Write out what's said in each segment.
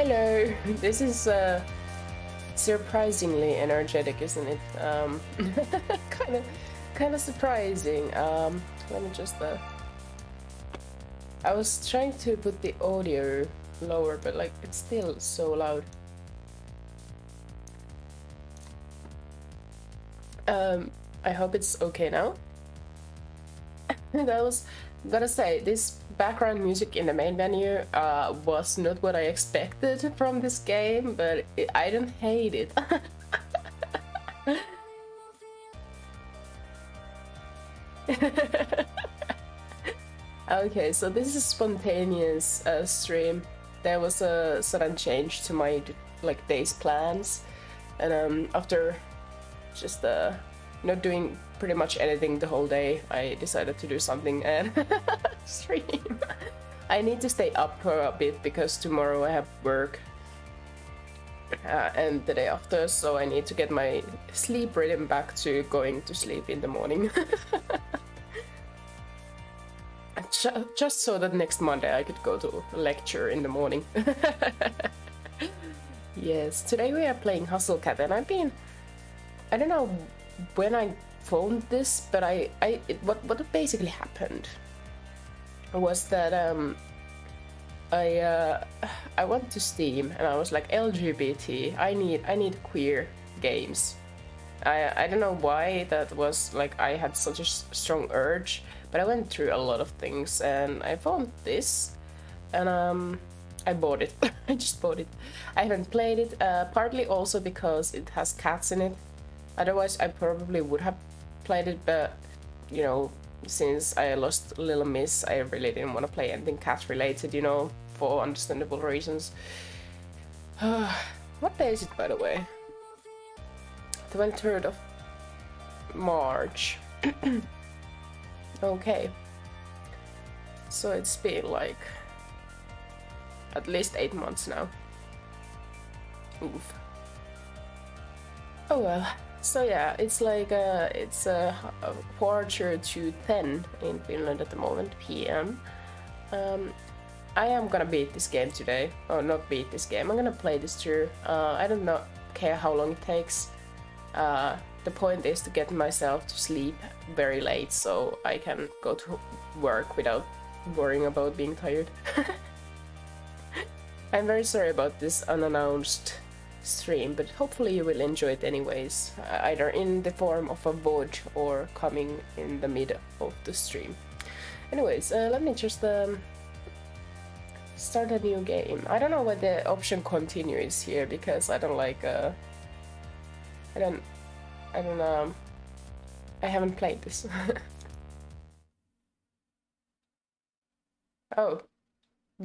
Hello. This is surprisingly energetic, isn't it? Kind of surprising. Let me just. I was trying to put the audio lower, but like it's still so loud. I hope it's okay now. That was, gotta say, this background music in the main menu was not what I expected from this game, but I don't hate it. Okay, so this is a spontaneous stream. There was a sudden change to my day's plans, and after just not doing pretty much anything the whole day, I decided to do something and stream. I need to stay up for a bit because tomorrow I have work and the day after, so I need to get my sleep rhythm back to going to sleep in the morning. Just so that next Monday I could go to a lecture in the morning. Yes, today we are playing Hustle Cat, and I don't know when I phoned this, but what basically happened was that I went to Steam and I was like, LGBT, I need queer games. I don't know why that was, like, I had such a strong urge, but I went through a lot of things and I found this, and I bought it. I just bought it. I haven't played it, partly also because it has cats in it. Otherwise I probably would have played it, but you know, since I lost Little Miss, I really didn't want to play anything cat related, you know, for understandable reasons. What day is it, by the way? 23rd of March. Okay, so it's been like at least 8 months now. Oof. Oh well. So yeah, it's like it's a quarter to 10 in Finland at the moment, PM. I am gonna beat this game today. Oh, not beat this game. I'm gonna play this through. I don't care how long it takes. The point is to get myself to sleep very late so I can go to work without worrying about being tired. I'm very sorry about this unannounced stream, but hopefully you will enjoy it anyways, either in the form of a VOD or coming in the mid of the stream. Anyways, let me just start a new game. I don't know what the option continue is here because I don't like I haven't played this. Oh,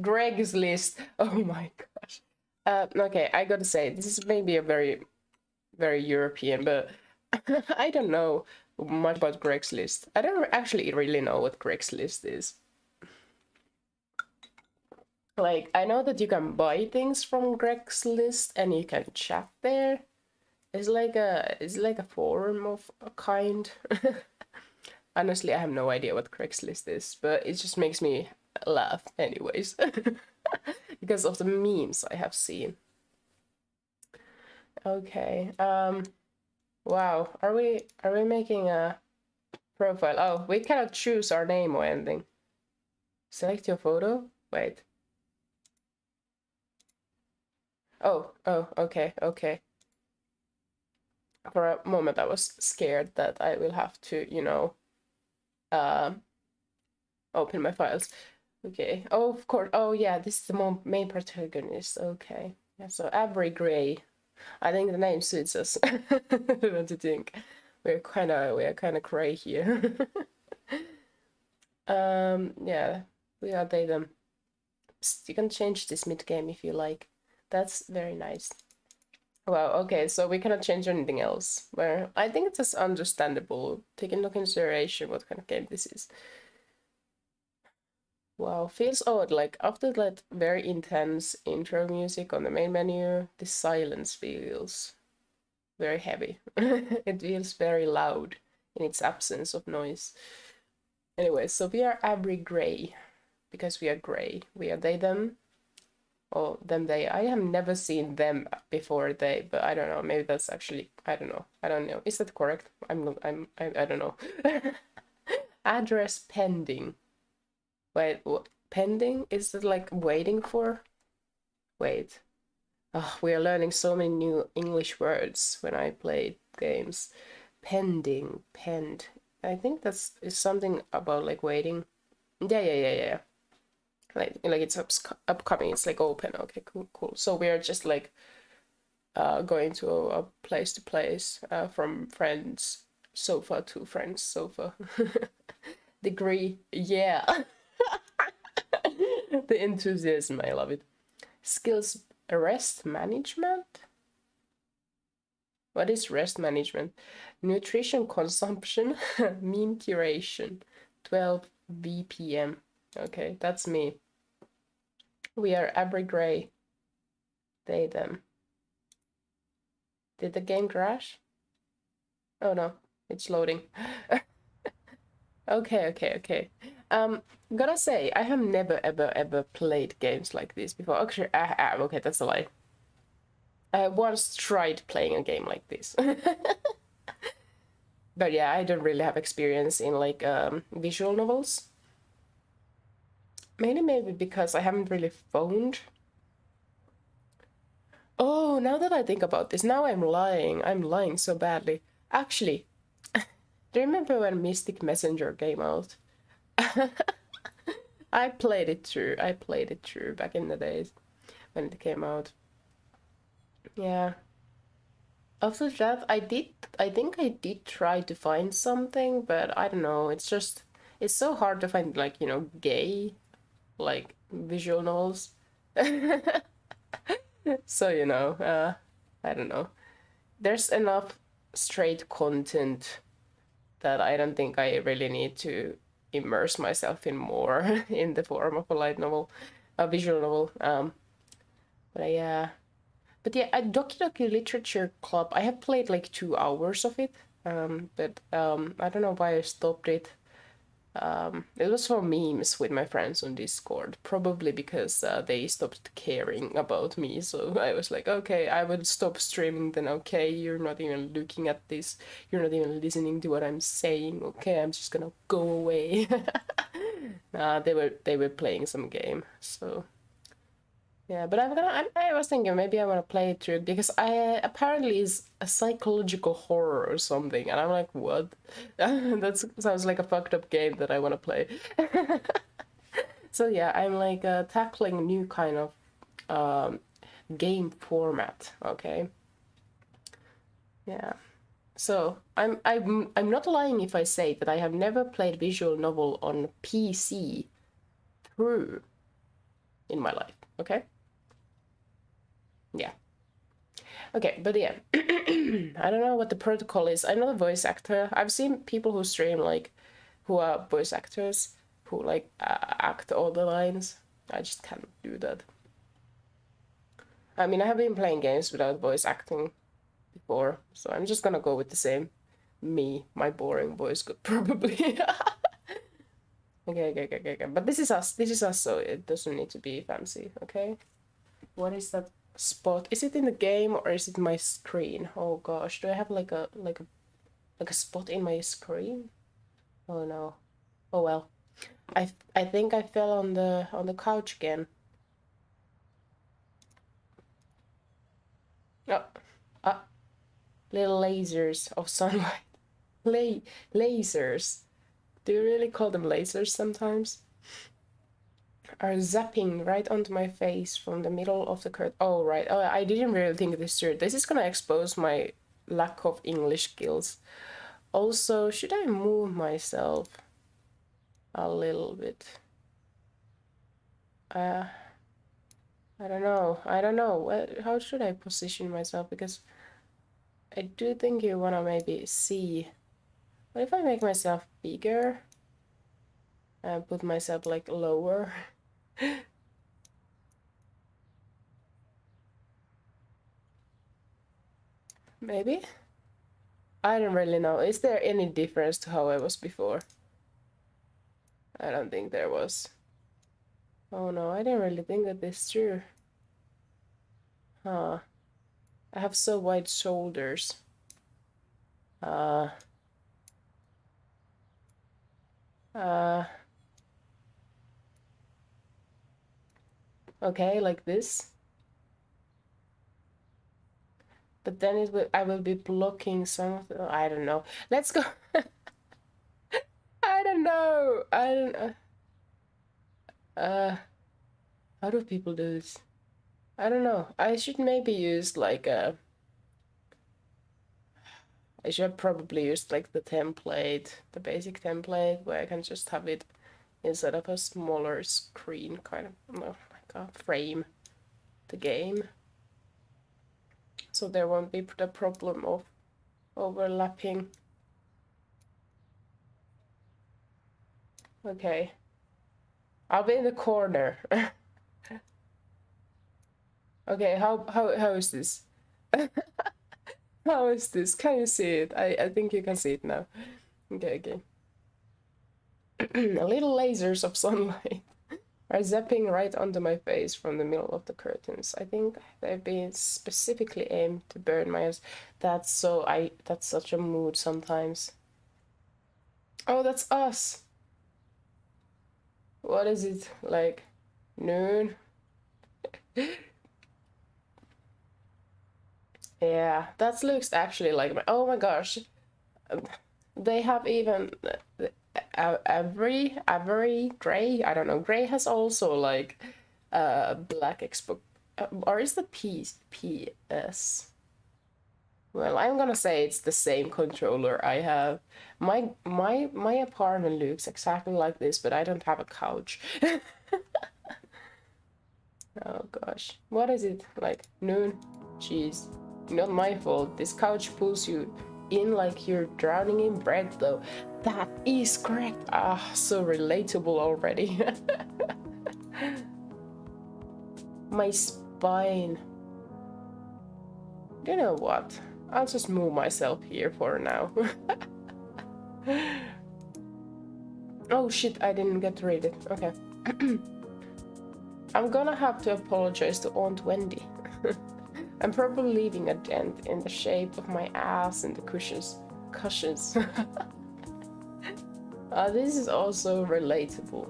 Greg's list. Oh my gosh. Okay, I gotta say, this is maybe a very, very European, but I don't know much about Greg's list. I don't actually really know what Greg's list is. Like, I know that you can buy things from Greg's list and you can chat there. It's like a forum of a kind. Honestly, I have no idea what Craigslist is, but it just makes me laugh anyways. Because of the memes I have seen. Okay. Wow. Are we making a profile? Oh, we cannot choose our name or anything. Select your photo? Wait. Oh, okay. For a moment I was scared that I will have to, you know, open my files. Okay. Oh, of course. Oh yeah, this is the main protagonist. Okay. Yeah, so Avery Gray. I think the name suits us. What do you think? We're kind of gray here. Yeah, we are them. You can change this mid-game if you like. That's very nice. Wow, okay, so we cannot change anything else. Well, I think it's just understandable, taking into consideration what kind of game this is. Wow, feels odd, like after that very intense intro music on the main menu, the silence feels very heavy. It feels very loud in its absence of noise. Anyway, so we are Avery Gray, because we are gray. We are they, them. Oh, them, they. I have never seen them before they, but I don't know. Maybe that's actually, I don't know. I don't know. Is that correct? I don't know. Address pending. Wait, what? Pending? Is it like waiting for? Wait. Oh, we are learning so many new English words when I play games. Pending, penned. I think that's is something about like waiting. Yeah. Like it's upcoming. It's like open. Okay, cool. So we are just like going to a place to place from friends sofa to friends sofa. Degree, yeah. The enthusiasm, I love it. Skills, rest management. What is rest management? Nutrition consumption, meme curation, 12 BPM. Okay, that's me. We are Abry Gray. They, them. Did the game crash? Oh no, it's loading. Okay. Gotta say, I have never ever played games like this before. Actually, okay, that's a lie. I once tried playing a game like this. But yeah, I don't really have experience in like visual novels. Maybe because I haven't really phoned. Oh, now that I think about this, now I'm lying. I'm lying so badly. Actually, do you remember when Mystic Messenger came out? I played it through. Back in the days when it came out. Yeah. After that, I think I did try to find something, but I don't know. It's just, it's so hard to find like, gay, like visual novels. So, I don't know. There's enough straight content that I don't think I really need to immerse myself in more in the form of a light novel, a visual novel. But yeah, at Doki Doki Literature Club, I have played like 2 hours of it. But I don't know why I stopped it. It was for memes with my friends on Discord, probably because they stopped caring about me. So I was like, okay, I will stop streaming then. Okay, you're not even looking at this. You're not even listening to what I'm saying. Okay, I'm just gonna go away. Nah, they were playing some game, so yeah. But I was thinking maybe I want to play it through because I apparently is a psychological horror or something, and I'm like, what? That sounds like a fucked up game that I want to play. So yeah, I'm like tackling new kind of um, game format. Okay, yeah. So I'm not lying if I say that I have never played visual novel on PC through in my life. Okay. Yeah. Okay, but yeah, I don't know what the protocol is. I'm not a voice actor. I've seen people who stream like, who are voice actors, who like act all the lines. I just can't do that. I mean, I have been playing games without voice acting before, so I'm just gonna go with the same me, my boring voice could probably. Okay. But this is us. This is us, so it doesn't need to be fancy. Okay. What is that spot? Is it in the game or is it my screen? Oh gosh, do I have like a spot in my screen? Oh no. Oh well. I think I fell on the couch again. Oh, little lasers of sunlight. Lasers. Do you really call them lasers sometimes? Are zapping right onto my face from the middle of the curtain. Oh, right. Oh, I didn't really think this through. This is gonna expose my lack of English skills. Also, should I move myself a little bit? I don't know. How should I position myself? Because I do think you wanna maybe see. What if I make myself bigger and put myself like lower? Maybe? I don't really know. Is there any difference to how I was before? I don't think there was. Oh no, I didn't really think of this through. I have so wide shoulders. Okay, like this. But then I will be blocking some of the, I don't know. Let's go. I don't know. I don't know. How do people do this? I don't know. I should maybe use like a. I should probably use like the template, the basic template, where I can just have it instead of a smaller screen, kind of, no, like a frame, the game. So there won't be the problem of overlapping. Okay. I'll be in the corner. Okay, how is this? How is this? Can you see it? I think you can see it now. Okay. Little lasers of sunlight are zapping right onto my face from the middle of the curtains. I think they've been specifically aimed to burn my eyes. That's such a mood sometimes. Oh, that's us. What is it, like noon? Yeah, that looks actually like my, oh my gosh. They have even every gray, I don't know, gray has also like black expo, or is the PS? Well, I'm gonna say it's the same controller I have. My apartment looks exactly like this, but I don't have a couch. Oh gosh, what is it, like noon? Jeez, not my fault. This couch pulls you in like you're drowning in bread, though. That is correct. Ah, so relatable already. My spine. You know what? I'll just move myself here for now. Oh shit, I didn't get to read it. Okay. I'm gonna have to apologize to Aunt Wendy. I'm probably leaving a dent in the shape of my ass and the cushions. This is also relatable.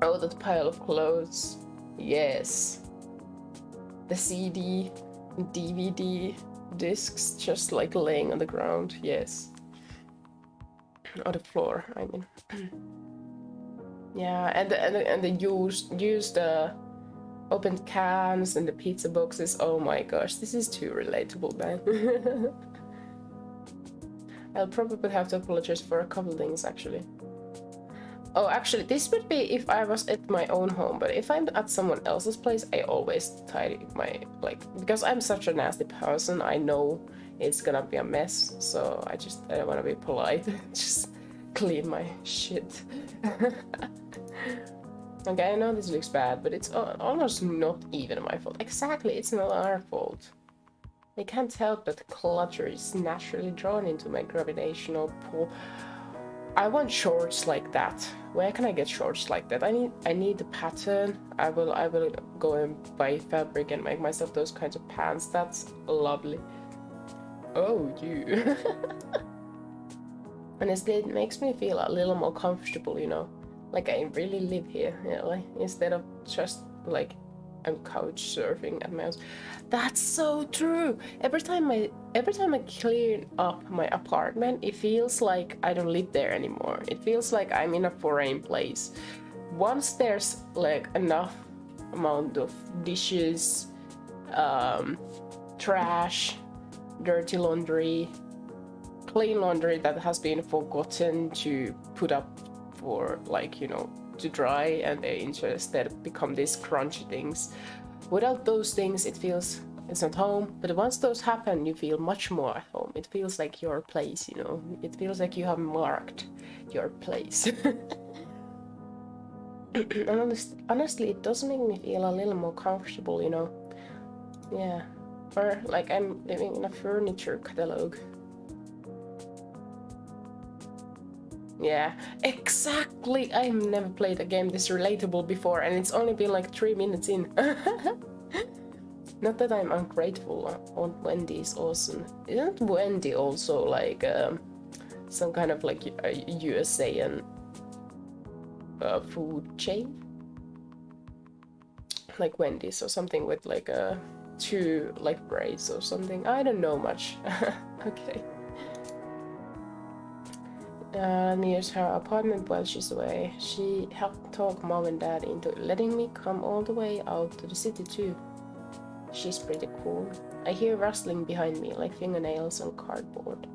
Oh, that pile of clothes. Yes. The CD, DVD discs just like laying on the ground. Yes. On the floor, I mean. Yeah, and the used opened cans and the pizza boxes. Oh my gosh, this is too relatable, man. I'll probably have to apologize for a couple things, actually. Oh, actually, this would be if I was at my own home, but if I'm at someone else's place, I always tidy my, like, because I'm such a nasty person, I know it's gonna be a mess, so I don't want to be polite. Just clean my shit. Okay, I know this looks bad, but it's almost not even my fault. Exactly, it's not our fault. I can't help but clutter is naturally drawn into my gravitational pull. I want shorts like that. Where can I get shorts like that? I need the pattern. I will go and buy fabric and make myself those kinds of pants. That's lovely. Oh, you. Honestly, it makes me feel a little more comfortable, you know, like I really live here, you know, like, instead of just like I'm couch surfing at my house. That's so true. Every time I clean up my apartment, it feels like I don't live there anymore. It feels like I'm in a foreign place. Once there's like enough amount of dishes, trash, dirty laundry, clean laundry that has been forgotten to put up for, like, you know, to dry, and they instead become these crunchy things. Without those things, it feels it's not home, but once those happen, you feel much more at home. It feels like your place, you know. It feels like you have marked your place. And honestly, it does make me feel a little more comfortable, you know. Yeah, or like I'm living in a furniture catalog. Yeah, exactly. I've never played a game this relatable before, and it's only been like 3 minutes in. Not that I'm ungrateful. Aunt Wendy is awesome. Isn't Wendy also like some kind of like a USA and food chain? Like Wendy's or something with like a 2 like braids or something. I don't know much. Okay. Near her apartment while she's away. She helped talk mom and dad into letting me come all the way out to the city too. She's pretty cool. I hear rustling behind me like fingernails on cardboard.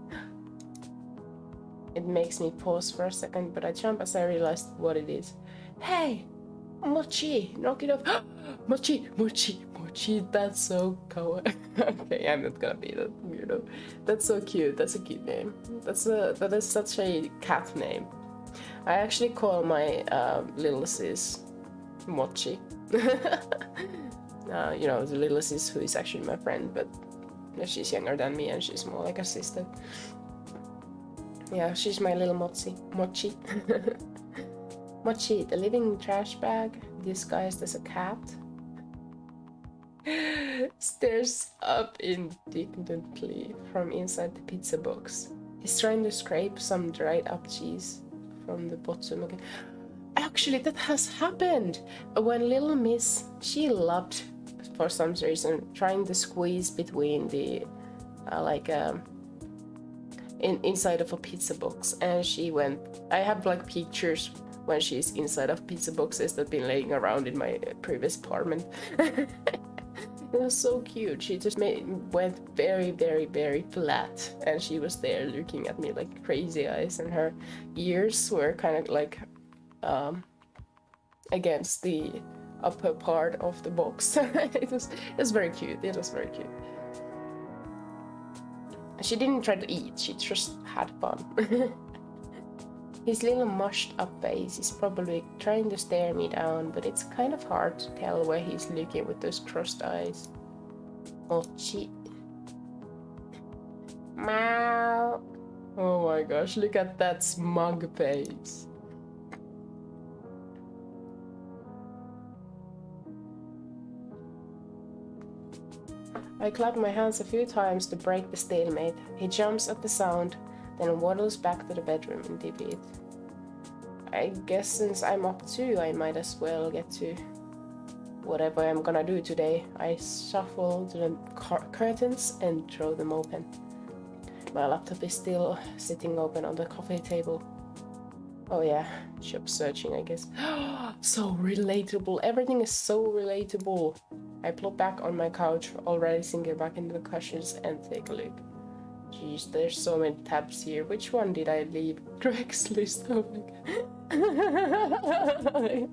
It makes me pause for a second, but I jump as I realize what it is. Hey! Mochi! Knock it off! Mochi! Mochi! Mochi! That's so kawaii. Okay, I'm not gonna be that weirdo. That's so cute. That's a cute name. That is such a cat name. I actually call my little sis Mochi. You know, the little sis who is actually my friend, but she's younger than me and she's more like a sister. Yeah, she's my little Mochi. Mochi, the living trash bag disguised as a cat, stares up indignantly from inside the pizza box. He's trying to scrape some dried up cheese from the bottom again. Actually, that has happened! When little miss, she loved, for some reason, trying to squeeze between the, inside of a pizza box, and she went. I have like pictures when she's inside of pizza boxes that been laying around in my previous apartment. It was so cute. She just went very, very, very flat, and she was there looking at me like crazy eyes, and her ears were kind of like against the upper part of the box. It was very cute. It was very cute. She didn't try to eat, she just had fun. His little mushed up face is probably trying to stare me down, but it's kind of hard to tell where he's looking with those crossed eyes. Mochi. Meow. Oh my gosh, look at that smug face. I clap my hands a few times to break the stalemate. He jumps at the sound, then waddles back to the bedroom in defeat. I guess since I'm up too, I might as well get to whatever I'm gonna do today. I shuffle to the curtains and throw them open. My laptop is still sitting open on the coffee table. Oh yeah, job searching, I guess. So relatable. Everything is so relatable. I plop back on my couch, already sinking back into the cushions, and take a look. Jeez, there's so many tabs here. Which one did I leave? Craigslist. Oh my god.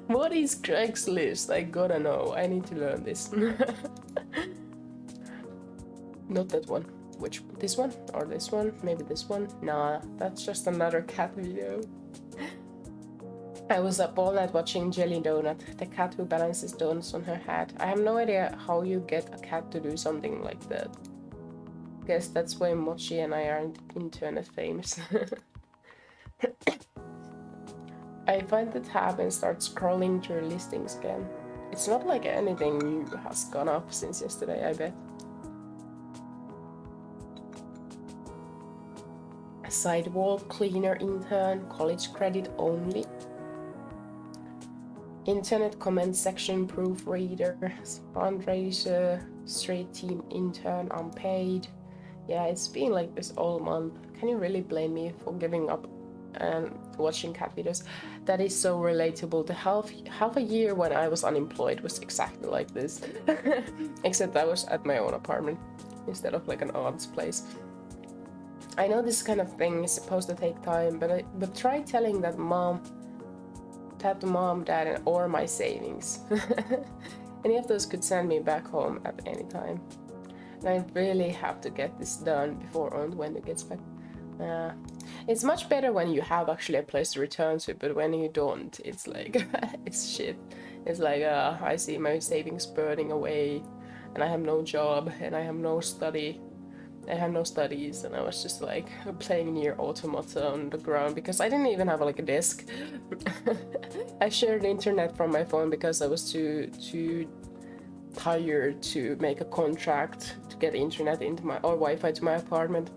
What is Craigslist? I gotta know. I need to learn this. Not that one. Which, this one? Or this one? Maybe this one? Nah, that's just another cat video. I was up all night watching Jelly Donut, the cat who balances donuts on her head. I have no idea how you get a cat to do something like that. Guess that's why Mochi and I are internet famous. I find the tab and start scrolling through listings again. It's not like anything new has gone up since yesterday, I bet. Sidewall cleaner intern, college credit only. Internet comment section proofreader, fundraiser, street team intern, unpaid. Yeah, it's been like this all month. Can you really blame me for giving up and watching cat videos? That is so relatable. The half a year when I was unemployed was exactly like this. Except I was at my own apartment instead of like an aunt's place. I know this kind of thing is supposed to take time, but try telling that mom, dad, or my savings. Any of those could send me back home at any time. And I really have to get this done before Aunt Wendy gets back. It's much better when you have actually a place to return to, but when you don't, it's like, it's shit. It's like, I see my savings burning away, and I have no job, and I have no study. I had no studies, and I was just like playing near automata on the ground because I didn't even have like a desk. I shared the internet from my phone because I was too tired to make a contract to get internet into my or Wi-Fi to my apartment.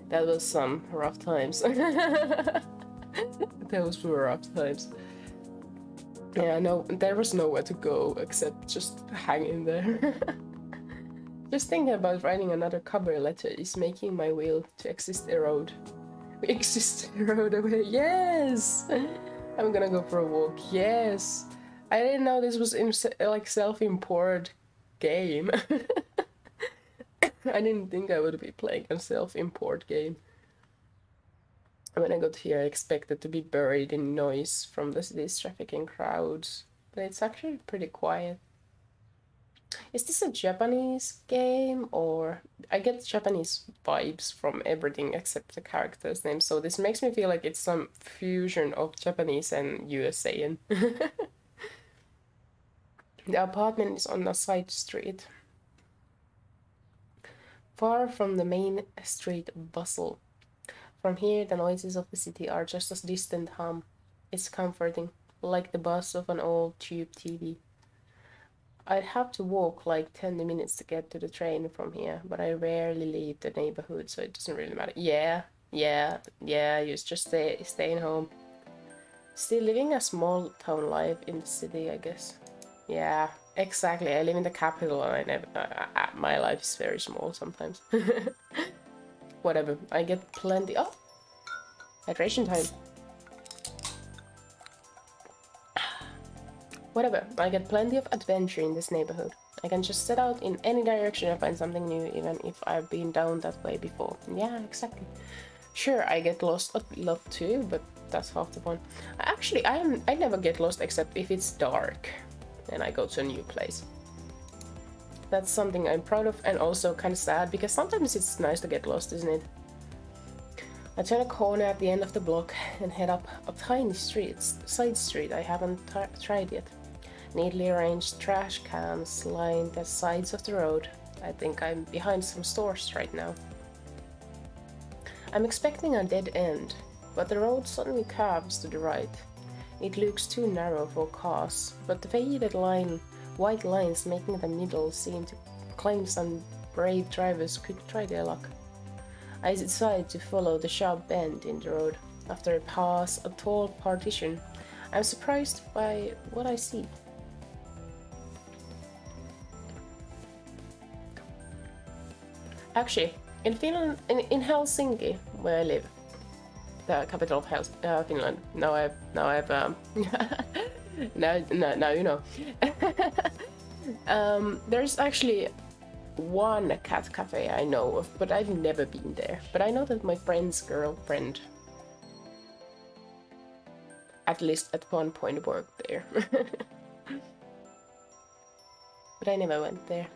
That was some rough times. Those were rough times. Yeah, no, there was nowhere to go except just hang in there. Just thinking about writing another cover letter is making my will to exist erode. Erode away. Yes! I'm gonna go for a walk. Yes! I didn't know this was in like self-import game. I didn't think I would be playing a self-import game. When I got here, I expected to be buried in noise from the city's trafficking crowds, but it's actually pretty quiet. Is this a Japanese game, or I get Japanese vibes from everything except the characters' names, so this makes me feel like it's some fusion of Japanese and USA. The apartment is on a side street, far from the main street bustle. From here, the noises of the city are just a distant hum. It's comforting, like the buzz of an old tube TV. I'd have to walk like 10 minutes to get to the train from here, but I rarely leave the neighborhood, so it doesn't really matter. Yeah, you just staying home. Still living a small town life in the city, I guess. Yeah, exactly. I live in the capital and my life is very small sometimes. Whatever, I get plenty. Oh! Hydration time. Whatever, I get plenty of adventure in this neighborhood. I can just set out in any direction and find something new, even if I've been down that way before. Yeah, exactly. Sure, I get lost a lot too, but that's half the fun. Actually, I never get lost except if it's dark and I go to a new place. That's something I'm proud of and also kind of sad, because sometimes it's nice to get lost, isn't it? I turn a corner at the end of the block and head up a tiny side street I haven't tried yet. Neatly arranged trash cans line the sides of the road. I think I'm behind some stores right now. I'm expecting a dead end, but the road suddenly curves to the right. It looks too narrow for cars, but the faded white lines making the middle seem to claim some brave drivers could try their luck. I decide to follow the sharp bend in the road. After I pass a tall partition, I'm surprised by what I see. Actually, in Finland, in Helsinki, where I live, the capital of Finland. Now you know. There's actually one cat cafe I know of, but I've never been there. But I know that my friend's girlfriend, at least at one point, worked there. But I never went there.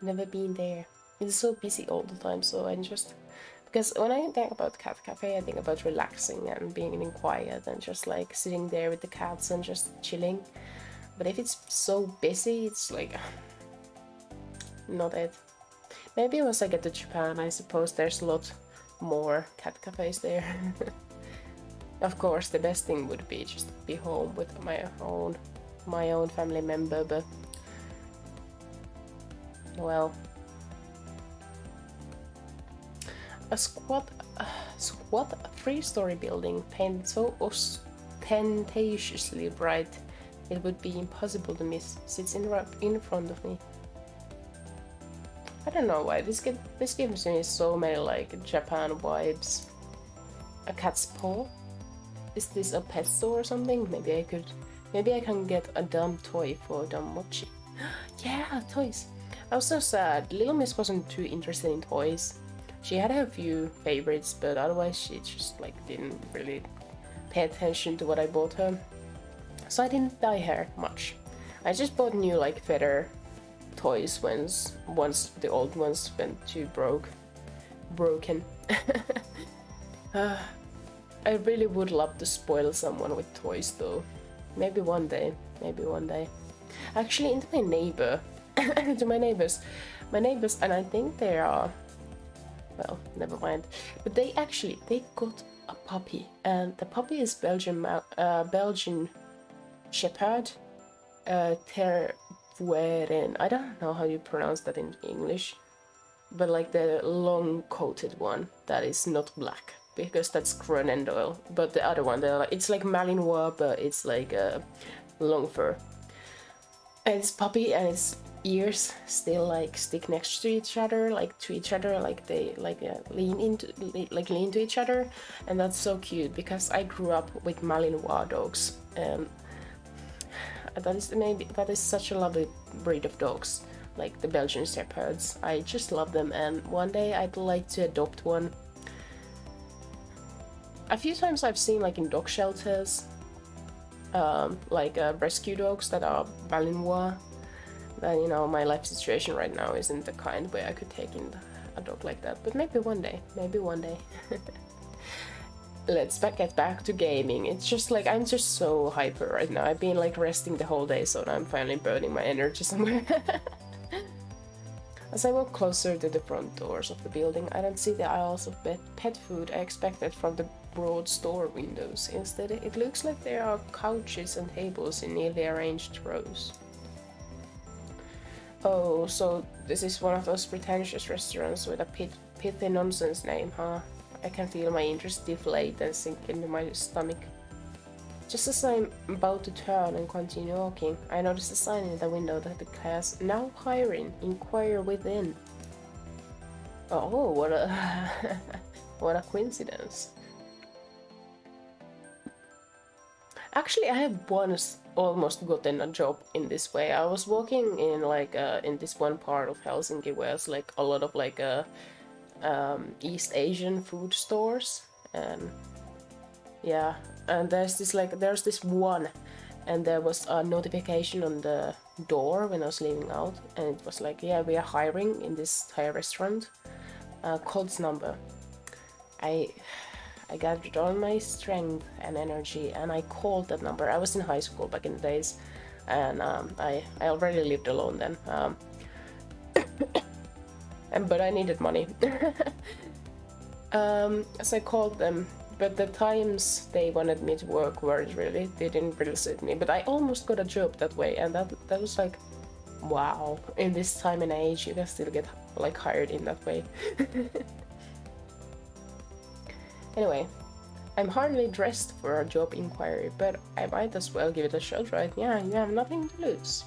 Never been there. It's so busy all the time, so I just... Because when I think about cat cafe, I think about relaxing and being in quiet and just like sitting there with the cats and just chilling. But if it's so busy, it's like... not it. Maybe once I get to Japan, I suppose there's a lot more cat cafes there. Of course, the best thing would be just be home with my own family member, but... well... A squat 3-story building painted so ostentatiously bright it would be impossible to miss sits in front of me. I don't know why this gives me so many like Japan vibes. A cat's paw? Is this a pet store or something? Maybe I can get a dumb toy for dumb mochi. Yeah, toys. I was so sad. Little Miss wasn't too interested in toys. She had a few favorites, but otherwise she just like didn't really pay attention to what I bought her. So I didn't buy her much. I just bought new like feather toys once the old ones went too broken. I really would love to spoil someone with toys though. Maybe one day. Actually, into my neighbor, to my neighbors, and I think they are. Well, never mind. But they got a puppy, and the puppy is Belgian Shepherd, fueren. I don't know how you pronounce that in English, but like the long coated one that is not black, because that's Groenendael. But the other one, it's like Malinois, but it's like a long fur. And it's puppy, and its ears still like stick next to each other, like they lean to each other, and that's so cute because I grew up with Malinois dogs, and that is such a lovely breed of dogs, like the Belgian Shepherds. I just love them, and one day I'd like to adopt one. A few times I've seen like in dog shelters, rescue dogs that are Malinois. Then, you know, my life situation right now isn't the kind where I could take in a dog like that, but maybe one day. Let's get back to gaming. It's just like, I'm just so hyper right now. I've been like resting the whole day, so now I'm finally burning my energy somewhere. As I walk closer to the front doors of the building, I don't see the aisles of pet food I expected from the broad store windows. Instead, it looks like there are couches and tables in neatly arranged rows. Oh, so this is one of those pretentious restaurants with a pithy nonsense name, huh? I can feel my interest deflate and sink into my stomach. Just as I'm about to turn and continue walking, I notice a sign in the window that declares, "Now hiring, inquire within." Oh, what a what a coincidence. Actually, I have once almost gotten a job in this way. I was walking in in this one part of Helsinki where it's like a lot of East Asian food stores, and yeah, and there's this one, and there was a notification on the door when I was leaving out, and it was like, yeah, we are hiring in this Thai restaurant. Code's number. I gathered all my strength and energy, and I called that number. I was in high school back in the days, and I already lived alone then. But I needed money. So I called them, but the times they wanted me to work they didn't really suit me. But I almost got a job that way, and that was like, wow. In this time and age, you can still get like hired in that way. Anyway, I'm hardly dressed for a job inquiry, but I might as well give it a shot, right? Yeah, you have nothing to lose.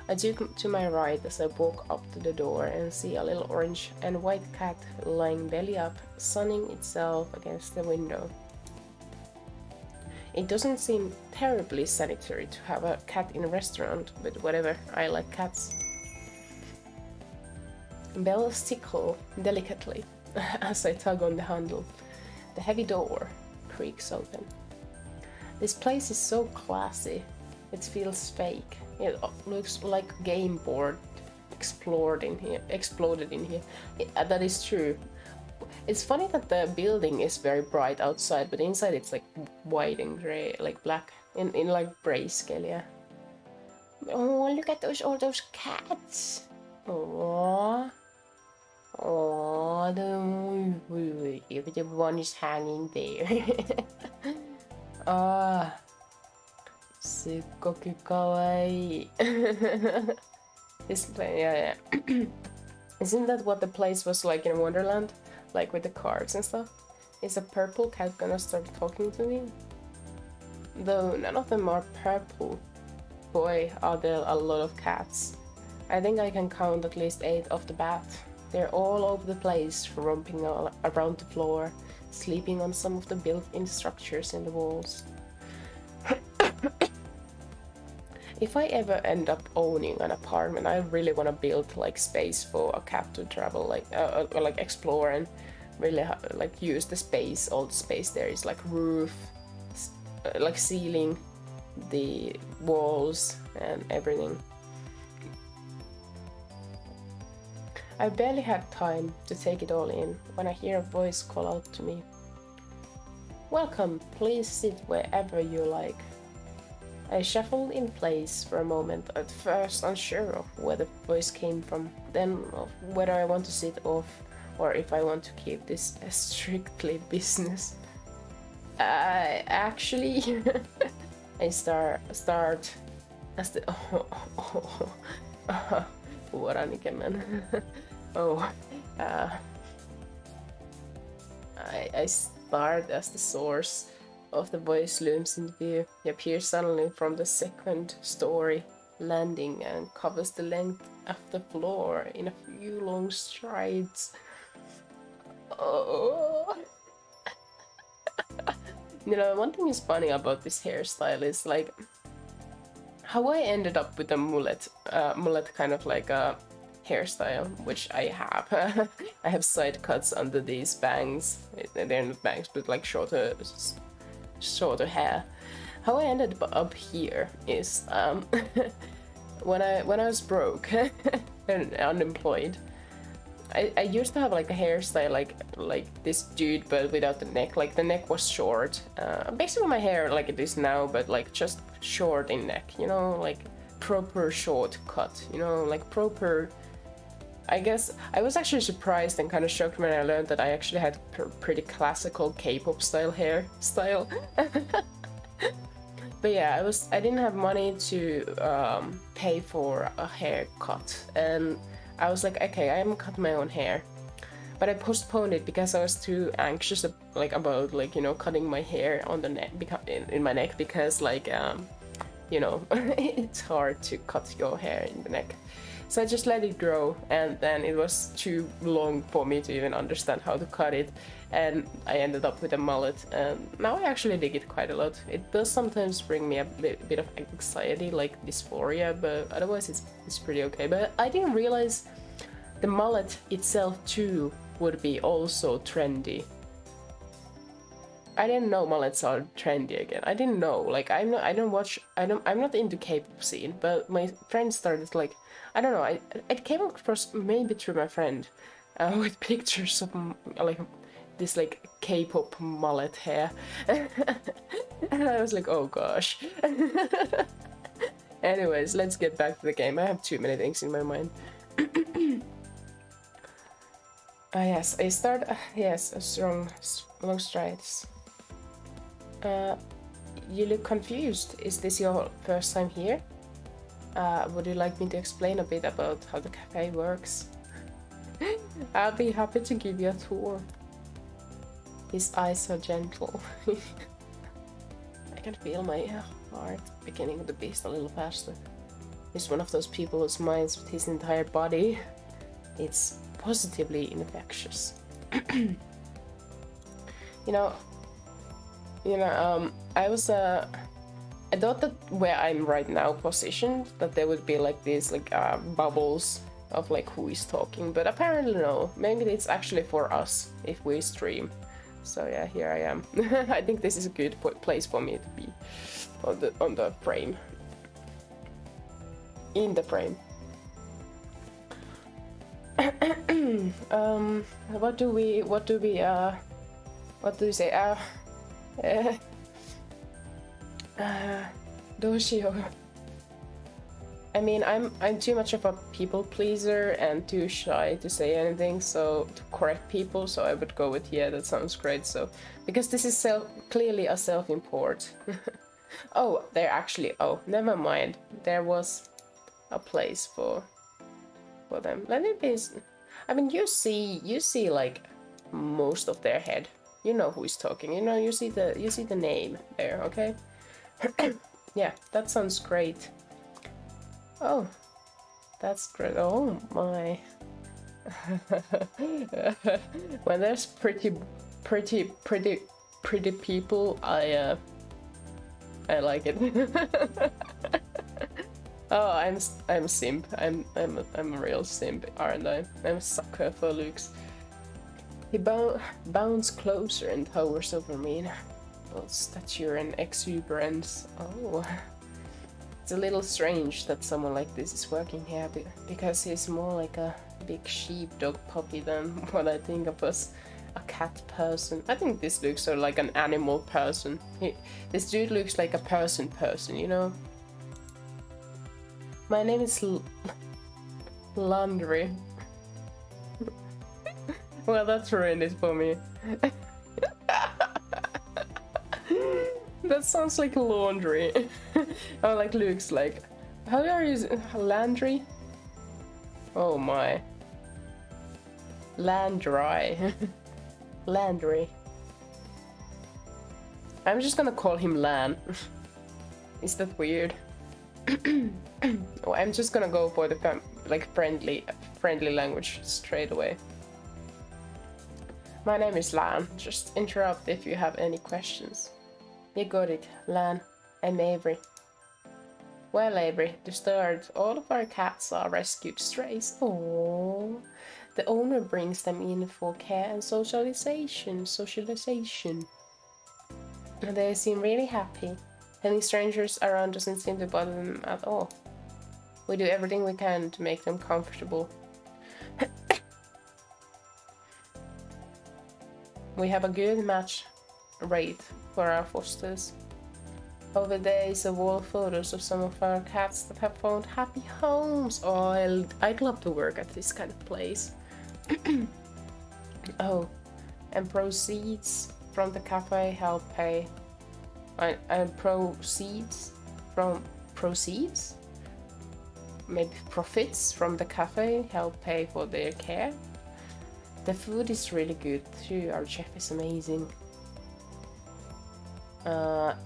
I look to my right as I walk up to the door and see a little orange and white cat lying belly up, sunning itself against the window. It doesn't seem terribly sanitary to have a cat in a restaurant, but whatever, I like cats. Bells tickle delicately as I tug on the handle. The heavy door creaks open. This place is so classy. It feels fake. It looks like a game board exploded in here. That is true. It's funny that the building is very bright outside, but inside it's like white and gray, like black, in like grayscale, yeah. Oh, look at all those cats. Aww. Oh, the one is hanging there. Ah, sukkoku kawaii. This place, yeah. Isn't that what the place was like in Wonderland? Like with the cards and stuff? Is a purple cat gonna start talking to me? Though none of them are purple. Boy, are there a lot of cats. I think I can count at least 8 off the bat. They're all over the place, romping around the floor, sleeping on some of the built-in structures in the walls. If I ever end up owning an apartment, I really want to build like space for a cat to travel, like explore and really like use the space. All the space there is like roof, like ceiling, the walls and everything. I barely had time to take it all in when I hear a voice call out to me. Welcome, please sit wherever you like. I shuffled in place for a moment, at first unsure of where the voice came from, then of whether I want to sit off or if I want to keep this strictly business. Actually, I start as the Uranikemen. Oh, I start as the source of the voice looms into view. He appears suddenly from the second story landing and covers the length of the floor in a few long strides. Oh. You know, one thing is funny about this hairstyle is like how I ended up with a mullet kind of like a hairstyle, which I have. I have side cuts under these bangs. They're not bangs, but like shorter hair. How I ended up here is when I was broke and unemployed, I used to have like a hairstyle like this dude, but without the neck. Like the neck was short. Basically my hair like it is now, but like just short in neck. You know, like proper short cut. You know, like proper. I guess I was actually surprised and kind of shocked when I learned that I actually had pretty classical K-pop style hairstyle. But yeah, I didn't have money to pay for a haircut, and I was like, okay, I am cut my own hair, but I postponed it because I was too anxious about like, you know, cutting my hair on the neck in my neck, because like you know, it's hard to cut your hair in the neck. So I just let it grow, and then it was too long for me to even understand how to cut it, and I ended up with a mullet, and now I actually dig it quite a lot. It does sometimes bring me a bit of anxiety, like dysphoria, but otherwise it's pretty okay. But I didn't realize the mullet itself too would be also trendy. I didn't know mullets are trendy again. I didn't know. Like I'm not into K-pop scene, but my friends started like, I don't know. It came across maybe through my friend with pictures of like this like K-pop mullet hair, and I was like, oh gosh. Anyways, let's get back to the game. I have too many things in my mind. Yes, I start. Yes, a strong, long strides. You look confused. Is this your first time here? Would you like me to explain a bit about how the cafe works? I'll be happy to give you a tour. His eyes are gentle. I can feel my heart beginning to beat a little faster. He's one of those people who smiles with his entire body. It's positively infectious. You know, I thought that where I'm right now positioned, that there would be like these like bubbles of like who is talking, but apparently no. Maybe it's actually for us if we stream. So yeah, here I am. I think this is a good place for me to be on the frame. In the frame. What do we say? どうしよう. I mean, I'm too much of a people pleaser and too shy to say anything, so to correct people, so I would go with yeah, that sounds great. So because this is clearly a self-import. Oh, never mind. There was a place for them. Let me be. I mean, you see like most of their head. You know who is talking. You know, you see the name there. Okay. Yeah, that sounds great. Oh, that's great. Oh my. When there's pretty people, I like it. Oh, I'm simp. I'm a real simp, aren't I? I'm a sucker for looks. He bounds closer and hovers over me. Both stature and exuberance. Oh, it's a little strange that someone like this is working here, because he's more like a big sheepdog puppy than what I think of as a cat person. I think this looks like an animal person. This dude looks like a person, you know? My name is Laundry. Well, that's ruined it for me. That sounds like laundry. Oh, like looks like. How are you? Landry? Oh my. Landry. Landry. I'm just gonna call him Lan. Is that weird? Oh, I'm just gonna go for the like friendly language straight away. My name is Lan. Just interrupt if you have any questions. You got it, Lan. I'm Avery. Well, Avery, to start, all of our cats are rescued strays. Oh, the owner brings them in for care and socialization. And they seem really happy. Having strangers around doesn't seem to bother them at all. We do everything we can to make them comfortable. We have a good match rate for our fosters. Over there is a wall of photos of some of our cats that have found happy homes. Oh, I'd love to work at this kind of place. Oh, and proceeds from the cafe help pay. And proceeds? Maybe profits from the cafe help pay for their care. The food is really good too. Our chef is amazing.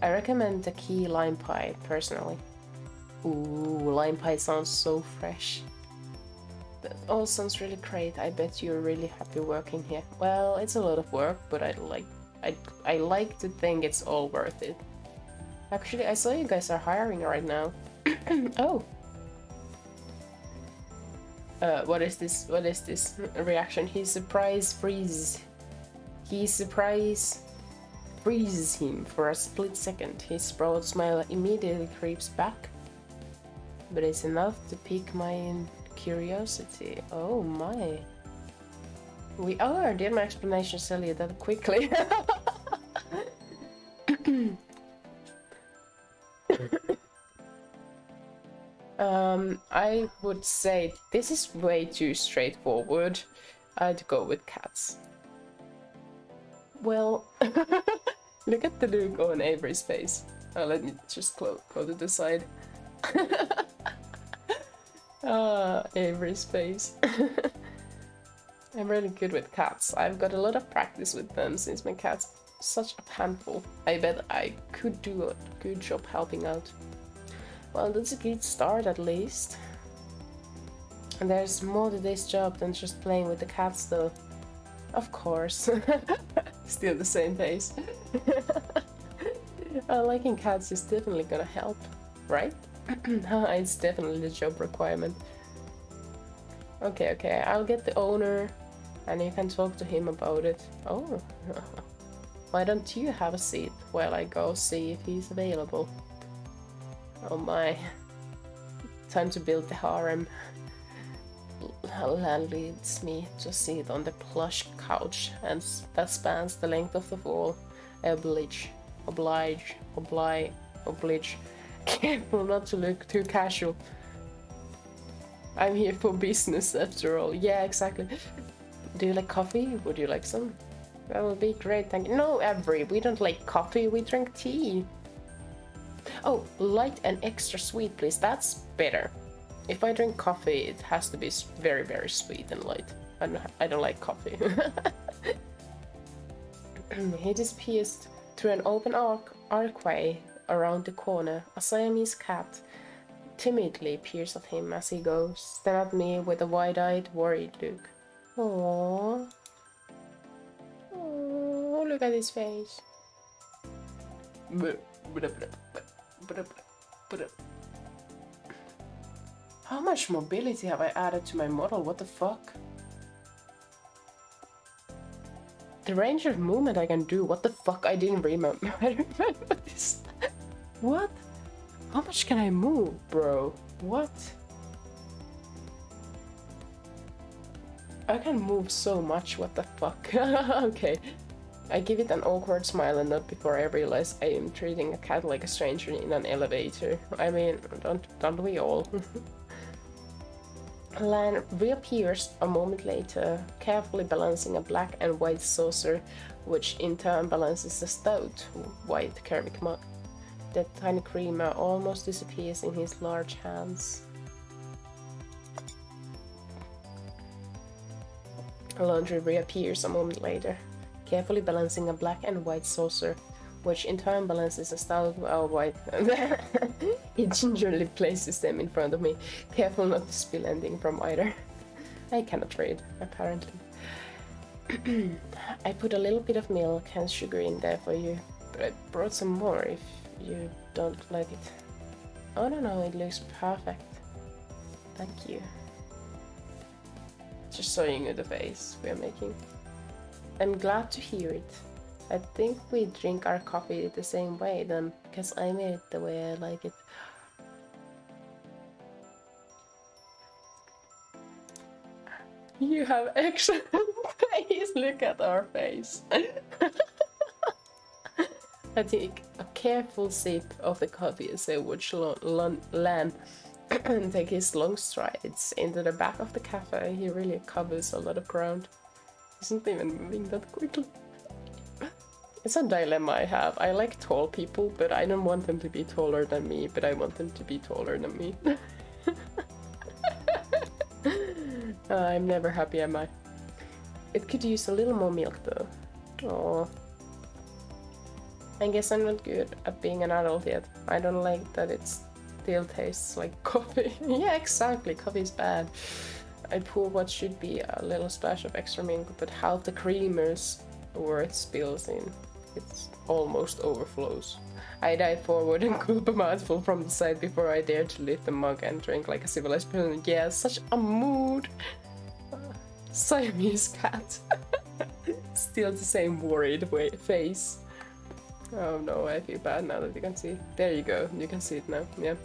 I recommend the key lime pie personally. Ooh, lime pie sounds so fresh. That all sounds really great. I bet you're really happy working here. Well, it's a lot of work, but I like to think it's all worth it. Actually, I saw you guys are hiring right now. Oh. What is this? What is this reaction? His surprise freezes. His surprise freezes him for a split second. His broad smile immediately creeps back, but it's enough to pique my curiosity. Oh my. I did my explanation tell you that quickly. I would say this is way too straightforward. I'd go with cats. Well, look at the look on Avery's face. Let me just go to the side. Avery's face. I'm really good with cats. I've got a lot of practice with them since my cat's such a handful. I bet I could do a good job helping out. Well, that's a good start at least. And there's more to this job than just playing with the cats though. Of course. Still the same pace. Liking cats is definitely gonna help, right? It's definitely the job requirement. Okay, I'll get the owner and you can talk to him about it. Oh, why don't you have a seat while I go see if he's available? Oh my, time to build the harem. Lan leads me to sit on the plush couch and that spans the length of the wall. Oblige. Careful not to look too casual. I'm here for business after all. Yeah, exactly. Do you like coffee? Would you like some? That would be great, thank you. No, Avery, we don't like coffee, we drink tea. Oh, light and extra sweet, please. That's better. If I drink coffee, it has to be very, very sweet and light. I don't like coffee. He disappears through an open archway around the corner. A Siamese cat timidly peers at him as he goes, then at me with a wide-eyed, worried look. Aww. Oh, look at his face. How much mobility have I added to my model? What the fuck? The range of movement I can do. What the fuck? I didn't remember. I remember this. What? How much can I move, bro? What? I can move so much. What the fuck? Okay. I give it an awkward smile and nod before I realize I am treating a cat like a stranger in an elevator. I mean, don't we all? Lan reappears a moment later, carefully balancing a black and white saucer, which in turn balances a stout white ceramic mug. The tiny creamer almost disappears in his large hands. Laundry reappears a moment later, carefully balancing a black and white saucer, which in turn balances a stout white. He gingerly places them in front of me, careful not to spill anything from either. I cannot read, apparently. I put a little bit of milk and sugar in there for you, but I brought some more if you don't like it. Oh no, it looks perfect. Thank you. Just showing you the face we are making. I'm glad to hear it. I think we drink our coffee the same way then, because I made it the way I like it. You have excellent face, look at our face. I take a careful sip of the coffee as I watch Lan take his long strides into the back of the cafe. He really covers a lot of ground. Isn't even moving that quickly. It's a dilemma I have. I like tall people, but I don't want them to be taller than me, but I want them to be taller than me. I'm never happy, am I? It could use a little more milk though. Oh. I guess I'm not good at being an adult yet. I don't like that it still tastes like coffee. Yeah, exactly, coffee is bad. I pour what should be a little splash of extra milk, but half the creamers where it spills in. It almost overflows. I dive forward and gulp a mouthful from the side before I dare to lift the mug and drink like a civilized person. Yeah, such a mood. Siamese cat. Still the same worried face. Oh no, I feel bad now that you can see. There you go, you can see it now, yeah.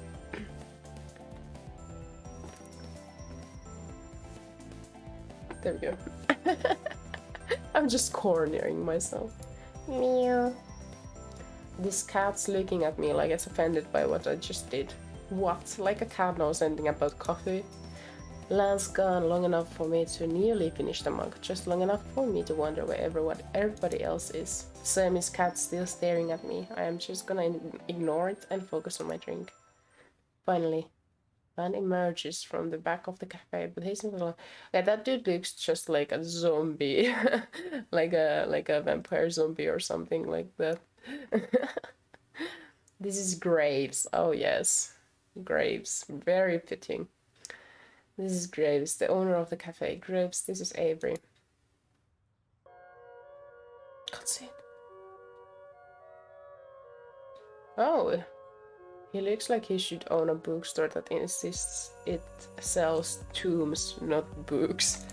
There we go. I'm just cornering myself. Meow. This cat's looking at me like it's offended by what I just did. What? Like a cat knows anything about coffee? Lan's gone long enough for me to nearly finish the mug, just long enough for me to wonder where everybody else is. Siamese cat's still staring at me. I am just gonna ignore it and focus on my drink. Finally, Lan emerges from the back of the cafe, but he's not alone. Yeah, that dude looks just like a zombie, like a vampire zombie or something like that. This is Graves. Oh yes, Graves. Very fitting. This is Graves, the owner of the cafe. Graves, this is Avery. Can't see it. Oh, he looks like he should own a bookstore that insists it sells tombs, not books.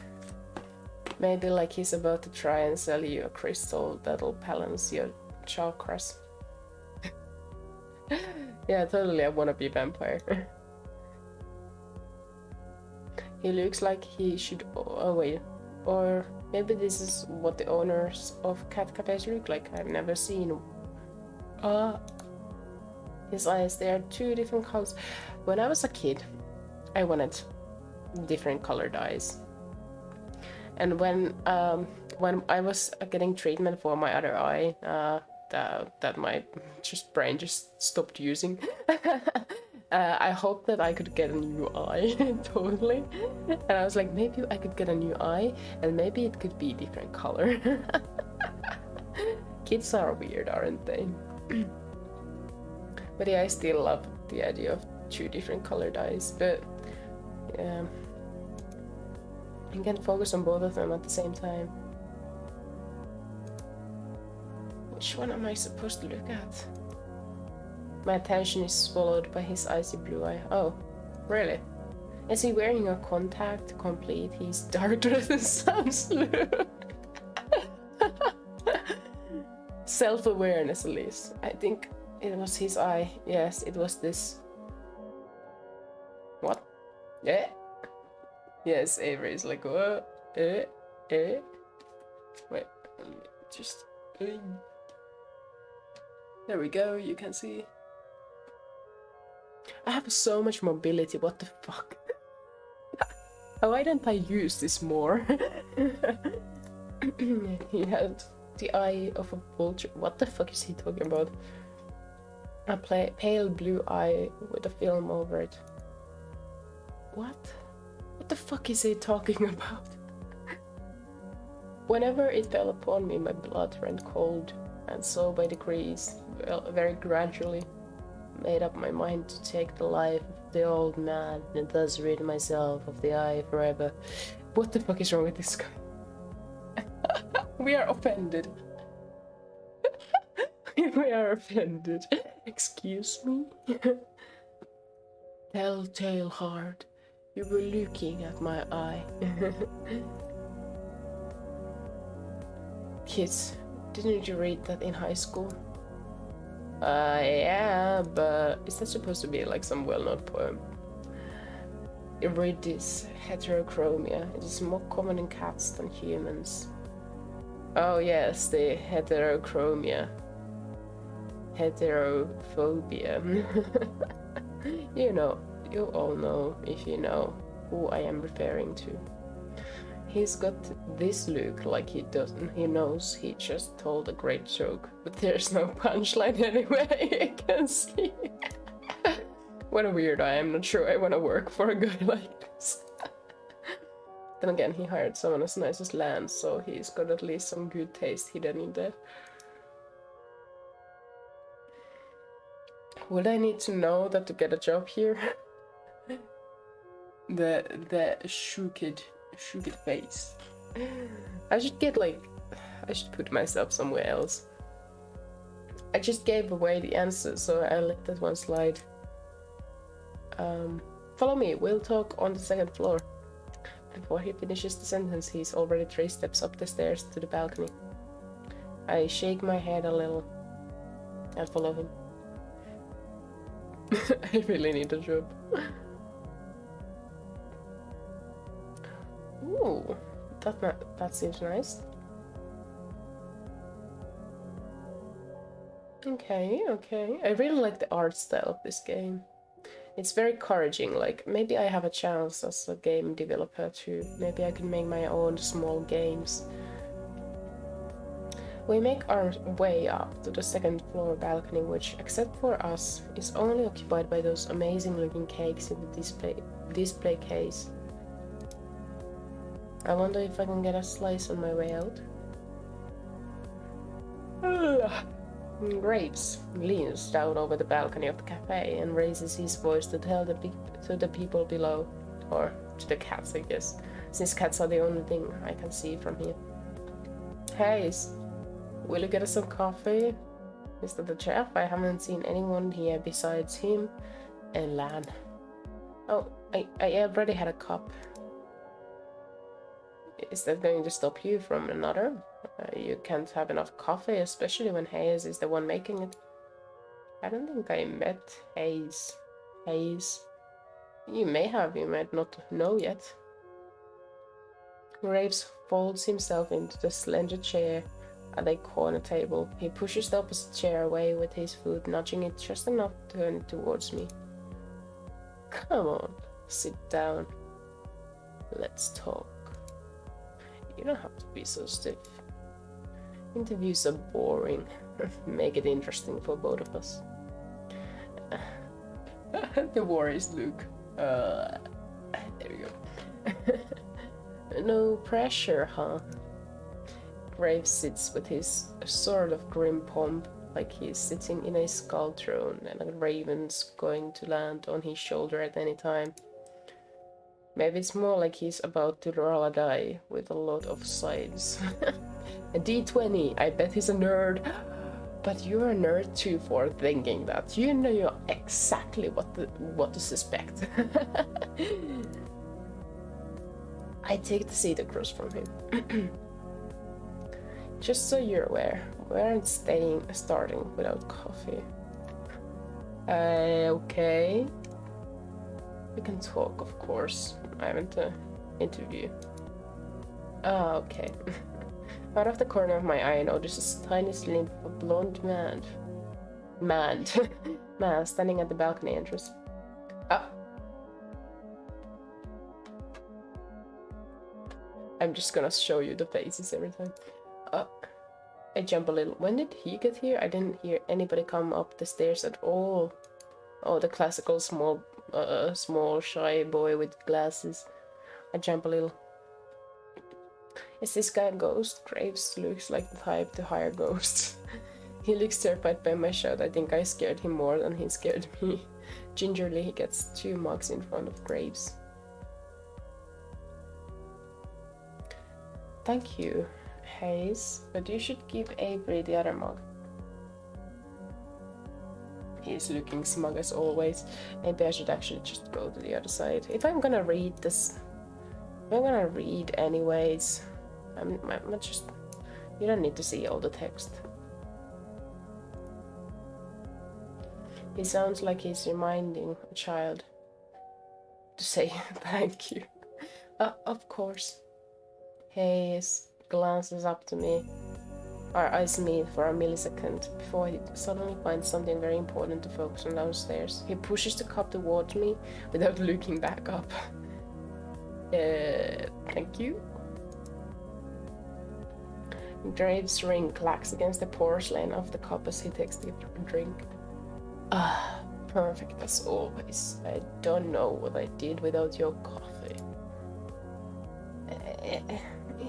Maybe like he's about to try and sell you a crystal that'll balance your chakras. Yeah, totally, I wanna be a vampire. He looks like he should. Oh wait, or maybe this is what the owners of cat cafes look like. I've never seen. His eyes, they are two different colors. When I was a kid, I wanted different colored eyes. And when I was getting treatment for my other eye, that my brain just stopped using. I hoped that I could get a new eye, totally. And I was like, maybe I could get a new eye, and maybe it could be different color. Kids are weird, aren't they? But yeah, I still love the idea of two different colored eyes, but yeah, I can focus on both of them at the same time. Which one am I supposed to look at? My attention is swallowed by his icy blue eye. Oh, really? Is he wearing a contact to complete his darker than sun's look? Self-awareness, at least. I think it was his eye. Yes, it was this. What? Yeah? Yes, Avery's like, what? Wait, just... There we go, you can see. I have so much mobility, what the fuck? Why don't I use this more? He had the eye of a vulture. What the fuck is he talking about? A pale blue eye with a film over it. What? What the fuck is he talking about? Whenever it fell upon me, my blood ran cold, and so by degrees, very gradually, made up my mind to take the life of the old man and thus rid myself of the eye forever. What the fuck is wrong with this guy? We are offended. We are offended. Excuse me? Telltale heart, you were looking at my eye. Kids, didn't you read that in high school? Yeah, but is that supposed to be like some well-known poem? Read this. Heterochromia. It is more common in cats than humans. Oh yes, the heterochromia. Heterophobia. You know, you all know if you know who I am referring to. He's got this look like he knows he just told a great joke, but there's no punchline anyway, you can see. What a weirdo, I'm not sure I want to work for a guy like this. Then again, he hired someone as nice as Lance, so he's got at least some good taste hidden in there. Would I need to know that to get a job here? the shooked face. I should put myself somewhere else. I just gave away the answer, so I let that one slide. Follow me, we'll talk on the second floor. Before he finishes the sentence, he's already 3 steps up the stairs to the balcony. I shake my head a little and follow him. I really need a job. Ooh, that seems nice. Okay. I really like the art style of this game. It's very encouraging, like maybe I have a chance as a game developer too. Maybe I can make my own small games. We make our way up to the second floor balcony, which, except for us, is only occupied by those amazing looking cakes in the display case. I wonder if I can get a slice on my way out. Graves leans down over the balcony of the cafe and raises his voice to tell to the people below, or to the cats, I guess, since cats are the only thing I can see from here. Hey, will you get us some coffee? Mr. the chef, I haven't seen anyone here besides him and Lan. Oh, I already had a cup. Is that going to stop you from another? You can't have enough coffee, especially when Hayes is the one making it. I don't think I met Hayes. You may have, you might not know yet. Graves folds himself into the slender chair at a corner table. He pushes the opposite chair away with his foot, nudging it just enough to turn it towards me. Come on, sit down. Let's talk. You don't have to be so stiff. Interviews are boring. Make it interesting for both of us. The worries, Luke. There we go. No pressure, huh? Graves sits with his sort of grim pomp, like he's sitting in a skull throne and a raven's going to land on his shoulder at any time. Maybe it's more like he's about to roll a die with a lot of sides. A D20, I bet he's a nerd. But you're a nerd too for thinking that. You know exactly what to suspect. I take the seat across from him. Just so you're aware, we aren't starting without coffee. Okay. We can talk, of course. I haven't interview. Ah, okay. Out of the corner of my eye, I notice a tiny slim of a blonde man standing at the balcony entrance. Ah. I'm just gonna show you the faces every time. I jump a little. When did he get here? I didn't hear anybody come up the stairs at all. Oh, the classical small shy boy with glasses. I jump a little. Is this guy a ghost? Graves looks like the type to hire ghosts. He looks terrified by my shout. I think I scared him more than he scared me. Gingerly, he gets 2 mugs in front of Graves. Thank you, Hayes, but you should give Avery the other mug. He's looking smug as always. Maybe I should actually just go to the other side. If I'm gonna read this, if I'm gonna read anyways, I'm just, you don't need to see all the text. He sounds like he's reminding a child to say thank you. Of course. Hayes glances up to me. Our eyes meet for a millisecond before he suddenly finds something very important to focus on downstairs. He pushes the cup towards me without looking back up. Thank you. Graves' ring clacks against the porcelain of the cup as he takes the drink. Ah, perfect as always. I don't know what I did without your coffee.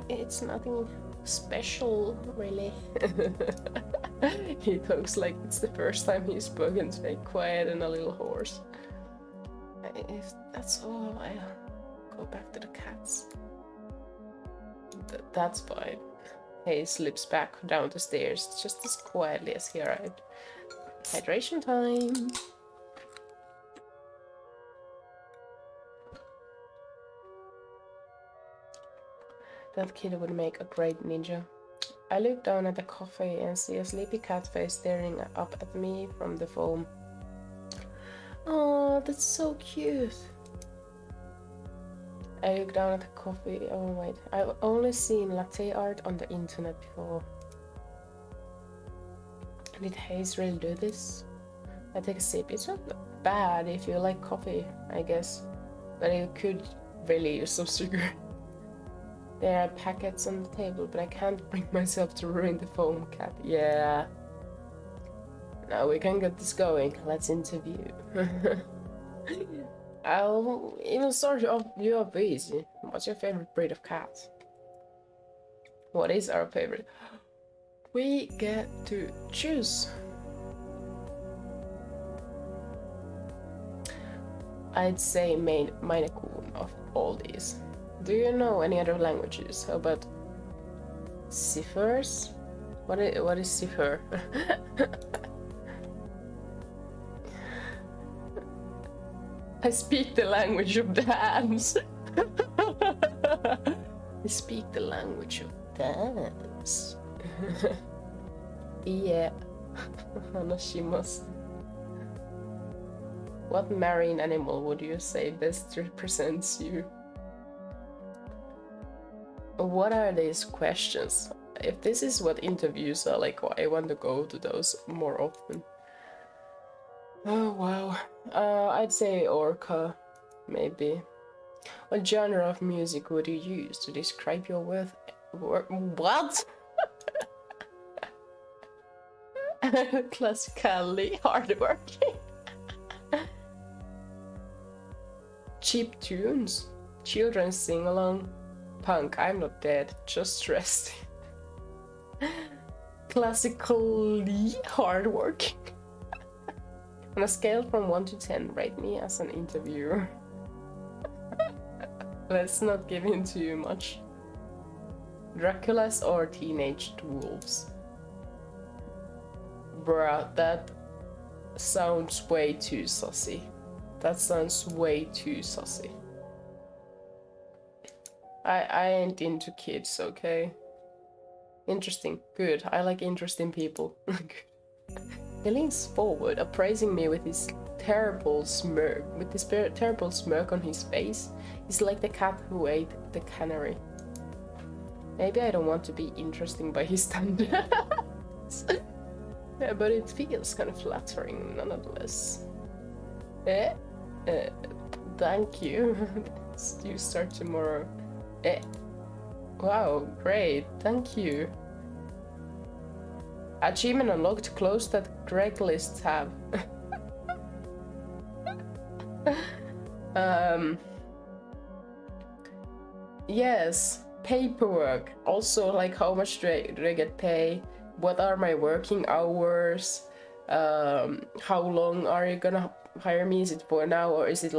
It's nothing special, really. He talks like it's the first time he's spoken to me, quiet and a little hoarse. If that's all, I'll go back to the cats. That's fine. He slips back down the stairs just as quietly as he arrived. Hydration time! That kid would make a great ninja. I look down at the coffee and see a sleepy cat face staring up at me from the foam. Oh, that's so cute. I look down at the coffee. Oh wait, I've only seen latte art on the internet before. Did Hayes really do this? I take a sip. It's not bad if you like coffee, I guess, but you could really use some sugar. There are packets on the table, but I can't bring myself to ruin the foam cat. Yeah. Now we can get this going. Let's interview. I'll even start you off easy. What's your favorite breed of cat? What is our favorite? We get to choose. I'd say Maine Coon of all these. Do you know any other languages? How about ciphers? What is cipher? I speak the language of dance. I speak the language of dance. Yeah. Hanashimasu. What marine animal would you say best represents you? What are these questions? If this is what interviews are like, I want to go to those more often. Oh wow. I'd say orca, maybe. What genre of music would you use to describe your what? Classically hardworking. Cheap tunes. Children sing along. Punk, I'm not dead, just resting. Classically hardworking. On a scale from 1 to 10, rate me as an interviewer. Let's not give in too much. Draculas or teenage wolves? Bruh, that sounds way too sussy. That sounds way too sussy. I ain't into kids, okay? Interesting. Good. I like interesting people. He leans forward, appraising me with his terrible smirk. With this terrible smirk on his face. He's like the cat who ate the canary. Maybe I don't want to be interesting by his standards. Yeah, but it feels kind of flattering nonetheless. Thank you. You start tomorrow. Wow, great, thank you. Achievement unlocked, close that Craigslist tab. Yes, paperwork. Also, like, how much do I get paid? What are my working hours? How long are you gonna hire me? Is it for now, or is it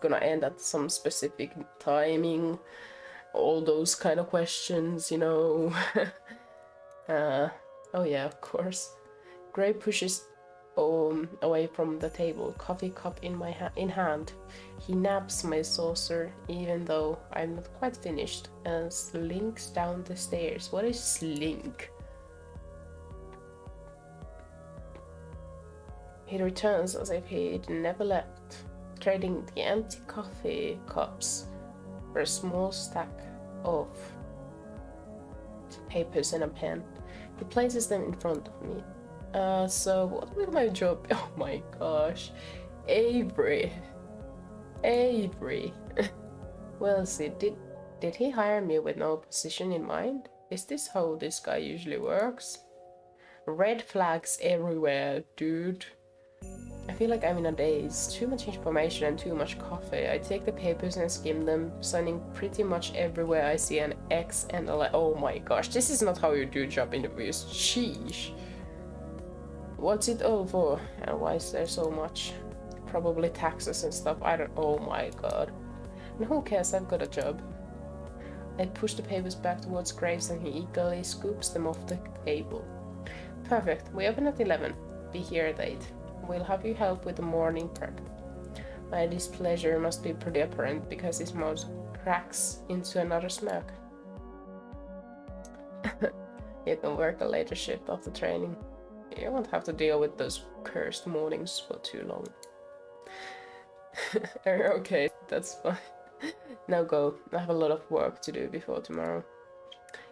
gonna end at some specific timing? All those kind of questions, you know. Oh yeah, of course. Gray pushes away from the table, coffee cup in hand. He naps my saucer, even though I'm not quite finished, and slinks down the stairs. What is slink? He returns as if he'd never left, trading the empty coffee cups for a small stack of papers and a pen. He places them in front of me. So what will my job be? Oh my gosh. Avery. Well, see, did he hire me with no position in mind? Is this how this guy usually works? Red flags everywhere, dude. I feel like I'm in a daze. Too much information and too much coffee. I take the papers and skim them, signing pretty much everywhere I see an X and a oh my gosh, this is not how you do job interviews. Sheesh. What's it all for? And why is there so much? Probably taxes and stuff. I don't. Oh my god. And who cares? I've got a job. I push the papers back towards Graves and he eagerly scoops them off the table. Perfect. We open at 11. Be here at 8. We'll have you help with the morning prep. My displeasure must be pretty apparent because his mouth cracks into another smirk. You can work a later shift after training. You won't have to deal with those cursed mornings for too long. Okay, that's fine. Now go. I have a lot of work to do before tomorrow.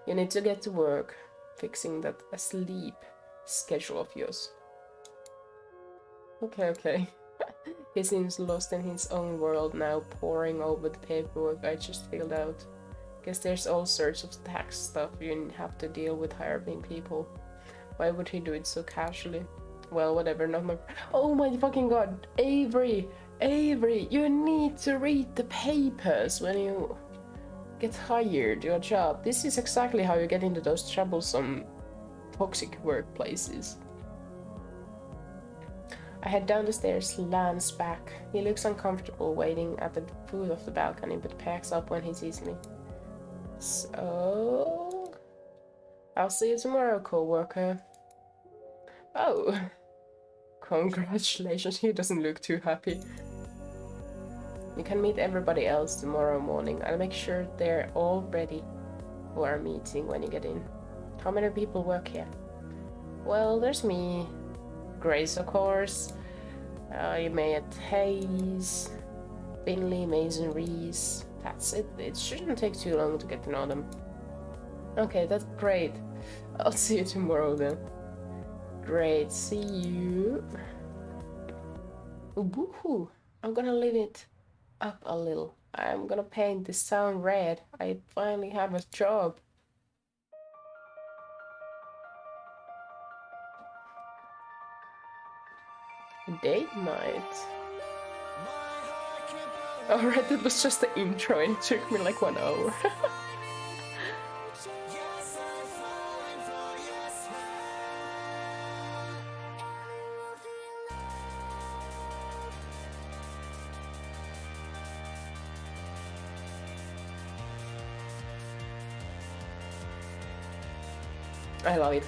You need to get to work fixing that asleep schedule of yours. Okay. He seems lost in his own world now, poring over the paperwork I just filled out. Guess there's all sorts of tax stuff you have to deal with hiring people. Why would he do it so casually? Well, whatever, not my... Oh my fucking god! Avery! You need to read the papers when you get hired, your job. This is exactly how you get into those troublesome, toxic workplaces. I head down the stairs, Lance back. He looks uncomfortable waiting at the foot of the balcony, but packs up when he sees me. So... I'll see you tomorrow, co-worker. Oh. Congratulations, he doesn't look too happy. You can meet everybody else tomorrow morning. I'll make sure they're all ready for our meeting when you get in. How many people work here? Well, there's me. Grace, of course. You met Hayes, Finley, Mason, Reese. That's it. It shouldn't take too long to get to know them. Okay, that's great. I'll see you tomorrow then. Great, see you. Woohoo! I'm gonna leave it up a little. I'm gonna paint this town red. I finally have a job. Date night. Alright, it was just the intro and it took me like 1 hour. I love it.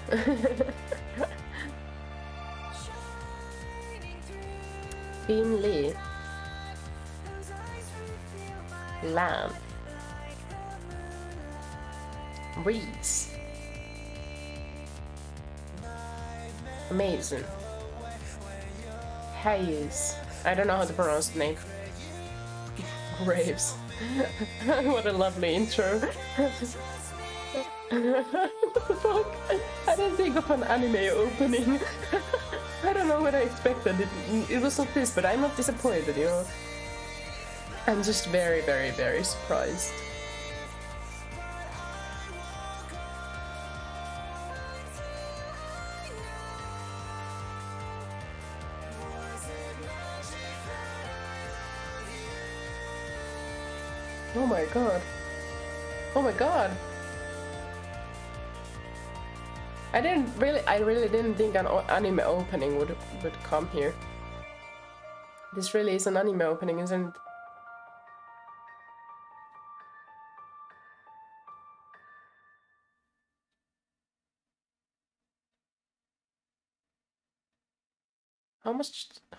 Finley. Lamb. Reese. Mason. Hayes. I don't know how to pronounce the name. Graves. What a lovely intro. What the fuck? I didn't think of an anime opening. I don't know what I expected. It was not this, but I'm not disappointed, you know. I'm just very, very, very surprised. Oh my god. Oh my god. I really didn't think an anime opening would come here. This really is an anime opening, isn't it?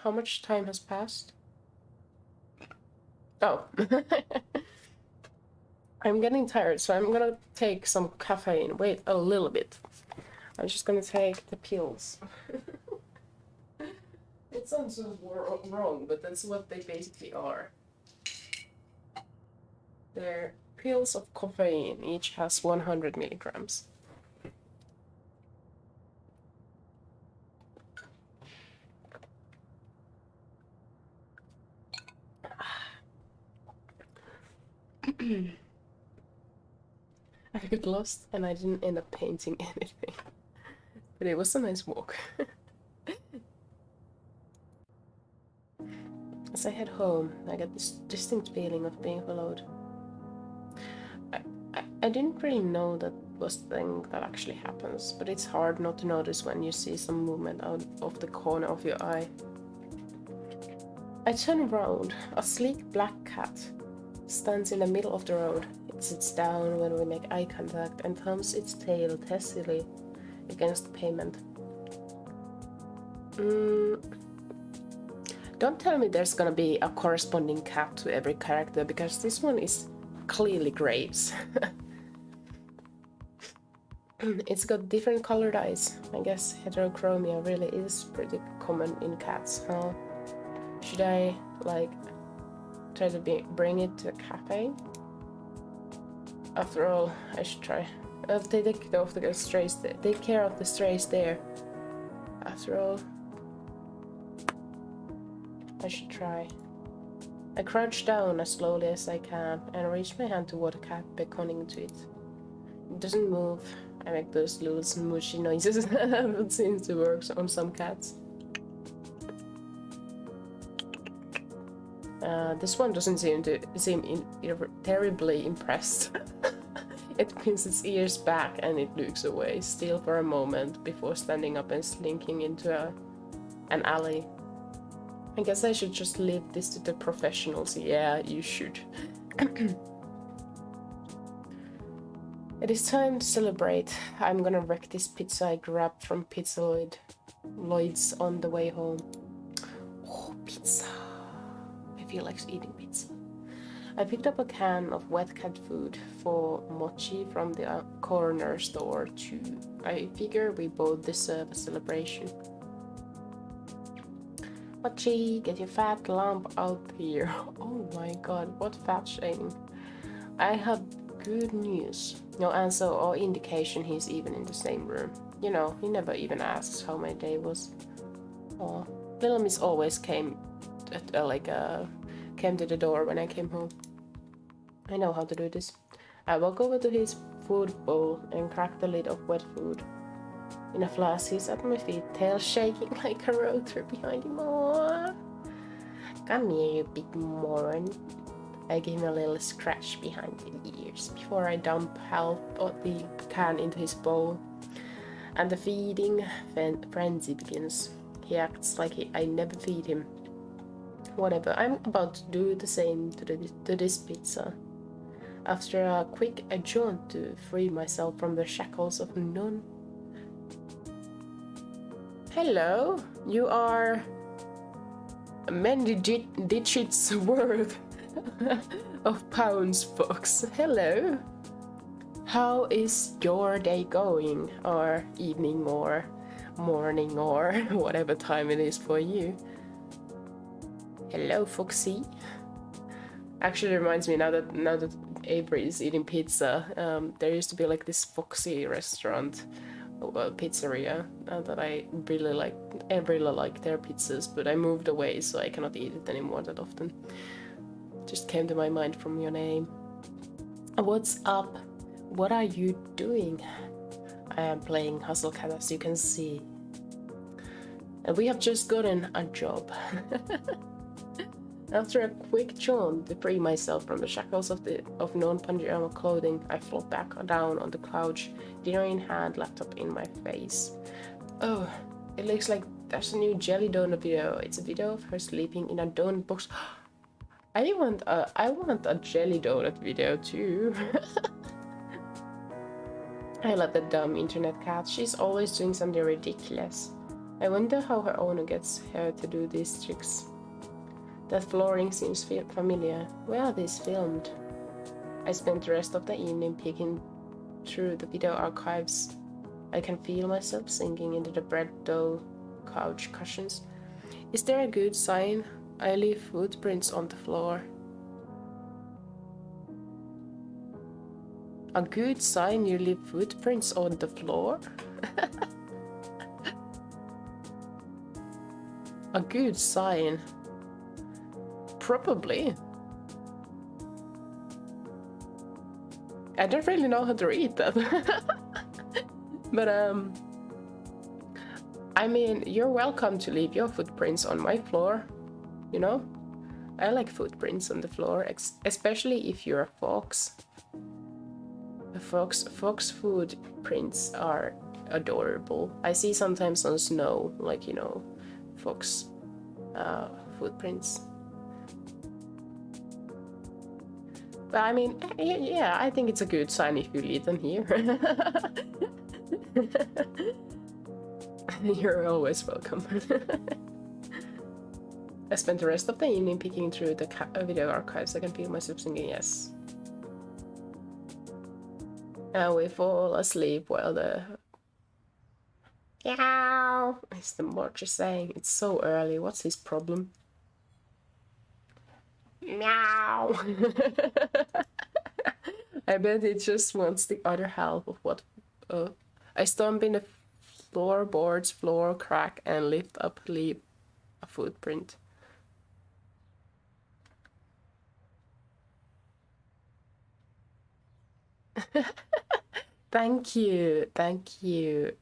How much time has passed? Oh. I'm getting tired, so I'm gonna take some caffeine. Wait a little bit. I'm just gonna take the pills. It sounds so wrong, but that's what they basically are. They're pills of caffeine. Each has 100 milligrams. I got lost and I didn't end up painting anything. But it was a nice walk. As I head home, I get this distinct feeling of being followed. I didn't really know that was the thing that actually happens, but it's hard not to notice when you see some movement out of the corner of your eye. I turn around. A sleek black cat stands in the middle of the road. It sits down when we make eye contact and thumbs its tail testily against the pavement. Don't tell me there's gonna be a corresponding cat to every character, because this one is clearly Graves. It's got different colored eyes. I guess heterochromia really is pretty common in cats, huh? Should I, like, try to bring it to a cafe? After all, I should try. They take care of the strays there. After all, I should try. I crouch down as slowly as I can and reach my hand toward the cat, beckoning to it. It doesn't move. I make those little smooshy noises that seems to work on some cats. This one doesn't seem terribly impressed. It pins its ears back and it looks away, still for a moment, before standing up and slinking into an alley. I guess I should just leave this to the professionals. Yeah, you should. It is time to celebrate. I'm gonna wreck this pizza I grabbed from Pizza Lloyd's on the way home. Oh, pizza. I feel like eating pizza. I picked up a can of wet cat food for Mochi from the corner store too. I figure we both deserve a celebration. Mochi, get your fat lump out here. Oh my god, what fat shaming. I have good news. No answer or indication he's even in the same room. You know, he never even asks how my day was. Oh, little miss always came to the door when I came home. I know how to do this. I walk over to his food bowl and crack the lid of wet food. In a flash, he's at my feet, tail shaking like a rotor behind him. Aww. Come here, you big moron. I give him a little scratch behind the ears before I dump half of the can into his bowl. And the feeding frenzy begins. He acts like I never feed him. Whatever, I'm about to do the same to this pizza. After a quick jaunt to free myself from the shackles of none. Hello, you are many digits worth of pounds, folks. Hello. How is your day going? Or evening or morning or whatever time it is for you. Hello, Foxy. Actually reminds me now that Avery is eating pizza. There used to be like this Foxy restaurant, pizzeria that I really like. I really like their pizzas, but I moved away, so I cannot eat it anymore that often. Just came to my mind from your name. What's up? What are you doing? I am playing Hustle Cat, as you can see. And we have just gotten a job. After a quick jaunt to free myself from the shackles of non-pajama clothing, I flopped back down on the couch, dinner in hand, laptop in my face. Oh, it looks like there's a new jelly donut video. It's a video of her sleeping in a donut box. I want a jelly donut video too. I love that dumb internet cat. She's always doing something ridiculous. I wonder how her owner gets her to do these tricks. That flooring seems familiar. Where are these filmed? I spent the rest of the evening peeking through the video archives. I can feel myself sinking into the bread dough couch cushions. Is there a good sign? I leave footprints on the floor. A good sign you leave footprints on the floor? A good sign? Probably. I don't really know how to read that. But I mean, you're welcome to leave your footprints on my floor, you know? I like footprints on the floor, especially if you're a fox. Fox footprints are adorable. I see sometimes on snow, like, you know, fox footprints. But I mean, yeah, I think it's a good sign if you leave them here. You're always welcome. I spent the rest of the evening peeking through the video archives. I can feel myself singing yes. And we fall asleep while the... Meow! Is the March saying. It's so early. What's his problem? Meow! I bet it just wants the other half of what... I stomp in the floorboards, floor crack, and lift up, leave a footprint. Thank you, thank you.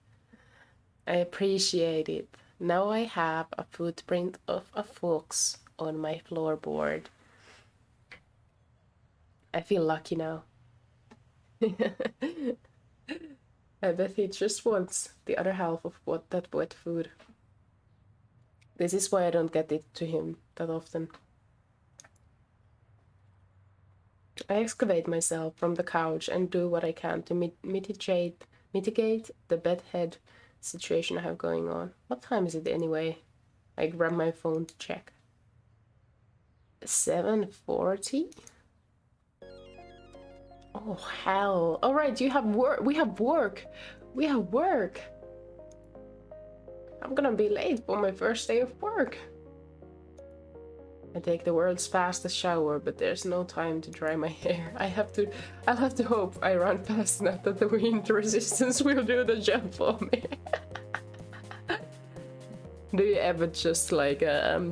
I appreciate it. Now I have a footprint of a fox on my floorboard. I feel lucky now. I bet he just wants the other half of that wet food. This is why I don't get it to him that often. I excavate myself from the couch and do what I can to mitigate the bedhead situation I have going on. What time is it anyway? I grab my phone to check. 7:40? Oh hell. Alright, you have work. We have work. We have work. I'm gonna be late for my first day of work. I take the world's fastest shower, but there's no time to dry my hair. I'll have to hope I run fast enough that the wind resistance will do the job for me. Do you ever just like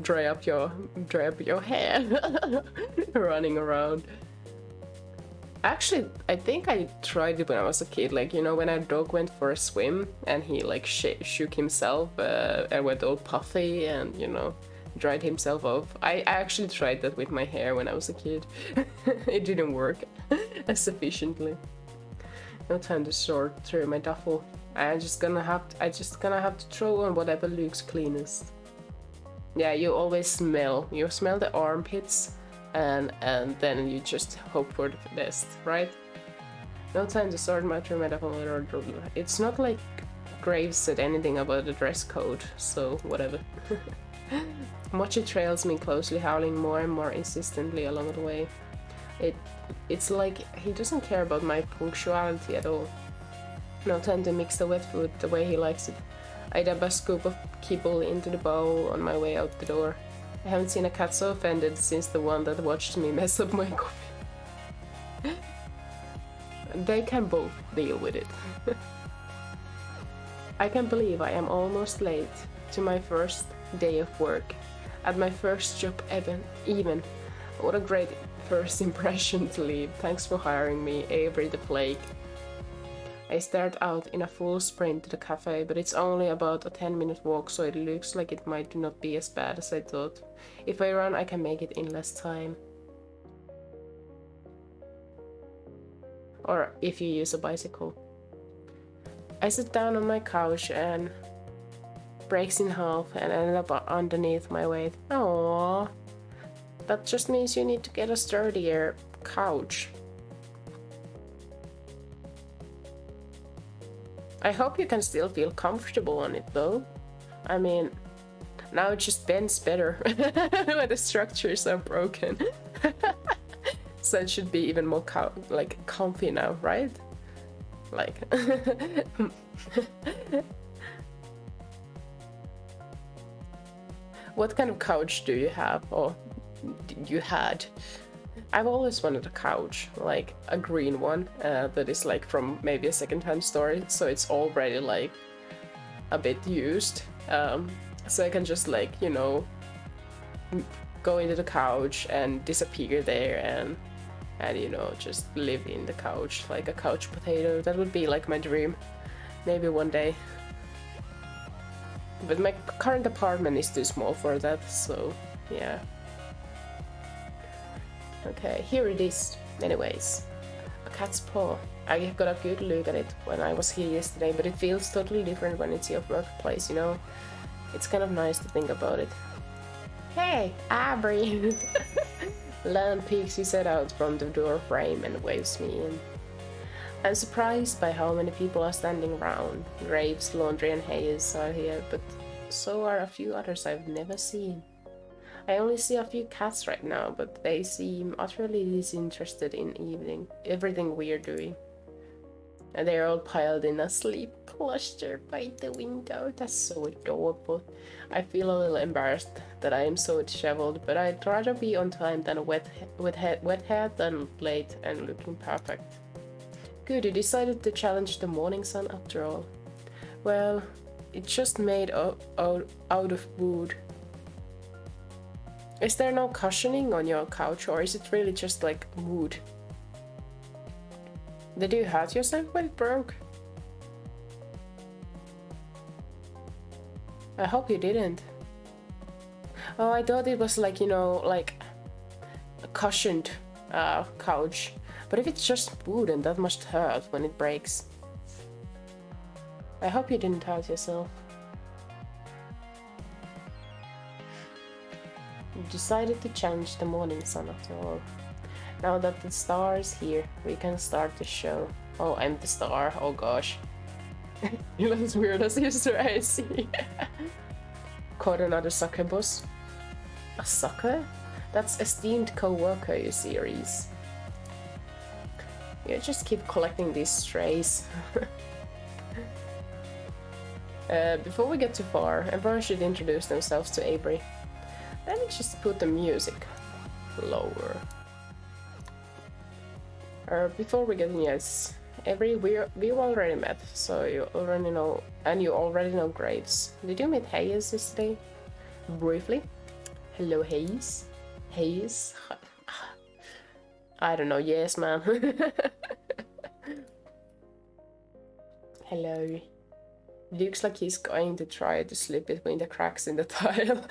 dry up your hair running around? Actually, I think I tried it when I was a kid, like, you know, when our dog went for a swim and he like shook himself and went all puffy and, you know, dried himself off. I actually tried that with my hair when I was a kid. It didn't work as sufficiently. No time to sort through my duffel. I just gonna have to throw on whatever looks cleanest. Yeah, you always smell. You smell the armpits and then you just hope for the best, right? No time to sort through my duffel. It's not like Graves said anything about the dress code, so whatever. Mochi trails me closely, howling more and more insistently along the way. It's like he doesn't care about my punctuality at all. No time to mix the wet food the way he likes it. I dab a scoop of kibble into the bowl on my way out the door. I haven't seen a cat so offended since the one that watched me mess up my coffee. They can both deal with it. I can't believe I am almost late to my first day of work. At my first job even. What a great first impression to leave. Thanks for hiring me, Avery the Plague. I start out in a full sprint to the cafe, but it's only about a 10-minute walk, so it looks like it might not be as bad as I thought. If I run, I can make it in less time. Or if you use a bicycle. I sit down on my couch and breaks in half and ended up underneath my weight. Aww. That just means you need to get a sturdier couch. I hope you can still feel comfortable on it though. I mean, now it just bends better when the structures are broken. So it should be even more comfy now, right? Like what kind of couch do you have, or you had? I've always wanted a couch, like a green one that is like from maybe a second-hand store, so it's already like a bit used, so I can just like, you know, go into the couch and disappear there and you know, just live in the couch like a couch potato. That would be like my dream, maybe one day. But my current apartment is too small for that, so yeah. Okay, here it is. Anyways, a cat's paw. I got a good look at it when I was here yesterday, but it feels totally different when it's your workplace, you know? It's kind of nice to think about it. Hey, Aubrey! Lan peeks his head out from the door frame and waves me in. I'm surprised by how many people are standing around. Graves, Laundry and Hayes are here, but so are a few others I've never seen. I only see a few cats right now, but they seem utterly disinterested in everything we're doing. And they're all piled in a sleep cluster by the window. That's so adorable. I feel a little embarrassed that I am so disheveled, but I'd rather be on time than a wet head than late and looking perfect. Good, you decided to challenge the morning sun after all. Well, it's just made out of wood. Is there no cushioning on your couch, or is it really just like wood? Did you hurt yourself when it broke? I hope you didn't. Oh, I thought it was like, you know, like a cushioned couch. But if it's just wood, then that must hurt when it breaks. I hope you didn't hurt yourself. You decided to challenge the morning sun after all. Now that the star is here, we can start the show. Oh, I'm the star. Oh gosh. You look as weird as usual, I see. Caught another sucker boss. A sucker? That's esteemed co-worker, you see, Reese. You just keep collecting these strays. Before we get too far, everyone should introduce themselves to Avery. Let me just put the music lower. Before we get in, yes, Avery, we've already met, so you already know, and you already know Graves. Did you meet Hayes yesterday? Briefly. Hello, Hayes. Hayes. I don't know. Yes, man. Hello. Looks like he's going to try to slip between the cracks in the tile.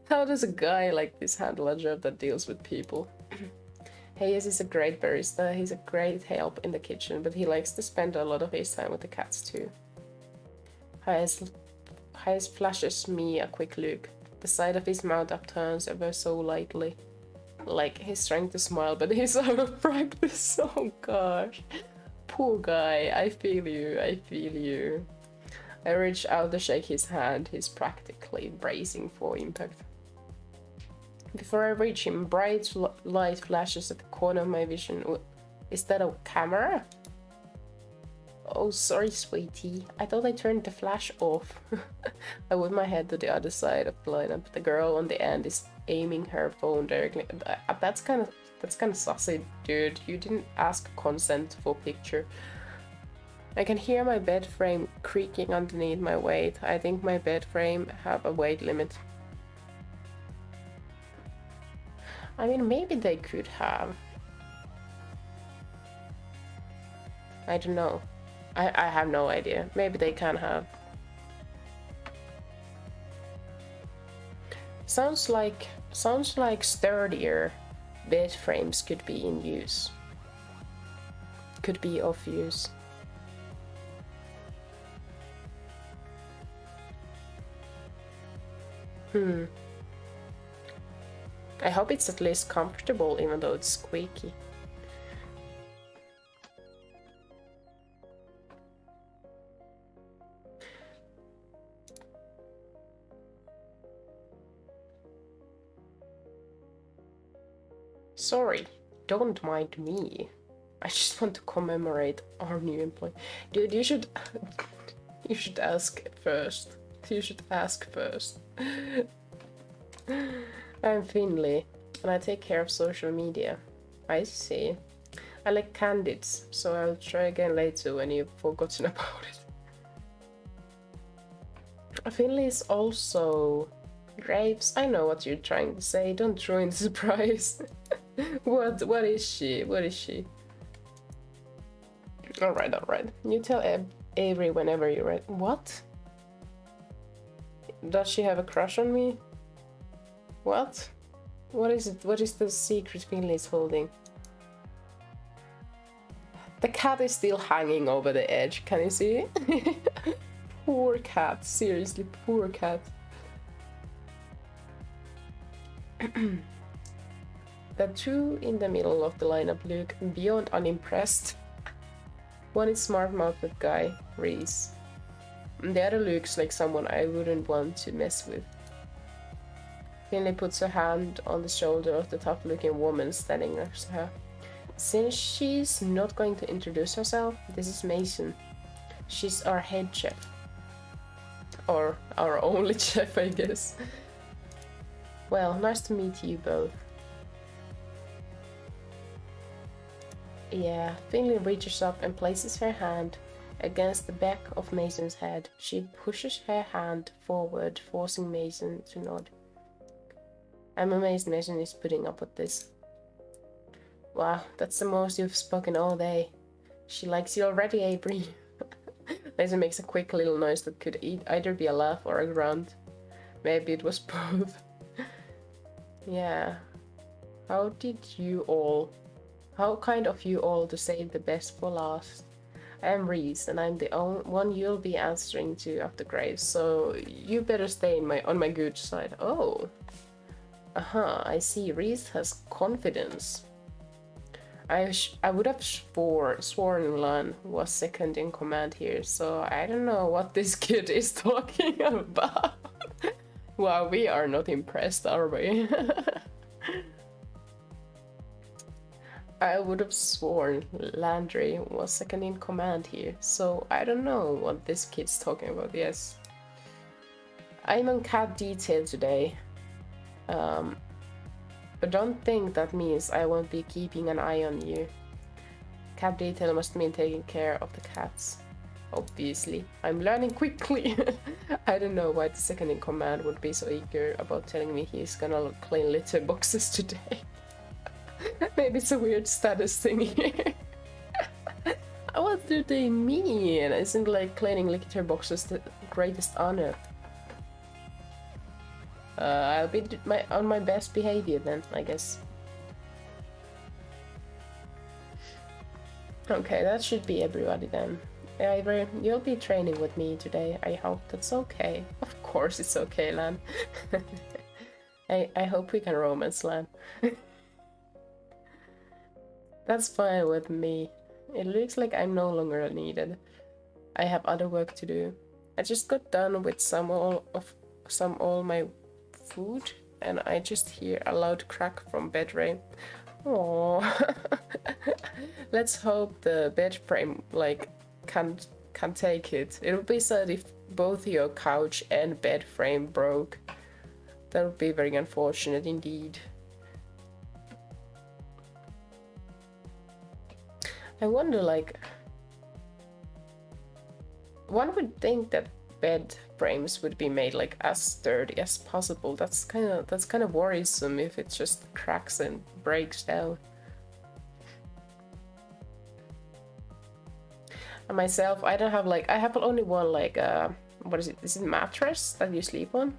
How does a guy like this handle a job that deals with people? Hayes is a great barista, he's a great help in the kitchen, but he likes to spend a lot of his time with the cats too. Hayes flashes me a quick look. The side of his mouth upturns ever so lightly. Like he's trying to smile, but he's out of practice. Oh gosh. Poor guy, I feel you, I feel you. I reach out to shake his hand, he's practically bracing for impact. Before I reach him, bright light flashes at the corner of my vision. Is that a camera? Oh, sorry, sweetie. I thought I turned the flash off. I whip my head to the other side of the lineup. The girl on the end is aiming her phone directly. That's kind of sassy, dude. You didn't ask consent for picture. I can hear my bed frame creaking underneath my weight. I think my bed frame have a weight limit. I mean, maybe they could have. I don't know. I have no idea. Maybe they can have. Sounds like sturdier bed frames could be in use. Could be of use. I hope it's at least comfortable even though it's squeaky. Sorry, don't mind me. I just want to commemorate our new employee. Dude, you should ask first. You should ask first. I'm Finley, and I take care of social media. I see. I like candids, so I'll try again later when you've forgotten about it. Finley is also grapes. I know what you're trying to say. Don't ruin the surprise. What is she? What is she? Alright. You tell Avery whenever you're ready. What? Does she have a crush on me? What? What is it? What is the secret Finley is holding? The cat is still hanging over the edge. Can you see? Poor cat. Seriously, poor cat. The two in the middle of the lineup look beyond unimpressed. One is smart-mouthed guy, Reese. The other looks like someone I wouldn't want to mess with. Finley puts her hand on the shoulder of the tough-looking woman standing next to her. Since she's not going to introduce herself, this is Mason. She's our head chef. Or our only chef, I guess. Well, nice to meet you both. Yeah, Finley reaches up and places her hand against the back of Mason's head. She pushes her hand forward, forcing Mason to nod. I'm amazed Mason is putting up with this. Wow, that's the most you've spoken all day. She likes you already, Avery. Mason makes a quick little noise that could either be a laugh or a grunt. Maybe it was both. Yeah. How kind of you all to save the best for last. I am Reese, and I'm the one you'll be answering to after Graves, so you better stay on my good side. Oh. I see. Reese has confidence. I would have sworn Lan was second in command here, so I don't know what this kid is talking about. Wow, we are not impressed, are we? I would have sworn Landry was second in command here, so I don't know what this kid's talking about, yes. I'm on cat detail today, but don't think that means I won't be keeping an eye on you. Cat detail must mean taking care of the cats. Obviously, I'm learning quickly. I don't know why the second in command would be so eager about telling me he's gonna clean litter boxes today. Maybe it's a weird status thing here. What do they mean? Isn't like cleaning litter boxes the greatest honor? I'll be on my best behavior then, I guess. Okay, that should be everybody then. Avery, you'll be training with me today. I hope that's okay. Of course it's okay, Lan. I hope we can romance Lan. That's fine with me. It looks like I'm no longer needed. I have other work to do. I just got done with all my food, and I just hear a loud crack from bed frame. Aww. Let's hope the bed frame can take it. It would be sad if both your couch and bed frame broke. That would be very unfortunate indeed. I wonder, one would think that bed frames would be made as sturdy as possible. That's kind of worrisome if it just cracks and breaks down. And myself, I don't have like, I have only one like, what is it? Is it mattress that you sleep on?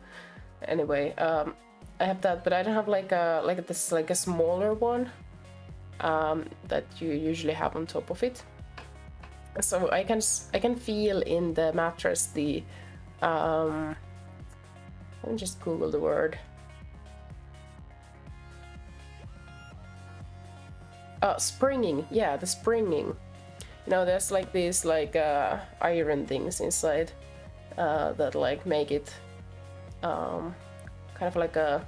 Anyway, I have that, but I don't have like a smaller one that you usually have on top of it. So I can feel in the mattress the let me just Google the word. Springing. Yeah, the springing. You know, there's like these like iron things inside that like make it kind of like a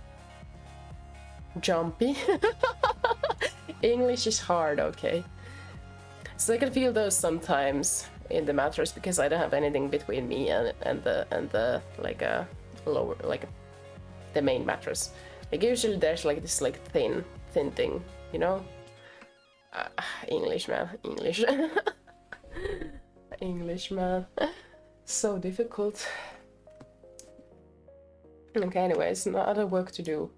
jumpy. English is hard, okay. So I can feel those sometimes in the mattress because I don't have anything between me and the like a lower, like the main mattress. Like usually there's like this like thin thing, you know. English, man, English. English, man, so difficult. Okay, anyways, no other work to do.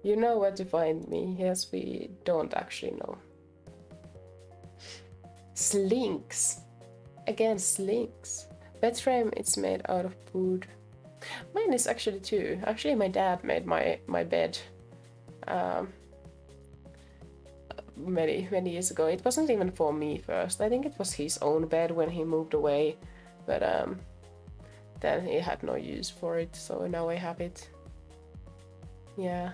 You know where to find me. Yes, we don't actually know. Slinks. Again, slinks. Bed frame, it's made out of wood. Mine is actually too. Actually, my dad made my bed many years ago. It wasn't even for me first. I think it was his own bed when he moved away, but then he had no use for it, so now I have it. Yeah.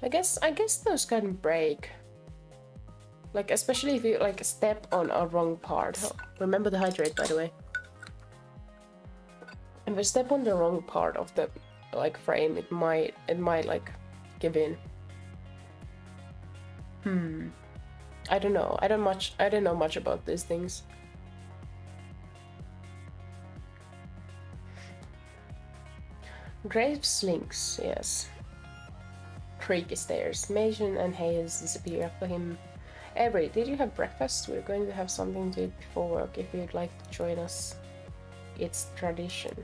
I guess those can break. Like especially if you like step on a wrong part. Oh, remember to hydrate, by the way. If I step on the wrong part of the like frame, it might like give in. I don't know. I don't know much about these things. Grave slinks, yes. Creaky stairs. Mason and Hayes disappear after him. Avery, did you have breakfast? We're going to have something to eat before work if you'd like to join us. It's tradition.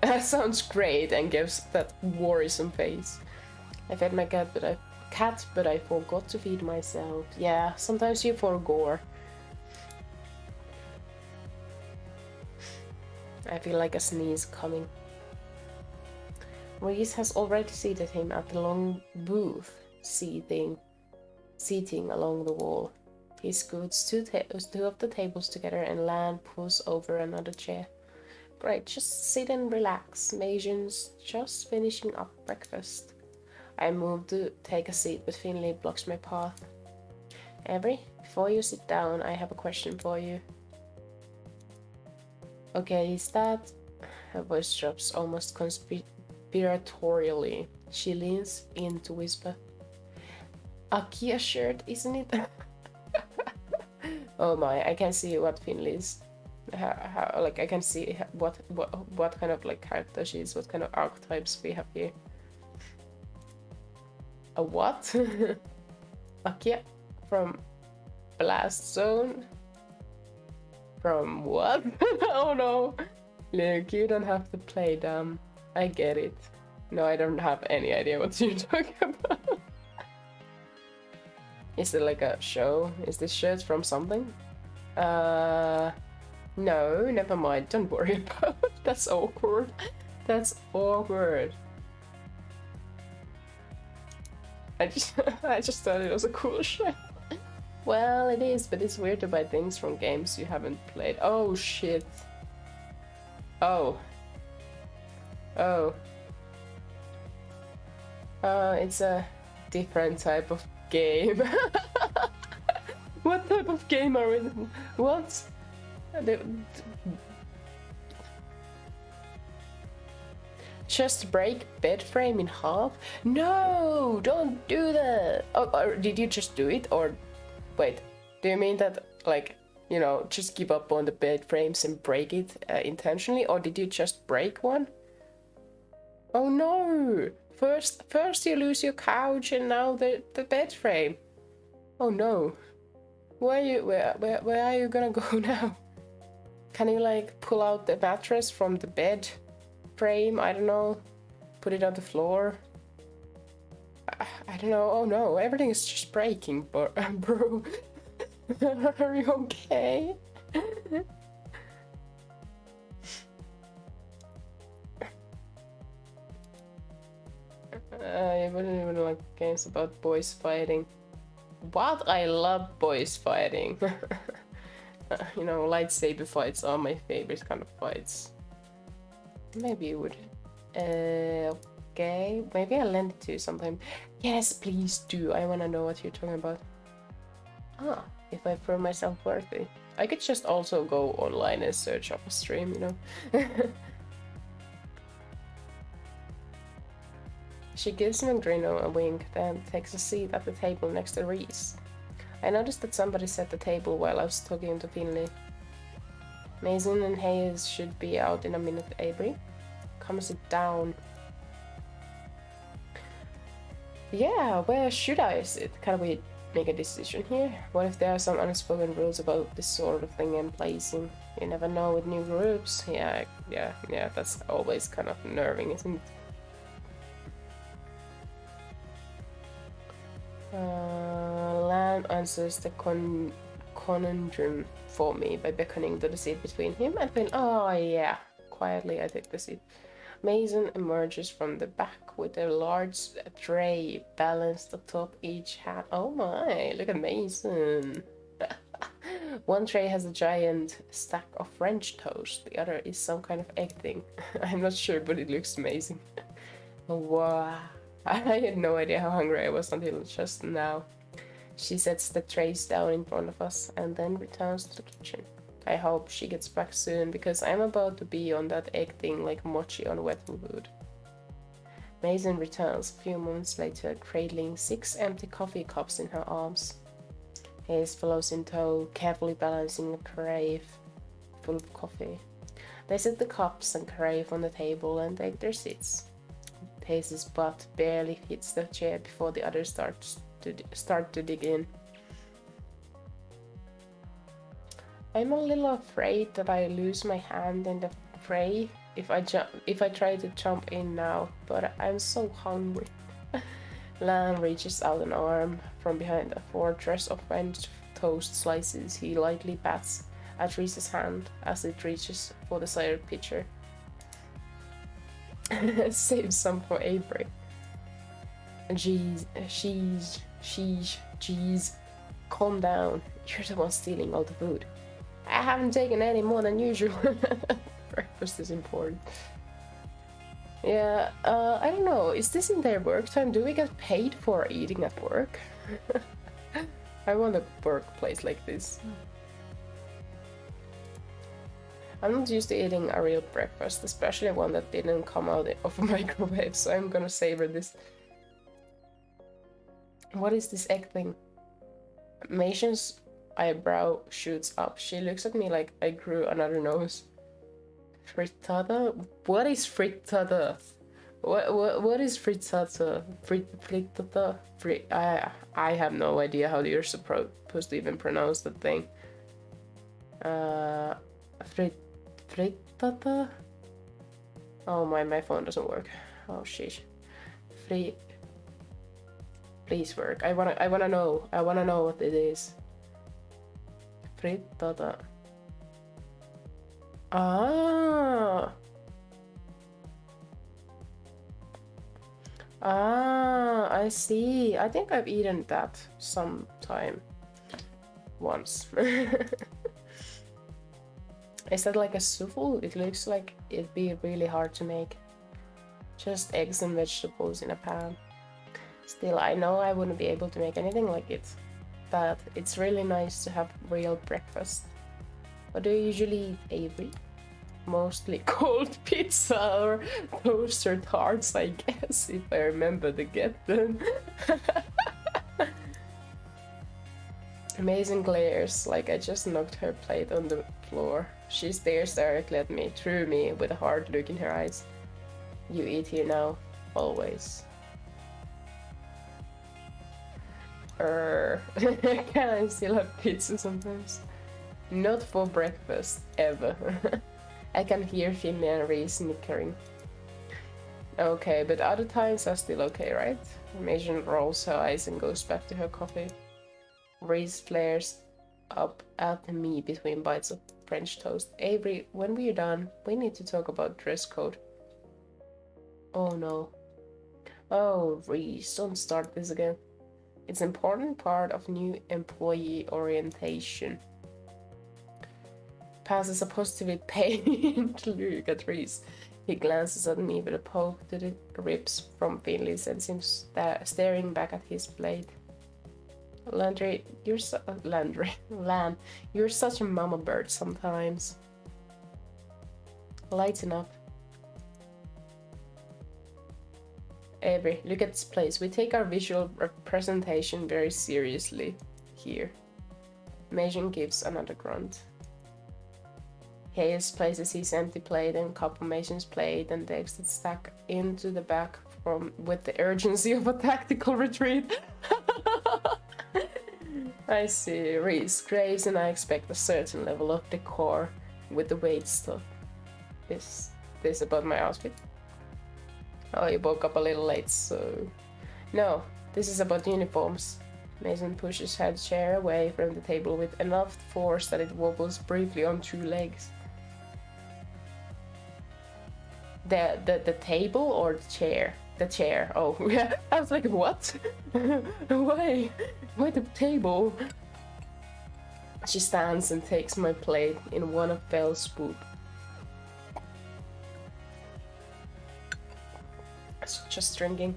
That sounds great and gives that worrisome face. I fed my cat, but I forgot to feed myself. Yeah, sometimes you forgot. I feel like a sneeze coming. Reese has already seated him at the long booth, seating along the wall. He scoots two of the tables together and Lan pulls over another chair. Great, just sit and relax. Mason's just finishing up breakfast. I move to take a seat, but Finley blocks my path. Avery, before you sit down, I have a question for you. Okay, is that... Her voice drops almost conspiratorially. She leans in to whisper. A Kia shirt, isn't it? Oh my, I can see what Finley's... How, like, I can see what kind of, like, character she is, what kind of archetypes we have here. A what? A Kia from Blast Zone? From what? Oh no! Look, you don't have to play dumb. I get it. No, I don't have any idea what you're talking about. Is it like a show? Is this shirt from something? No, never mind. Don't worry about it. That's awkward. That's awkward. I just thought it was a cool shirt. Well, it is, but it's weird to buy things from games you haven't played. Oh, shit. Oh. Oh. It's a different type of game. What type of game are we... What? Just break bed frame in half? No! Don't do that! Oh, or did you just do it? Or... Wait, do you mean that, like, you know, just give up on the bed frames and break it intentionally? Or did you just break one? Oh no! First you lose your couch and now the bed frame. Oh no. Where are you gonna go now? Can you, like, pull out the mattress from the bed frame? I don't know. Put it on the floor. I don't know. Oh no, everything is just breaking, but bro, are you okay? I wouldn't even like games about boys fighting. What? I love boys fighting. You know, lightsaber fights are my favorite kind of fights. Maybe you would. Okay, maybe I'll lend it to you sometime. Yes, please do. I wanna know what you're talking about. Ah, if I prove myself worthy. I could just also go online and search up a stream, you know. She gives Mangrino a wink, then takes a seat at the table next to Reese. I noticed that somebody set the table while I was talking to Finley. Mason and Hayes should be out in a minute, Avery. Come sit down. Yeah, where should I sit? Can we make a decision here? What if there are some unspoken rules about this sort of thing in placing? You never know with new groups. Yeah, that's always kind of nerving, isn't it? Lan answers the conundrum for me by beckoning to the seat between him and Finn. Oh yeah, quietly I take the seat. Mason emerges from the back with a large tray balanced atop each hand. Oh my, look at Mason. One tray has a giant stack of French toast, the other is some kind of egg thing. I'm not sure, but it looks amazing. Wow. I had no idea how hungry I was until just now. She sets the trays down in front of us and then returns to the kitchen. I hope she gets back soon because I'm about to be on that egg thing like mochi on wet food. Mason returns a few moments later, cradling 6 empty coffee cups in her arms. Hayes follows in tow, carefully balancing a carafe full of coffee. They set the cups and carafe on the table and take their seats. Hayes' butt barely hits the chair before the others start to dig in. I'm a little afraid that I lose my hand in the fray if I try to jump in now, but I'm so hungry. Lan reaches out an arm from behind a fortress of French toast slices. He lightly bats at Reese's hand as it reaches for the cider pitcher. Save some for Avery. Jeez, calm down. You're the one stealing all the food. I haven't taken any more than usual. Breakfast is important. Yeah, I don't know. Is this in their work time? Do we get paid for eating at work? I want a workplace like this. I'm not used to eating a real breakfast, especially one that didn't come out of a microwave, so I'm gonna savor this. What is this egg thing? Mason's eyebrow shoots up. She looks at me like I grew another nose. Frittata? What is frittata? What is frittata? Frittata? I have no idea how you're supposed to even pronounce that thing. Frittata? Oh my phone doesn't work. Oh sheesh. Please work. I wanna know. I wanna know what it is. Frittata. Ah, I see. I think I've eaten that sometime. Once. Is that like a souffle? It looks like it'd be really hard to make. Just eggs and vegetables in a pan. Still, I know I wouldn't be able to make anything like it. But it's really nice to have real breakfast. What do you usually eat, Avery? Mostly cold pizza or toaster tarts, I guess, if I remember to get them. Amazing glares, like I just knocked her plate on the floor. She stares directly at me, through me, with a hard look in her eyes. You eat here now, always. Can I still have pizza sometimes? Not for breakfast, ever. I can hear Finley and Reese snickering. Okay, but other times are still okay, right? Mason rolls her eyes and goes back to her coffee. Reese flares up at me between bites of French toast. Avery, when we're done, we need to talk about dress code. Oh no. Oh, Reese, don't start this again. It's an important part of new employee orientation. Passes a positive pain to look at Reese. He glances at me with a poke to the ribs from Finley's and seems staring back at his plate. Landry, you're Lan, you're such a mama bird sometimes. Lighten up. Avery, look at this place. We take our visual representation very seriously here. Mason gives another grunt. Hayes places his empty plate and cup of Mason's plate and takes it stack into the back with the urgency of a tactical retreat. I see. Reese craves and I expect a certain level of decor with the weight stuff. Is this about my outfit? Oh, you woke up a little late, so... No, this is about uniforms. Mason pushes her chair away from the table with enough force that it wobbles briefly on two legs. The table or the chair? The chair. Oh, yeah. I was like, what? Why? Why the table? She stands and takes my plate in one fell swoop. Just drinking.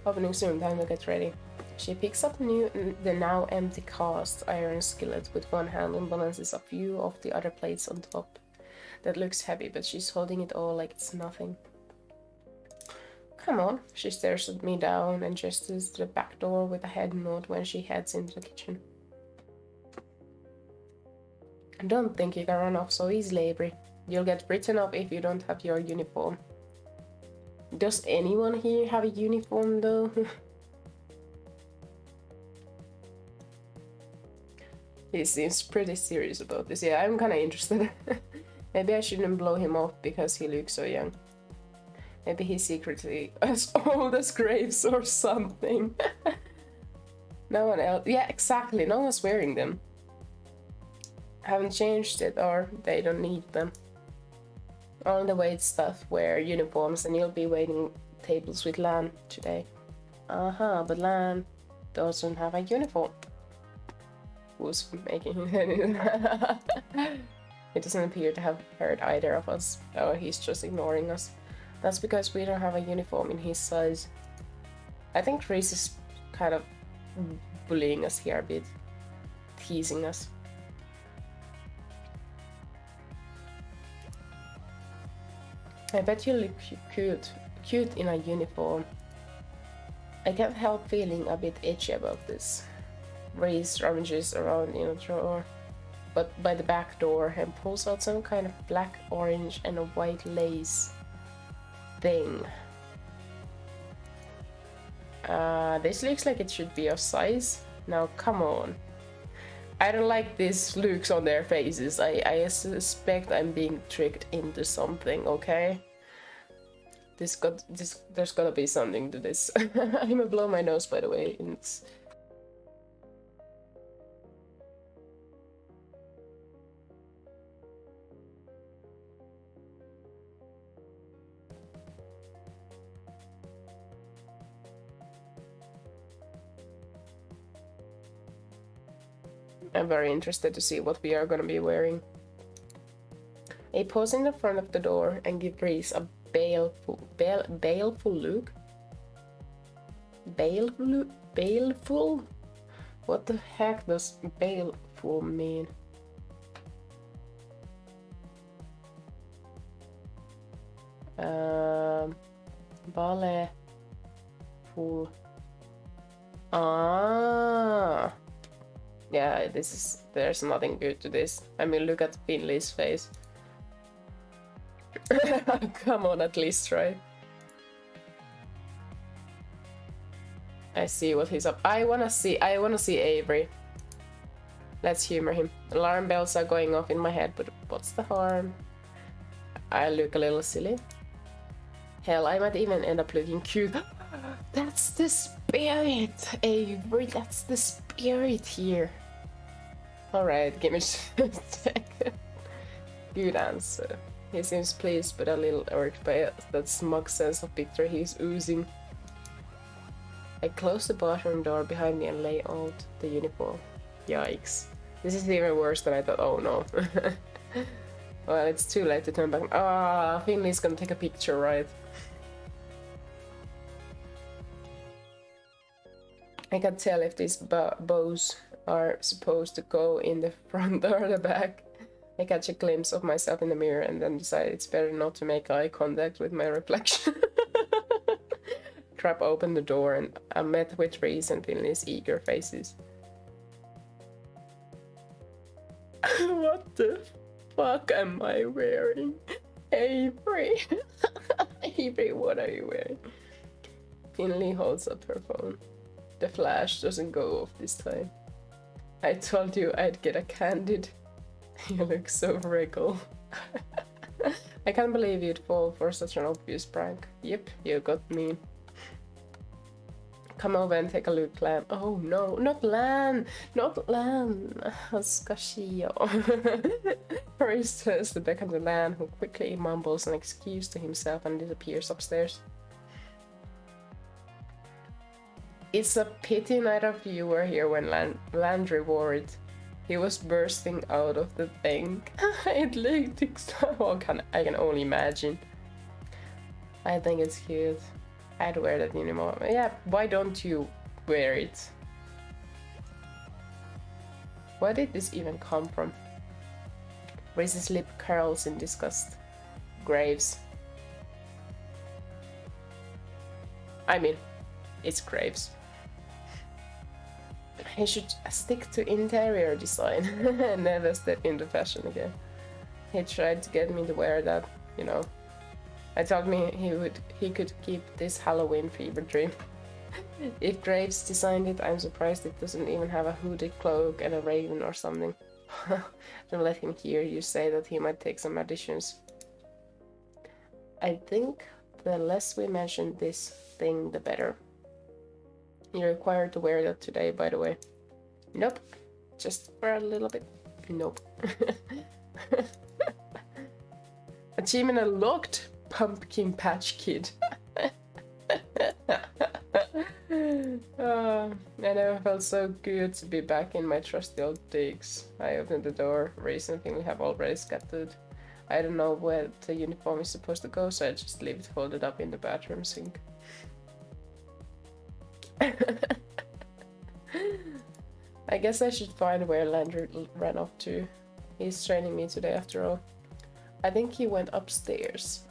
Opening soon, time to get ready. She picks up the now empty cast iron skillet with one hand and balances a few of the other plates on top. That looks heavy, but she's holding it all like it's nothing. Come on, she stares at me down and gestures to the back door with a head nod when she heads into the kitchen. Don't think you can run off so easily, Avery. You'll get written up if you don't have your uniform. Does anyone here have a uniform though? He seems pretty serious about this. Yeah, I'm kinda interested. Maybe I shouldn't blow him off because he looks so young. Maybe he's secretly as old as graves or something. No one else. Yeah, exactly. No one's wearing them. Haven't changed it or they don't need them. All the wait staff wear uniforms and you'll be waiting tables with Lan today. But Lan doesn't have a uniform. Who's making it? He doesn't appear to have heard either of us. Oh, he's just ignoring us. That's because we don't have a uniform in his size. I think Reese is kind of bullying us here a bit. Teasing us. I bet you look cute in a uniform. I can't help feeling a bit itchy about this. Reese rummages around in a drawer, but by the back door and pulls out some kind of black, orange and a white lace thing. This looks like it should be of size. Now come on. I don't like these looks on their faces. I suspect I'm being tricked into something, okay? There's gotta be something to this. I'm gonna blow my nose, by the way. It's... I'm very interested to see what we are gonna be wearing. I pause in the front of the door and give Reese a baleful look. Baleful? What the heck does baleful mean? Baleful. Ah. Yeah, there's nothing good to this. I mean, look at Finley's face. Come on, at least try. I see what he's up. I wanna see Avery. Let's humor him. Alarm bells are going off in my head, but what's the harm? I look a little silly. Hell, I might even end up looking cute. That's the spirit, Avery. That's the spirit here. Alright, give me a second. Good answer. He seems pleased but a little irked by that smug sense of victory he's oozing. I closed the bathroom door behind me and lay out the uniform. Yikes. This is even worse than I thought. Oh no. Well, it's too late to turn back. Ah, Finley's gonna take a picture, right? I can't tell if these bows are supposed to go in the front or the back. I catch a glimpse of myself in the mirror and then decide it's better not to make eye contact with my reflection. Trap open the door and I'm met with Reese and Finley's eager faces. What the fuck am I wearing? Avery! Avery, what are you wearing? Finley holds up her phone. The flash doesn't go off this time. I told you I'd get a candid. You look so regal. I can't believe you'd fall for such an obvious prank. Yep, you got me. Come over and take a look, Lan. Oh no, not Lan! Not Lan! Skashio. Reese says to beckon to Lan, who quickly mumbles an excuse to himself and disappears upstairs. It's a pity neither of you were here when Landry wore it. He was bursting out of the thing. It looked well, I can only imagine. I think it's cute. I'd wear that uniform. Yeah, why don't you wear it? Where did this even come from? Reese's lip curls in disgust. Graves. I mean, it's Graves. He should stick to interior design and never step into fashion again. He tried to get me to wear that, you know. I told me he could keep this Halloween fever dream. If Graves designed it, I'm surprised it doesn't even have a hooded cloak and a raven or something. Don't let him hear you say that he might take some additions. I think the less we mention this thing, the better. You're required to wear that today, by the way. Nope. Just for a little bit. Nope. Achievement unlocked! Pumpkin Patch Kid. I never felt so good to be back in my trusty old digs. I opened the door. Reese and Finley have already scattered. I don't know where the uniform is supposed to go, so I just leave it folded up in the bathroom sink. I guess I should find where Landry ran off to. He's training me today after all. I think he went upstairs.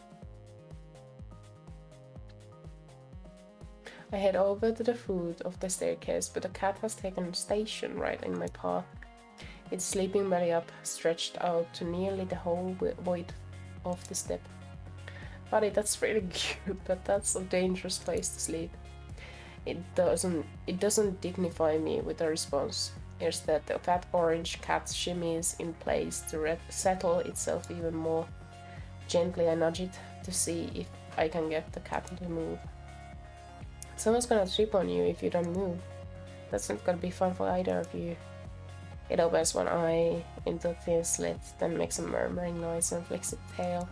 I head over to the foot of the staircase, but the cat has taken station right in my path. Its sleeping belly up, stretched out to nearly the whole width of the step. Buddy, that's really cute, but that's a dangerous place to sleep. It doesn't dignify me with a response. Instead, the fat orange cat shimmies in place to settle itself even more. Gently, I nudge it to see if I can get the cat to move. Someone's gonna trip on you if you don't move. That's not gonna be fun for either of you. It opens one eye into a thin slit, then makes a murmuring noise and flicks its tail.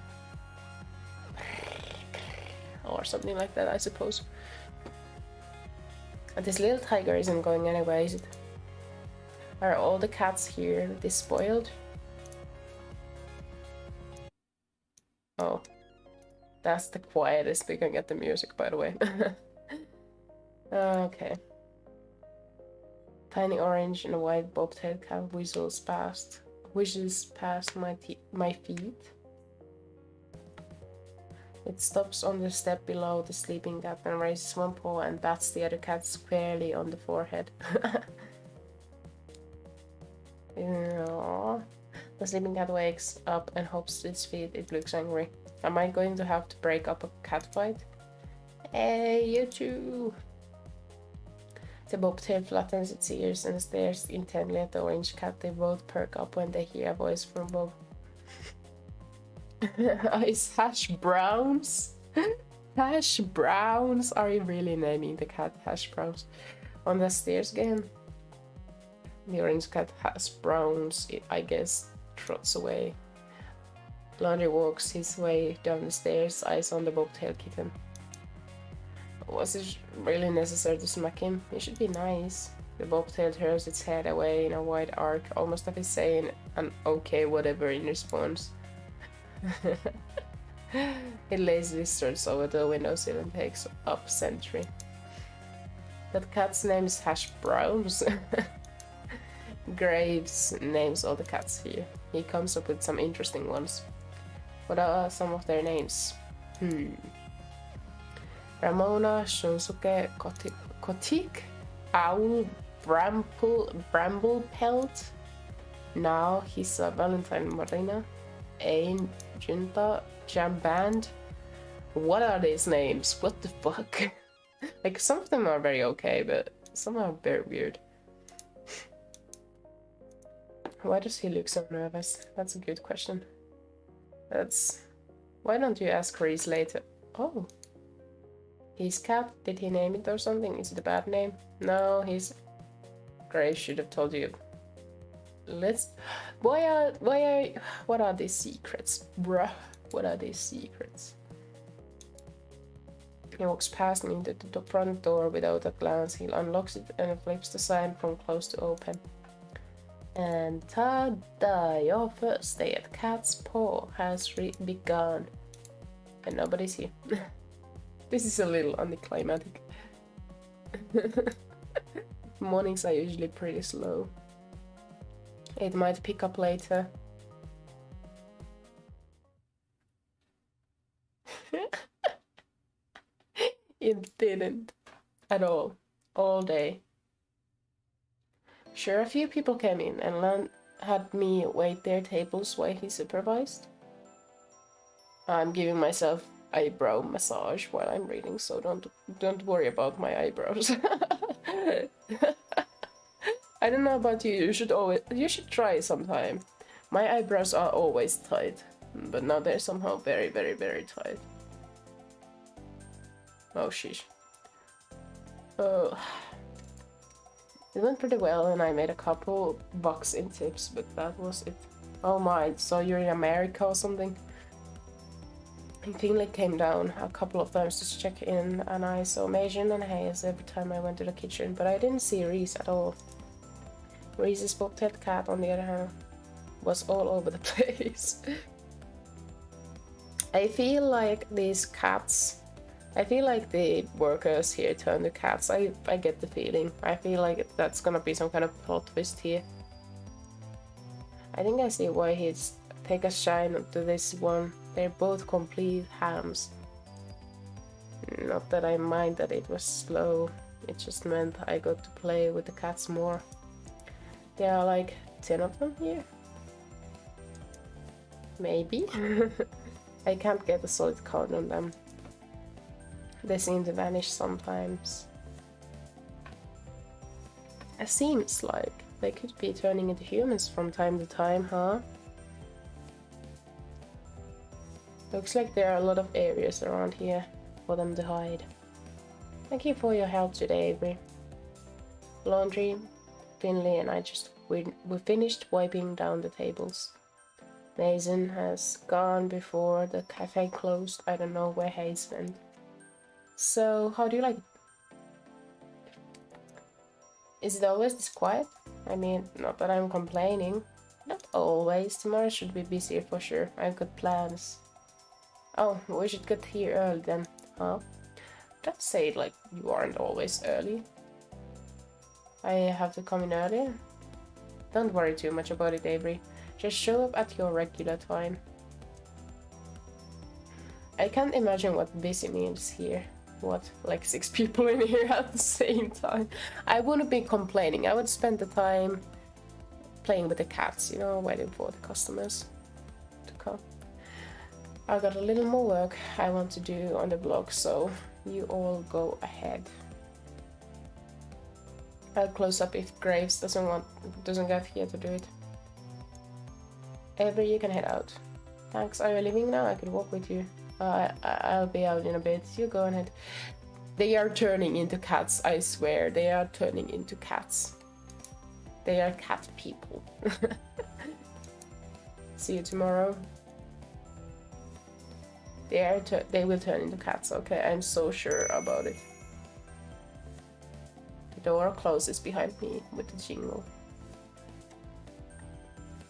Or something like that, I suppose. But this little tiger isn't going anywhere, is it? Are all the cats here this spoiled? Oh. That's the quietest we can get the music, by the way. Okay. Tiny orange and a white bobtailed cat whistles past my feet. It stops on the step below the sleeping cat and raises one paw and bats the other cat squarely on the forehead. Aww. The sleeping cat wakes up and hops to its feet. It looks angry. Am I going to have to break up a cat fight? Hey, you too! The bobtail flattens its ears and stares intently at the orange cat. They both perk up when they hear a voice from Bob. Ice hash browns? Hash browns? Are you really naming the cat hash browns? On the stairs again. The orange cat hash browns, it, I guess, trots away. Laundry walks his way down the stairs, eyes on the bobtail kitten. Was it really necessary to smack him? It should be nice. The bobtail turns its head away in a wide arc, almost as if saying an okay whatever in response. It lazily strolls over to the windowsill and takes up sentry. That cat's name is Hash Browns. Graves names all the cats here. He comes up with some interesting ones. What are some of their names? Ramona, Shunsuke, Kotik, Owl, Bramblepelt. Now he's a Valentine Marina, Ain, Junta, Jamband. What are these names? What the fuck? Like, some of them are very okay, but some are very weird. Why does he look so nervous? That's a good question. Why don't you ask Reese later? Oh. His cat? Did he name it or something? Is it a bad name? No, Grace should have told you. What are these secrets? Bruh, what are these secrets? He walks past me into the front door without a glance. He unlocks it and flips the sign from closed to open. And ta-da! Your first day at Cat's Paw has begun. And nobody's here. This is a little anticlimactic. Mornings are usually pretty slow. It might pick up later. It didn't. At all. All day. Sure, a few people came in and had me wait their tables while he supervised. I'm giving myself eyebrow massage while I'm reading, so don't worry about my eyebrows. I don't know about you. You should try sometime. My eyebrows are always tight, but now they're somehow very, very, very tight. Oh sheesh. Oh. It went pretty well, and I made a couple bucks in tips, but that was it. Oh my, so you're in America or something? Finley came down a couple of times to check in, and I saw Majin and Hayes every time I went to the kitchen, but I didn't see Reese at all. Reese's bobtailed cat, on the other hand, was all over the place. I feel like these cats... I feel like the workers here turn to cats. I get the feeling. I feel like that's gonna be some kind of plot twist here. I think I see why he's take a shine to this one. They're both complete hams. Not that I mind that it was slow. It just meant I got to play with the cats more. There are like 10 of them here. Maybe? I can't get a solid count on them. They seem to vanish sometimes. It seems like they could be turning into humans from time to time, huh? Looks like there are a lot of areas around here for them to hide. Thank you for your help today, Avery. Laundry, Finley and I we finished wiping down the tables. Mason has gone before the cafe closed. I don't know where Hayes went. So, how do you like it? Is it always this quiet? I mean, not that I'm complaining. Not always. Tomorrow should be busier for sure. I've got plans. Oh, we should get here early then, huh? Don't say it like you aren't always early. I have to come in early? Don't worry too much about it, Avery. Just show up at your regular time. I can't imagine what busy means here. What, like 6 people in here at the same time? I wouldn't be complaining. I would spend the time playing with the cats, you know, waiting for the customers to come. I've got a little more work I want to do on the blog, so you all go ahead. I'll close up if Graves doesn't get here to do it. Avery, you can head out. Thanks. Are you leaving now? I could walk with you. I'll be out in a bit. You go ahead. They are turning into cats, I swear. They are turning into cats. They are cat people. See you tomorrow. They will turn into cats. Okay, I'm so sure about it. The door closes behind me with the jingle.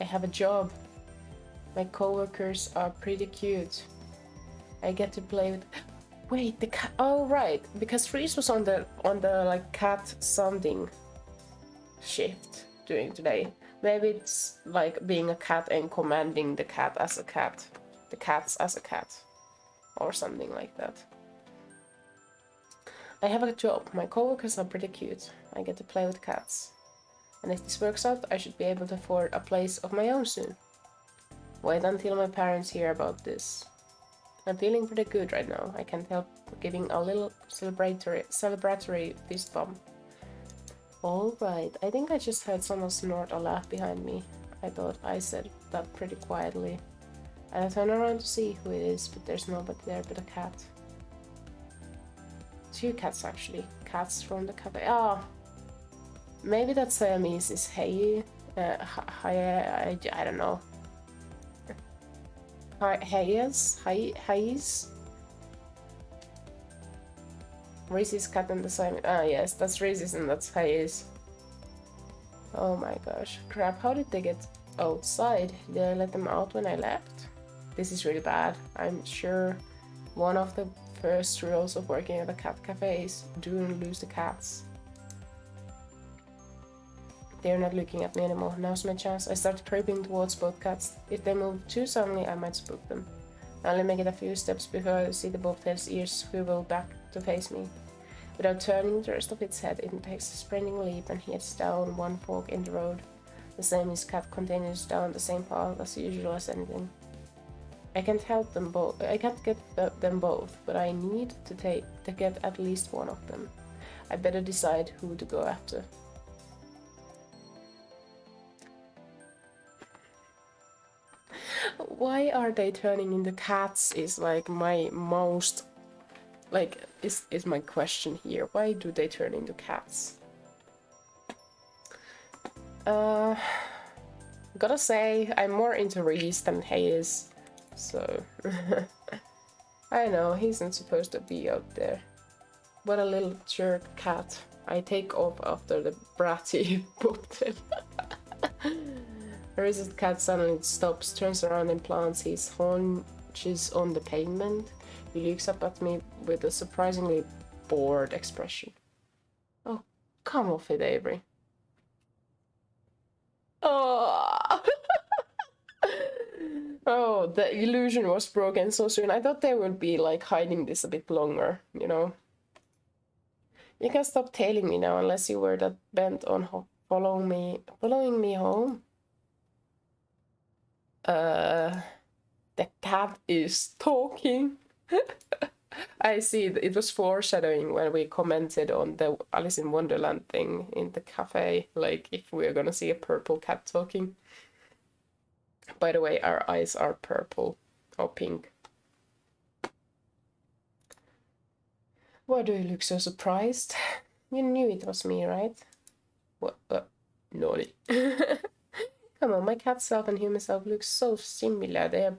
I have a job. My coworkers are pretty cute. I get to play with. Wait, the cat. Oh right, because Freeze was on the like cat sounding shift doing today. Maybe it's like being a cat and commanding the cat as a cat, the cats as a cat, or something like that. I have a job. My coworkers are pretty cute. I get to play with cats. And if this works out, I should be able to afford a place of my own soon. Wait until my parents hear about this. I'm feeling pretty good right now. I can't help giving a little celebratory fist bump. Alright, I think I just heard someone snort or laugh behind me. I thought I said that pretty quietly. And I turn around to see who it is, but there's nobody there but a cat. 2 cats actually. Cats from the cafe. Ah! Maybe that Siamese is Hey. I don't know. Hayes? Reese's cat and the Siamese. Ah, yes, that's Reese's and that's Hayes. Oh my gosh. Crap, how did they get outside? Did I let them out when I left? This is really bad. I'm sure one of the first rules of working at a cat cafe is do not lose the cats. They're not looking at me anymore. Now's my chance. I start creeping towards both cats. If they move too suddenly, I might spook them. I only make it a few steps before I see the bobtail's ears swivel back to face me. Without turning the rest of its head, it takes a sprinting leap and heads down one fork in the road. The Siamese cat continues down the same path as usual as anything. I can't help them both. I can't get them both, but I need to get at least one of them. I better decide who to go after. Why are they turning into cats is like my most, like, is my question here. Why do they turn into cats? Gotta say, I'm more into Reese than Hayes, so I know, he's not supposed to be out there. What a little jerk cat. I take off after the bratty bobtail. Reese's cat suddenly stops, turns around and plants his haunches on the pavement. He looks up at me with a surprisingly bored expression. Oh, come off it, Avery. Oh, oh, the illusion was broken so soon. I thought they would be like hiding this a bit longer, you know. You can stop tailing me now unless you were that bent on following me home. The cat is talking. I see, it was foreshadowing when we commented on the Alice in Wonderland thing in the cafe, like if we're gonna see a purple cat talking. By the way, our eyes are purple or pink. Why do you look so surprised? You knew it was me, right? What? Naughty. Come on, my cat self and human self look so similar. They are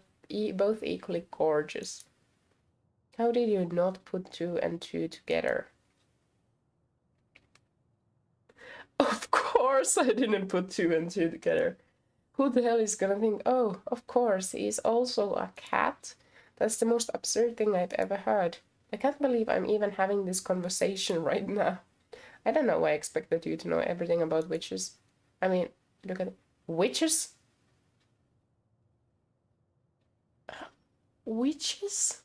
both equally gorgeous. How did you not put 2 and 2 together? Of course I didn't put 2 and 2 together. Who the hell is gonna think, oh, of course, he's also a cat? That's the most absurd thing I've ever heard. I can't believe I'm even having this conversation right now. I don't know why I expected you to know everything about witches. I mean, look at it. Witches? Witches?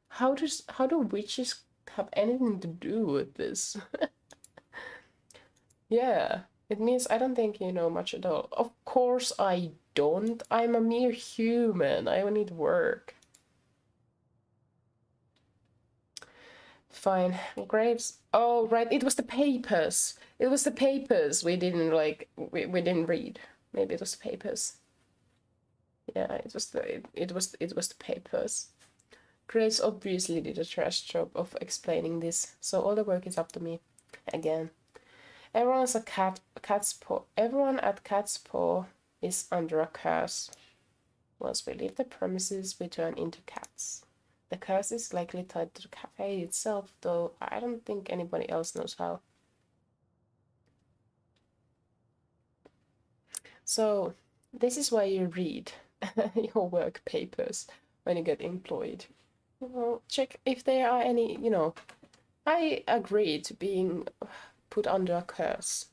How do witches have anything to do with this? Yeah, it means I don't think you know much at all. Of course I don't. I'm a mere human. I need work. Fine. Graves. Oh, right. It was the papers. It was the papers we didn't like. We didn't read. Maybe it was the papers. Yeah, it was the papers. Grace obviously did a trash job of explaining this, so all the work is up to me. Again. Everyone at Cat's Paw is under a curse. Once we leave the premises, we turn into cats. The curse is likely tied to the cafe itself, though I don't think anybody else knows how. So, this is why you read your work papers when you get employed. Well, check if there are any, I agree to being put under a curse.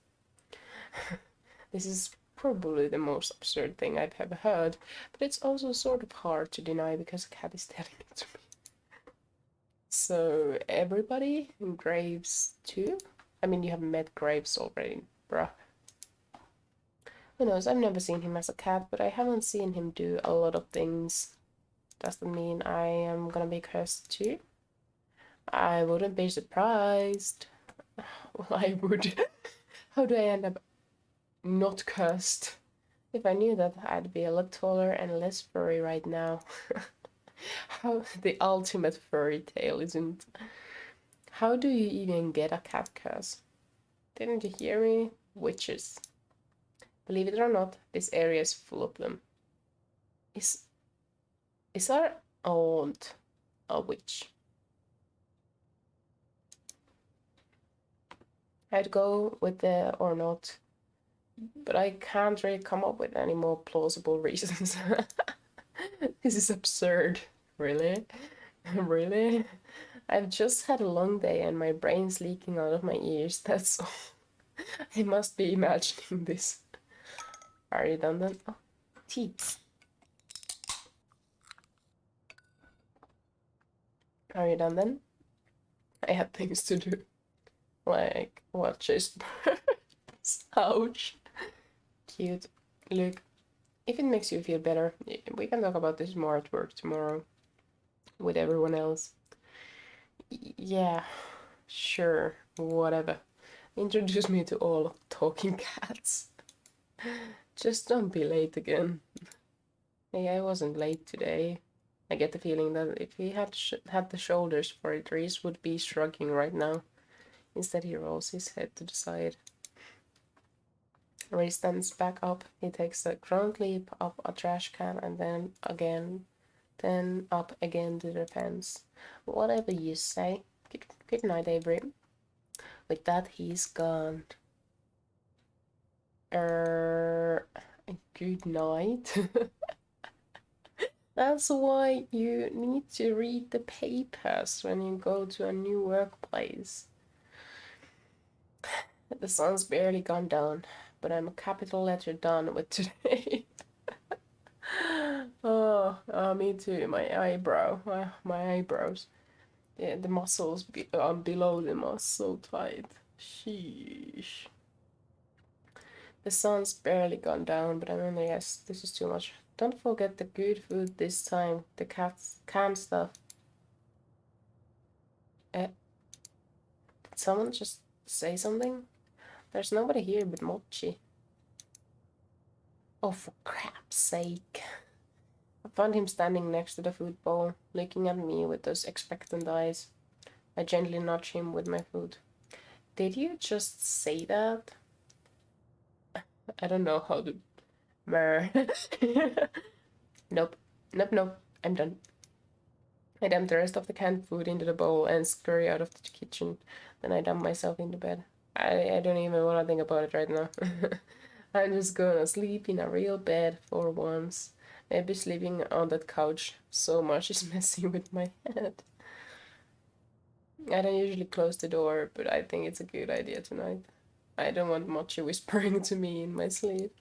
This is probably the most absurd thing I've ever heard, but it's also sort of hard to deny because a cat is telling it to me. So, everybody, Graves too? I mean, you have met Graves already, bruh. Who knows, I've never seen him as a cat, but I haven't seen him do a lot of things. Does that mean I am gonna be cursed too? I wouldn't be surprised. Well, I would. How do I end up not cursed? If I knew that, I'd be a lot taller and less furry right now. How the ultimate furry tale, isn't? How do you even get a cat curse? Didn't you hear me? Witches. Believe it or not, this area is full of them. Is our aunt a witch? I'd go with the or not, but I can't really come up with any more plausible reasons. This is absurd. Really? Really? I've just had a long day and my brain's leaking out of my ears, that's all. I must be imagining this. Are you done then? Oh, tea. Are you done then? I have things to do. Like watch his birds. Ouch. Cute. Look, if it makes you feel better, we can talk about this more at work tomorrow with everyone else. Yeah, sure, whatever. Introduce me to all talking cats. Just don't be late again. Hey, I wasn't late today. I get the feeling that if he had had the shoulders for it, Reese would be shrugging right now. Instead, he rolls his head to the side. Reese stands back up. He takes a ground leap up a trash can and then again, then up again to the fence. Whatever you say. Good night, Avery. With that, he's gone. Good night. That's why you need to read the papers when you go to a new workplace. The sun's barely gone down, but I'm a capital letter done with today. Me too. My eyebrows. Yeah, the muscles below them are so tight. Sheesh. The sun's barely gone down, but I mean, yes, this is too much. Don't forget the good food this time. The canned stuff. Did someone just say something? There's nobody here but Mochi. Oh, for crap's sake. I found him standing next to the food bowl, looking at me with those expectant eyes. I gently nudge him with my food. Did you just say that? I don't know how to... Nope. Nope. I'm done. I dump the rest of the canned food into the bowl and scurry out of the kitchen. Then I dump myself into bed. I don't even want to think about it right now. I'm just gonna sleep in a real bed for once. Maybe sleeping on that couch so much is messing with my head. I don't usually close the door, but I think it's a good idea tonight. I don't want Mochi whispering to me in my sleep.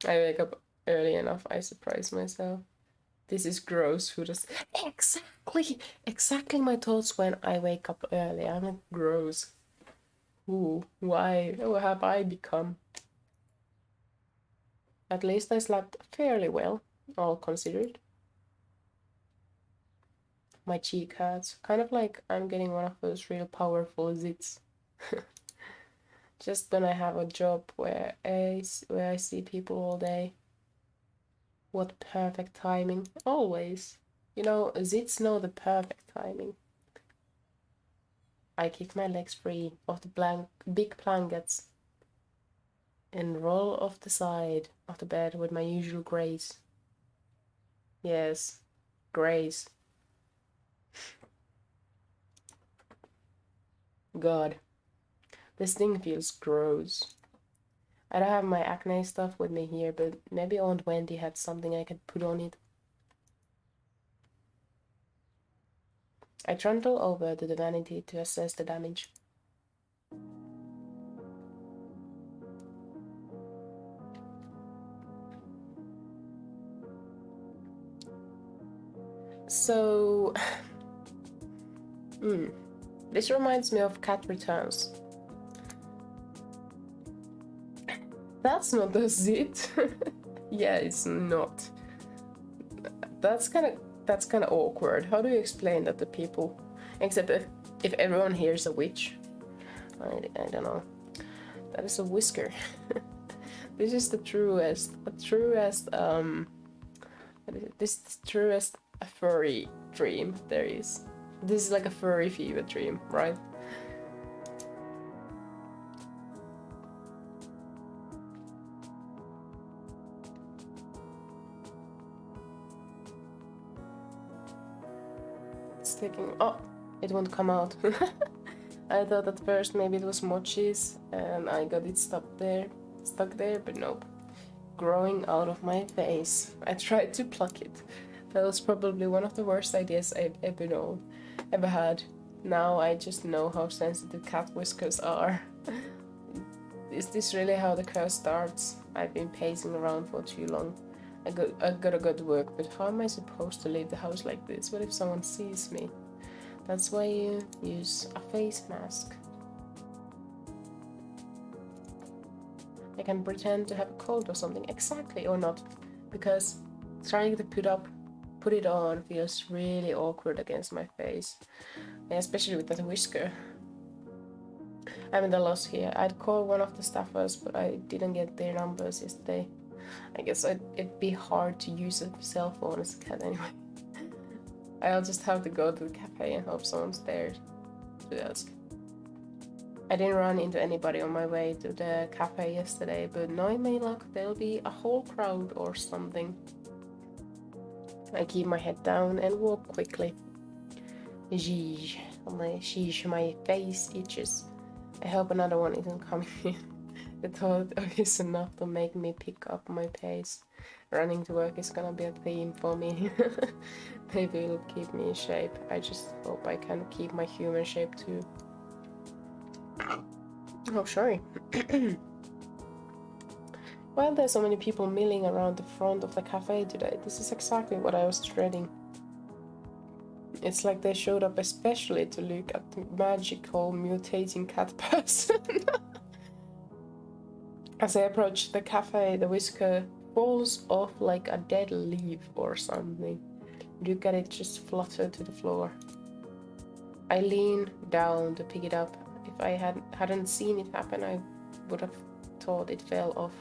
I wake up early enough, I surprise myself. This is gross. Who does exactly my thoughts when I wake up early. I'm like, gross. Who? Why? Who have I become? At least I slept fairly well, all considered. My cheek hurts, kind of like I'm getting one of those real powerful zits. Just when I have a job where I see people all day. What perfect timing. Always. You know, zits know the perfect timing. I kick my legs free of the big blankets and roll off the side of the bed with my usual grace. Yes, grace. God, this thing feels gross. I don't have my acne stuff with me here, but maybe Aunt Wendy had something I could put on it. I trundle over to the vanity to assess the damage. So, this reminds me of Cat Returns. That's not a zit. Yeah, it's not. That's kind of awkward. How do you explain that to people? Except if everyone here is a witch. I don't know. That is a whisker. This is the truest furry dream there is. This is like a furry fever dream, right? It's taking... Oh, it won't come out. I thought at first maybe it was mochis and I got it stuck there, but nope. Growing out of my face. I tried to pluck it. That was probably one of the worst ideas I've ever had. Now I just know how sensitive cat whiskers are. Is this really how the curse starts? I've been pacing around for too long. I gotta go to work, but how am I supposed to leave the house like this? What if someone sees me? That's why you use a face mask. I can pretend to have a cold or something, exactly, or not, because trying to put it on feels really awkward against my face, and especially with that whisker. I'm at a loss here. I'd call one of the staffers, but I didn't get their numbers yesterday. I guess it'd be hard to use a cell phone as a cat anyway. I'll just have to go to the cafe and hope someone's there to ask. I didn't run into anybody on my way to the cafe yesterday, but knowing my luck, there'll be a whole crowd or something. I keep my head down and walk quickly. Sheesh, my face itches. I hope another one isn't coming in. The thought is enough to make me pick up my pace. Running to work is gonna be a theme for me. Maybe it'll keep me in shape. I just hope I can keep my human shape too. Oh, sorry. While there's so many people milling around the front of the cafe today, this is exactly what I was dreading. It's like they showed up especially to look at the magical mutating cat person. As I approach the cafe, the whisker falls off like a dead leaf or something. Look at it just flutter to the floor. I lean down to pick it up. If I hadn't seen it happen, I would have thought it fell off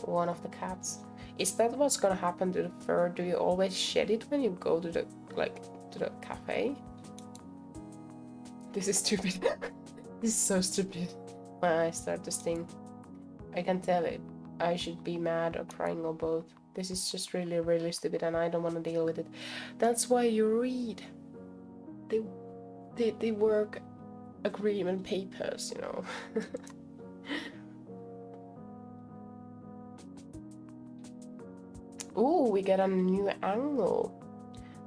one of the cats. Is that what's gonna happen to the fur? Do you always shed it when you go to the cafe? This is stupid. This is so stupid. My eyes start to sting. I can tell it. I should be mad or crying or both. This is just really, really stupid and I don't want to deal with it. That's why you read. They work agreement papers, you know. Ooh, we get a new angle.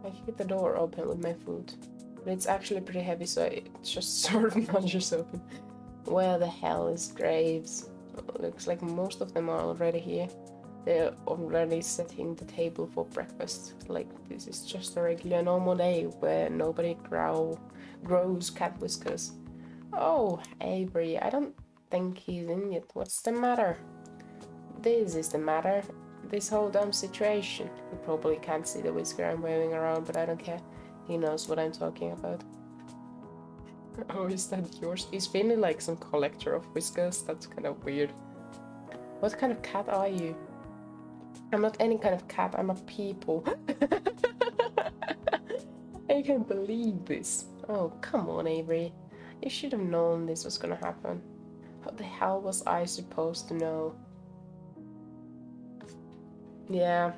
I kick the door open with my foot. But it's actually pretty heavy, so it just sort of nudges open. Where the hell is Graves? Looks like most of them are already here. They're already setting the table for breakfast. Like this is just a regular normal day where nobody grows cat whiskers. Oh, Avery, I don't think he's in yet. What's the matter? This is the matter. This whole dumb situation. You probably can't see the whisker I'm waving around, but I don't care. He knows what I'm talking about. Oh, is that yours? Is Finley like some collector of whiskers? That's kind of weird. What kind of cat are you? I'm not any kind of cat, I'm a people. I can't believe this. Oh, come on, Avery. You should have known this was gonna happen. How the hell was I supposed to know? Yeah.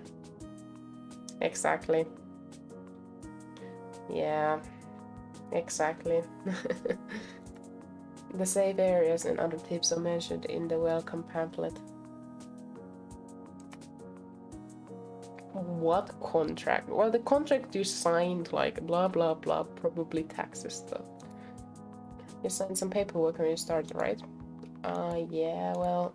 Exactly. Yeah. Exactly. The safe areas and other tips are mentioned in the welcome pamphlet. What contract? Well, the contract you signed, like blah blah blah, probably taxes stuff. You signed some paperwork when you started, right? Yeah, well,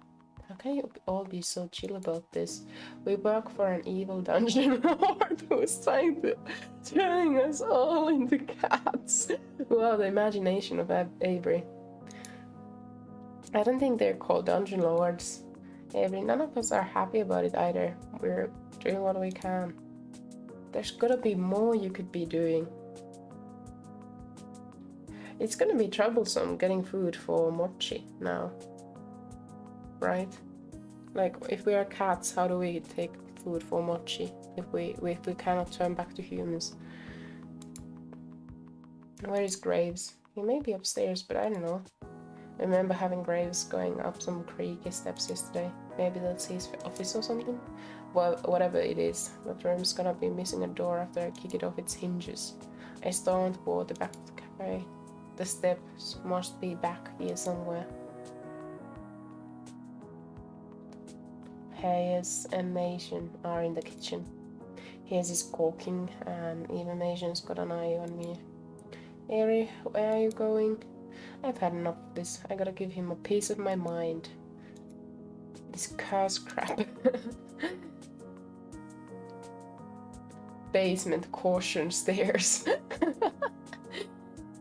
how can you all be so chill about this? We work for an evil dungeon lord who's trying to turning us all into cats. Wow, the imagination of Avery. I don't think they're called dungeon lords. Avery, none of us are happy about it either. We're doing what we can. There's gotta be more you could be doing. It's gonna be troublesome getting food for Mochi now. Right? Like, if we are cats, how do we take food for Mochi if we cannot turn back to humans? Where is Graves? He may be upstairs, but I don't know. I remember having Graves going up some creaky steps yesterday. Maybe that's his office or something? Well, whatever it is, that room's gonna be missing a door after I kick it off its hinges. I stormed toward the back of the cafe. The steps must be back here somewhere. Hayes and Mason are in the kitchen. Hayes is cooking, and even Mason's got an eye on me. Ari, where are you going? I've had enough of this. I gotta give him a piece of my mind. This curse crap. Basement, caution, stairs.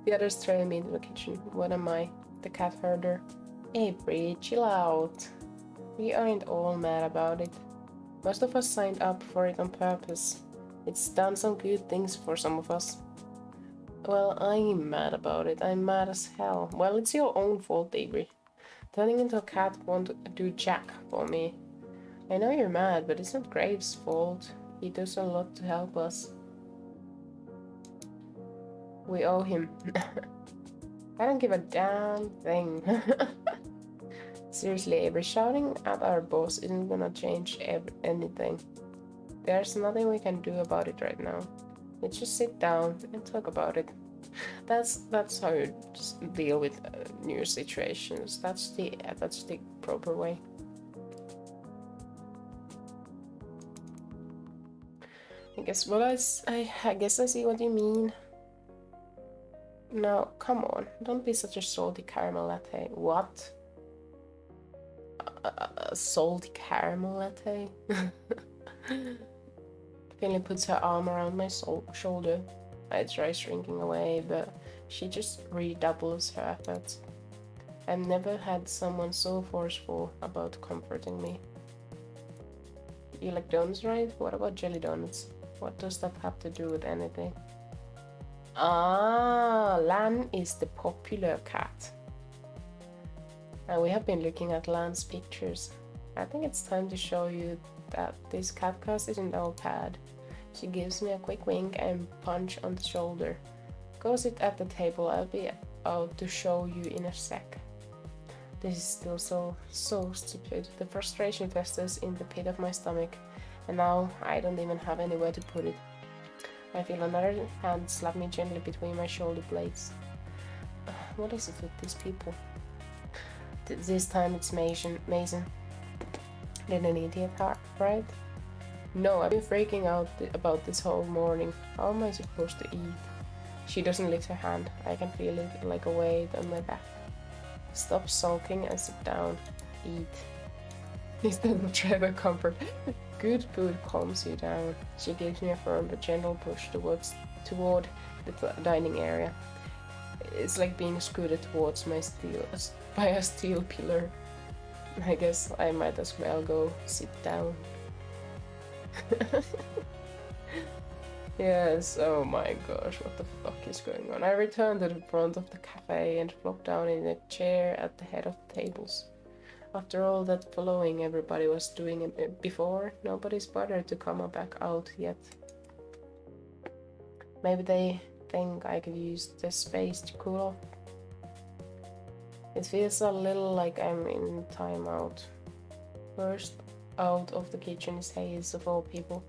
The others trail me into the kitchen. What am I? The cat herder? Avery, chill out. We aren't all mad about it. Most of us signed up for it on purpose. It's done some good things for some of us. Well, I'm mad about it. I'm mad as hell. Well, it's your own fault, Avery. Turning into a cat won't do jack for me. I know you're mad, but it's not Graves' fault. He does a lot to help us. We owe him. I don't give a damn thing. Seriously, Avery, shouting at our boss isn't gonna change anything. There's nothing we can do about it right now. Let's just sit down and talk about it. That's how you just deal with new situations. That's the proper way. I guess I see what you mean. Now, come on, don't be such a salty caramel latte. What? A salty caramel latte? Finley puts her arm around my shoulder. I try shrinking away, but she just redoubles her efforts. I've never had someone so forceful about comforting me. You like donuts, right? What about jelly donuts? What does that have to do with anything? Ah, Lan is the popular cat. And we have been looking at Lan's pictures. I think it's time to show you that this catcast isn't all bad. She gives me a quick wink and punch on the shoulder. Go sit at the table, I'll be out to show you in a sec. This is still so stupid. The frustration festers in the pit of my stomach, and now I don't even have anywhere to put it. I feel another hand slap me gently between my shoulder blades. What is it with these people? This time it's Mason. Did an idiot heart, right? No, I've been freaking out about this whole morning. How am I supposed to eat? She doesn't lift her hand. I can feel it like a weight on my back. Stop sulking and sit down. Eat. Instead of try to comfort. Good food calms you down. She gives me a firm but gentle push toward the dining area. It's like being scooted towards by a steel pillar. I guess I might as well go sit down. Yes, oh my gosh, what the fuck is going on? I return to the front of the cafe and flop down in a chair at the head of the tables. After all that following everybody was doing it before, nobody's bothered to come back out yet. Maybe they think I could use the space to cool off. It feels a little like I'm in timeout. First out of the kitchen is Hayes, of all people.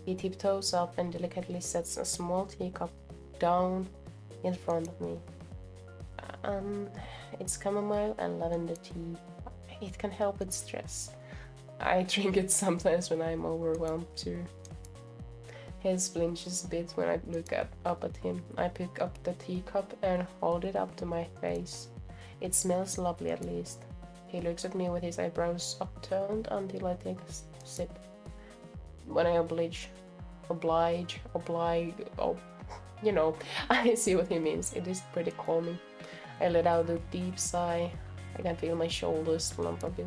He tiptoes up and delicately sets a small teacup down in front of me. It's chamomile and lavender tea. It can help with stress. I drink it sometimes when I'm overwhelmed too. Hayes blinches a bit when I look up at him. I pick up the teacup and hold it up to my face. It smells lovely at least. He looks at me with his eyebrows upturned until I take a sip. When I you know, I see what he means. It is pretty calming. I let out a deep sigh. I can feel my shoulders slump a bit.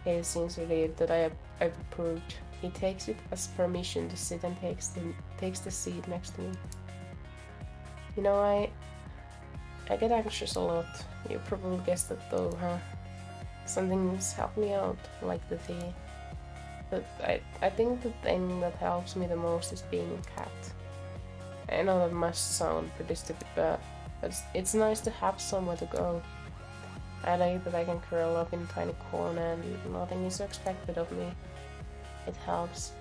He seems relieved that I've approved. He takes it as permission to sit and takes the seat next to me. You know, I get anxious a lot. You probably guessed that though, huh? Something's helped me out, like the tea. But I think the thing that helps me the most is being a cat. I know that must sound pretty stupid, but it's nice to have somewhere to go. I like that I can curl up in a tiny corner and nothing is expected of me. It helps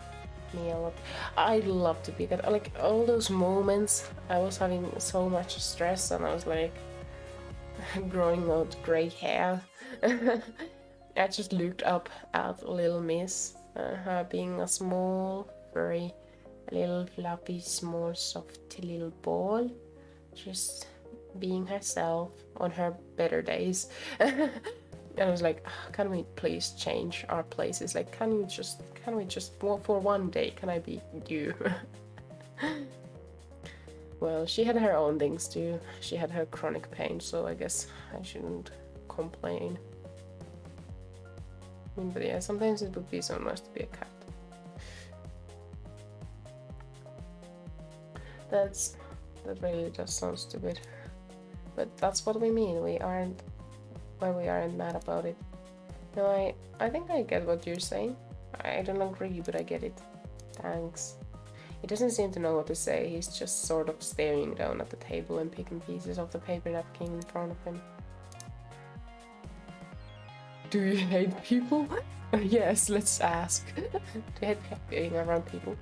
me a lot. I love to be a cat. Like all those moments I was having so much stress and I was like growing out grey hair. I just looked up at little Miss, her being a small, furry, little fluffy, small, soft little ball, just being herself on her better days. And I was like, can we please change our places? Like, can we just for one day, can I be you? Well, she had her own things too. She had her chronic pain, so I guess I shouldn't complain. But yeah, sometimes it would be so nice to be a cat. That really does sound stupid. But that's what we mean. We aren't mad about it. No, I think I get what you're saying. I don't agree, but I get it. Thanks. He doesn't seem to know what to say. He's just sort of staring down at the table and picking pieces of the paper napkin in front of him. Do you hate people? Yes, let's ask. Do you hate being around people?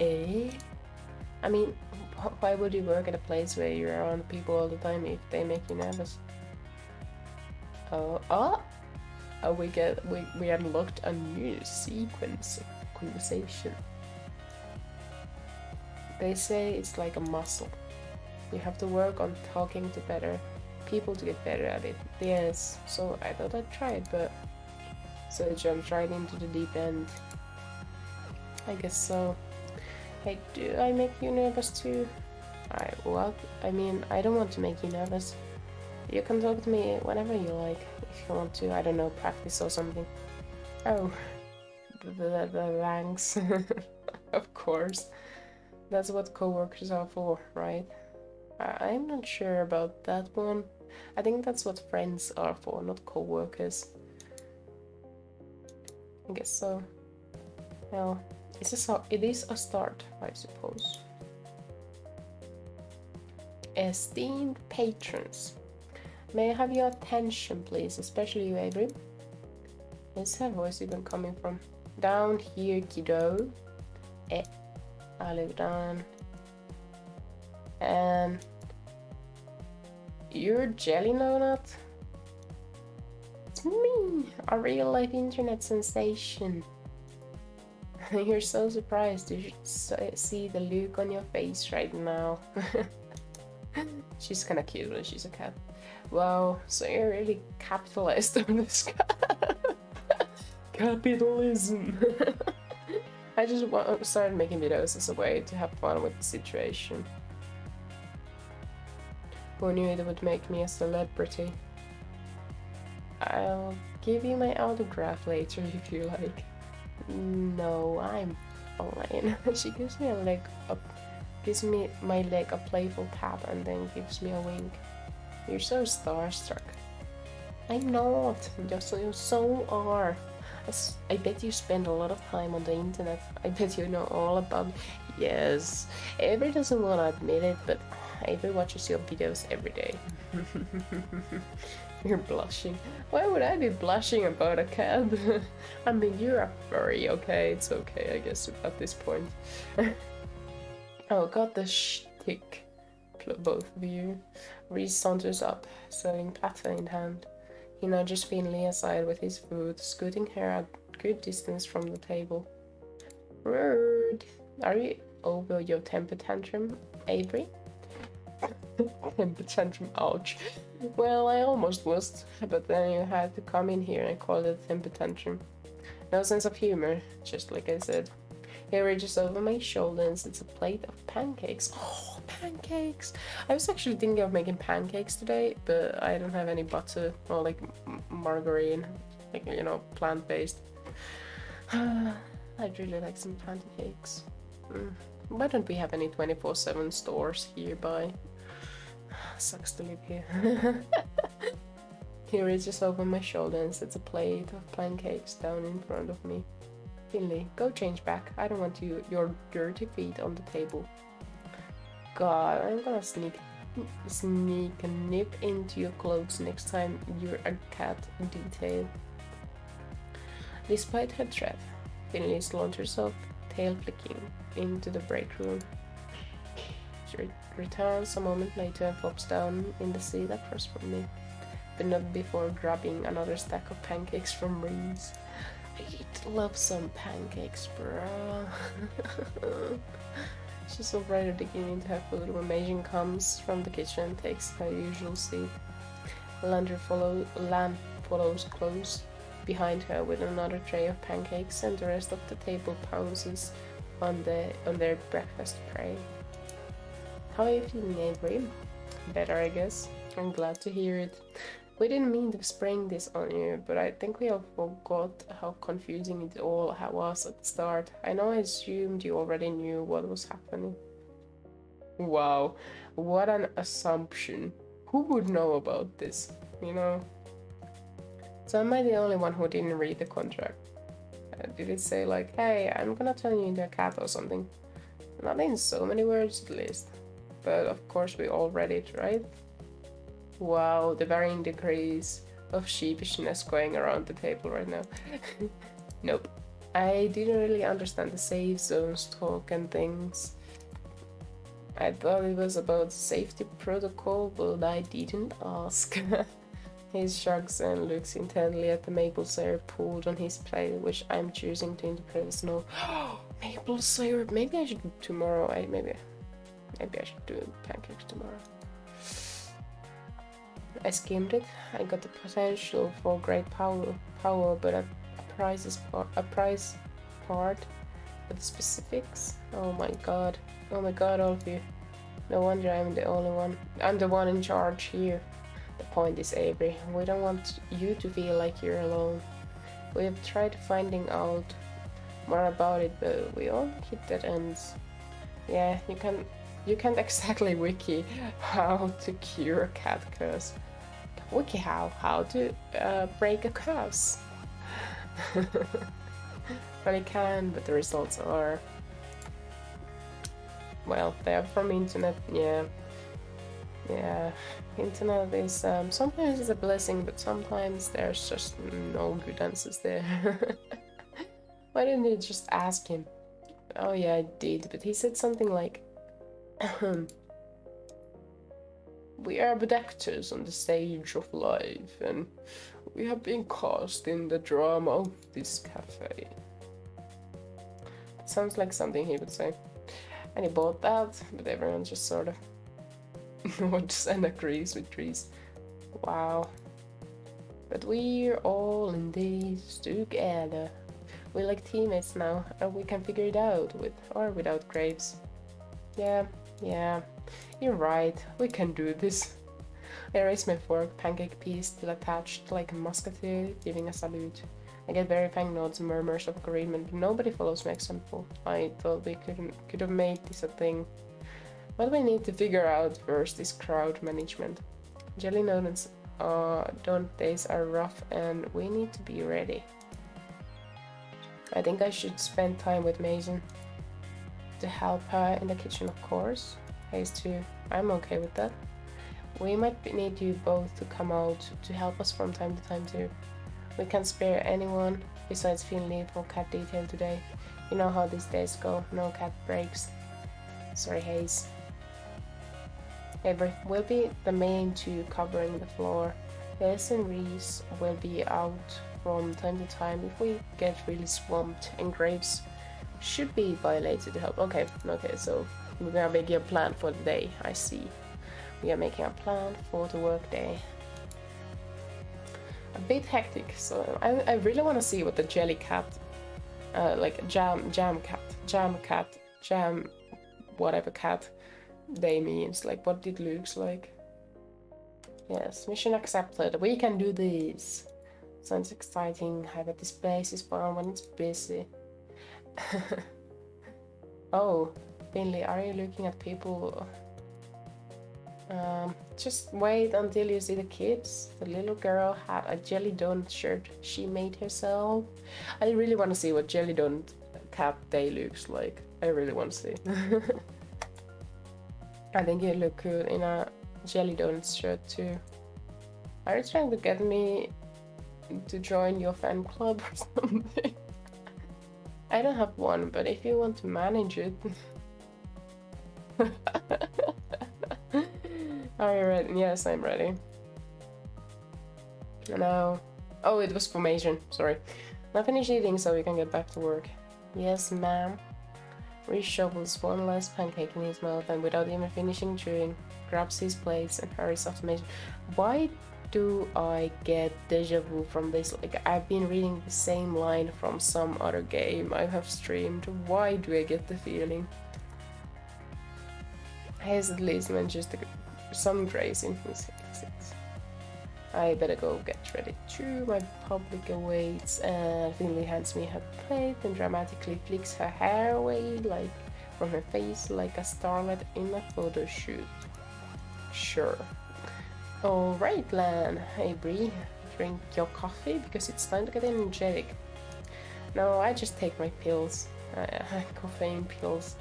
I mean, why would you work at a place where you're around people all the time if they make you nervous? We unlocked a new sequence of conversation. They say it's like a muscle. You have to work on talking to better people to get better at it. Yes, so I thought I'd try it, but so I jumped right into the deep end. I guess so. Hey, do I make you nervous too? What? I mean, I don't want to make you nervous. You can talk to me whenever you like, if you want to, I don't know, practice or something. Oh, the ranks. Of course. That's what coworkers are for, right? I'm not sure about that one. I think that's what friends are for, not co-workers. I guess so. Well, it is a start, I suppose. Esteemed patrons, may I have your attention, please, especially you, Avery? Where's her voice even coming from? Down here, kiddo. I look down. And you're Jelly Donut? It's me, a real-life internet sensation. You're so surprised. You should see the look on your face right now. She's kinda cute when she's a cat. Wow, so you're really capitalized on this cat. Capitalism. I just started making videos as a way to have fun with the situation. Who knew it would make me a celebrity? I'll give you my autograph later if you like. No, I'm fine. She gives me my leg a playful tap and then gives me a wink. You're so starstruck. I'm not. Just you so are. I bet you spend a lot of time on the internet. I bet you know all about. Yes, Avery doesn't want to admit it, but Avery watches your videos every day. You're blushing. Why would I be blushing about a cat? I mean, you're a furry, okay? It's okay, I guess, at this point. Oh, got the shtick, both of you. Reese saunters up, serving platter in hand. He nudges Finley aside with his food, scooting her a good distance from the table. Rude! Are you over your temper tantrum, Avery? Temper tantrum, ouch. Well, I almost was, but then you had to come in here and call it a temper tantrum. No sense of humor, just like I said. He reaches over my shoulder and sets a plate of pancakes. Oh, pancakes! I was actually thinking of making pancakes today, but I don't have any butter or like margarine, like, you know, plant-based. I'd really like some pancakes. Why don't we have any 24/7 stores hereby? Sucks to live here. He reaches over my shoulder and sets a plate of pancakes down in front of me. Finley, go change back. I don't want your dirty feet on the table. God, I'm gonna sneak a nip into your clothes next time you're a cat detail. Despite her threat, Finley saunters off, tail flicking, into the break room. She returns a moment later and flops down in the seat across from me, but not before grabbing another stack of pancakes from Reese. I love some pancakes, bro. She's already digging into her food when Meijin comes from the kitchen and takes her usual seat. Lamp follows close behind her with another tray of pancakes, and the rest of the table pounces on their breakfast prey. How are you feeling, Avery? Better, I guess. I'm glad to hear it. We didn't mean to spring this on you, but I think we all forgot how confusing it all was at the start. I know I assumed you already knew what was happening. Wow, what an assumption. Who would know about this, you know? So am I the only one who didn't read the contract? Did it say like, hey, I'm gonna turn you into a cat or something? Not in so many words at least. But of course we all read it, right? Wow, the varying degrees of sheepishness going around the table right now. Nope. I didn't really understand the safe zones talk and things. I thought it was about safety protocol, but I didn't ask. He shrugs and looks intently at the maple syrup poured on his plate, which I'm choosing to interpret as no. Maple syrup! Maybe I should do tomorrow. Maybe I should do pancakes tomorrow. I skimmed it. I got the potential for great power, but a price part. But the specifics. Oh my god, all of you. No wonder I'm the only one. I'm the one in charge here. The point is, Avery, we don't want you to feel like you're alone. We have tried finding out more about it, but we all hit dead ends. Yeah, you can't exactly wiki how to cure a cat curse. Wiki how to break a curse. Well, you can, but the results are, well, they're from internet. Yeah, internet is sometimes it's a blessing, but sometimes there's just no good answers there. Why didn't you just ask him? Oh yeah, I did, but he said something like, we are but actors on the stage of life, and we have been cast in the drama of this cafe. It sounds like something he would say. And he bought that, but everyone just sort of nods and agrees with Trees. Wow. But we're all in this together. We're like teammates now, and we can figure it out with or without Graves. Yeah, you're right, we can do this. I raise my fork, pancake piece still attached like a musketeer, giving a salute. I get verifying nods and murmurs of agreement, but nobody follows my example. I thought we could have made this a thing. What we need to figure out first is crowd management. Jelly nods Donut days are rough and we need to be ready. I think I should spend time with Mason to help her in the kitchen, of course. Hayes too. I'm okay with that. We might need you both to come out to help us from time to time too. We can't spare anyone besides Finley for cat detail today. You know how these days go, no cat breaks. Sorry, Hayes. Avery will be the main two covering the floor. Hayes and Reese will be out from time to time if we get really swamped, and Graves should be by later to help. Okay, so we're gonna make a plan for the day, I see. We are making a plan for the work day. A bit hectic, so I really want to see what the jelly cat, like jam whatever cat day means, like what it looks like. Yes, mission accepted. We can do this. Sounds exciting. I bet this place is fun when it's busy. Oh, Finley, are you looking at people? Just wait until you see the kids. The little girl had a jelly donut shirt she made herself. I really want to see what jelly donut cat day looks like. I really want to see. I think you look good in a jelly donut shirt too. Are you trying to get me to join your fan club or something? I don't have one, but if you want to manage it. Are you ready? Yes, I'm ready. Now, oh, it was formation, sorry. Now finish eating so we can get back to work. Yes, ma'am. Reese shovels one last pancake in his mouth and without even finishing chewing, grabs his plates and hurries off to Mason. Why do I get deja vu from this? Like, I've been reading the same line from some other game I have streamed. Why do I get the feeling? Hayes at least mentions some grace in his exit. I better go get ready too. My public awaits, and Finley hands me her plate and dramatically flicks her hair away like from her face like a starlet in a photo shoot. Sure. Alright, Lan. Hey, Bree. Drink your coffee because it's time to get energetic. No, I just take my pills. Caffeine pills.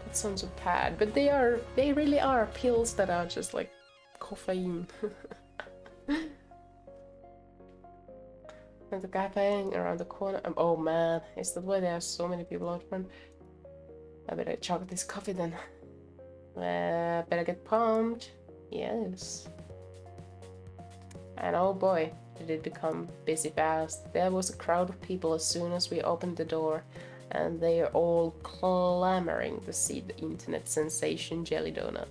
That sounds so bad, but they really are pills that are just like caffeine. And the cafe around the corner. Oh man, is that why there are so many people out front? I better chug this coffee then. Better get pumped. Yes. And oh boy, did it become busy fast. There was a crowd of people as soon as we opened the door, and they are all clamoring to see the internet sensation jelly donut.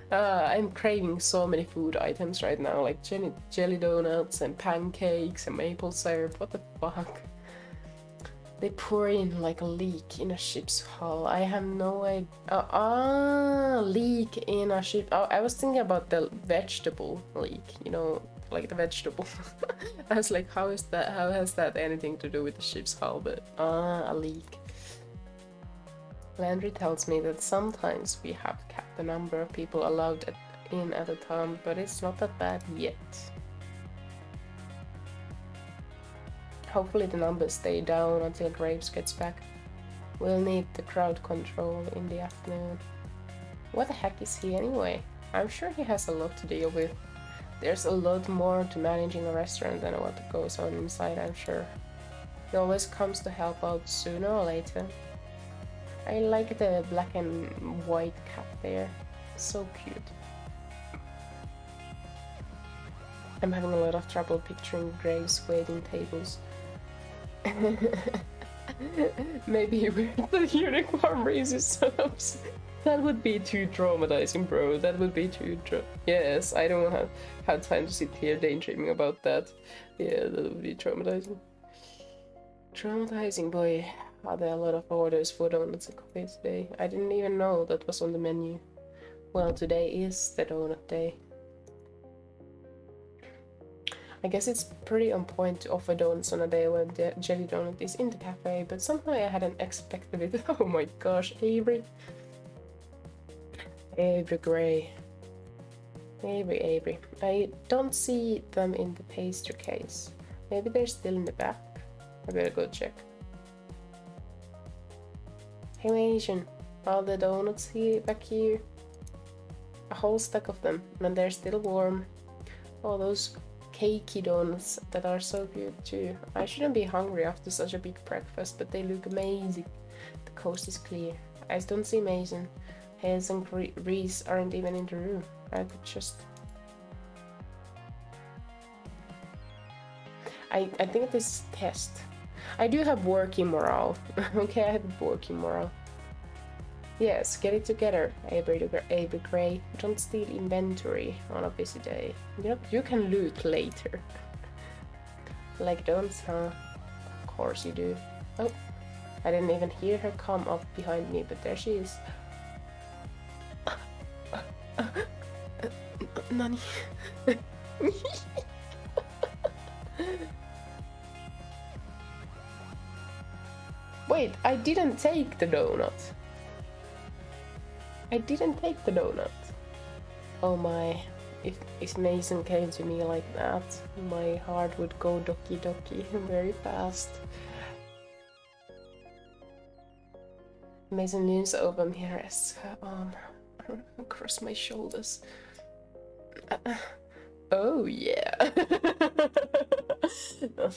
I'm craving so many food items right now, like jelly donuts and pancakes and maple syrup. What the fuck? They pour in like a leak in a ship's hull. I have no idea. Leak in a ship. Oh, I was thinking about the vegetable leak, you know, like the vegetable. I was like, how is that? How has that anything to do with the ship's hull? But a leak. Landry tells me that sometimes we have to cap the number of people allowed in at a time, but it's not that bad yet. Hopefully the numbers stay down until Graves gets back. We'll need the crowd control in the afternoon. What the heck is he anyway? I'm sure he has a lot to deal with. There's a lot more to managing a restaurant than what goes on inside, I'm sure. He always comes to help out sooner or later. I like the black and white cat there. So cute. I'm having a lot of trouble picturing Graves waiting tables. Maybe we're the unicorn raises subs. That would be too traumatizing, bro. That would be too Yes, I don't have time to sit here daydreaming about that. Yeah, that would be traumatizing. Traumatizing, boy. Are there a lot of orders for donuts and coffee today? I didn't even know that was on the menu. Well, today is the donut day. I guess it's pretty on point to offer donuts on a day when the jelly donut is in the cafe, but somehow I hadn't expected it. Oh my gosh, Avery. Avery Gray. Avery. I don't see them in the pastry case. Maybe they're still in the back. I better go check. Hey Asian, all the donuts here back here. A whole stack of them, and they're still warm. All those cakey donuts that are so good too. I shouldn't be hungry after such a big breakfast, but they look amazing. The coast is clear. I don't see Mason. Hayes and Reese aren't even in the room. I could just... I think this is a test. I do have working morale. Okay, I have working morale. Yes, get it together, Avery Gray. Don't steal inventory on a busy day. You know, you can loot later. Like donuts, huh? Of course you do. Oh, I didn't even hear her come up behind me, but there she is. Nani? Wait, I didn't take the donut. I didn't take the donut. Oh my, if Mason came to me like that, my heart would go doki doki very fast. Mason leans over me, rests her arm across my shoulders. Oh yeah.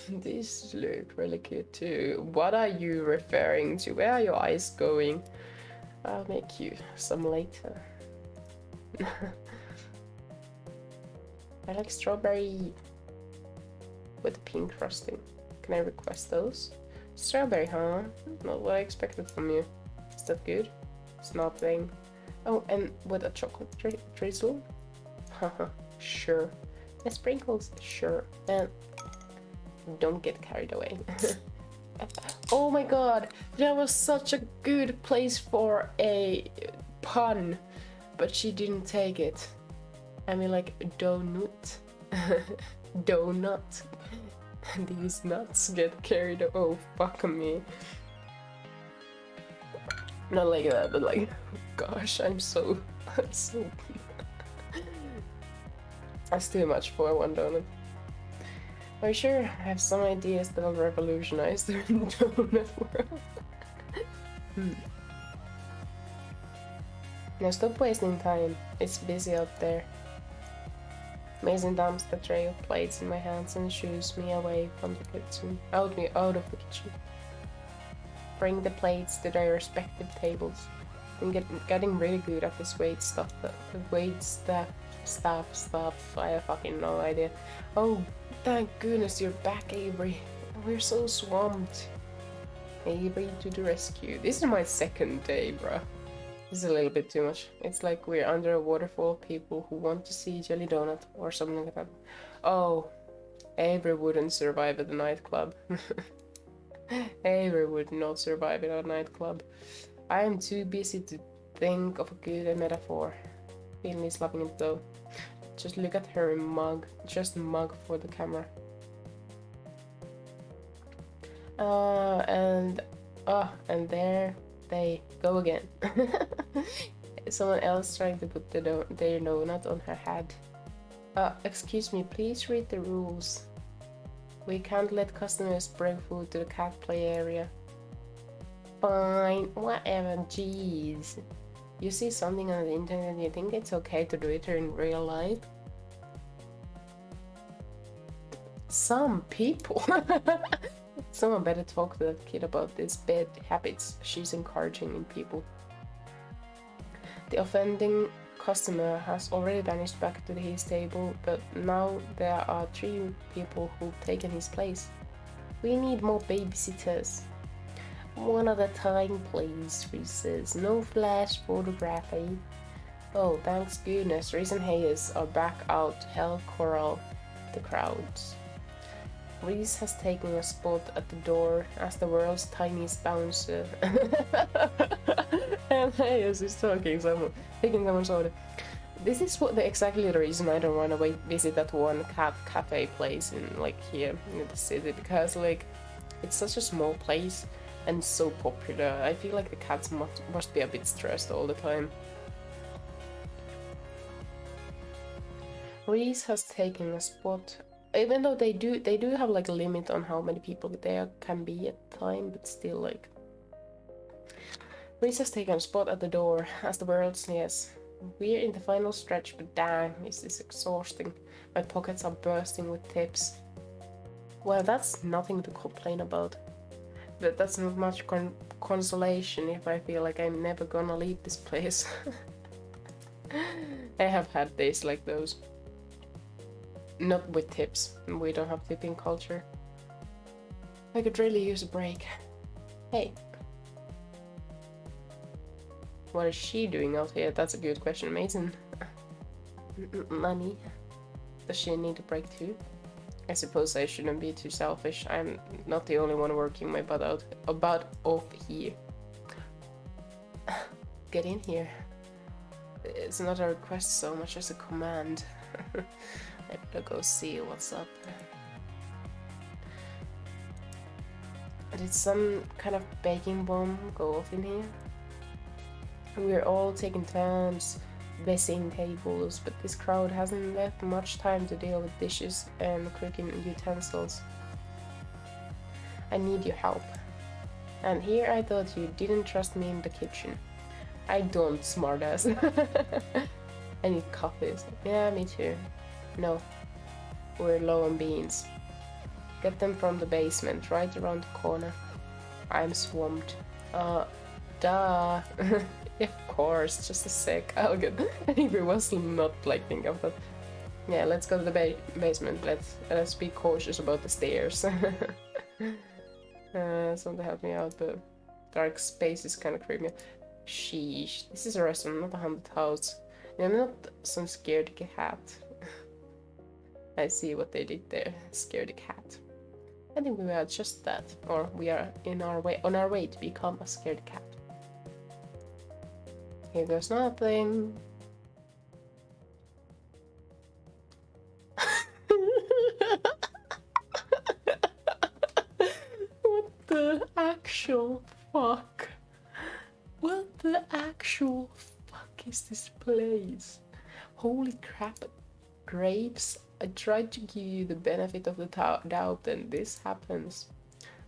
These look really good too. What are you referring to? Where are your eyes going? I'll make you some later. I like strawberry with pink frosting. Can I request those? Strawberry, huh? Not what I expected from you. Is that good? It's nothing. Oh, and with a chocolate drizzle? Haha, sure. And sprinkles? Sure. And don't get carried away. Oh my god, that was such a good place for a pun, but she didn't take it. I mean, like, donut. Donut. These nuts get carried away. Oh, fuck me. Not like that, but like, gosh, I'm so. That's too much for one donut. Are you sure? I have some ideas that will revolutionize the donut world. Now stop wasting time. It's busy out there. Mason dumps the tray of plates in my hands and shoos me away from the kitchen. Out of the kitchen. Bring the plates to their respective tables. I'm getting really good at this wait stuff. The wait stuff. I have fucking no idea. Oh, thank goodness you're back, Avery. We're so swamped. Avery to the rescue. This is my second day, bruh. This is a little bit too much. It's like we're under a waterfall of people who want to see Jelly Donut or something like that. Oh, Avery wouldn't survive at the nightclub. Avery would not survive at a nightclub. I am too busy to think of a good metaphor. Feeling is loving it though. Just look at her mug. Just a mug for the camera. And there they go again. Someone else trying to put their donut on her head. Excuse me, please read the rules. We can't let customers bring food to the cat play area. Fine, whatever, jeez. You see something on the internet and you think it's okay to do it in real life? Some people. Someone better talk to that kid about these bad habits she's encouraging in people. The offending customer has already vanished back to his table, but now there are 3 people who've taken his place. We need more babysitters. One at a time, please, Reese says. No flash photography. Oh, thanks goodness. Reese and Hayes are back out to help corral the crowds. Reese has taken a spot at the door as the world's tiniest bouncer. And Hayes is taking someone's order. This is exactly the reason I don't want to visit that one cat cafe place in here in the city, because it's such a small place and so popular. I feel like the cats must be a bit stressed all the time. Reese has taken a spot, even though they do have like a limit on how many people there can be at a time, but still like. Reese has taken a spot at the door as the world sneers. We're in the final stretch, but damn, is this exhausting. My pockets are bursting with tips. Well, that's nothing to complain about. But that's not much consolation if I feel like I'm never gonna leave this place. I have had days like those. Not with tips. We don't have tipping culture. I could really use a break. Hey. What is she doing out here? That's a good question, Mason. Money. Does she need a break too? I suppose I shouldn't be too selfish. I'm not the only one working my butt off here. Get in here. It's not a request so much as a command. I better go see what's up. Did some kind of baking bomb go off in here? We're all taking turns busying tables, but this crowd hasn't left much time to deal with dishes and cooking utensils. I need your help. And here I thought you didn't trust me in the kitchen. I don't, smartass. I need coffees. Yeah, me too. No, we're low on beans. Get them from the basement, right around the corner. I'm swamped. Duh. Of course, just a sec. I'll get. He was not like thinking of that. Yeah, let's go to the basement. Let's be cautious about the stairs. Something help me out. The dark space is kind of creepy. Sheesh, this is a restaurant, not a haunted house. I'm not some scaredy cat. I see what they did there. Scaredy cat. I think we will adjust that, or we are on our way to become a scared cat. Here goes nothing. What the actual fuck? What the actual fuck is this place? Holy crap. Grapes. I tried to give you the benefit of the doubt and this happens.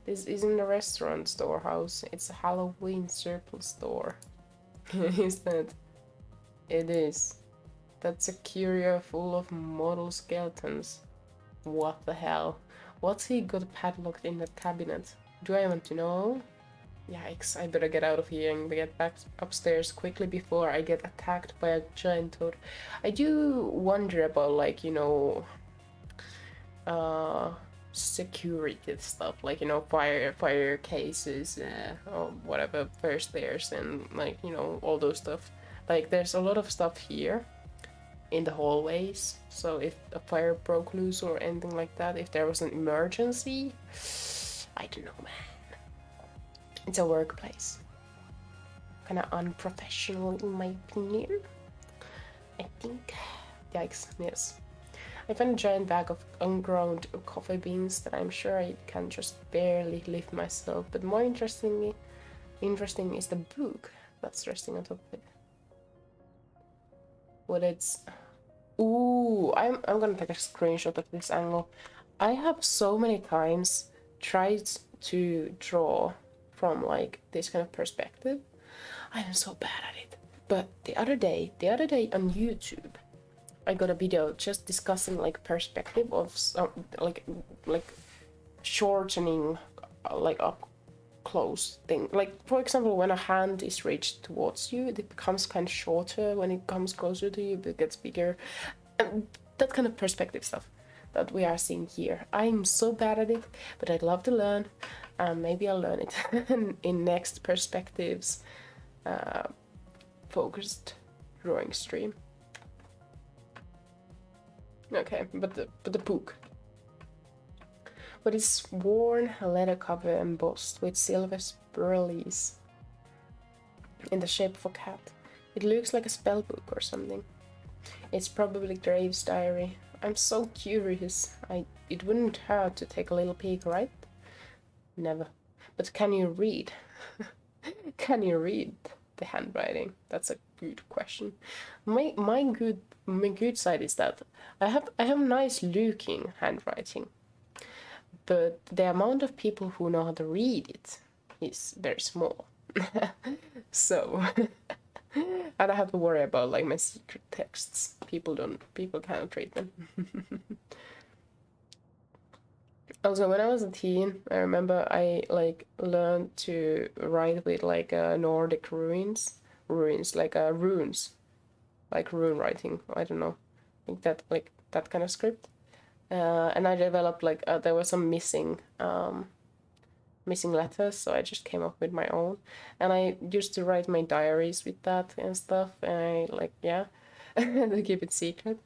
This isn't a restaurant storehouse, it's a Halloween surplus store. Is that? It is. That's a curio full of model skeletons. What the hell? What's he got padlocked in that cabinet? Do I want to know? Yikes, I better get out of here and get back upstairs quickly before I get attacked by a giant toad. I do wonder about, like, you know, security stuff, like, you know, fire cases, or whatever, first stairs, and, like, you know, all those stuff. Like, there's a lot of stuff here in the hallways, so if a fire broke loose or anything like that, if there was an emergency, I don't know, man. It's a workplace. Kinda unprofessional in my opinion, I think. Yikes, yes. I found a giant bag of unground coffee beans that I'm sure I can just barely lift myself, but more interesting is the book that's resting on top of it. What it's... Ooh, I'm gonna take a screenshot of this angle. I have so many times tried to draw from, like, this kind of perspective. I'm so bad at it. But the other day on YouTube, I got a video just discussing, like, perspective of some, like shortening, like, up close thing. Like, for example, when a hand is reached towards you, it becomes kind of shorter. When it comes closer to you, it gets bigger. And that kind of perspective stuff that we are seeing here. I'm so bad at it, but I'd love to learn. Maybe I'll learn it in next perspectives focused drawing stream. Okay, but the book. But it's worn leather cover embossed with silver spirals in the shape of a cat. It looks like a spell book or something. It's probably Graves' diary. I'm so curious. It wouldn't hurt to take a little peek, right? Never. But can you read? Can you read the handwriting? That's a good question. My good side is that I have nice looking handwriting, but the amount of people who know how to read it is very small. So I don't have to worry about like my secret texts. People cannot read them. Also, when I was a teen, I remember I like learned to write with like Nordic runes, like runes, like rune writing. I don't know, like that kind of script. And I developed like there were some missing letters, so I just came up with my own, and I used to write my diaries with that and stuff. And I like to keep it secret.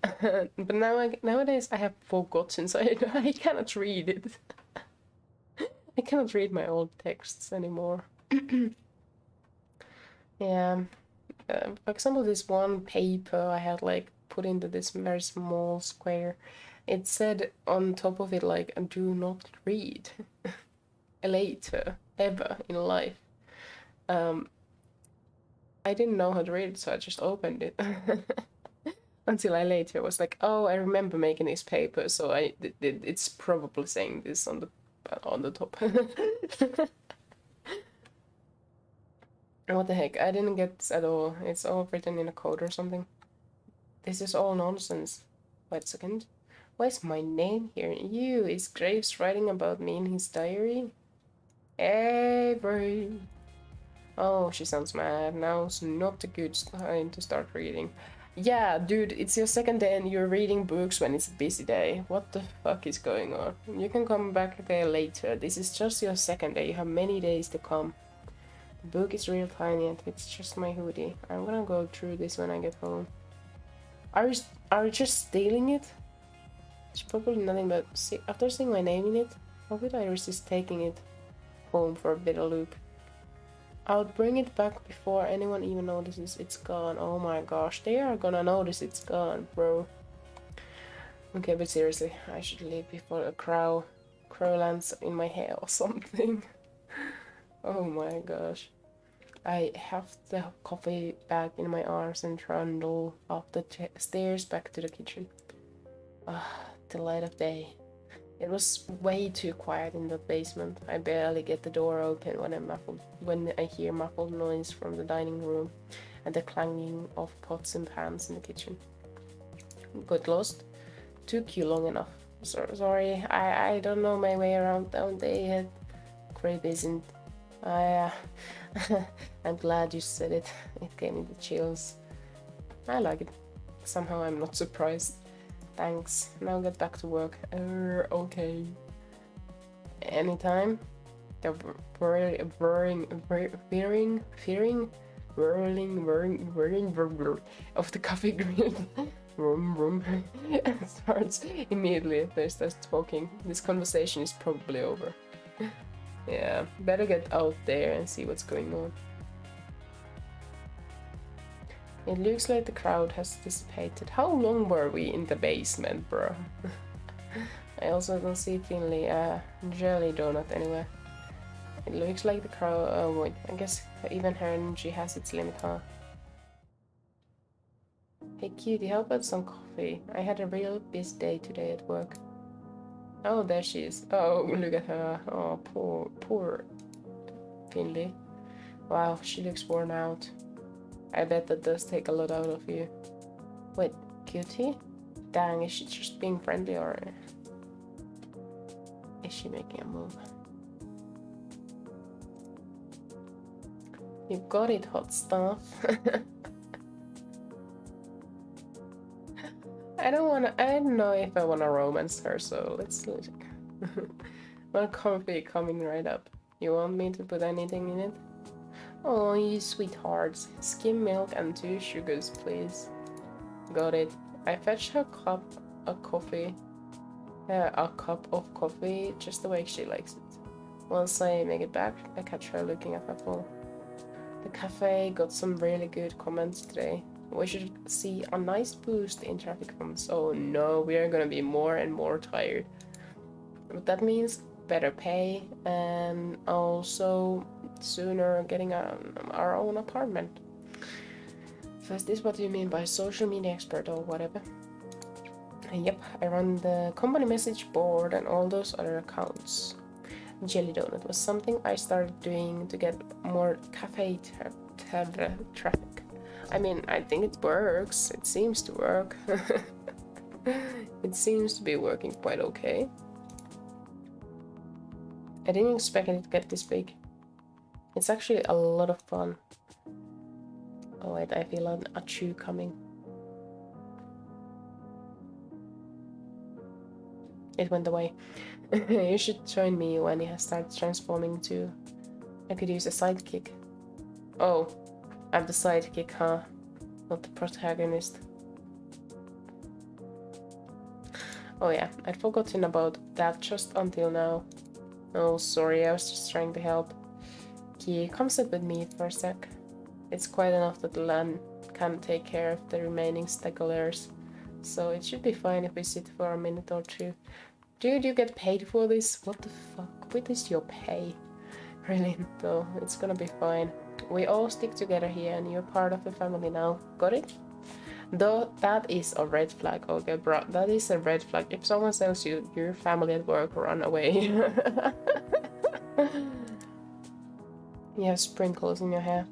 But nowadays I have forgotten, so I cannot read it. I cannot read my old texts anymore. Yeah. For example, this one paper I had like put into this very small square. It said on top of it like, "Do not read later ever in life." I didn't know how to read it, so I just opened it. Until I later was like, "Oh, I remember making this paper, so it's probably saying this on the top." What the heck? I didn't get this at all. It's all written in a code or something. This is all nonsense. Wait a second. Why is my name here? Is Graves writing about me in his diary? Avery. Oh, she sounds mad. Now's not a good time to start reading. Yeah, dude, it's your second day and you're reading books when it's a busy day. What the fuck is going on? You can come back there later. This is just your second day. You have many days to come. The book is real tiny and it's just my hoodie. I'm gonna go through this when I get home. Are you just stealing it? It's probably nothing but... after seeing my name in it, how could I resist taking it home for a bit of loop? I'll bring it back before anyone even notices it's gone. Oh my gosh, they are gonna notice it's gone, bro. Okay, but seriously, I should leave before a crow lands in my hair or something. Oh my gosh. I have the coffee bag in my arms and trundle up the stairs back to the kitchen. Ah, the light of day. It was way too quiet in the basement. I barely get the door open when I hear muffled noise from the dining room and the clanging of pots and pans in the kitchen. Got lost? Took you long enough. Sorry, I don't know my way around down there. Grape isn't. I'm glad you said it. It gave me the chills. I like it. Somehow I'm not surprised. Thanks. Now get back to work. Okay. Anytime. The whirling of the coffee green starts immediately if they start talking. This conversation is probably over. Yeah, better get out there and see what's going on. It looks like the crowd has dissipated. How long were we in the basement, bro? I also don't see Finley jelly donut anywhere. It looks like the crowd. Oh wait, I guess even her energy has its limit, huh? Hey cutie, how about some coffee? I had a real busy day today at work. Oh, there she is. Oh, look at her. Oh, poor Finley. Wow, she looks worn out. I bet that does take a lot out of you. Wait, cutie? Dang, is she just being friendly or is she making a move? You got it, hot stuff. I don't know if I wanna romance her, so let's look. One coffee coming right up. You want me to put anything in it? Oh, you sweethearts. Skim milk and 2 sugars, please. Got it. I fetched her a cup of coffee, just the way she likes it. Once I make it back, I catch her looking at her phone. The cafe got some really good comments today. We should see a nice boost in traffic from us. Oh no, we are gonna be more and more tired. But that means better pay and also sooner getting our own apartment. is this what you mean by social media expert or whatever? Yep, I run the company message board and all those other accounts. Jelly Donut was something I started doing to get more cafe traffic. I mean, I think it works. It seems to work. It seems to be working quite okay. I didn't expect it to get this big. It's actually a lot of fun. Oh wait, I feel an achoo coming. It went away. You should join me when he has started transforming too. I could use a sidekick. Oh, I'm the sidekick, huh? Not the protagonist. Oh yeah, I'd forgotten about that just until now. Oh, sorry, I was just trying to help. Key, come sit with me for a sec. It's quite enough that the land can take care of the remaining stragglers, so it should be fine if we sit for a minute or two. Dude, you get paid for this? What the fuck? What is your pay? Really, though, it's gonna be fine. We all stick together here and you're part of the family now. Got it? Though that is a red flag. Okay, bro, that is a red flag. If someone tells you your family at work, run away. You have sprinkles in your hair.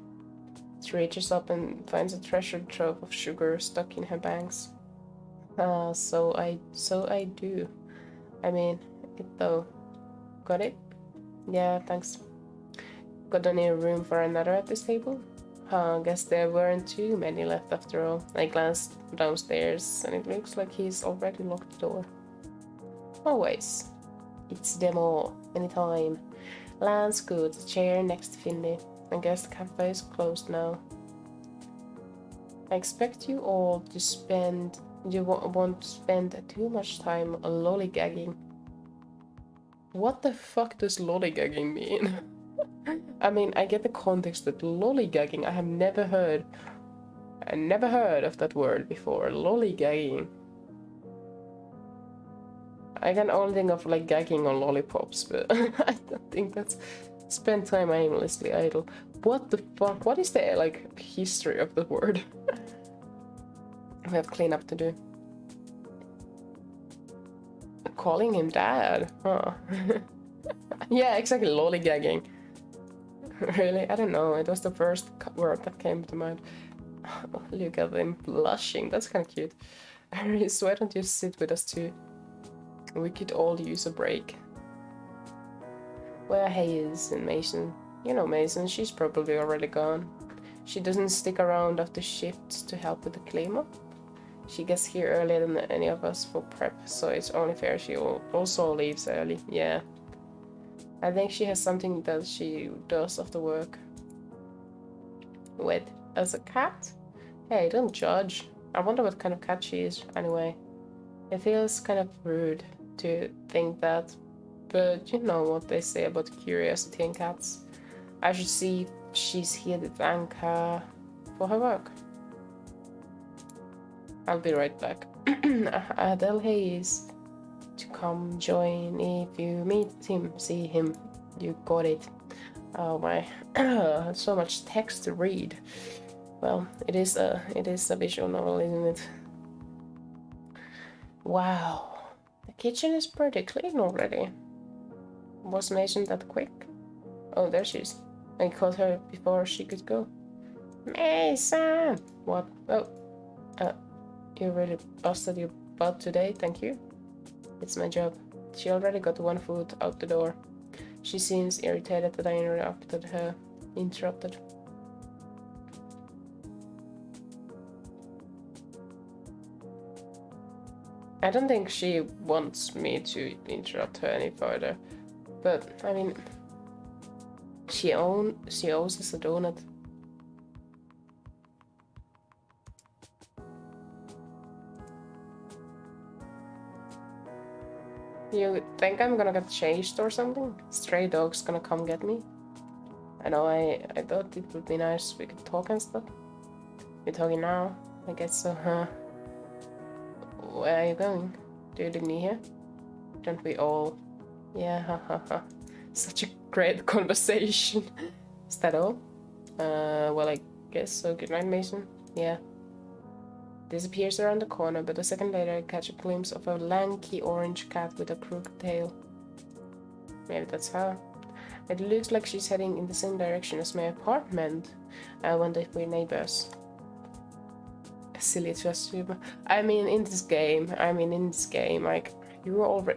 She reaches up and finds a treasured trove of sugar stuck in her bangs. So I do. I mean, it though. Got it? Yeah, thanks. Got any room for another at this table? Guess there weren't too many left after all. I glanced downstairs and it looks like he's already locked the door. Always. It's them all. Anytime. Land's good. Chair next to Finley. I guess the cafe is closed now. I expect you all to spend... You won't spend too much time lollygagging. What the fuck does lollygagging mean? I mean, I get the context that lollygagging, I never heard of that word before. Lollygagging. I can only think of like gagging on lollipops, but I don't think that's spend time aimlessly idle. What the fuck? What is the like history of the word? We have cleanup to do. Calling him dad, huh? Yeah, exactly, lollygagging. Really? I don't know, it was the first word that came to mind. Look at him blushing, that's kind of cute. So why don't you sit with us too? We could all use a break. Where Hayes and Mason? You know Mason, she's probably already gone. She doesn't stick around after shifts to help with the cleanup. She gets here earlier than any of us for prep, so it's only fair she also leaves early. Yeah. I think she has something that she does after work. Wait, as a cat? Hey, don't judge. I wonder what kind of cat she is, anyway. It feels kind of rude to think that, but you know what they say about curiosity in cats. I should see if she's here to thank her for her work. I'll be right back. Adele Hayes to come join if you meet him, see him. You got it. Oh my, so much text to read. Well, it is a visual novel, isn't it? Wow, the kitchen is pretty clean already. Was Mason that quick? Oh, there she is. I caught her before she could go. Mason! What? Oh, you really busted your butt today, thank you. It's my job. She already got one foot out the door. She seems irritated that I interrupted her. I don't think she wants me to interrupt her any further, but I mean, she owes us a donut. You think I'm gonna get chased or something? Stray dog's gonna come get me? I know, I thought it would be nice if we could talk and stuff. You're talking now? I guess so, huh? Where are you going? Do you leave me here? Don't we all? Yeah, ha. Such a great conversation. Is that all? Well, I guess so. Good night, Mason. Yeah, Disappears around the corner, but a second later I catch a glimpse of a lanky orange cat with a crooked tail. Maybe that's her. It looks like she's heading in the same direction as my apartment. I wonder if we're neighbors. Silly to assume. I mean, in this game, like,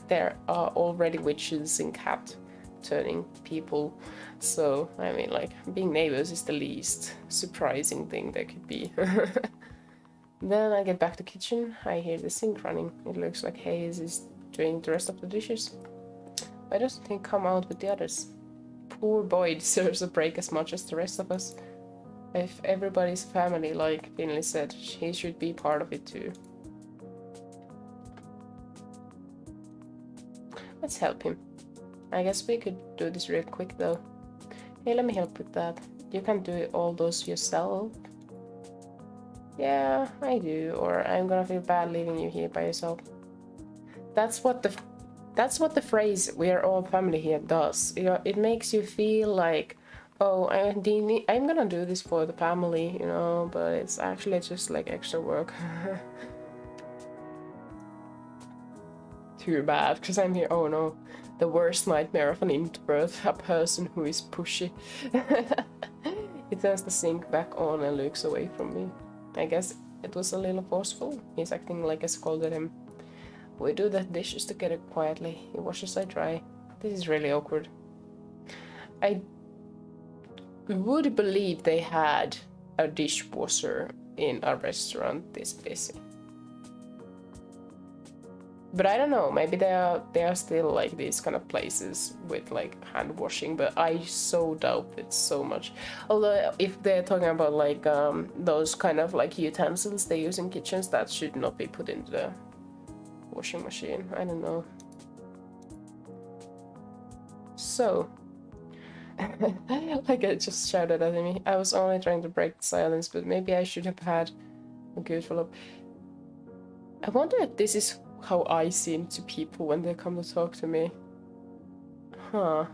there are already witches in cat turning people. So, I mean, like, being neighbors is the least surprising thing there could be. Then I get back to the kitchen. I hear the sink running. It looks like Hayes is doing the rest of the dishes. Why doesn't he come out with the others? Poor boy deserves a break as much as the rest of us. If everybody's family, like Finley said, he should be part of it too. Let's help him. I guess we could do this real quick though. Hey, let me help with that. You can do all those yourself. Yeah, I do, or I'm gonna feel bad leaving you here by yourself. That's what the phrase "we're all family here" does. You know, it makes you feel like, oh, I'm gonna do this for the family, you know, but it's actually just like extra work. Too bad, because I'm here. Oh no, the worst nightmare of an introvert, a person who is pushy. He turns the sink back on and looks away from me. I guess it was a little forceful. He's acting like I scolded him. We do the dishes together quietly. He washes I dry. This is really awkward. I would believe they had a dishwasher in a restaurant this busy. But I don't know, maybe they are still like these kind of places with like hand washing, but I so doubt it so much. Although if they're talking about like those kind of like utensils they use in kitchens, that should not be put into the washing machine. I don't know. So like I just shouted at me. I was only trying to break the silence, but maybe I should have had a good follow-up. I wonder if this is how I seem to people when they come to talk to me. Huh.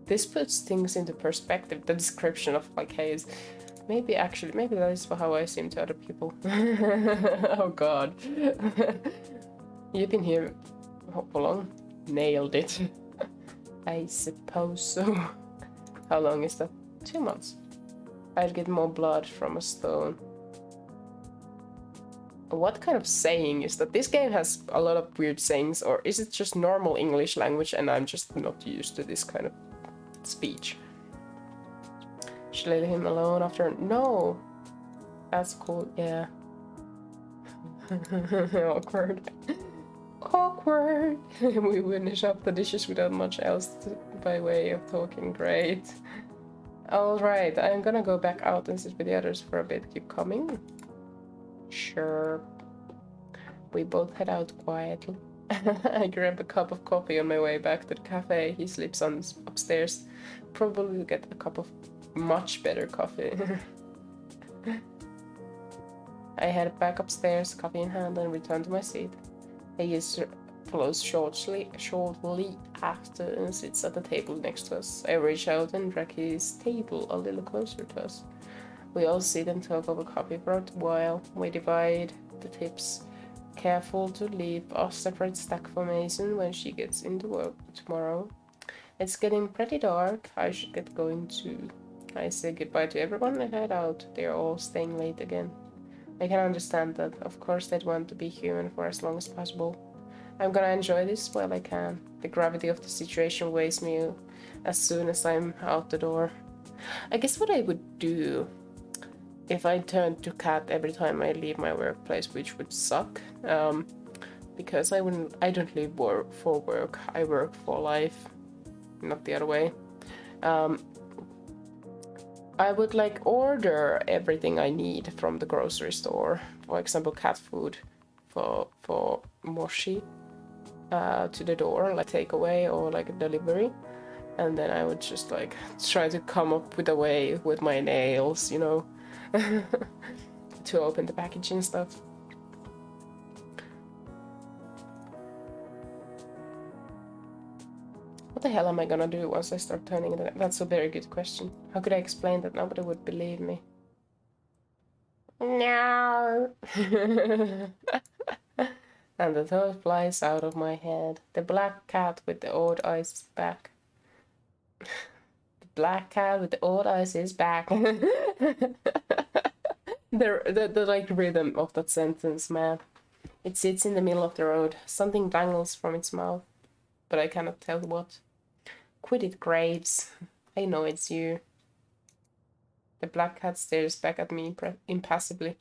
This puts things into perspective. The description of like Hayes. Maybe that is how I seem to other people. Oh god. You've been here for long? Nailed it. I suppose so. How long is that? 2 months. I'll get more blood from a stone. What kind of saying is that? This game has a lot of weird sayings, or is it just normal English language and I'm just not used to this kind of speech? Should I leave him alone after? No! That's cool, yeah. Awkward. Awkward! We finish up the dishes without much else by way of talking. Great. Alright, I'm gonna go back out and sit with the others for a bit. Keep coming. Sure. We both head out quietly. I grab a cup of coffee on my way back to the cafe. He sleeps upstairs. Probably get a cup of much better coffee. I head back upstairs, coffee in hand, and return to my seat. He follows shortly after and sits at the table next to us. I reach out and drag his table a little closer to us. We all sit and talk over coffee for a while. We divide the tips. Careful to leave a separate stack for Mason when she gets into work tomorrow. It's getting pretty dark. I should get going too. I say goodbye to everyone and head out. They're all staying late again. I can understand that. Of course they'd want to be human for as long as possible. I'm gonna enjoy this while I can. The gravity of the situation weighs me as soon as I'm out the door. I guess what I would do if I turned to cat every time I leave my workplace, which would suck, because I don't live for work, I work for life, not the other way. I would like order everything I need from the grocery store, for example cat food for Moshi, to the door, like takeaway or like a delivery, and then I would just like try to come up with a way with my nails, you know, to open the package and stuff. What the hell am I gonna do once I start turning it? That's a very good question. How could I explain that nobody would believe me? No. And the thought flies out of my head. The black cat with the old eyes is back. The black cat with the old eyes is back. The like rhythm of that sentence, man. It sits in the middle of the road. Something dangles from its mouth, but I cannot tell what. Quit it, Graves. I know it's you. The black cat stares back at me impassively.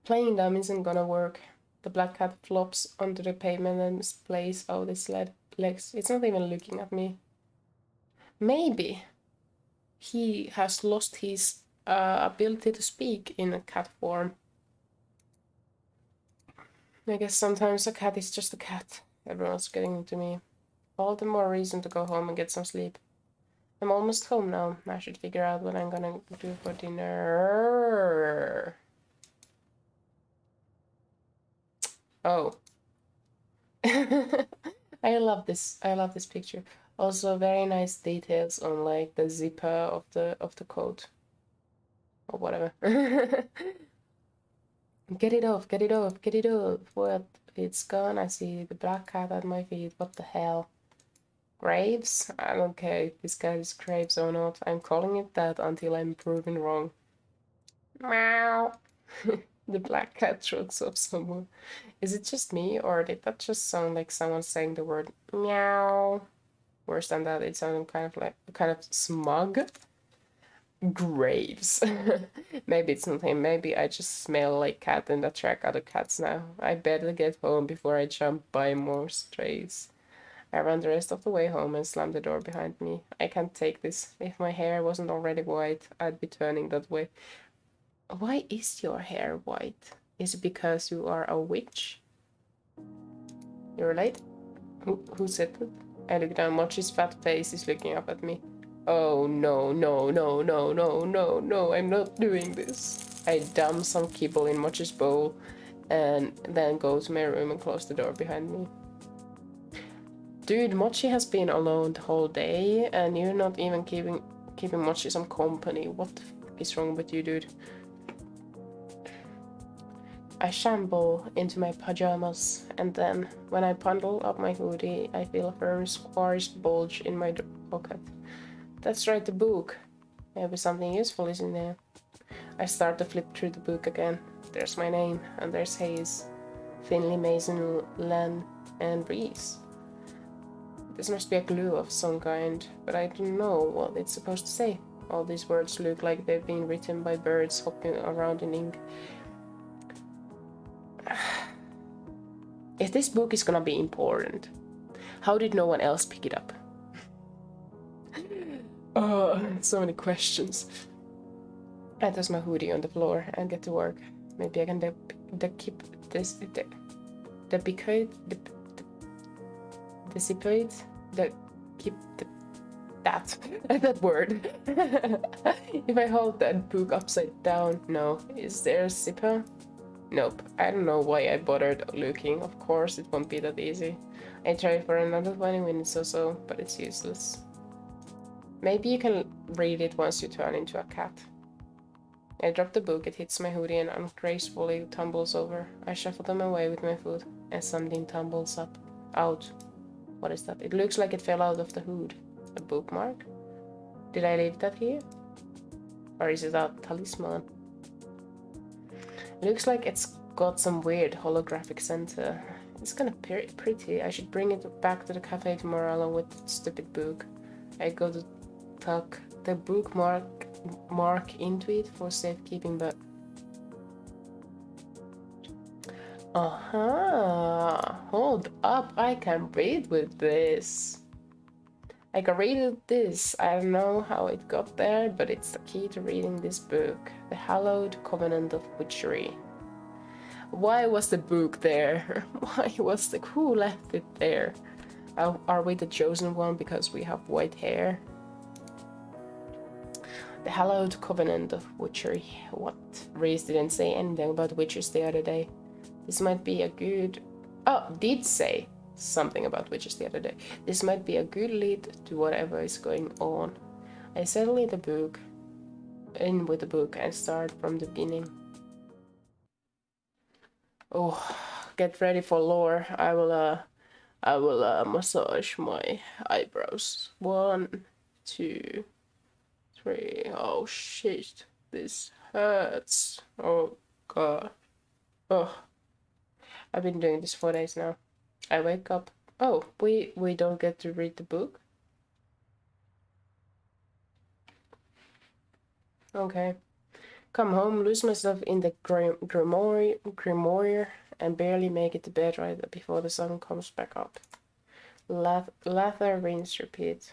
Playing dumb isn't gonna work. The black cat flops onto the pavement and splays out its legs. It's not even looking at me. Maybe he has lost his ability to speak in a cat form. I guess sometimes a cat is just a cat. Everyone's getting into me. All the more reason to go home and get some sleep. I'm almost home now. I should figure out what I'm gonna do for dinner. Oh. I love this. I love this picture. Also very nice details on like the zipper of the coat. Or whatever. Get it off, get it off, get it off. What? It's gone. I see the black cat at my feet. What the hell? Graves? I don't care if this guy is Graves or not. I'm calling it that until I'm proven wrong. Meow. The black cat chokes off someone. Is it just me, or did that just sound like someone saying the word meow? Worse than that, it sounded kind of smug. Graves. Maybe it's not him. Maybe I just smell like cat and attract other cats now. I better get home before I jump by more strays. I ran the rest of the way home and slammed the door behind me. I can't take this. If my hair wasn't already white, I'd be turning that way. Why is your hair white? Is it because you are a witch? You're late? Who said that? I look down. Mochi's fat face is looking up at me. Oh no, no, no, no, no, no, no, I'm not doing this. I dump some kibble in Mochi's bowl and then go to my room and close the door behind me. Dude, Mochi has been alone the whole day and you're not even keeping Mochi some company. What the fuck is wrong with you, dude? I shamble into my pajamas, and then, when I bundle up my hoodie, I feel a firm squarish bulge in my pocket. That's right, the book. Maybe something useful is in there. I start to flip through the book again. There's my name, and there's Hayes, Finley, Mason, Len, and Reese. This must be a clue of some kind, but I don't know what it's supposed to say. All these words look like they've been written by birds hopping around in ink. If this book is gonna be important, how did no one else pick it up? Oh, so many questions. I toss my hoodie on the floor and get to work. Maybe I can keep this that word. If I hold that book upside down, no. Is there a zipper? Nope. I don't know why I bothered looking. Of course, it won't be that easy. I tried for another 20 minutes or so, but it's useless. Maybe you can read it once you turn into a cat. I drop the book, it hits my hoodie and ungracefully tumbles over. I shuffle them away with my foot, and something tumbles out. What is that? It looks like it fell out of the hood. A bookmark? Did I leave that here? Or is it a talisman? Looks like it's got some weird holographic center. It's kind of pretty. I should bring it back to the cafe tomorrow along with that stupid book. I go to tuck the bookmark into it for safekeeping, but... Hold up, I can read with this. I can read with this. I don't know how it got there, but it's the key to reading this book. The Hallowed Covenant of Witchery. Why was the book there? Who left it there? Are we the chosen one because we have white hair? The Hallowed Covenant of Witchery. What? Reese didn't say anything about witches the other day. This might be a good... Oh, did say something about witches the other day. This might be a good lead to whatever is going on. I settle in the book in with the book and start from the beginning. Oh, get ready for lore. I will massage my eyebrows. 1, 2, 3. Oh shit, this hurts. Oh god. Oh, I've been doing this 4 days now. I wake up. Oh, we don't get to read the book. Okay. Come home, lose myself in the grimoire, and barely make it to bed right before the sun comes back up. Lather, rinse, repeat.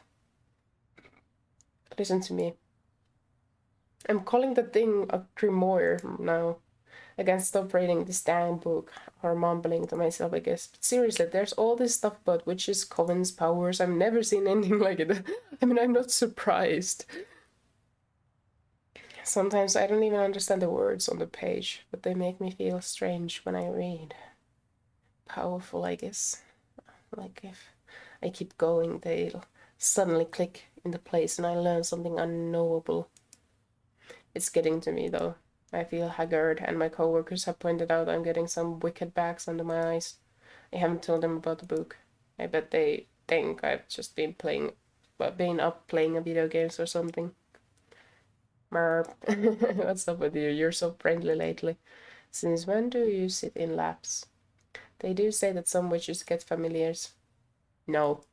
Listen to me. I'm calling the thing a grimoire now. I can't stop reading this dang book, or mumbling to myself, I guess. But seriously, there's all this stuff about witches, covens, powers. I've never seen anything like it. I mean, I'm not surprised. Sometimes I don't even understand the words on the page, but they make me feel strange when I read. Powerful, I guess. Like if I keep going, they'll suddenly click into place and I learn something unknowable. It's getting to me though. I feel haggard, and my coworkers have pointed out I'm getting some wicked bags under my eyes. I haven't told them about the book. I bet they think I've just been up playing a video games or something. Merp. What's up with you? You're so friendly lately. Since when do you sit in laps? They do say that some witches get familiars. No.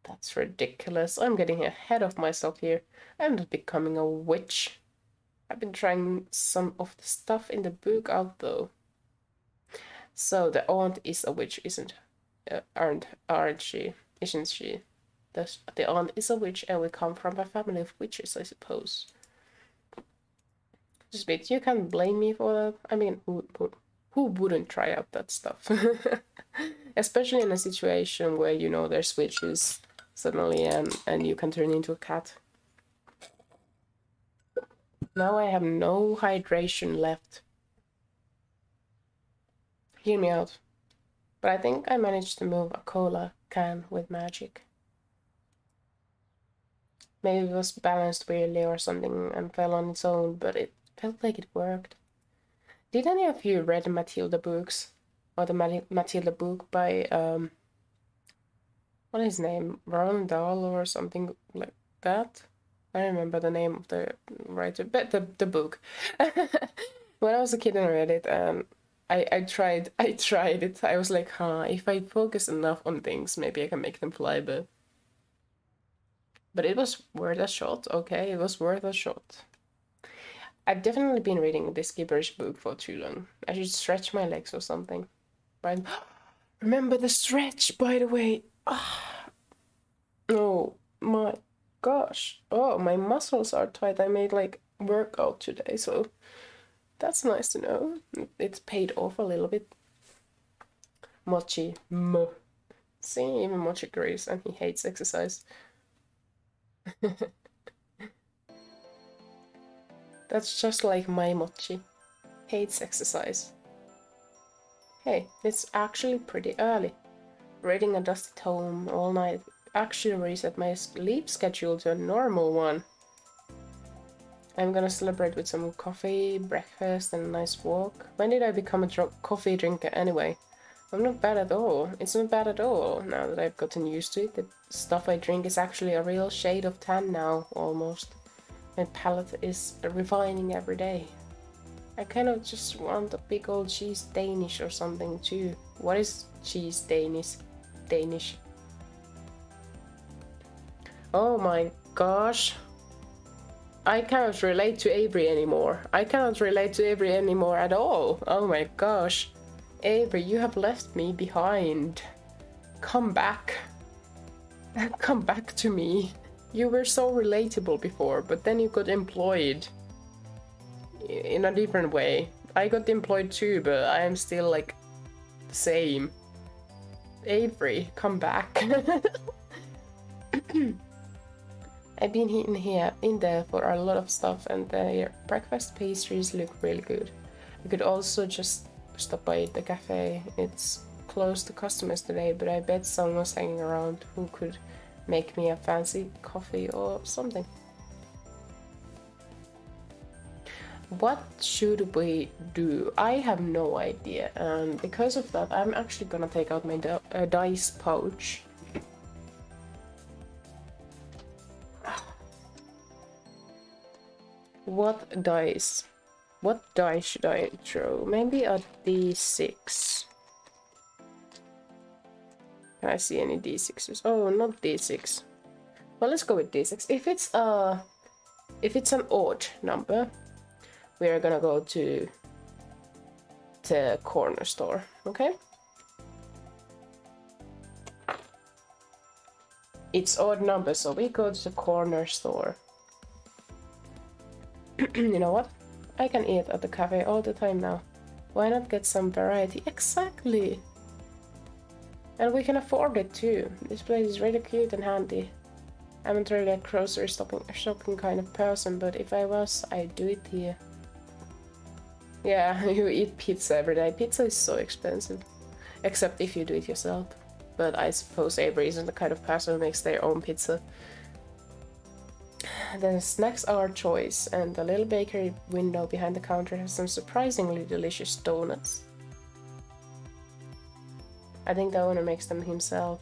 That's ridiculous. I'm getting ahead of myself here. I'm not becoming a witch. I've been trying some of the stuff in the book out though. So the aunt is a witch, aren't she? Isn't she? The aunt is a witch, and we come from a family of witches, I suppose. Just wait, you can't blame me for that. I mean, who wouldn't try out that stuff? Especially in a situation where, you know, there's witches suddenly and you can turn into a cat. Now I have no hydration left. Hear me out. But I think I managed to move a cola can with magic. Maybe it was balanced weirdly or something and fell on its own, but it felt like it worked. Did any of you read Matilda books? Or the Matilda book by, what is his name? Roald Dahl or something like that? I remember the name of the writer, but the book. When I was a kid and I read it, I tried it. I was like, if I focus enough on things, maybe I can make them fly, but it was worth a shot, okay? It was worth a shot. I've definitely been reading this gibberish book for too long. I should stretch my legs or something. Right? Remember the stretch, by the way. Oh my gosh. Oh, my muscles are tight. I made like workout today, so that's nice to know. It's paid off a little bit. Mochi. See, even Mochi agrees, and he hates exercise. That's just like my Mochi. Hates exercise. Hey, it's actually pretty early. Reading a dusty tome all night actually reset my sleep schedule to a normal one. I'm gonna celebrate with some coffee, breakfast, and a nice walk. When did I become a coffee drinker anyway? I'm not bad at all. It's not bad at all now that I've gotten used to it. The stuff I drink is actually a real shade of tan now, almost. My palate is refining every day. I kind of just want a big old cheese Danish or something too. What is cheese Danish? Oh my gosh. I cannot relate to Avery anymore. I cannot relate to Avery anymore at all. Oh my gosh. Avery, you have left me behind. Come back. Come back to me. You were so relatable before, but then you got employed. In a different way. I got employed too, but I am still like the same. Avery, come back. I've been in there for a lot of stuff, and their breakfast pastries look really good. I could also just stop by the cafe. It's closed to customers today, but I bet someone's hanging around who could make me a fancy coffee or something. What should we do? I have no idea, and because of that, I'm actually gonna take out my dice pouch. What dice? What dice should I throw? Maybe a d6. Can I see any d6s? Oh, not d6. Well, let's go with d6. If it's an odd number, we are gonna go to the corner store, okay? It's odd number, so we go to the corner store. You know what? I can eat at the cafe all the time now. Why not get some variety? Exactly! And we can afford it too. This place is really cute and handy. I'm not really a grocery shopping kind of person, but if I was, I'd do it here. Yeah, you eat pizza every day. Pizza is so expensive. Except if you do it yourself. But I suppose Avery isn't the kind of person who makes their own pizza. The snacks are our choice, and the little bakery window behind the counter has some surprisingly delicious donuts. I think the owner makes them himself.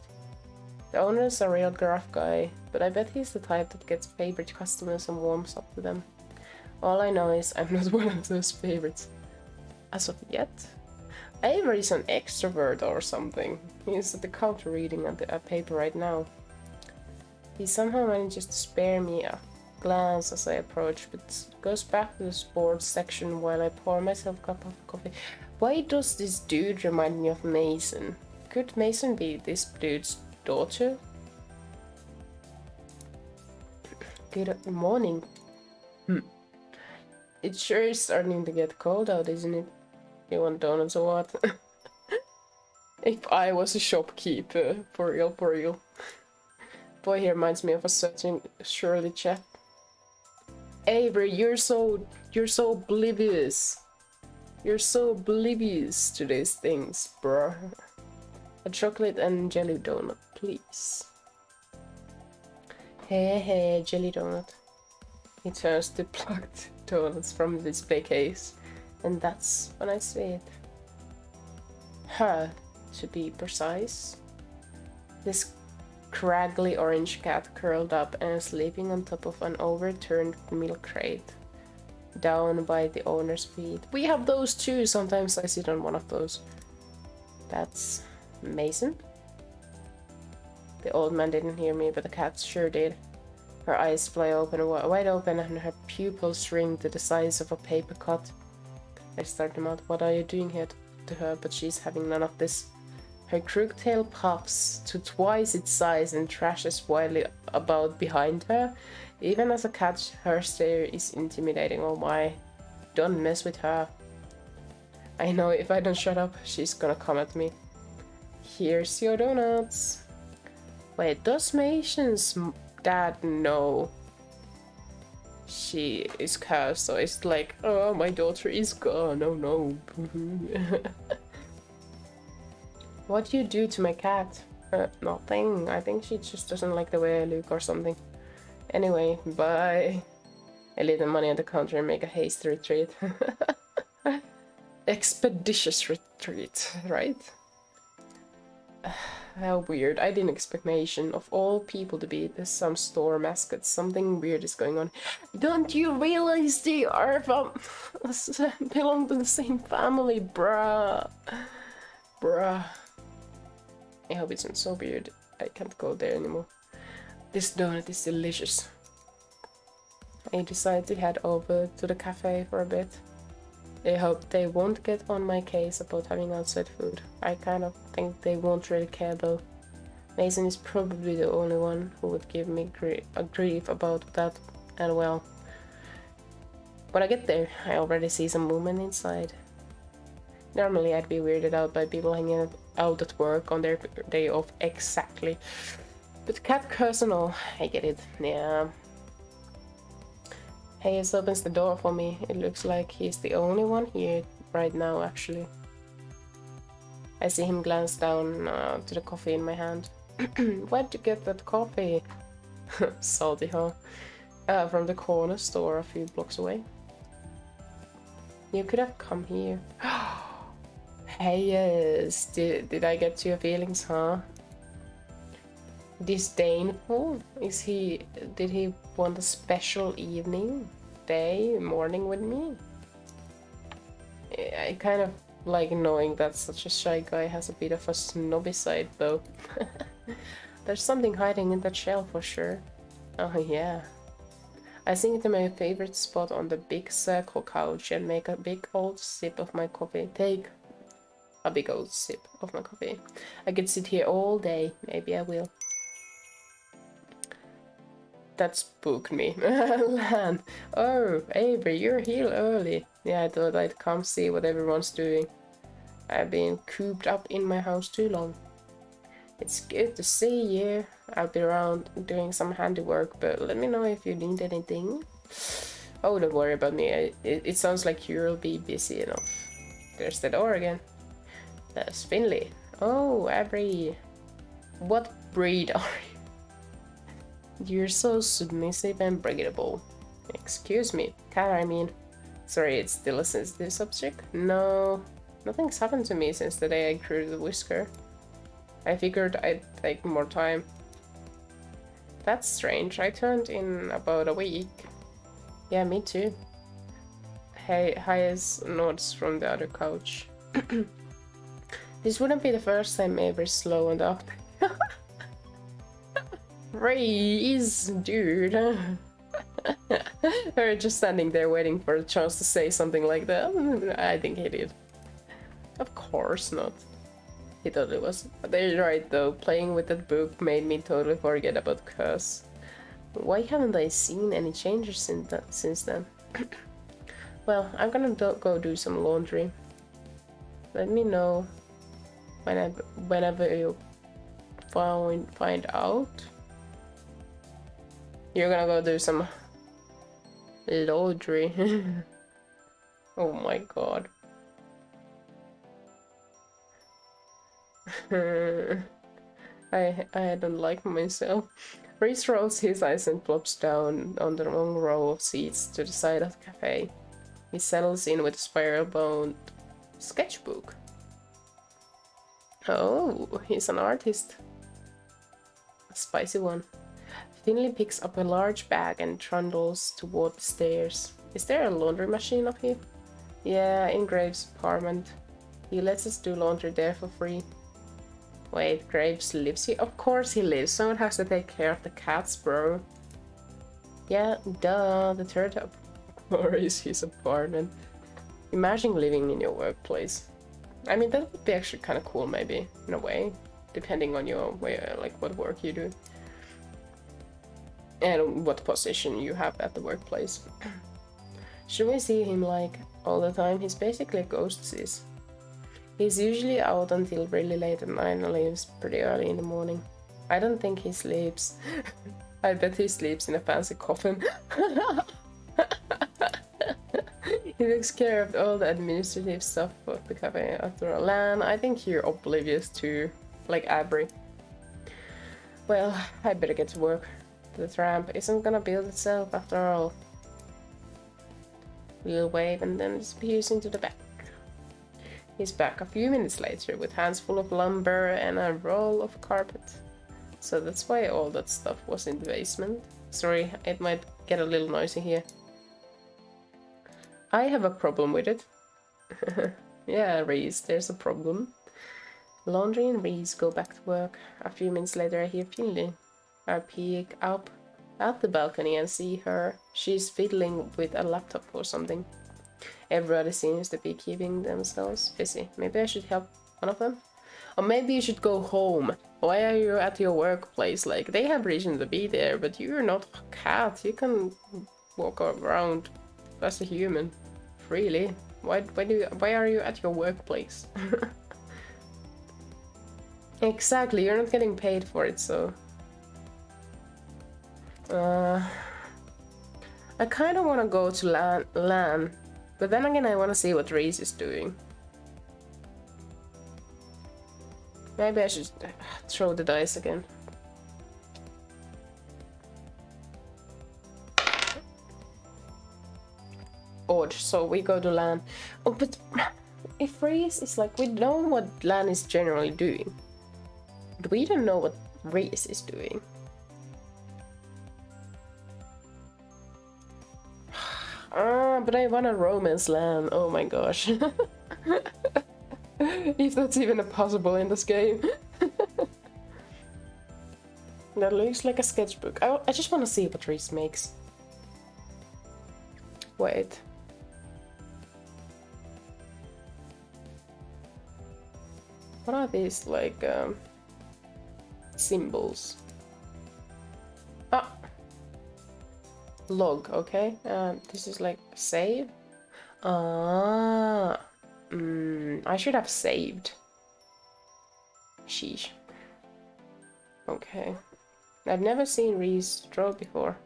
The owner is a real gruff guy, but I bet he's the type that gets favorite customers and warms up to them. All I know is I'm not one of those favorites. As of yet. Avery is an extrovert or something. He's at the counter reading a paper right now. He somehow manages to spare me a glance as I approach, but goes back to the sports section while I pour myself a cup of coffee. Why does this dude remind me of Mason? Could Mason be this dude's daughter? Good morning. It sure is starting to get cold out, isn't it? You want donuts or what? If I was a shopkeeper, for real, for real. Boy, he reminds me of a certain Shirley chap. Avery, you're so oblivious. You're so oblivious to these things, bruh. A chocolate and jelly donut, please. Hey, jelly donut. He turns to plucked donuts from the display case, and that's when I see it. Her, to be precise. This scraggly orange cat curled up and sleeping on top of an overturned milk crate, down by the owner's feet. We have those too. Sometimes I sit on one of those. That's Mason. The old man didn't hear me, but the cat sure did. Her eyes fly open, wide open, and her pupils shrink to the size of a paper cut. I start them out. What are you doing here? To her, but she's having none of this. Her crooked tail pops to twice its size and thrashes wildly about behind her. Even as a cat, her stare is intimidating. Oh my. Don't mess with her. I know if I don't shut up, she's gonna come at me. Here's your donuts. Wait, does Mason's dad know she is cursed? So it's like, oh, my daughter is gone. Oh no. What do you do to my cat? Nothing. I think she just doesn't like the way I look or something. Anyway, bye. I leave the money at the counter and make a hasty retreat. Expeditious retreat, right? How weird. I didn't expect Mason, of all people, to be some store mascot. Something weird is going on. Don't you realize they are belong to the same family, bruh? Bruh. I hope it's not so weird. I can't go there anymore. This donut is delicious. I decide to head over to the cafe for a bit. I hope they won't get on my case about having outside food. I kind of think they won't really care though. Mason is probably the only one who would give me grief about that, and well, when I get there, I already see some movement inside. Normally I'd be weirded out by people hanging out at work on their day off, exactly. But cat curse and all, I get it, yeah. Hayes opens the door for me. It looks like he's the only one here right now, actually. I see him glance down to the coffee in my hand. Where'd you get that coffee? Salty, huh? From the corner store a few blocks away. You could have come here. Hey, yes. Did I get to your feelings, huh? Disdainful? Did he want a special evening, day, morning with me? I kind of like knowing that such a shy guy has a bit of a snobby side, though. There's something hiding in that shell for sure. Oh yeah. I sink to my favorite spot on the big circle couch and make a big old sip of my coffee. Take a big old sip of my coffee. I could sit here all day. Maybe I will. That spooked me. Lan. Oh, Avery, you're here early. Yeah, I thought I'd come see what everyone's doing. I've been cooped up in my house too long. It's good to see you. I'll be around doing some handiwork, but let me know if you need anything. Oh, don't worry about me. It sounds like you'll be busy enough. There's the door again. That's Finley. Oh, Avery. What breed are you? You're so submissive and brightable. Excuse me. Cat, I mean. Sorry, it's still a sensitive subject? No. Nothing's happened to me since the day I grew the whisker. I figured I'd take more time. That's strange. I turned in about a week. Yeah, me too. Hey, highest notes from the other couch. This wouldn't be the first time Avery's slowed up. Raise, dude. Her just standing there waiting for a chance to say something like that. I think he did. Of course not. He thought it was. They're right though, playing with that book made me totally forget about Curse. Why haven't I seen any changes since then? Well, I'm gonna go do some laundry. Let me know whenever you find out. You're gonna go do some laundry. Oh my god. I don't like myself. Reese rolls his eyes and flops down on the long row of seats to the side of the cafe. He settles in with a spiral-bound sketchbook. Oh, he's an artist. A spicy one. Finley picks up a large bag and trundles toward the stairs. Is there a laundry machine up here? Yeah, in Graves' apartment. He lets us do laundry there for free. Wait, Graves lives here? Of course he lives. Someone has to take care of the cats, bro. Yeah, duh. The third floor is his apartment. Imagine living in your workplace. I mean, that would be actually kind of cool, maybe, in a way. Depending on your way, like what work you do. And what position you have at the workplace. Should we see him like all the time? He's basically a ghost sis. He's usually out until really late at night and leaves pretty early in the morning. I don't think he sleeps. I bet he sleeps in a fancy coffin. He takes care of all the administrative stuff of the cafe after all. Lan, I think you're oblivious to, like Avery. Well, I better get to work. The tramp isn't gonna build itself after all. We'll wave and then disappears into the back. He's back a few minutes later with hands full of lumber and a roll of carpet. So that's why all that stuff was in the basement. Sorry, it might get a little noisy here. I have a problem with it. Yeah, Reese, there's a problem. Laundry and Reese go back to work. A few minutes later I hear Finley. I peek up at the balcony and see her. She's fiddling with a laptop or something. Everybody seems to be keeping themselves busy. Maybe I should help one of them? Or maybe you should go home. Why are you at your workplace? Like, they have reason to be there, but you're not a cat. You can walk around as a human freely. Why are you at your workplace? Exactly, you're not getting paid for it, so... I kind of want to go to Lan, but then again I want to see what Reese is doing. Maybe I should throw the dice again. Odd. good, so we go to LAN. Oh, but if Reese is like, we know what LAN is generally doing, but we don't know what Reese is doing. But I want a romance LAN, oh my gosh. If that's even possible in this game. That looks like a sketchbook. I just want to see what Reese makes. Wait. What are these, like, symbols? Ah! Log, okay. This is like save. I should have saved. Sheesh. Okay. I've never seen Reese draw before.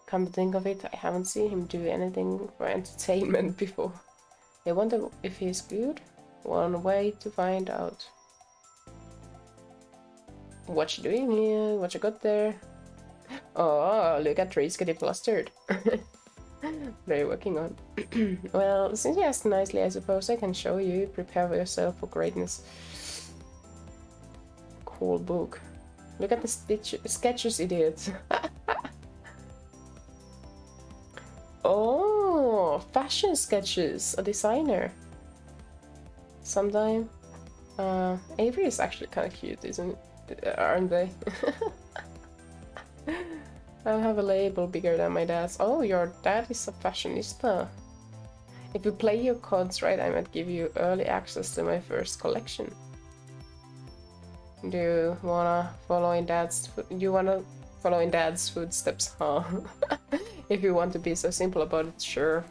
Come to think of it, I haven't seen him do anything for entertainment before. I wonder if he's good? One way to find out. What you doing here? What you got there? Oh, look at Reese getting flustered. What are you working on? Well, since you asked nicely, I suppose I can show you. Prepare yourself for greatness. Cool book. Look at the sketches, idiot. Oh, fashion sketches. A designer. Sometime. Avery is actually kind of cute, isn't it? Aren't they? I have a label bigger than my dad's. Oh, your dad is a fashionista. If you play your cards right, I might give you early access to my first collection. Do you wanna follow in dad's footsteps, huh? If you want to be so simple about it, sure.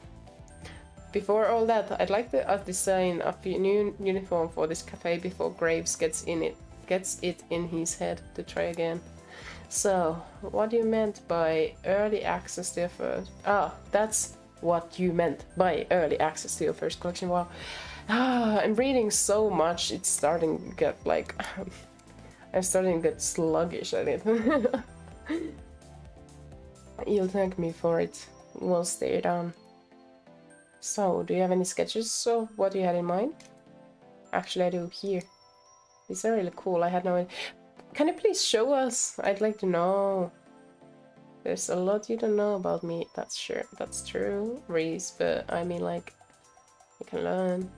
Before all that, I'd like to design a new uniform for this cafe before Graves gets it in his head to try again. So, what you meant by early access to your first... Ah, that's what you meant by early access to your first collection. Wow. I'm reading so much, it's starting to get like... I'm starting to get sluggish at it. You'll thank me for it. We'll stay down. So, do you have any sketches of what you had in mind? Actually, I do here. These are really cool, I had no idea. Can you please show us? I'd like to know. There's a lot you don't know about me, that's sure. That's true, Reese, but I mean, like, you can learn.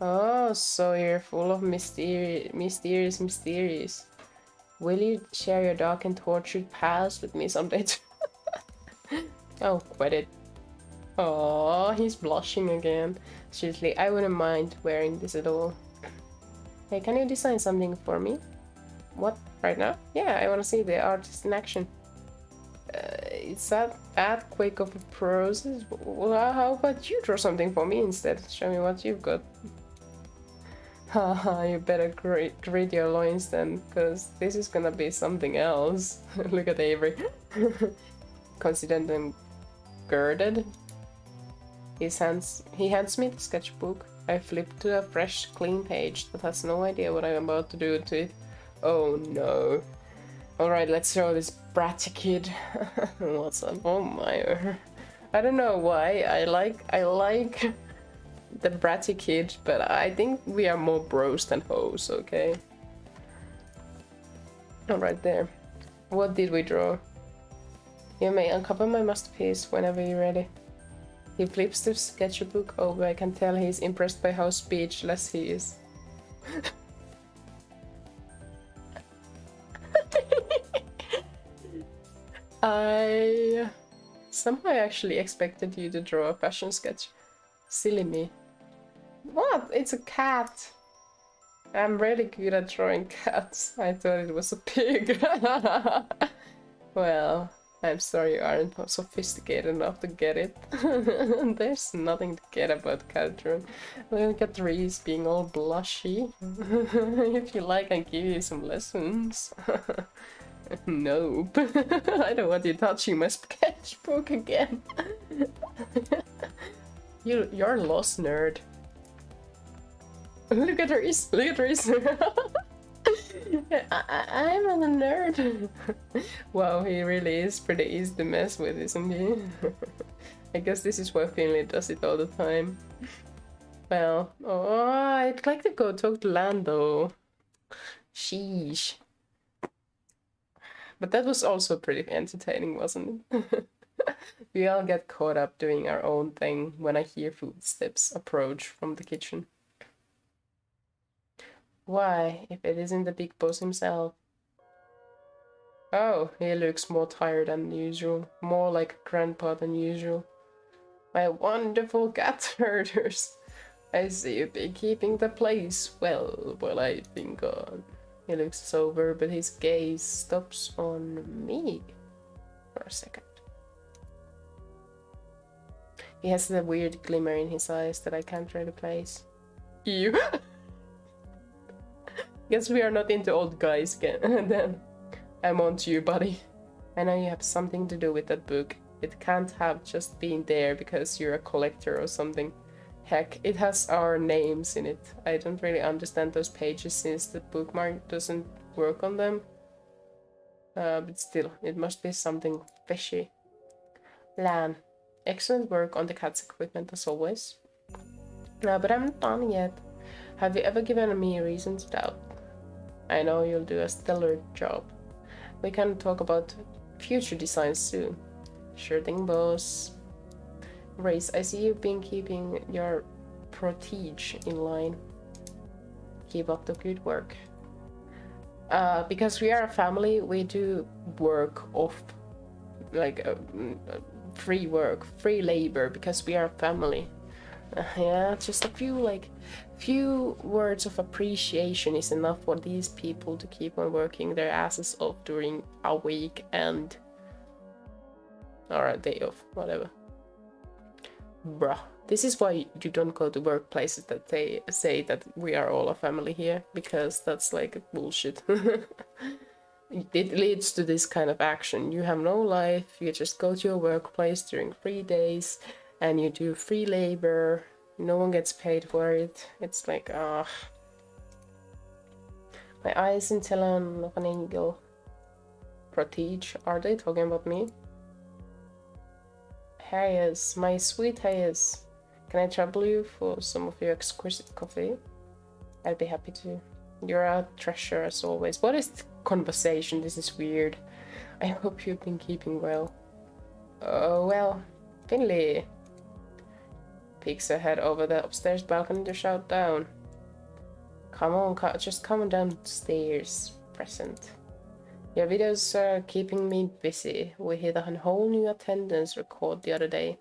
Oh, so you're full of mysterious. Will you share your dark and tortured past with me someday? Oh, quit it. Oh, he's blushing again. Seriously, I wouldn't mind wearing this at all. Hey, can you design something for me? What? Right now? Yeah, I want to see the artist in action. It's that quick of a process? Well, how about you draw something for me instead? Show me what you've got. Haha, you better grit your loins then, because this is gonna be something else. Look at Avery. Consider them girded. He hands me the sketchbook. I flip to a fresh, clean page that has no idea what I'm about to do to it. Oh no. Alright, let's show this bratty kid. What's up? Oh my. I don't know why. I like the bratty kid, but I think we are more bros than hoes, okay? Alright, there. What did we draw? You may uncover my masterpiece whenever you're ready. He flips the sketchbook over. I can tell he's impressed by how speechless he is. I somehow actually expected you to draw a fashion sketch. Silly me. What? It's a cat. I'm really good at drawing cats. I thought it was a pig. Well, I'm sorry you aren't sophisticated enough to get it. There's nothing to get about cat drawing. Look at Reese being all blushy. If you like, I can give you some lessons. Nope. I don't want you touching my sketchbook again. You're a lost nerd. Look at Reese. Look at Reese. I'm a nerd. Wow, he really is pretty easy to mess with, isn't he? I guess this is why Finley does it all the time. Well, oh, I'd like to go talk to Lando. Sheesh. But that was also pretty entertaining, wasn't it? We all get caught up doing our own thing when I hear footsteps approach from the kitchen. Why, if it isn't the big boss himself? Oh, he looks more tired than usual, more like a grandpa than usual. My wonderful cat herders! I see you've been keeping the place well while I've been gone. He looks sober, but his gaze stops on me for a second. He has the weird glimmer in his eyes that I can't really place. Ew! Guess we are not into old guys again. Then I'm on to you, buddy. I know you have something to do with that book. It can't have just been there because you're a collector or something. Heck, it has our names in it. I don't really understand those pages since the bookmark doesn't work on them. But still, it must be something fishy. Lan, excellent work on the cat's equipment as always. But I'm not done yet. Have you ever given me a reason to doubt? I know you'll do a stellar job. We can talk about future designs soon. Sure thing, boss. Race, I see you've been keeping your protege in line. Keep up the good work. Because we are a family, we do work off, like free work, free labor, because we are a family. Yeah, just a few words of appreciation is enough for these people to keep on working their asses off during a week and or a day off, whatever. Bruh, this is why you don't go to workplaces that they say that we are all a family here, because that's like bullshit. It leads to this kind of action. You have no life, you just go to your workplace during free days and you do free labor, no one gets paid for it. It's like, ah. My eyes in talon of an eagle. Protege, are they talking about me? Hayes, my sweet Hayes. Can I trouble you for some of your exquisite coffee? I'd be happy to. You're a treasure as always. What is the conversation? This is weird. I hope you've been keeping well. Oh, well. Finley peeks her head over the upstairs balcony to shout down. Come on, just come on downstairs, present. Your videos are keeping me busy. We hit a whole new attendance record the other day.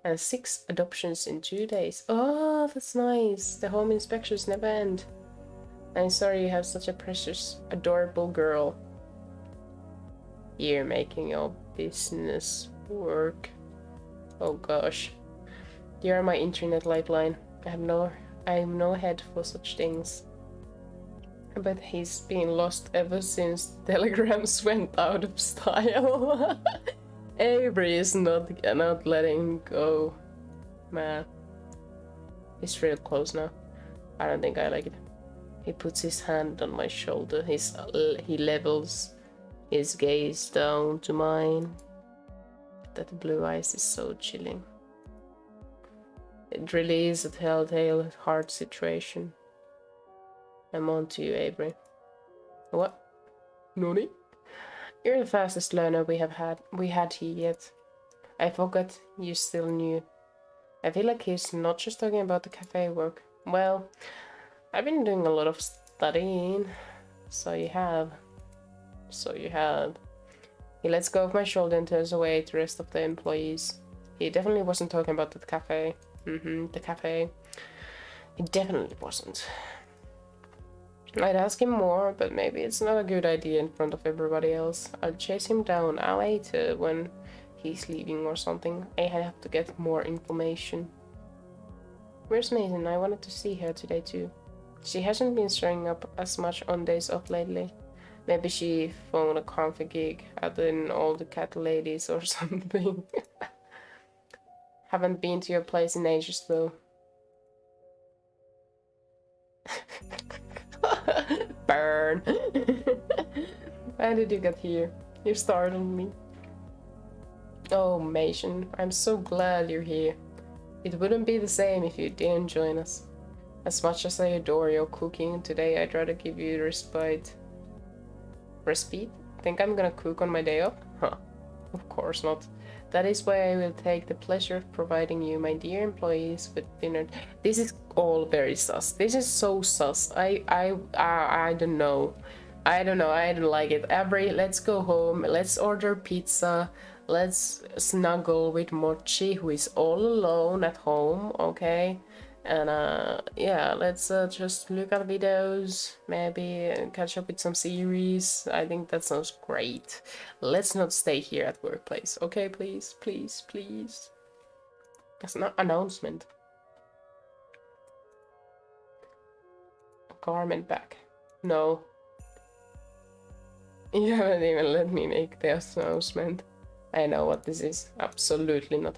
And 6 adoptions in 2 days. Oh, that's nice. The home inspections never end. I'm sorry you have such a precious, adorable girl. You're making your business work. Oh gosh. You are my internet lifeline. I have no head for such things. But he's been lost ever since telegrams went out of style. Avery is not letting go. Man. He's real close now. I don't think I like it. He puts his hand on my shoulder. He levels his gaze down to mine. That blue eyes is so chilling. It really is a telltale heart situation. I'm on to you, Avery. What? Noni? You're the fastest learner we had here yet. I forgot you still knew. I feel like he's not just talking about the cafe work. Well, I've been doing a lot of studying. So you have. He lets go of my shoulder and turns away to the rest of the employees. He definitely wasn't talking about the cafe. The cafe. He definitely wasn't. I'd ask him more, but maybe it's not a good idea in front of everybody else. I'll chase him down later when he's leaving or something. I have to get more information. Where's Mason? I wanted to see her today too. She hasn't been showing up as much on days off lately. Maybe she found a comfy gig out in all the cat ladies or something. Haven't been to your place in ages though. Burn. How did you get here? You startled me. Oh, Mason, I'm so glad you're here. It wouldn't be the same if you didn't join us. As much as I adore your cooking, today I'd rather give you respite. Respite? Think I'm gonna cook on my day off? Huh. Of course not. That is why I will take the pleasure of providing you, my dear employees, with dinner. This is all very sus. This is so sus. I don't know. I don't know. I don't like it. Abri, let's go home. Let's order pizza. Let's snuggle with Mochi, who is all alone at home. Okay. And yeah, let's just look at videos, maybe catch up with some series. I think that sounds great. Let's not stay here at workplace, okay? Please, please, please. That's an announcement. Garment back. No. You haven't even let me make the announcement. I know what this is. Absolutely not.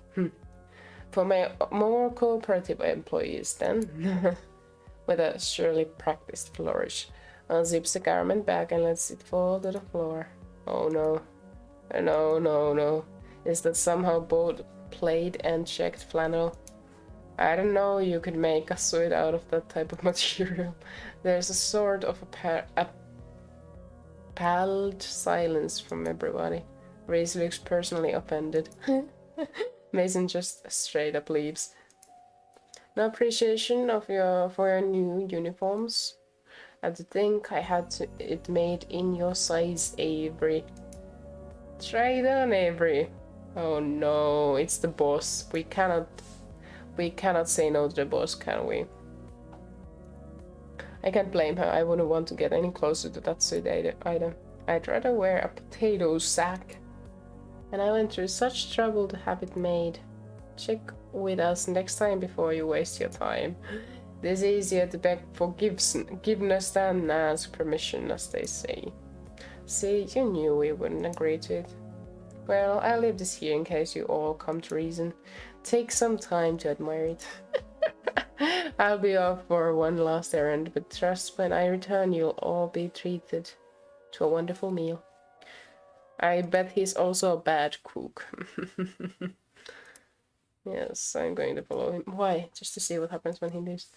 For my more cooperative employees, then, with a surely practiced flourish, unzips the garment bag and lets it fall to the floor. Oh no. No, no, no. Is that somehow both plaid and checked flannel? I don't know, you could make a suit out of that type of material. There's a sort of appalled silence from everybody. Reese looks personally offended. Mason just straight up leaves. No appreciation of for your new uniforms. I think I had it made in your size, Avery. Try it on, Avery. Oh no, it's the boss. We cannot say no to the boss, can we? I can't blame her. I wouldn't want to get any closer to that suit either. I'd rather wear a potato sack. And I went through such trouble to have it made. Check with us next time before you waste your time. This is easier to beg forgiveness than ask permission, as they say. See, you knew we wouldn't agree to it. Well, I'll leave this here in case you all come to reason. Take some time to admire it. I'll be off for one last errand, but trust when I return you'll all be treated to a wonderful meal. I bet he's also a bad cook. Yes, I'm going to follow him. Why? Just to see what happens when he leaves.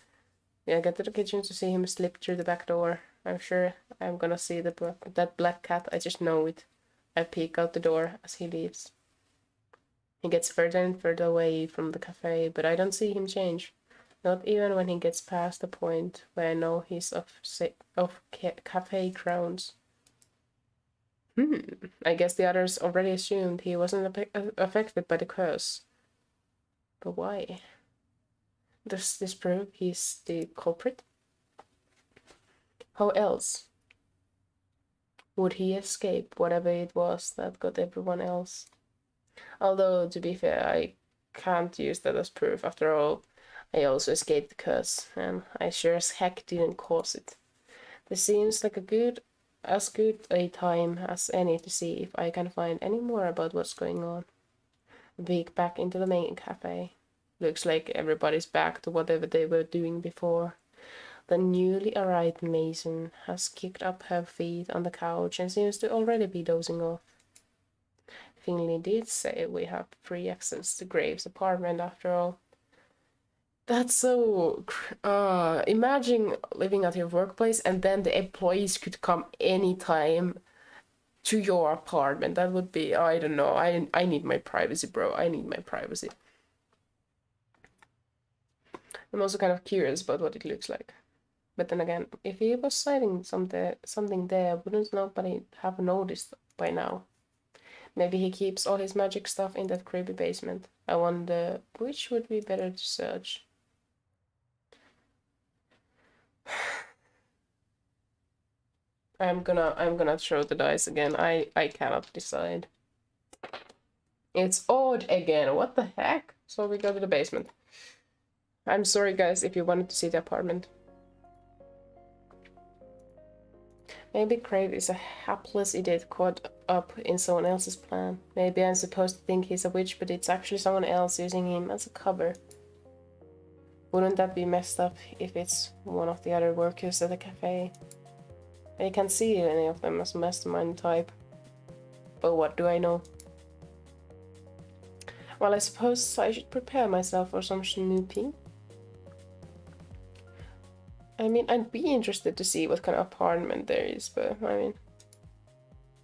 Yeah, get to the kitchen to see him slip through the back door. I'm sure I'm gonna see that black cat. I just know it. I peek out the door as he leaves. He gets further and further away from the cafe, but I don't see him change. Not even when he gets past the point where I know he's off cafe grounds. I guess the others already assumed he wasn't affected by the curse. But why? Does this prove he's the culprit? How else would he escape whatever it was that got everyone else? Although, to be fair, I can't use that as proof. After all, I also escaped the curse, and I sure as heck didn't cause it. This seems like as good a time as any to see if I can find any more about what's going on. A peek back into the main cafe. Looks like everybody's back to whatever they were doing before. The newly arrived Mason has kicked up her feet on the couch and seems to already be dozing off. Finley did say we have free access to Graves' apartment after all. That's so... imagine living at your workplace and then the employees could come anytime to your apartment. That would be... I don't know. I need my privacy, bro. I need my privacy. I'm also kind of curious about what it looks like. But then again, if he was citing something there, wouldn't nobody have noticed by now? Maybe he keeps all his magic stuff in that creepy basement. I wonder which would be better to search. I'm gonna throw the dice again. I cannot decide. It's odd again. What the heck? So we go to the basement. I'm sorry guys if you wanted to see the apartment. Maybe Crave is a hapless idiot caught up in someone else's plan. Maybe I'm supposed to think he's a witch, but it's actually someone else using him as a cover. Wouldn't that be messed up if it's one of the other workers at the cafe? I can't see any of them as mastermind type. But what do I know? Well, I suppose I should prepare myself for some snooping. I mean, I'd be interested to see what kind of apartment there is, but I mean...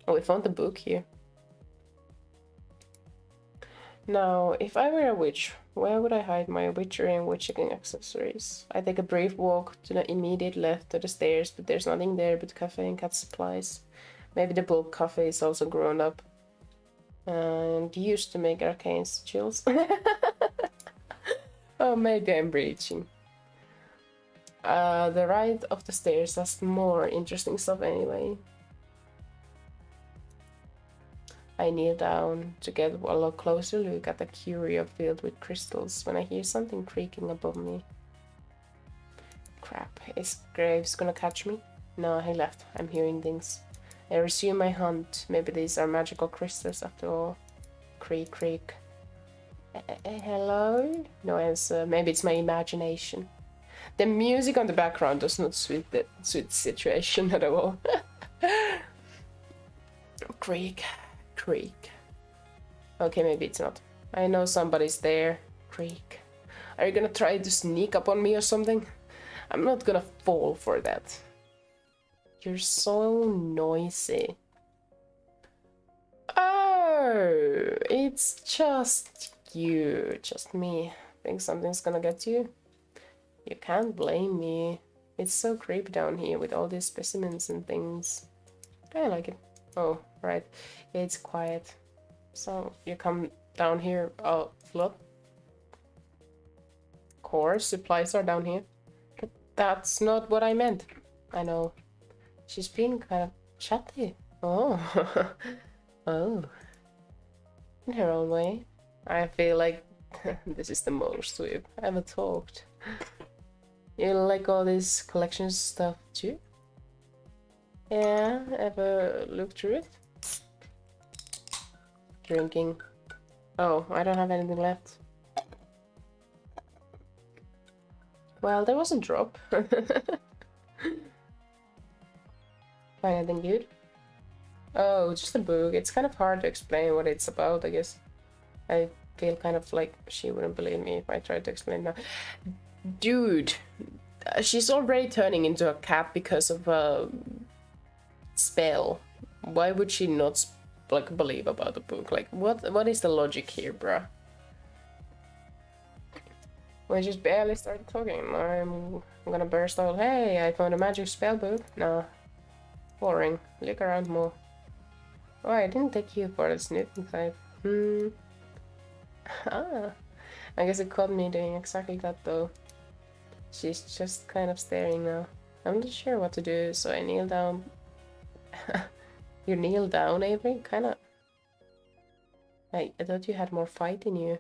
Oh, we found the book here. Now, if I were a witch, where would I hide my witchery and witching accessories? I take a brief walk to the immediate left of the stairs, but there's nothing there but cafe and cat supplies. Maybe the bulk cafe is also grown up and used to make arcane sigils. Oh, maybe I'm breaching. The right of the stairs has more interesting stuff anyway. I kneel down to get a closer look at the curio filled with crystals when I hear something creaking above me. Crap, is Graves gonna catch me? No, he left. I'm hearing things. I resume my hunt. Maybe these are magical crystals after all. Creak, creak. Hello? No answer. Maybe it's my imagination. The music on the background does not suit the situation at all. Creak, creak. Okay, maybe it's not. I know somebody's there. Creak. Are you gonna try to sneak up on me or something? I'm not gonna fall for that. You're so noisy. Oh, it's just you, just me. Think something's gonna get you? You can't blame me. It's so creepy down here with all these specimens and things. I like it. Oh, right. It's quiet. So you come down here a lot? Of course, supplies are down here. But that's not what I meant. I know. She's being kind of chatty. Oh. Oh. In her own way. I feel like this is the most we've ever talked. You like all this collection stuff too? Yeah, ever looked through it? Drinking. Oh, I don't have anything left. Well, there was a drop. Find anything good? Oh, just a book. It's kind of hard to explain what it's about, I guess. I feel kind of like she wouldn't believe me if I tried to explain now. Dude, she's already turning into a cat because of a spell. Why would she not like believe about the book? Like, what is the logic here, bruh? We just barely started talking. I'm gonna burst out. Hey, I found a magic spell book. No, boring. Look around more. Oh, I didn't take you for the snooping type. Ah, I guess it caught me doing exactly that though. She's just kind of staring now. I'm not sure what to do, so I kneel down. You kneel down, Avery? Kinda. I thought you had more fight in you.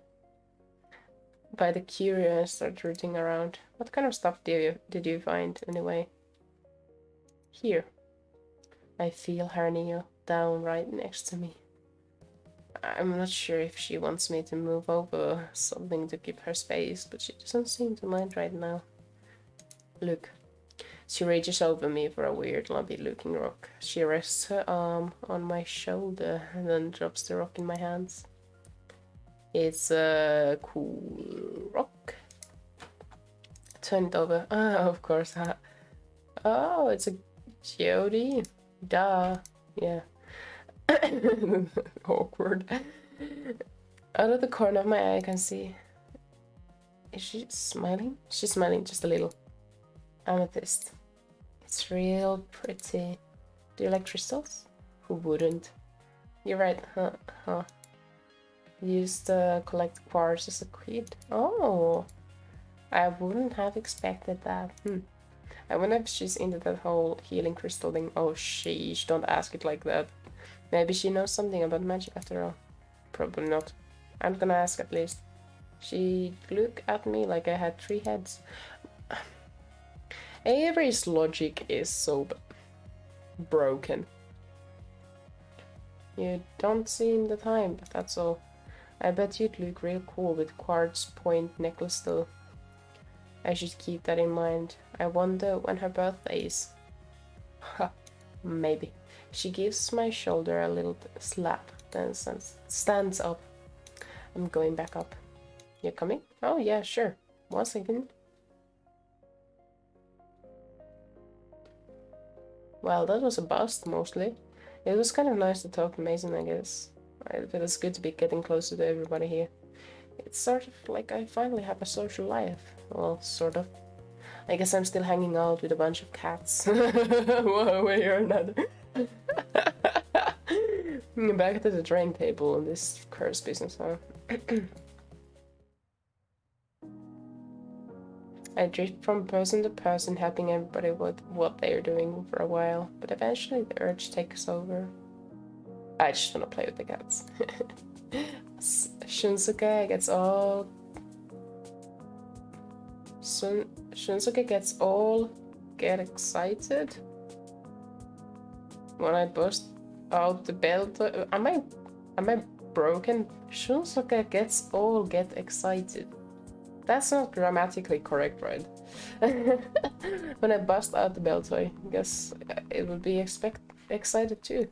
By the curio, I start rooting around. What kind of stuff did you find anyway? Here. I feel her kneel down right next to me. I'm not sure if she wants me to move over something to give her space, but she doesn't seem to mind right now. Look. She reaches over me for a weird lumpy looking rock. She rests her arm on my shoulder and then drops the rock in my hands. It's a cool rock. Turn it over. Ah, of course. Oh, it's a geode. Duh. Yeah. Awkward. Out of the corner of my eye I can see. Is she smiling? She's smiling just a little. Amethyst. It's real pretty. Do you like crystals? Who wouldn't? You're right, huh? Used to collect quartz as a kid. Oh, I wouldn't have expected that. I wonder if she's into that whole healing crystal thing. Oh, sheesh, don't ask it like that. Maybe she knows something about magic after all. Probably not. I'm gonna ask at least. She'd look at me like I had 3 heads. Avery's logic is so broken. You don't seem the type, but that's all. I bet you'd look real cool with quartz point necklace though. I should keep that in mind. I wonder when her birthday is. Ha, maybe. She gives my shoulder a little slap, then stands up. I'm going back up. You're coming? Oh yeah, sure. 1 second. Well, that was a bust, mostly. It was kind of nice to talk to Mason, I guess. It feels good to be getting closer to everybody here. It's sort of like I finally have a social life. Well, sort of. I guess I'm still hanging out with a bunch of cats. One way or another. Back to the drawing table and this curse business, huh? I drift from person to person, helping everybody with what they're doing for a while, but eventually the urge takes over. I just want to play with the cats. Shunsuke gets all... Shunsuke gets all... Get excited? When I bust out the belt... Am I broken? Shunsuke gets all get excited. That's not grammatically correct, right? When I bust out the bell toy, I guess it would be excited too.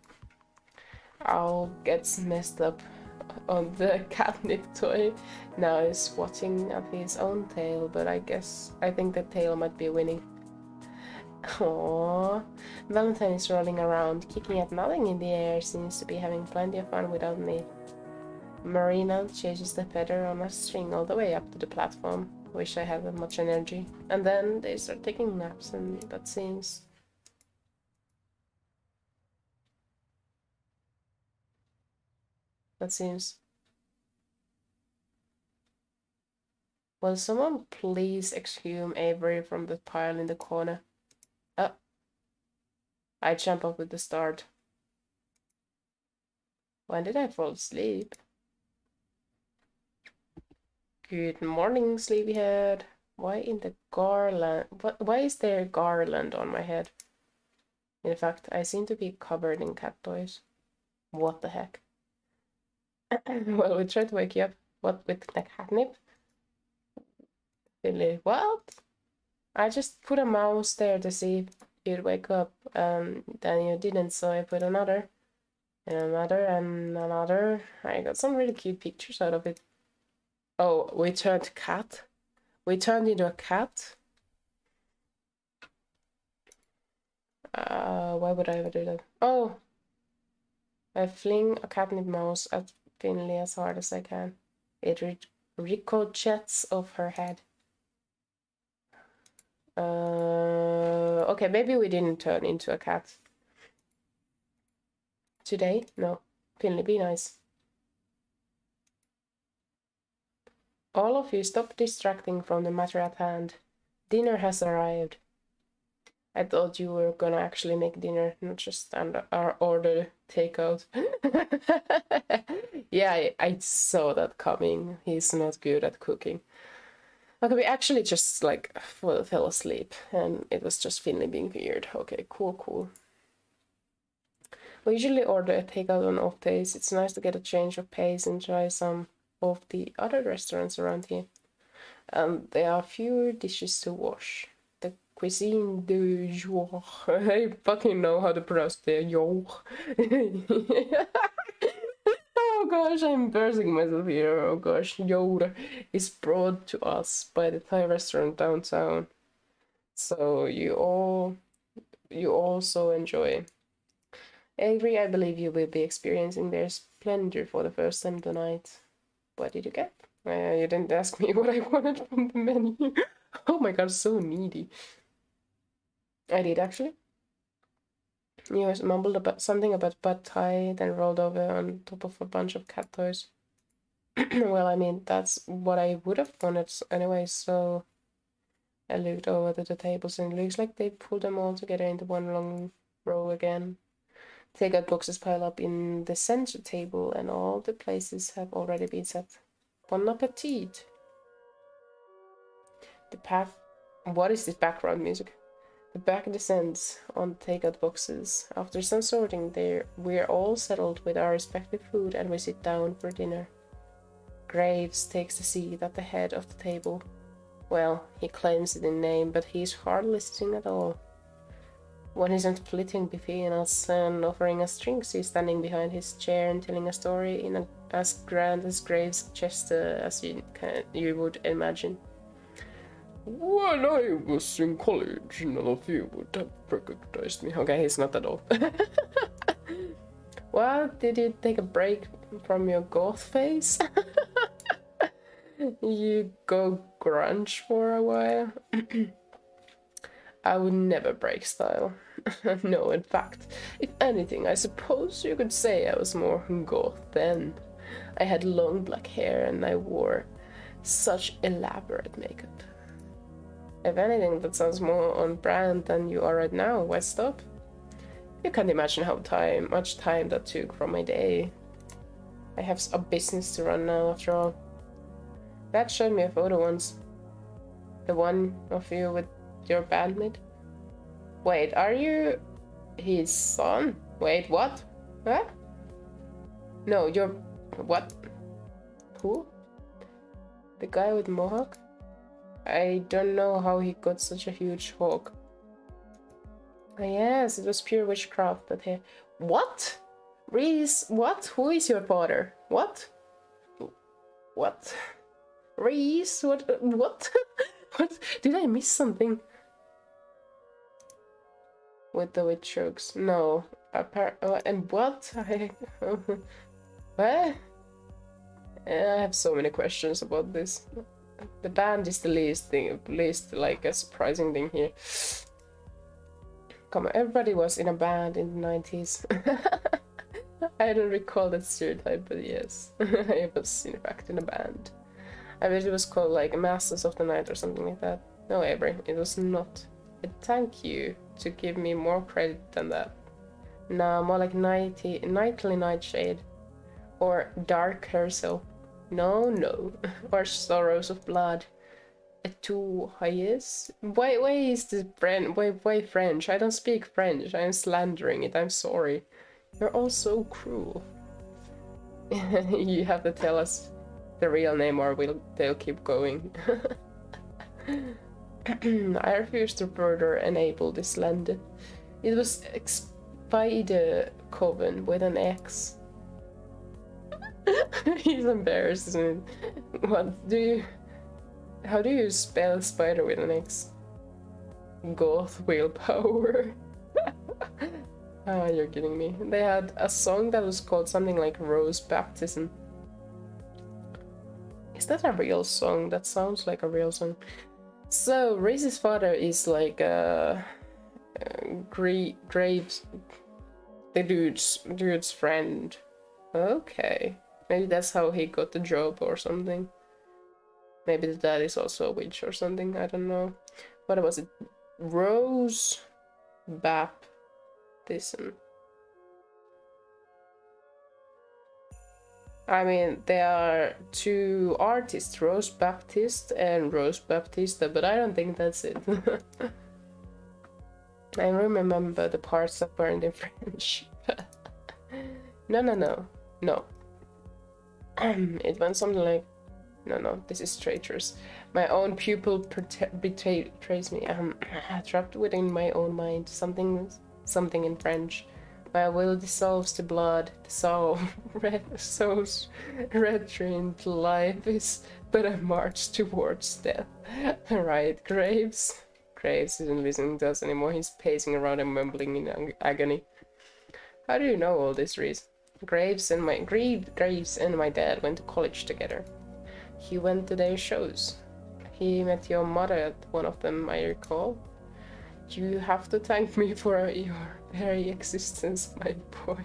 Owl gets messed up on the catnip toy. Now he's swatting at his own tail, but I think the tail might be winning. Aww. Valentine is rolling around, kicking at nothing in the air, seems to be having plenty of fun without me. Marina chases the feather on a string all the way up to the platform. Wish I had that much energy. And then they start taking naps, and that seems... Will someone please exhume Avery from the pile in the corner? Oh. I jump up with the start. When did I fall asleep? Good morning, sleepyhead. Why in the garland? Why is there a garland on my head? In fact, I seem to be covered in cat toys. What the heck? Well, we tried to wake you up. What, with the catnip? Really? What? I just put a mouse there to see if you'd wake up. Then you didn't, so I put another. And another, and another. I got some really cute pictures out of it. Oh, we turned cat? We turned into a cat? Why would I ever do that? Oh! I fling a catnip mouse at Finley as hard as I can. It ricochets off her head. Okay, maybe we didn't turn into a cat. Today? No. Finley, be nice. All of you, stop distracting from the matter at hand. Dinner has arrived. I thought you were gonna actually make dinner, not just order takeout. Yeah, I saw that coming. He's not good at cooking. Okay, we actually just like fell asleep, and it was just Finley being weird. Okay, cool. We usually order a takeout on off days. It's nice to get a change of pace and try some of the other restaurants around here. And there are fewer dishes to wash. The cuisine du jour. I fucking know how to pronounce the jour. Oh gosh, I'm embarrassing myself here. Oh gosh, jour is brought to us by the Thai restaurant downtown. So you also enjoy. Avery, I believe you will be experiencing their splendor for the first time tonight. What did you get? You didn't ask me what I wanted from the menu. Oh my god, so needy. I did actually. You mumbled about something about pad thai, then rolled over on top of a bunch of cat toys. Well, I mean, that's what I would have wanted anyway, so I looked over to the tables and it looks like they pulled them all together into one long row again. Takeout boxes pile up in the center table and all the places have already been set. Bon appetit! What is this background music? The pack descends on the takeout boxes. After some sorting, we're all settled with our respective food and we sit down for dinner. Graves takes a seat at the head of the table. Well, he claims it in name, but he's hardly sitting at all. When he's not splitting between us and offering us drinks, he's standing behind his chair and telling a story in as grand as Graves' Chester as you would imagine. When I was in college, none of you would have recognized me. Okay, he's not at all. What? Did you take a break from your goth face? You go grunge for a while? I would never break style. No, in fact, if anything, I suppose you could say I was more goth then. I had long black hair and I wore such elaborate makeup. If anything, that sounds more on brand than you are right now. Why stop? You can't imagine how much time that took from my day. I have a business to run now, after all. Dad showed me a photo once. The one of you with your bandmate. Wait, are you his son? Wait, what? What? No, you're... What? Who? The guy with mohawk? I don't know how he got such a huge hawk. Oh, yes, it was pure witchcraft, but he... What? Reese, what? Who is your father? What? What? Reese, what? What? What? Did I miss something? With the witch jokes? No. And what? What? I have so many questions about this. The band is the least like a surprising thing here. Come on, everybody was in a band in the 90s. I don't recall that stereotype, but yes, I was in fact in a band. I bet it was called like Masters of the Night or something like that. No, Avery, it was not. But thank you to give me more credit than that. No, more like Nightly Nightshade. Or Dark Herself. No. Or Sorrows of Blood. Too highest? Why is the brand? Why French? I don't speak French. I'm slandering it. I'm sorry. You're all so cruel. You have to tell us the real name or they'll keep going. I refuse to further enable this land. It was Spider Coven with an X. He's embarrassed, isn't it? How do you spell spider with an X? Goth willpower. Ah, you're kidding me. They had a song that was called something like Rose Baptism. Is that a real song? That sounds like a real song. So, Reese's father is like Graves, the dude's friend. Okay. Maybe that's how he got the job or something. Maybe the dad is also a witch or something, I don't know. What was it? Rose Baptism. I mean, there are two artists, Rose Baptiste and Rose Baptista, but I don't think that's it. I remember the parts that weren't in French. No. It went something like... No, this is traitors. My own pupil betrays me. Trapped within my own mind. Something in French. My will dissolves to blood. The soul soul's red train to life is but a march towards death. Right, Graves. Graves isn't listening to us anymore. He's pacing around and mumbling in agony. How do you know all this, Reese? Graves and my dad went to college together. He went to their shows. He met your mother at one of them, I recall. You have to thank me for your very existence, my boy.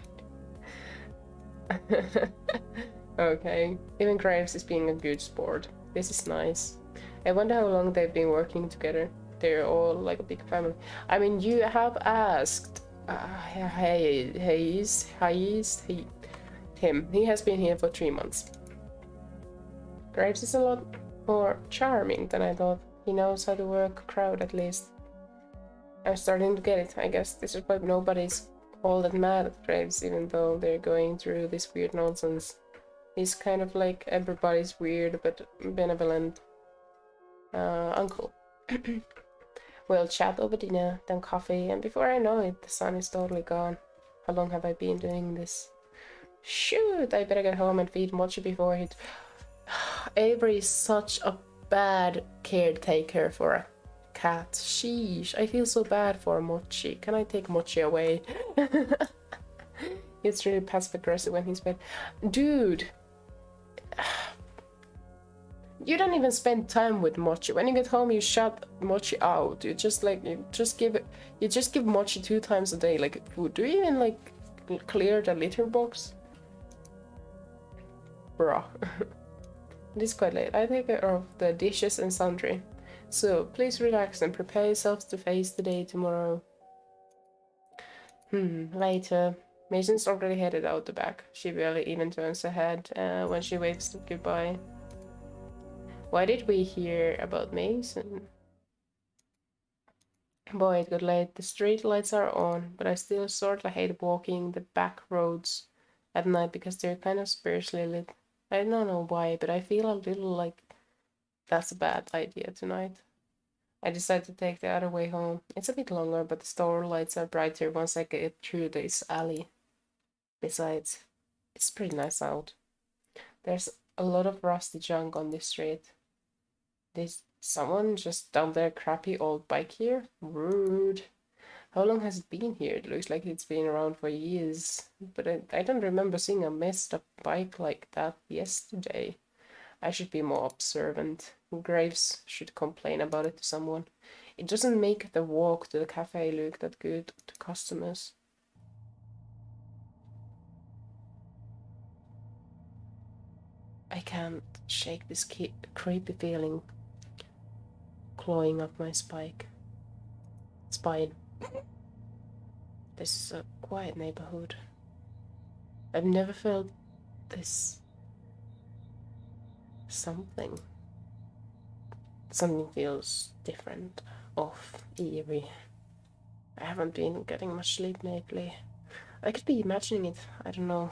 Okay, even Graves is being a good sport. This is nice. I wonder how long they've been working together. They're all like a big family. I mean, you have asked him. He has been here for 3 months. Graves is a lot more charming than I thought. He knows how to work a crowd at least. I'm starting to get it. I guess this is why nobody's all that mad at Graves, even though they're going through this weird nonsense. He's kind of like everybody's weird but benevolent uncle. We'll chat over dinner, then coffee, and before I know it, the sun is totally gone. How long have I been doing this? Shoot, I better get home and feed Mochi before it. Avery is such a bad caretaker for a cat. Sheesh, I feel so bad for Mochi. Can I take Mochi away? It's really passive aggressive when he's bad. Dude, you don't even spend time with Mochi. When you get home, you shut Mochi out. You just give Mochi 2 times a day like food. Do you even like clear the litter box? Bruh. It is quite late. I take care of the dishes and sundry. So please relax and prepare yourselves to face the day tomorrow. Later. Mason's already headed out the back. She barely even turns her head when she waves goodbye. Why did we hear about Mason? Boy, it got late. The street lights are on, but I still sort of hate walking the back roads at night because they're kind of spiritually lit. I don't know why, but I feel a little like that's a bad idea tonight. I decide to take the other way home. It's a bit longer, but the store lights are brighter once I get through this alley. Besides, it's pretty nice out. There's a lot of rusty junk on this street. Did someone just dump their crappy old bike here? Rude. How long has it been here? It looks like it's been around for years. But I don't remember seeing a messed up bike like that yesterday. I should be more observant. Graves should complain about it to someone. It doesn't make the walk to the cafe look that good to customers. I can't shake this creepy feeling clawing up my spine. This is a quiet neighborhood. I've never felt this. Something feels different, off, eerie. I haven't been getting much sleep lately. I could be imagining it, I don't know.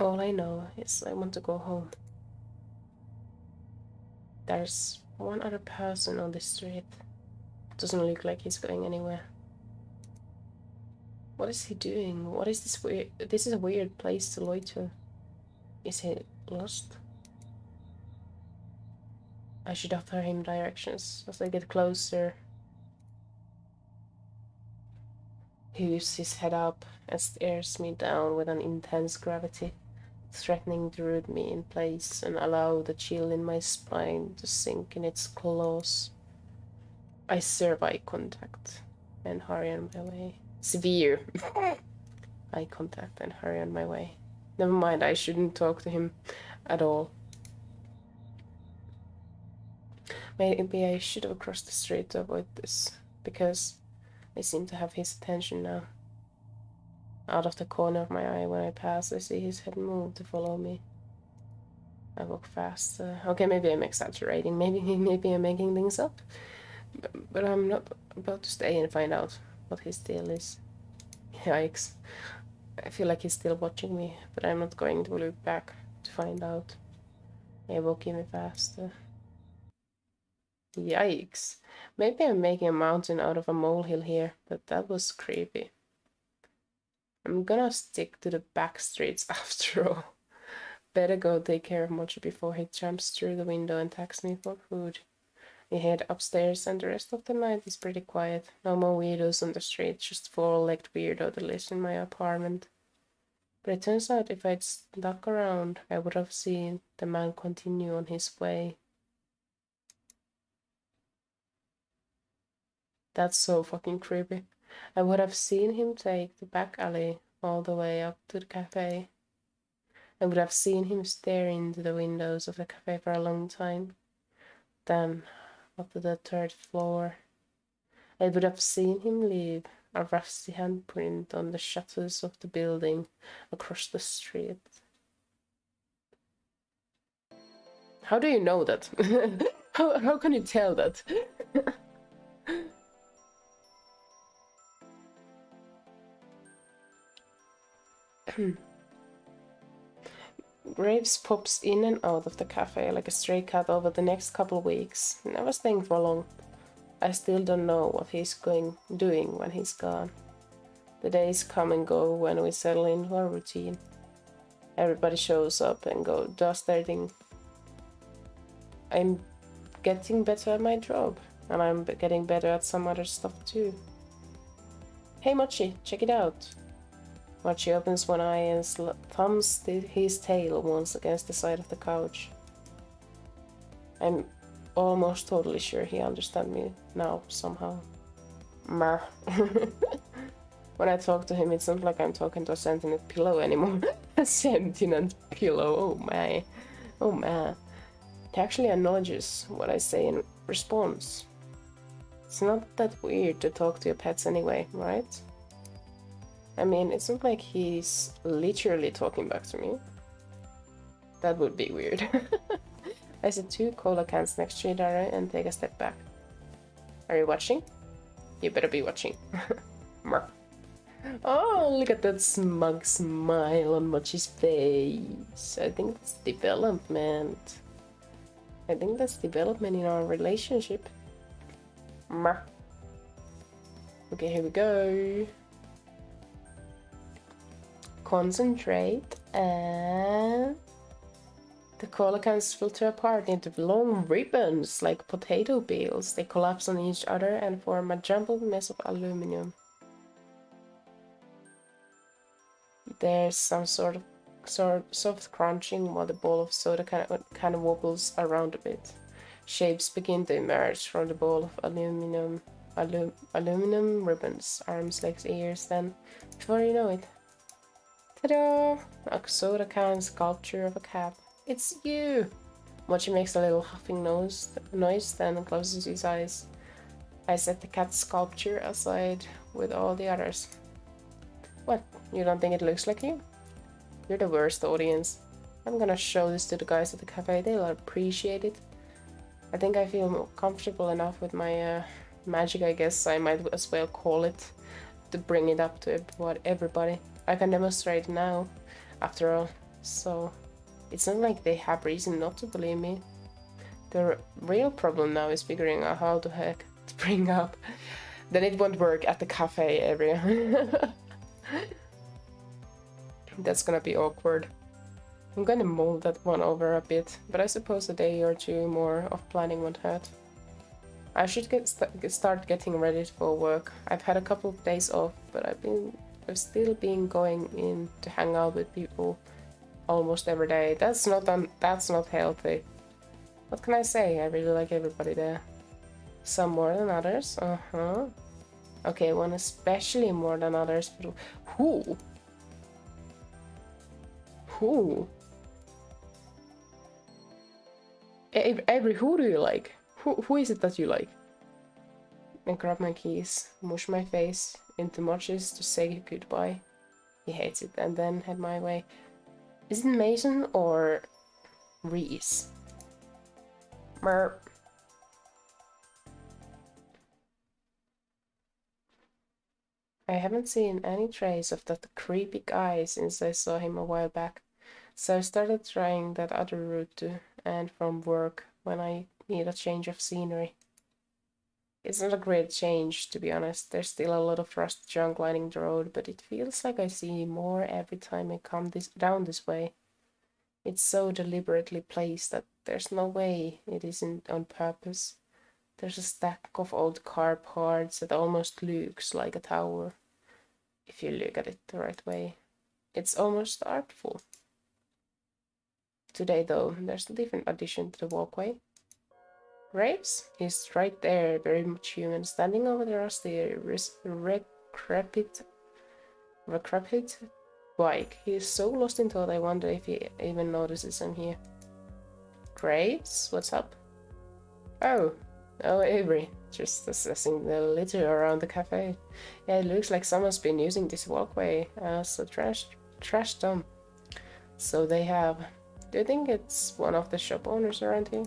All I know is I want to go home. There's one other person on the street. Doesn't look like he's going anywhere. What is he doing? What is this weird? This is a weird place to loiter. Is he lost? I should offer him directions as I get closer. He lifts his head up and stares me down with an intense gravity, threatening to root me in place and allow the chill in my spine to sink in its claws. I serve eye contact and hurry on my way. Severe eye contact and hurry on my way. Never mind, I shouldn't talk to him at all. Maybe I should have crossed the street to avoid this, because I seem to have his attention now. Out of the corner of my eye when I pass, I see his head move to follow me. I walk fast. Okay, maybe I'm exaggerating. Maybe I'm making things up. But I'm not about to stay and find out what his deal is. Yikes. I feel like he's still watching me, but I'm not going to look back to find out. I walk even faster. Yikes. Maybe I'm making a mountain out of a molehill here, but that was creepy. I'm gonna stick to the back streets after all. Better go take care of Mochi before he jumps through the window and attacks me for food. We head upstairs and the rest of the night is pretty quiet. No more weirdos on the street, just 4-legged weirdo that lives in my apartment. But it turns out if I'd stuck around, I would have seen the man continue on his way. That's so fucking creepy. I would have seen him take the back alley all the way up to the cafe. I would have seen him stare into the windows of the cafe for a long time. Then, up to the 3rd floor. I would have seen him leave a rusty handprint on the shutters of the building across the street. How do you know that? How can you tell that? Graves pops in and out of the cafe like a stray cat over the next couple of weeks, never staying for long. I still don't know what he's doing when he's gone. The days come and go when we settle into our routine. Everybody shows up and does their thing. I'm getting better at my job, and I'm getting better at some other stuff too. Hey Mochi, check it out. Mochi opens one eye and thumbs his tail once against the side of the couch. I'm almost totally sure he understands me now, somehow. Mer. When I talk to him, it's not like I'm talking to a sentient pillow anymore. A sentient pillow, oh my. Oh man. He actually acknowledges what I say in response. It's not that weird to talk to your pets anyway, right? I mean, it's not like he's literally talking back to me. That would be weird. I set 2 cola cans next to each other and take a step back. Are you watching? You better be watching. Oh, look at that smug smile on Mochi's face. I think that's development. I think that's development in our relationship. Okay, here we go. Concentrate, and the cola cans filter apart into long ribbons like potato peels. They collapse on each other and form a jumbled mess of aluminum. There's some sort of soft crunching while the bowl of soda kind of wobbles around a bit. Shapes begin to emerge from the bowl of aluminum ribbons, arms, legs, ears. Then, before you know it, ta-da! A soda can sculpture of a cat. It's you! Mochi makes a little huffing noise, then closes his eyes. I set the cat sculpture aside with all the others. What? You don't think it looks like you? You're the worst audience. I'm gonna show this to the guys at the cafe. They'll appreciate it. I think I feel more comfortable enough with my magic, I guess I might as well call it, to bring it up to everybody. I can demonstrate now, after all. So, it's not like they have reason not to believe me. The real problem now is figuring out how the heck to bring up. Then it won't work at the cafe area. That's gonna be awkward. I'm gonna mold that one over a bit, but I suppose a day or 2 more of planning won't hurt. I should start getting ready for work. I've had a couple of days off, but I've still been going in to hang out with people almost every day. That's not healthy. What can I say? I really like everybody there. Some more than others. Okay, one especially more than others. But who? Who? Who do you like? Who is it that you like? I grab my keys, mush my face into Mochi's to say goodbye. He hates it, and then head my way. Is it Mason or Reese? Mer. I haven't seen any trace of that creepy guy since I saw him a while back, so I started trying that other route too, and from work when I need a change of scenery. It's not a great change, to be honest. There's still a lot of rust junk lining the road, but it feels like I see more every time I come down this way. It's so deliberately placed that there's no way it isn't on purpose. There's a stack of old car parts that almost looks like a tower, if you look at it the right way. It's almost artful. Today, though, there's a different addition to the walkway. Graves? He's right there, very much human, standing over the rusty, decrepit bike. He is so lost in thought, I wonder if he even notices I'm here. Graves? What's up? Oh, Avery. Just assessing the litter around the cafe. Yeah, it looks like someone's been using this walkway as a trash dump. So they have. Do you think it's one of the shop owners around here?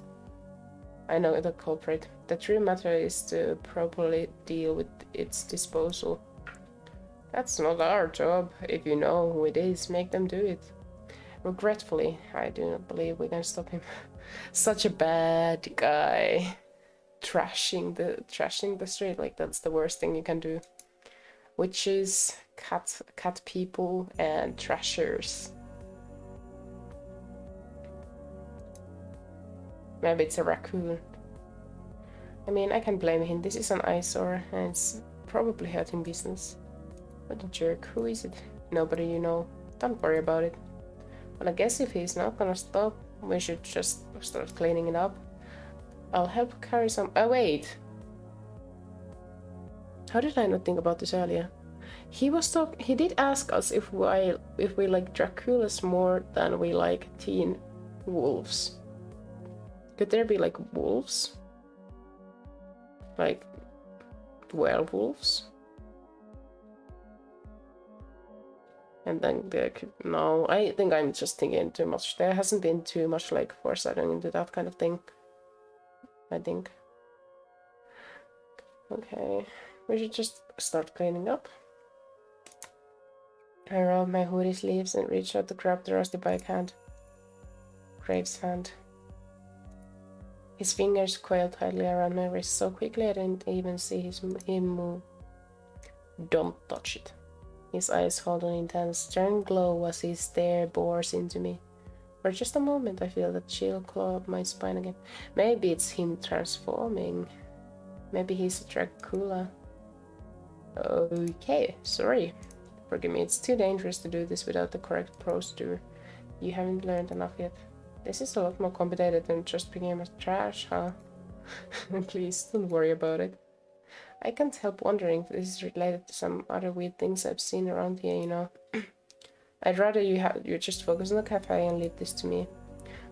I know the culprit. The true matter is to properly deal with its disposal. That's not our job. If you know who it is, make them do it. Regretfully, I do not believe we can stop him. Such a bad guy. Trashing the street, like that's the worst thing you can do. Which is cat people and trashers. Maybe it's a raccoon. I mean, I can blame him. This is an eyesore and it's probably hurting business. What a jerk. Who is it? Nobody you know. Don't worry about it. Well, I guess if he's not gonna stop, we should just start cleaning it up. I'll help carry some... Oh, wait! How did I not think about this earlier? He did ask us if we like Draculas more than we like teen wolves. Could there be like wolves? Like werewolves? And then there could... No, I think I'm just thinking too much. There hasn't been too much like foreshadowing into that kind of thing, I think. Okay, we should just start cleaning up. I rolled my hoodie sleeves and reached out to grab the rusty bike hand. Graves' hand. His fingers coiled tightly around my wrist so quickly I didn't even see him move. Don't touch it. His eyes hold an intense, stern glow as his stare bores into me. For just a moment I feel that chill claw up my spine again. Maybe it's him transforming. Maybe he's a Dracula. Okay, sorry. Forgive me, it's too dangerous to do this without the correct procedure. You haven't learned enough yet. This is a lot more complicated than just picking up trash, huh? Please, don't worry about it. I can't help wondering if this is related to some other weird things I've seen around here, you know. I'd rather you just focus on the cafe and leave this to me.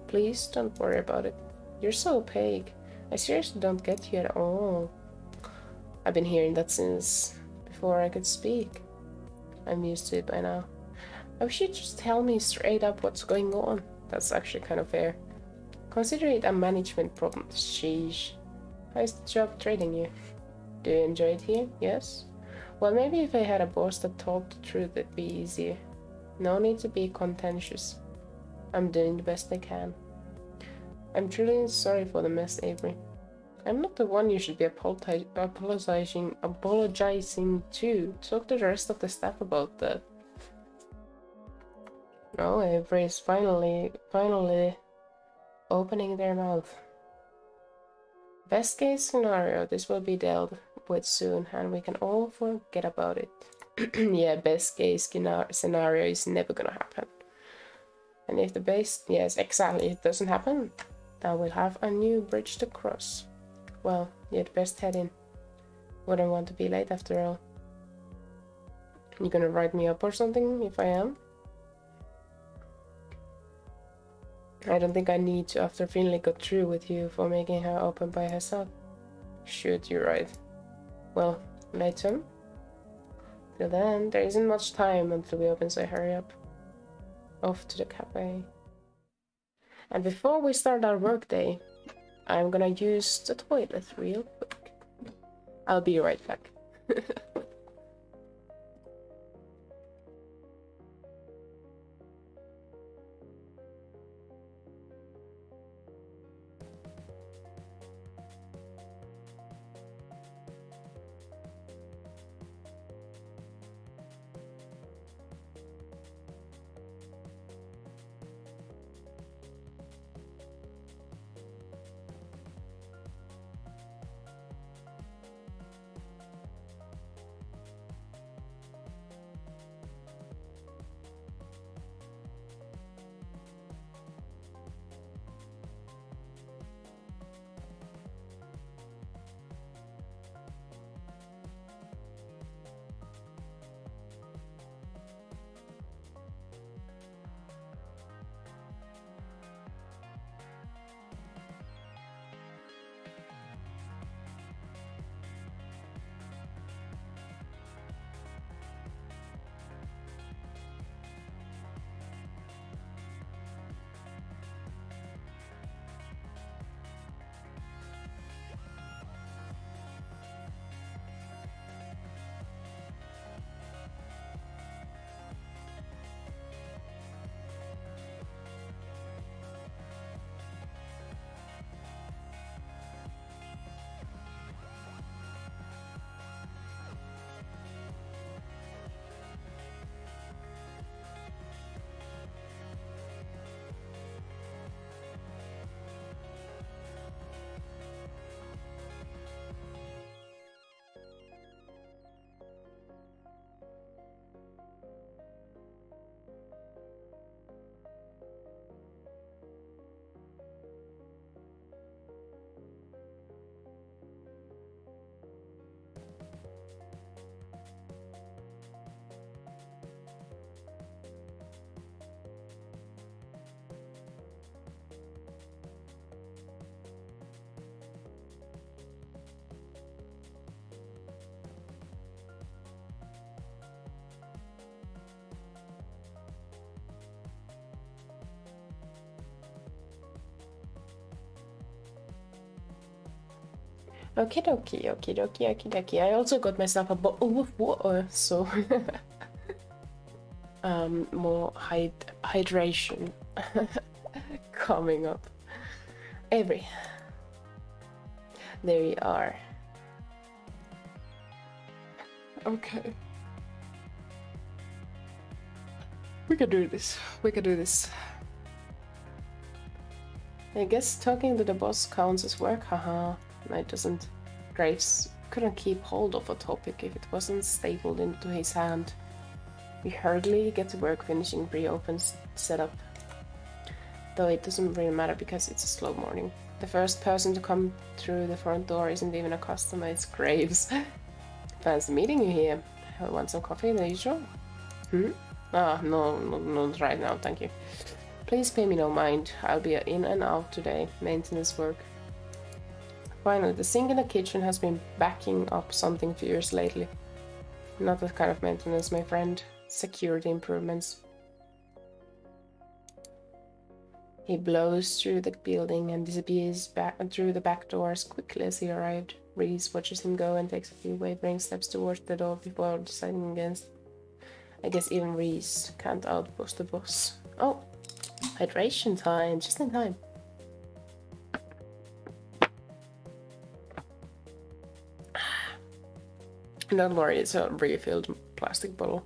Please, don't worry about it. You're so opaque. I seriously don't get you at all. I've been hearing that since before I could speak. I'm used to it by now. I wish you'd just tell me straight up what's going on. That's actually kind of fair. Consider it a management problem. Sheesh. How's the job treating you? Do you enjoy it here? Yes? Well, maybe if I had a boss that told the truth, it'd be easier. No need to be contentious. I'm doing the best I can. I'm truly sorry for the mess, Avery. I'm not the one you should be apologizing to. Talk to the rest of the staff about that. Oh, Avery is finally opening their mouth. Best case scenario, this will be dealt with soon and we can all forget about it. Yeah, best case scenario is never gonna happen. And if the yes, exactly, it doesn't happen, then we'll have a new bridge to cross. Well, you'd best head in. Wouldn't want to be late after all. You gonna write me up or something if I am? I don't think I need to after Finley got through with you for making her open by herself. Shoot, you're right. Well, later. Till then, there isn't much time until we open, so hurry up. Off to the cafe. And before we start our workday, I'm gonna use the toilet real quick. I'll be right back. Okie dokie, okie dokie, okie dokie. I also got myself a bottle of water, so more hydration coming up. Avery. There you are. Okay. We can do this. We can do this. I guess talking to the boss counts as work, haha. No, it doesn't. Graves couldn't keep hold of a topic if it wasn't stapled into his hand. We hardly get to work finishing pre-open setup. Though it doesn't really matter because it's a slow morning. The first person to come through the front door isn't even a customer, it's Graves. Fancy meeting you here. Want some coffee, the usual? Ah, no, not right now, thank you. Please pay me no mind. I'll be in and out today. Maintenance work. Finally, the sink in the kitchen has been backing up something fierce lately. Not that kind of maintenance, my friend. Security improvements. He blows through the building and disappears back through the back door as quickly as he arrived. Reese watches him go and takes a few wavering steps towards the door before deciding against. I guess even Reese can't outpost the boss. Oh, hydration time, just in time. Don't worry, it's a refilled plastic bottle.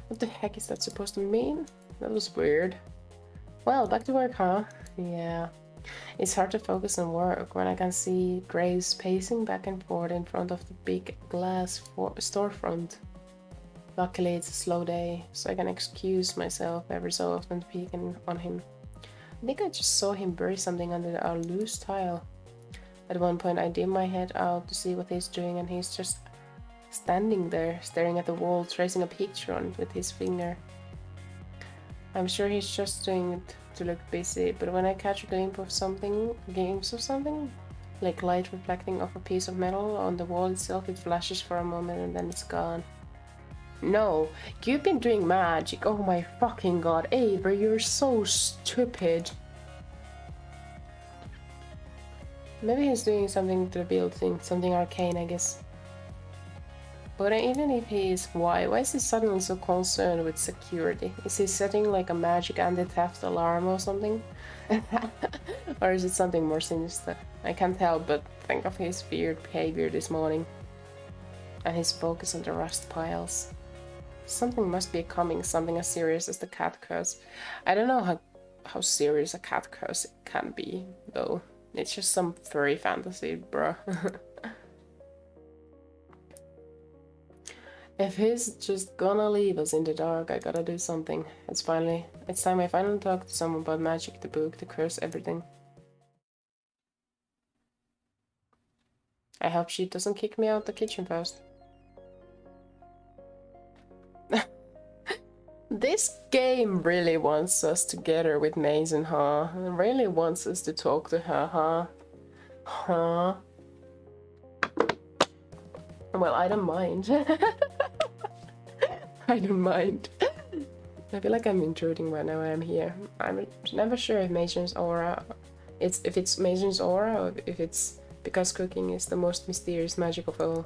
What the heck is that supposed to mean? That was weird. Well, back to work, huh? Yeah. It's hard to focus on work when I can see Graves pacing back and forth in front of the big glass storefront. Luckily, it's a slow day, so I can excuse myself every so often peeking on him. I think I just saw him bury something under our loose tile. At one point, I dim my head out to see what he's doing, and he's just standing there, staring at the wall, tracing a picture on it with his finger. I'm sure he's just doing it to look busy, but when I catch a glimpse of something, like light reflecting off a piece of metal on the wall itself, it flashes for a moment and then it's gone. No, you've been doing magic. Oh my fucking god, Avery, you're so stupid. Maybe he's doing something to the building, something arcane, I guess. But even if he is, why is he suddenly so concerned with security? Is he setting like a magic anti-theft alarm or something? Or is it something more sinister? I can't help but think of his weird behavior this morning. And his focus on the rust piles. Something must be coming, something as serious as the cat curse. I don't know how serious a cat curse can be, though. It's just some furry fantasy, bruh. If he's just gonna leave us in the dark, I gotta do something. It's time I finally talk to someone about magic, the book, the curse, everything. I hope she doesn't kick me out the kitchen first. This game really wants us together with Mason, huh? It really wants us to talk to her, huh? Huh? Well, I don't mind. I don't mind. I feel like I'm intruding right now. I'm here. I'm never sure if Mason's aura... if it's Mason's aura or if it's because cooking is the most mysterious magic of all.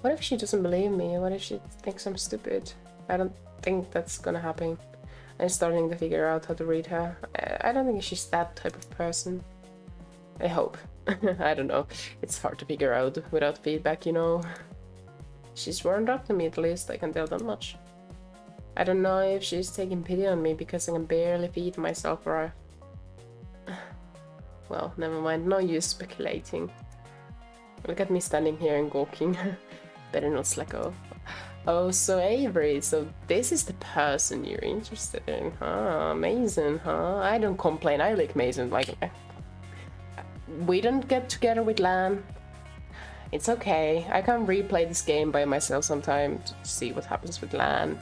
What if she doesn't believe me? What if she thinks I'm stupid? I don't think that's gonna happen. I'm starting to figure out how to read her. I don't think she's that type of person. I hope. I don't know. It's hard to figure out without feedback, you know. She's warmed up to me at least, I can tell that much. I don't know if she's taking pity on me because I can barely feed myself or well, never mind, no use speculating. Look at me standing here and gawking. Better not slack off. Oh, so Avery, so this is the person you're interested in, huh? Mason, huh? I don't complain, I like Mason, like... We don't get together with Lan. It's okay, I can replay this game by myself sometime to see what happens with Lan.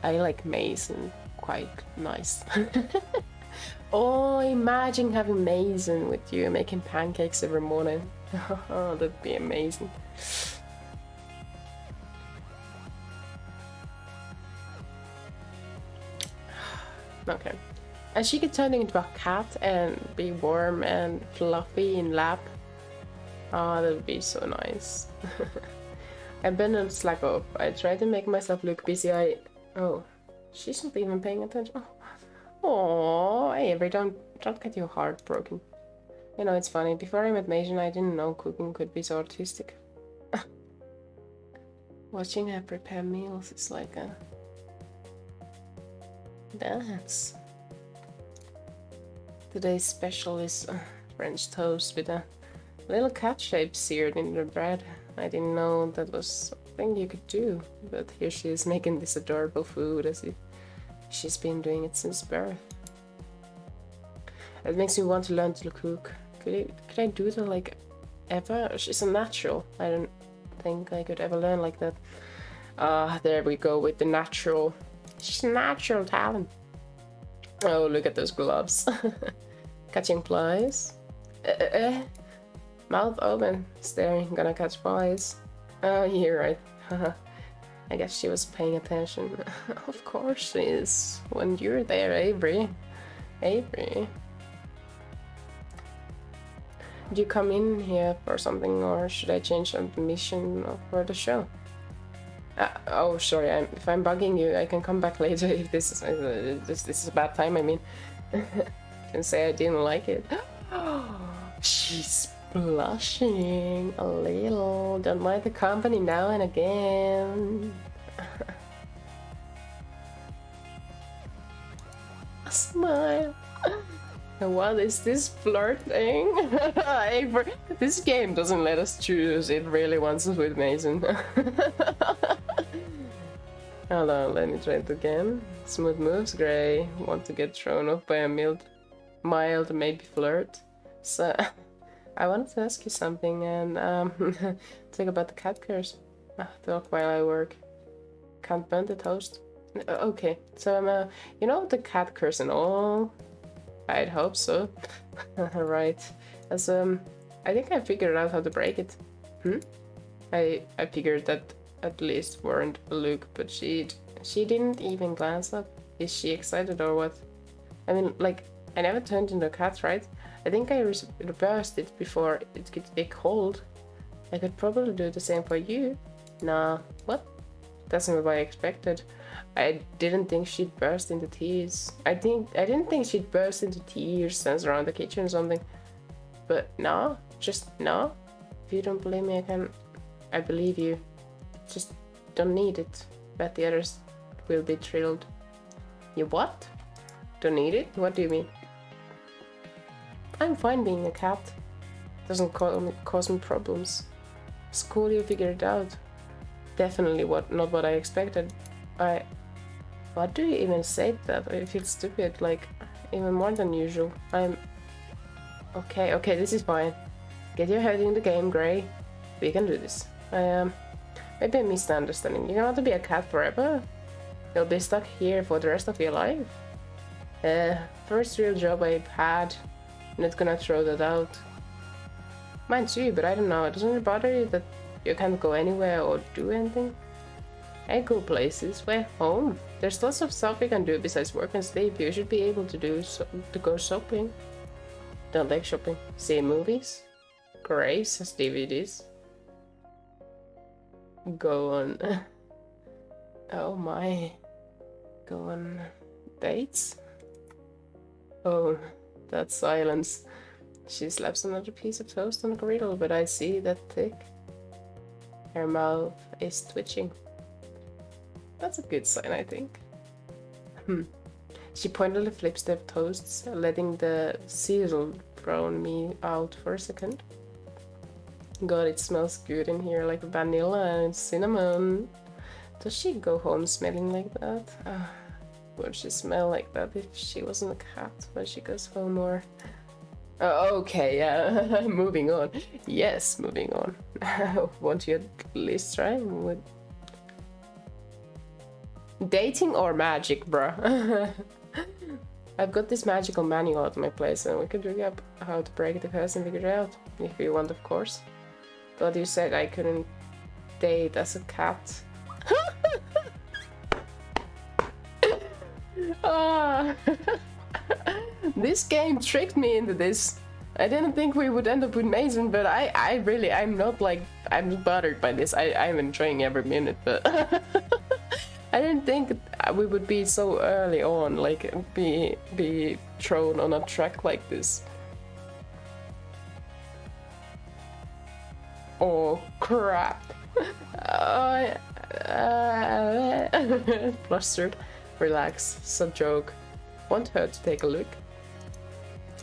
I like Mason, quite nice. Oh, imagine having Mason with you making pancakes every morning. That'd be amazing. Okay, And she could turn into a cat and be warm and fluffy in lap. Oh, that would be so nice. I've been on slack off. I try to make myself look busy. Oh, she's not even paying attention. Oh, Avery, don't get your heart broken. You know, it's funny. Before I met Mason, I didn't know cooking could be so artistic. Watching her prepare meals is like a dance. Today's special is French toast with a little cat shape seared in the bread. I didn't know that was something you could do, but here she is making this adorable food as if she's been doing it since birth. It makes me want to learn to cook. Could I do that like ever? She's a natural. I don't think I could ever learn like that. There we go with the natural. She's a natural talent. Oh, look at those gloves. Catching flies. Mouth open, staring, gonna catch flies. Oh, you're right. I guess she was paying attention. Of course she is. When you're there, Avery. Avery. Did you come in here for something, or should I change the mission for the show? Oh, sorry. If I'm bugging you, I can come back later if this is a bad time. I mean, can say I didn't like it. She's blushing a little. Don't mind the company now and again. A smile. What is this flirting? This game doesn't let us choose. It really wants us with Mason. Hold on, let me try it again. Smooth moves, Gray. Want to get thrown off by a mild, maybe flirt. So, I wanted to ask you something and talk about the cat curse. Talk while I work. Can't burn the toast. Okay, so you know the cat curse and all. I'd hope so. Right. As I think I figured out how to break it. I figured that at least warned Luke, but she didn't even glance up. Is she excited or what? I mean, like, I never turned into a cat, right? I think I reversed it before it gets big cold. I could probably do the same for you. Nah, what? That's not what I expected. I didn't think she'd burst into tears. I didn't think she'd burst into tears, dance around the kitchen or something. But no, just no. If you don't believe me, I believe you. Just don't need it. Bet the others will be thrilled. You what? Don't need it? What do you mean? I'm fine being a cat. Doesn't cause me problems. It's cool you figured it out. Definitely not what I expected. What do you even say that? I feel stupid, like, even more than usual. Okay, this is fine. Get your head in the game, Gray. We can do this. Maybe a misunderstanding. You want to be a cat forever? You'll be stuck here for the rest of your life? First real job I've had. Not gonna throw that out. Mine too, but I don't know. Doesn't it bother you that you can't go anywhere or do anything? I go places. We're home. There's lots of stuff we can do besides work and sleep. You should be able to go shopping. Don't like shopping. See movies. Grace has DVDs. Go on. Oh my. Go on dates. Oh, that silence. She slaps another piece of toast on a griddle, but I see that thick. Her mouth is twitching. That's a good sign, I think. She pointedly flips the toasts, letting the sizzle drown me out for a second. God, it smells good in here, like vanilla and cinnamon. Does she go home smelling like that? Would she smell like that if she wasn't a cat when she goes home, or... okay, yeah, moving on. Yes, moving on. Won't you at least try? Dating or magic, bruh? I've got this magical manual at my place and we could look up how to break the curse and figure it out. If you want, of course. Thought you said I couldn't date as a cat. This game tricked me into this. I didn't think we would end up with Mason, but I'm not like, I'm not bothered by this. I'm enjoying every minute, but I didn't think we would be so early on, like be thrown on a track like this. Oh crap! Flustered. Relax. It's a joke. Won't hurt to take a look.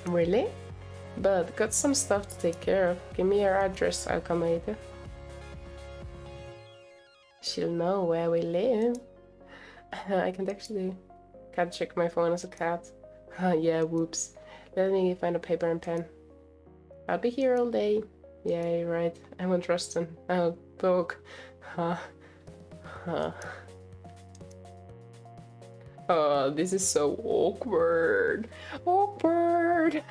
Really? But got some stuff to take care of. Give me your address, I'll come later. She'll know where we live. I can't actually. Can't check my phone as a cat. Yeah, whoops. Let me find a paper and pen. I'll be here all day. Yeah, right. I won't trust him. I'll poke. Oh, this is so awkward. Awkward.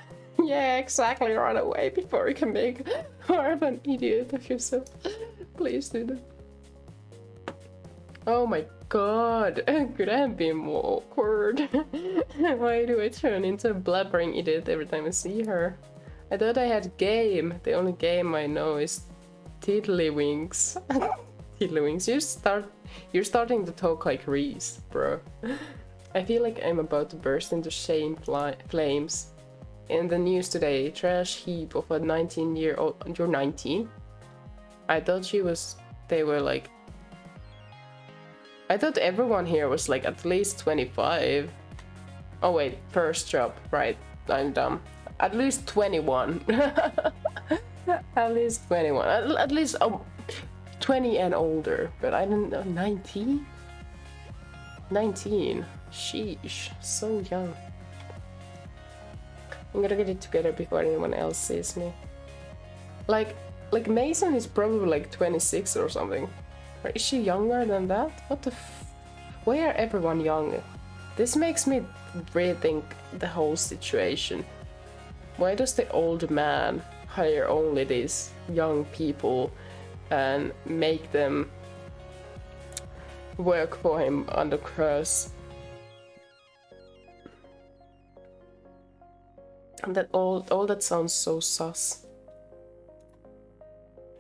Yeah, exactly. Run away before you can make more of an idiot of yourself. Please do that. Oh my god. Could I have been more awkward? Why do I turn into a blubbering idiot every time I see her? I thought I had game. The only game I know is Tiddlywinks. Tiddlywinks. You're starting to talk like Reese, bro. I feel like I'm about to burst into shame flames. In the news today, trash heap of a 19-year-old. You're 19? I thought they were like. I thought everyone here was like at least 25. Oh wait, first job, right? I'm dumb. At least 21. At least 21. At least 20 and older. But I don't know. 19? 19. Sheesh. So young. I'm gonna get it together before anyone else sees me. Like Mason is probably like 26 or something. Or is she younger than that? What the why are everyone young? This makes me rethink the whole situation. Why does the old man hire only these young people and make them work for him under curse? That all that sounds so sus.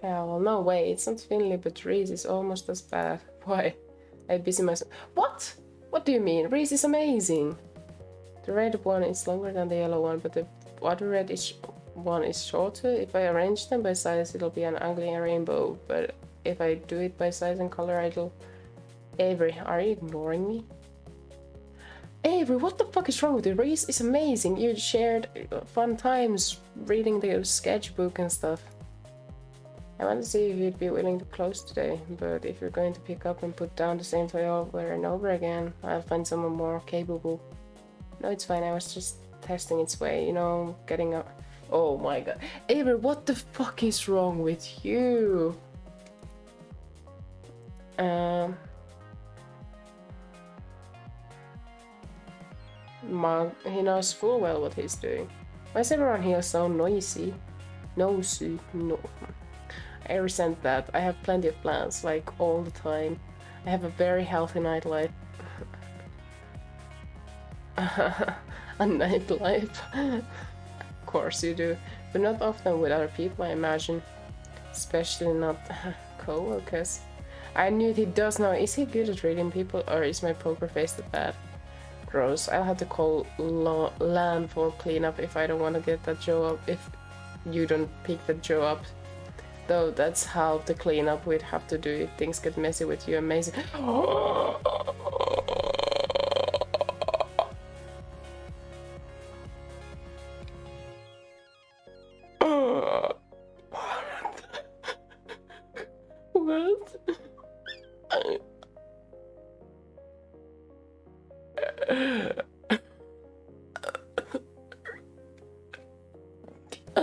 Hell, no way, it's not Finley, but Reese is almost as bad. Why? I busy myself. What? What do you mean? Reese is amazing. The red one is longer than the yellow one, but the other red one is shorter. If I arrange them by size, it'll be an ugly rainbow. But if I do it by size and color, it'll... Avery, are you ignoring me? Avery, what the fuck is wrong with you? Reese is amazing. You shared fun times reading the sketchbook and stuff. I want to see if you'd be willing to close today, but if you're going to pick up and put down the same toy over and over again, I'll find someone more capable. No, it's fine. I was just testing its way, you know, getting up. Oh my god. Avery, what the fuck is wrong with you? He knows full well what he's doing. Why is everyone here so noisy? Nosy? No. I resent that. I have plenty of plans, like all the time. I have a very healthy nightlife. A nightlife? Of course you do. But not often with other people, I imagine. Especially not co-workers. I knew he does know. Is he good at reading people, or is my poker face that bad? Gross. I'll have to call Lan for cleanup if I don't want to get that job up. If you don't pick that job up. Though that's half the cleanup we'd have to do if things get messy with you. Amazing. What?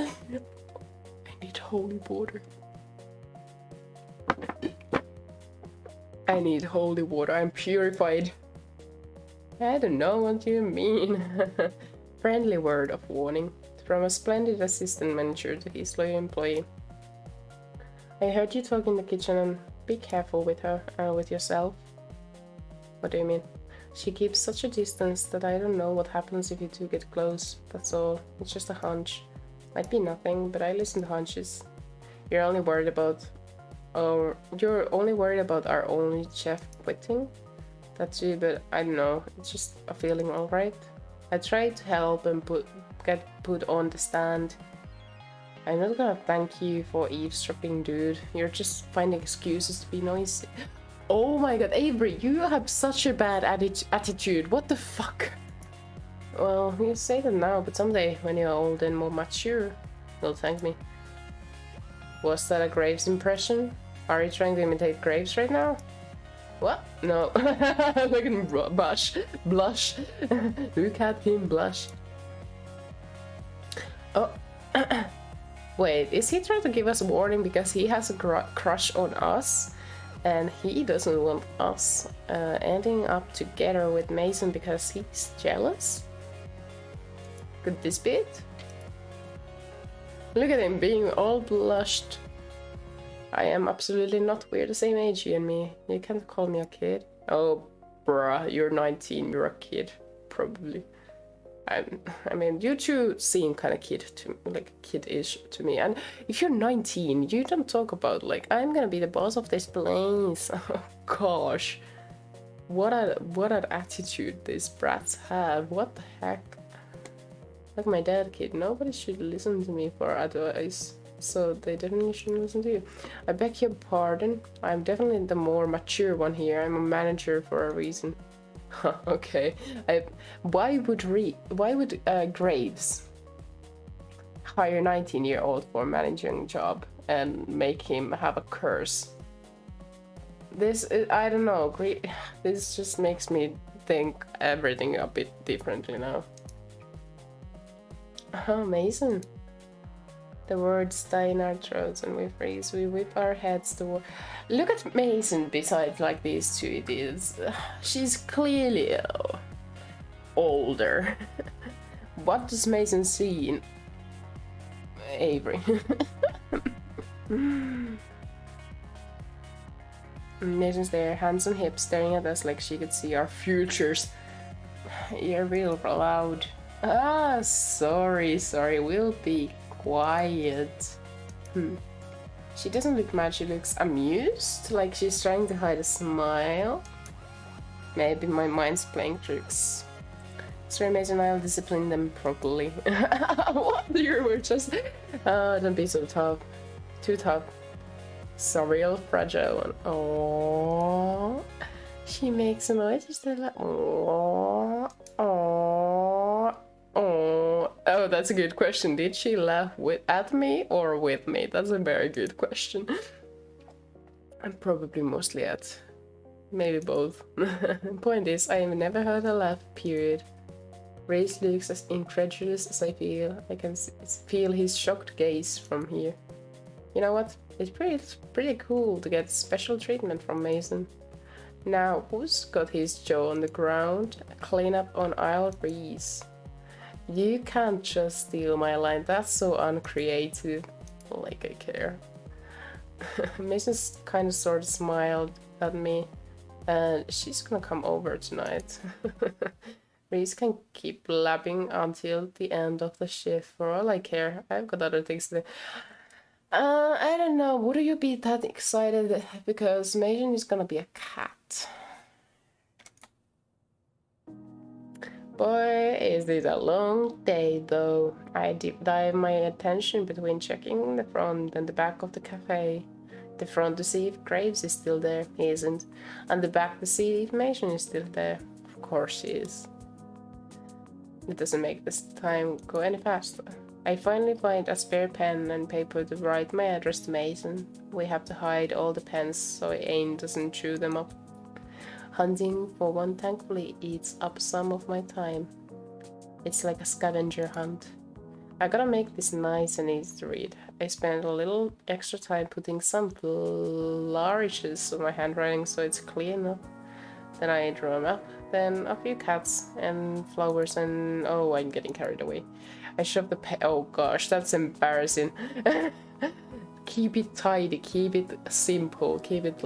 I need holy water. I need holy water. I'm purified. I don't know what you mean. Friendly word of warning. From a splendid assistant manager to his loyal employee. I heard you talk in the kitchen and be careful with her, with yourself. What do you mean? She keeps such a distance that I don't know what happens if you two get close. That's all. It's just a hunch. Might be nothing, but I listen to hunches. You're only worried about our only chef quitting? That's you, but I don't know. It's just a feeling, alright? I tried to help and get put on the stand. I'm not gonna thank you for eavesdropping, dude. You're just finding excuses to be noisy. Oh my god, Avery, you have such a bad attitude. What the fuck? Well, you say that now, but someday, when you're old and more mature, you'll thank me. Was that a Graves impression? Are you trying to imitate Graves right now? What? No. Look at him blush. Look at him blush. Oh. Wait, is he trying to give us a warning because he has a crush on us? And he doesn't want us ending up together with Mason because he's jealous? Could this be it? Look at him being all blushed. I am absolutely not. We're the same age, you and me. You can't call me a kid. Oh, bruh, you're 19, you're a kid. Probably. I mean, you two seem kind of kid-ish to me. And if you're 19, you don't talk about, like, I'm gonna be the boss of this place. Oh, gosh. What an attitude these brats have. What the heck? Like my dad, kid. Nobody should listen to me for advice. So they definitely shouldn't listen to you. I beg your pardon. I'm definitely the more mature one here. I'm a manager for a reason. Okay. Why would Graves hire a 19-year-old for a managing job and make him have a curse? I don't know. This just makes me think everything a bit differently now. Mason. The words die in our throats and we freeze. We whip our heads toward. Look at Mason beside like these two idiots. She's clearly older. What does Mason see in Avery? Mason's there, hands on hips, staring at us like she could see our futures. You're real loud. Ah, sorry, we'll be quiet. She doesn't look mad, she looks amused, like she's trying to hide a smile. Maybe my mind's playing tricks. Sorry, Mason, I'll discipline them properly. What? You were just... don't be so tough. Too tough. So real fragile one. Aww. She makes a noise, still like... Aww. Aww. Oh, that's a good question. Did she laugh at me or with me? That's a very good question. I'm probably mostly at. Maybe both. Point is, I have never heard her laugh, period. Ray's looks as incredulous as I feel. I can feel his shocked gaze from here. You know what? It's pretty cool to get special treatment from Mason. Now, who's got his jaw on the ground? Clean up on aisle breeze. You can't just steal my line, that's so uncreative. Like I care. Mason's kind of sort of smiled at me, and she's gonna come over tonight. Reese can keep blabbing until the end of the shift, for all I care. I've got other things to do. I don't know, would you be that excited because Mason is gonna be a cat? Boy, is this a long day though. I deep dive my attention between checking the front and the back of the cafe. The front to see if Graves is still there. He isn't. And the back to see if Mason is still there. Of course he is. It doesn't make this time go any faster. I finally find a spare pen and paper to write my address to Mason. We have to hide all the pens so Ain doesn't chew them up. Hunting for one thankfully eats up some of my time. It's like a scavenger hunt. I gotta make this nice and easy to read. I spent a little extra time putting some flourishes on my handwriting so it's clear enough. Then I drew them up. Then a few cats and flowers and... Oh, I'm getting carried away. I shoved the pen... Oh gosh, that's embarrassing. Keep it tidy, keep it simple, keep it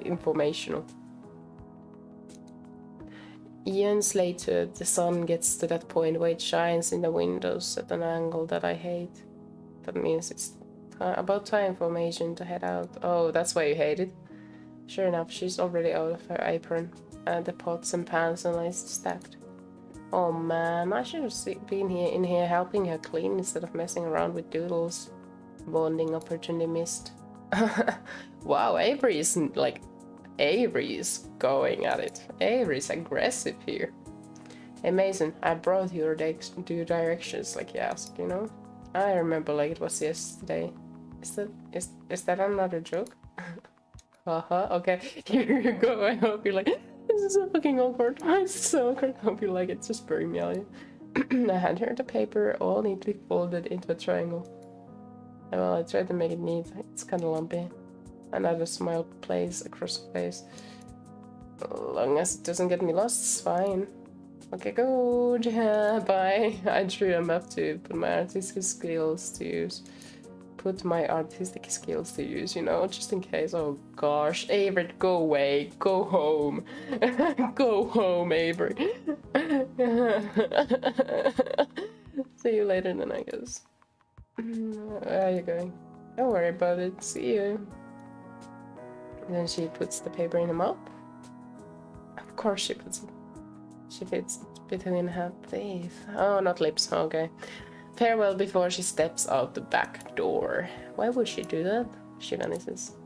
informational. Eons later, the sun gets to that point where it shines in the windows at an angle that I hate. That means it's about time for Majin to head out. Oh, that's why you hate it. Sure enough, she's already out of her apron, and the pots and pans are nicely stacked. Oh man, I should have been in here helping her clean instead of messing around with doodles. Bonding opportunity missed. Wow, Avery isn't like... Avery is going at it. Avery's aggressive here. Hey Mason, I brought your directions like you asked, you know? I remember like it was yesterday. Is that another joke? Haha, okay. Here you go. I hope you like it. This is so fucking awkward. It's so awkward. I hope you like it. Just bury me, Ellie. I hand her the paper, all neatly folded into a triangle. Well, I tried to make it neat. It's kind of lumpy. Another smile plays across her face. As long as it doesn't get me lost, it's fine. Okay, good. Bye. I drew a map to put my artistic skills to use. You know, just in case. Oh gosh, Avery, go away. Go home. Go home, Avery. See you later then, I guess. Where are you going? Don't worry about it. See you. And then she puts the paper in the mouth. Of course she puts it. She fits it between her teeth. Oh, not lips. Okay. Farewell before she steps out the back door. Why would she do that? She vanishes.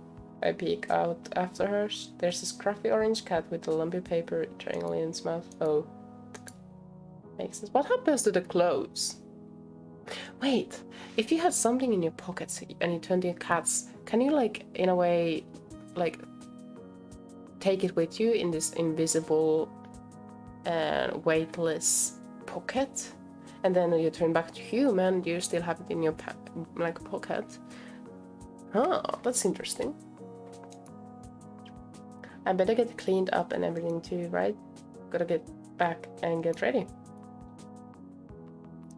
I peek out after her. There's a scruffy orange cat with a lumpy paper triangle in its mouth. Oh. Makes sense. What happens to the clothes? Wait, if you had something in your pockets and you turn to your cats, can you like, in a way, like, take it with you in this invisible and weightless pocket? And then when you turn back to human, you still have it in your pocket. Oh, that's interesting. I better get cleaned up and everything too, right? Gotta get back and get ready.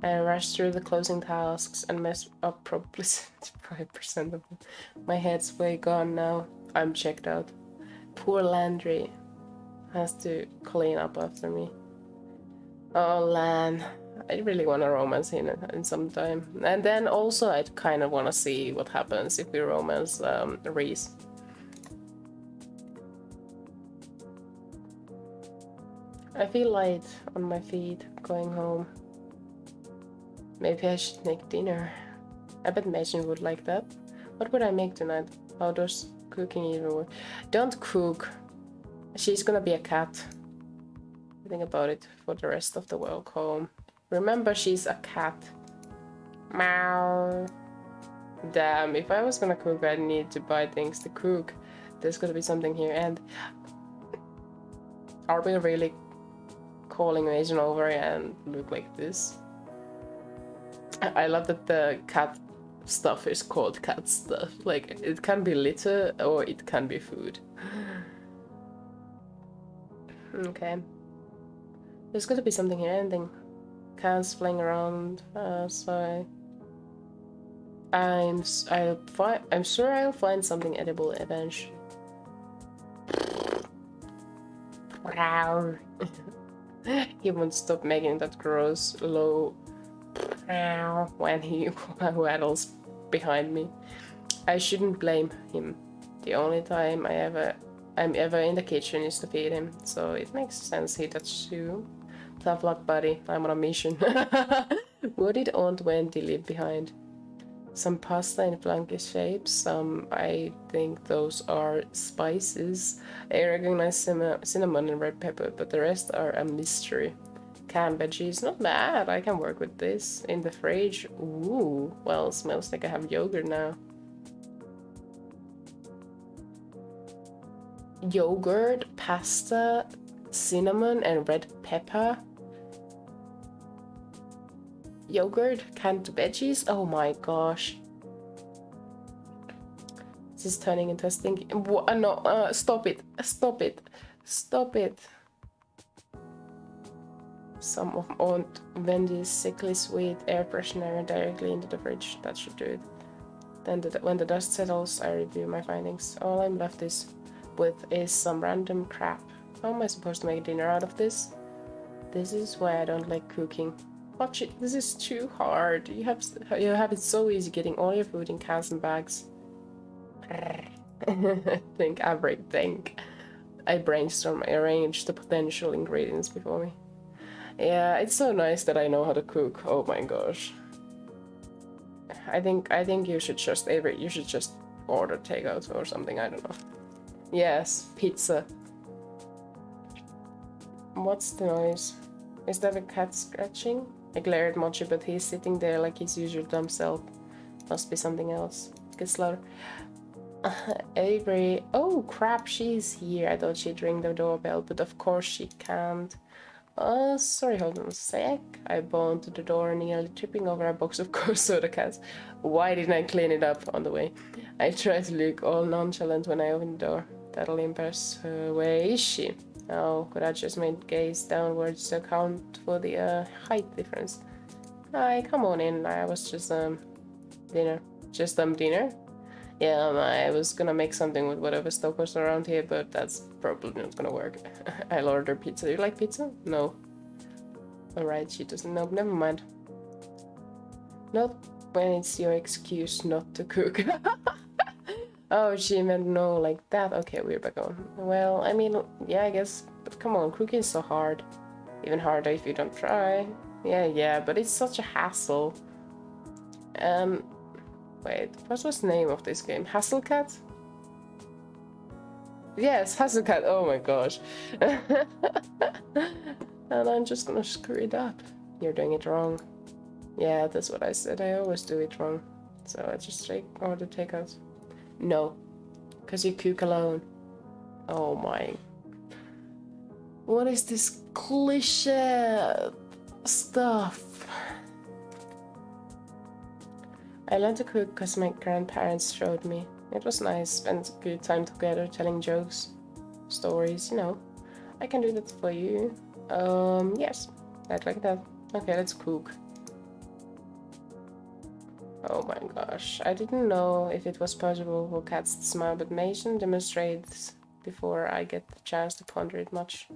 I rush through the closing tasks and mess up probably 75% of them. My head's way gone now. I'm checked out. Poor Landry has to clean up after me. Oh, Lan. I really want a romance in some time. And then also I'd kind of want to see what happens if we romance Reese. I feel light on my feet going home. Maybe I should make dinner. I bet Mason would like that. What would I make tonight? How does cooking even work? Don't cook. She's gonna be a cat. Think about it for the rest of the walk home. Remember, she's a cat. Meow. Damn, if I was gonna cook, I'd need to buy things to cook. There's gotta be something here. And are we really calling Mason over and look like this? I love that the cat stuff is called cat stuff. Like, it can be litter or it can be food. Okay. There's gotta be something here. Anything. Cats flying around. So I'm sure I'll find something edible eventually. He won't stop making that gross low when he waddles behind me. I shouldn't blame him. The only time I'm ever in the kitchen is to feed him, so it makes sense he touches you. Tough luck, buddy. I'm on a mission. What did Aunt Wendy leave behind? Some pasta in flanky shapes. Some, I think those are spices. I recognize cinnamon and red pepper, but the rest are a mystery. Canned veggies, not bad. I can work with this. In the fridge. Ooh, well, smells like I have yogurt now. Yogurt, pasta, cinnamon, and red pepper. Yogurt, canned veggies. Oh my gosh. This is turning into a stinky. No, stop it. Stop it. Stop it. Some of Aunt Wendy's sickly sweet air freshener directly into the fridge. That should do it. Then when the dust settles, I review my findings. All I'm left with is some random crap. How am I supposed to make dinner out of this? This is why I don't like cooking. Watch it. This is too hard. You have it so easy getting all your food in cans and bags. Think everything. I brainstorm, I arrange the potential ingredients before me. Yeah, it's so nice that I know how to cook. Oh my gosh. I think you should just order takeout or something. I don't know. Yes, pizza. What's the noise? Is that a cat scratching? I glare at Mochi, but he's sitting there like his usual dumb self. Must be something else. Get louder. Avery. Oh crap, she's here. I thought she'd ring the doorbell, but of course she can't. Sorry, hold on a sec. I bowed to the door, nearly tripping over a box of soda cans. Why didn't I clean it up on the way? I tried to look all nonchalant when I opened the door. That'll impress her. Where is she? Oh, could I just made gaze downwards to account for the height difference? Hi, come on in. I was just dinner. Just dinner? Yeah, I was gonna make something with whatever stock was around here, but that's probably not gonna work. I'll order pizza. You like pizza? No. Alright, she doesn't know. Never mind. Not when it's your excuse not to cook. Oh, she meant no, like that. Okay, we're back on. Well, I mean, yeah, I guess. But come on, cooking is so hard. Even harder if you don't try. Yeah, but it's such a hassle. Wait, what was the name of this game? Hasselcat? Yes, Hasselcat. Oh my gosh. And I'm just gonna screw it up. You're doing it wrong. Yeah, that's what I said. I always do it wrong. So I just order takeout. No, because you cook alone. Oh my. What is this cliche stuff? I learned to cook because my grandparents showed me. It was nice, spent a good time together telling jokes, stories, you know. I can do that for you. Yes, I'd like that. Okay, let's cook. Oh my gosh, I didn't know if it was possible for cats to smile, but Mason demonstrates before I get the chance to ponder it much.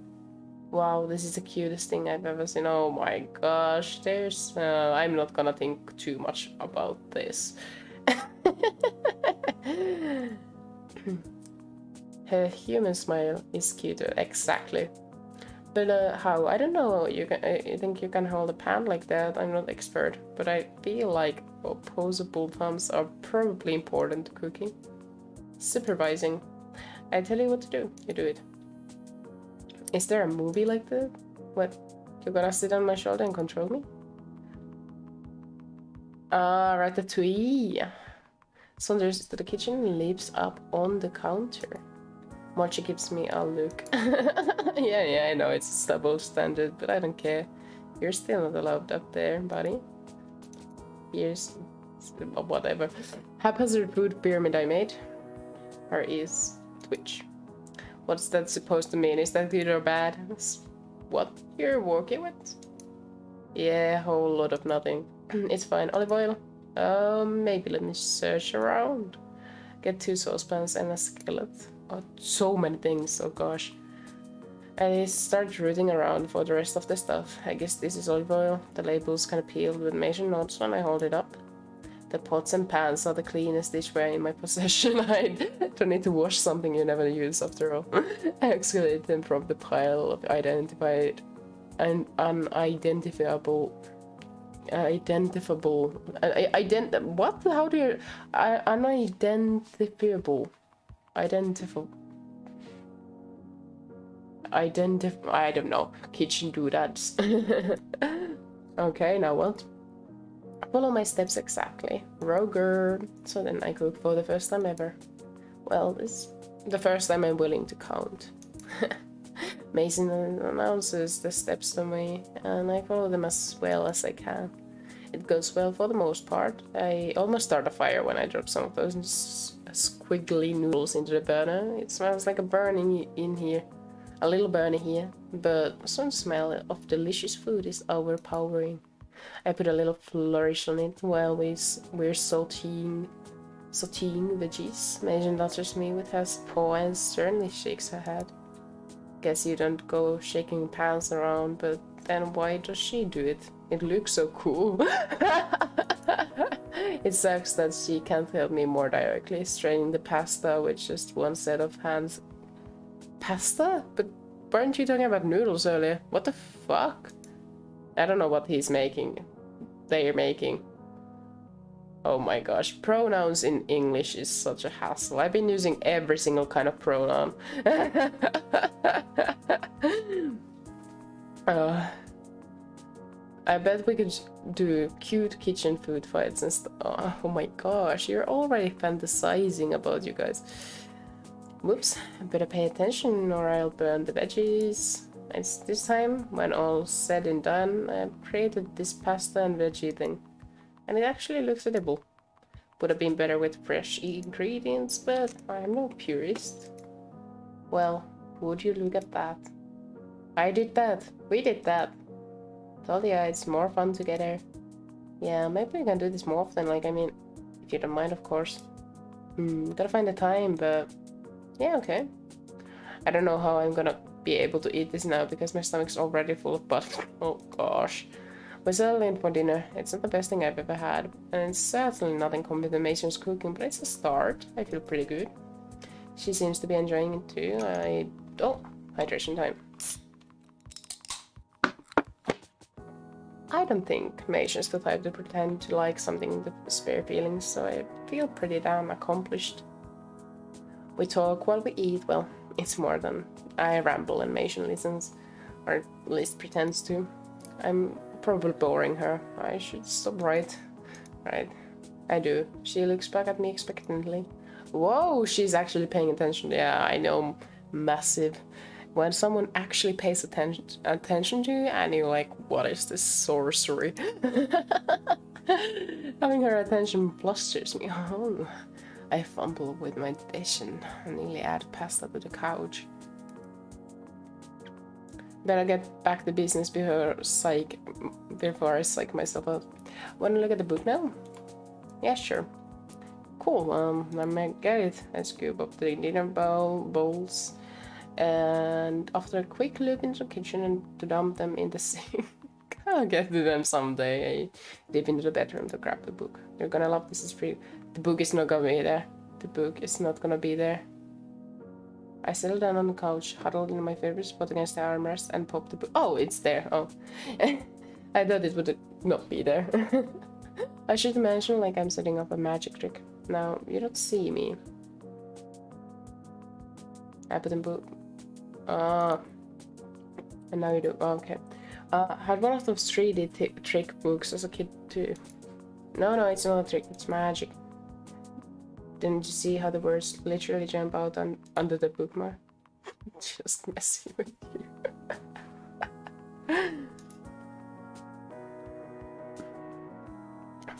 Wow, this is the cutest thing I've ever seen. Oh my gosh, there's... I'm not gonna think too much about this. Her human smile is cuter, exactly. But how? I don't know. You think you can hold a pan like that? I'm not expert, but I feel like opposable thumbs are probably important to cooking. Supervising. I tell you what to do, you do it. Is there a movie like that? What? You're gonna sit on my shoulder and control me? Ah, ratatouille. Saunders to the kitchen, leaps up on the counter. Mochi gives me a look. yeah, I know it's a double standard, but I don't care. You're still not allowed up there, buddy. Here's whatever. Haphazard food pyramid I made. Or is Twitch. What's that supposed to mean? Is that good or bad? What you're working with? Yeah, a whole lot of nothing. It's fine. Olive oil? Maybe let me search around. Get 2 saucepans and a skillet. Oh, so many things, oh gosh. I start rooting around for the rest of the stuff. I guess this is olive oil. The label's kind of peeled with major notes when I hold it up. The pots and pans are the cleanest dishware in my possession. I don't need to wash something you never use after all. I excluded them from the pile of identified and unidentifiable. What? How do you... unidentifiable. I don't know. Kitchen doodads. Okay, now what? Follow my steps exactly. Roger. So then I cook for the first time ever. Well, it's the first time I'm willing to count. Mason announces the steps to me, and I follow them as well as I can. It goes well for the most part. I almost start a fire when I drop some of those squiggly noodles into the burner. It smells like a burning in here. A little burner here, but some smell of delicious food is overpowering. I put a little flourish on it while we're sauteing veggies. Mason nudges me with her paw and sternly shakes her head. Guess you don't go shaking pans around, but then why does she do it? It looks so cool. It sucks that she can't help me more directly, straining the pasta with just one set of hands. Pasta? But weren't you talking about noodles earlier? What the fuck? I don't know what he's making. They're making. Oh my gosh, pronouns in English is such a hassle. I've been using every single kind of pronoun. I bet we could do cute kitchen food fights and stuff. Oh my gosh, you're already fantasizing about you guys. Whoops, I better pay attention or I'll burn the veggies. It's this time, when all's said and done, I've created this pasta and veggie thing. And it actually looks edible. Would have been better with fresh ingredients, but I'm no purist. Well, would you look at that? I did that. We did that. Told ya it's more fun together. Yeah, maybe we can do this more often, like, I mean, if you don't mind, of course. Gotta find the time, but yeah, okay. I don't know how I'm gonna be able to eat this now because my stomach's already full of butter. Oh gosh. We're settling in for dinner. It's not the best thing I've ever had, and it's certainly not in combination's cooking, but it's a start. I feel pretty good. She seems to be enjoying it too. Oh, hydration time. I don't think Mation's the type to pretend to like something with spare feelings, so I feel pretty damn accomplished. We talk while we eat. Well, it's more than I ramble and Mation listens, or at least pretends to. I'm probably boring her. I should stop, right? Right. I do. She looks back at me expectantly. Whoa, she's actually paying attention. Yeah, I know. Massive. When someone actually pays attention to you and you're like, what is this sorcery? Having her attention blusters me. Oh, I fumble with my dish and nearly add pasta to the couch. Better get back to business before I psych myself out. Wanna look at the book now? Yeah, sure. Cool, let me get it. I scoop up the dinner bowls. And after a quick look into the kitchen and to dump them in the sink. I'll get to them someday. I dip into the bedroom to grab the book. You're gonna love this. Is free. The book is not gonna be there. The book is not gonna be there. I settle down on the couch, huddled in my favorite spot against the armrest, and pop the book. Oh, it's there. Oh. I thought it would not be there. I should mention like I'm setting up a magic trick. Now, you don't see me. I put in book. And now you do. Oh, okay. I had one of those 3D trick books as a kid too. No, it's not a trick. It's magic. Didn't you see how the words literally jump out under the bookmark? Just messing with you.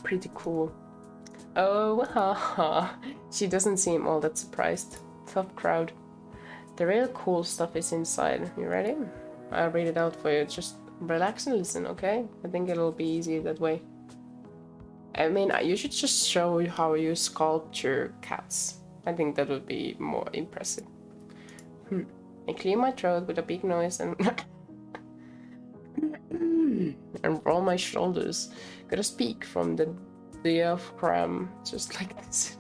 Pretty cool. Oh, haha. She doesn't seem all that surprised. Tough crowd. The real cool stuff is inside. You ready? I'll read it out for you. Just relax and listen, okay? I think it'll be easy that way. I mean, you should just show how you sculpture cats. I think that would be more impressive. I clear my throat with a big noise and and roll my shoulders. Gotta speak from the diaphragm, just like this.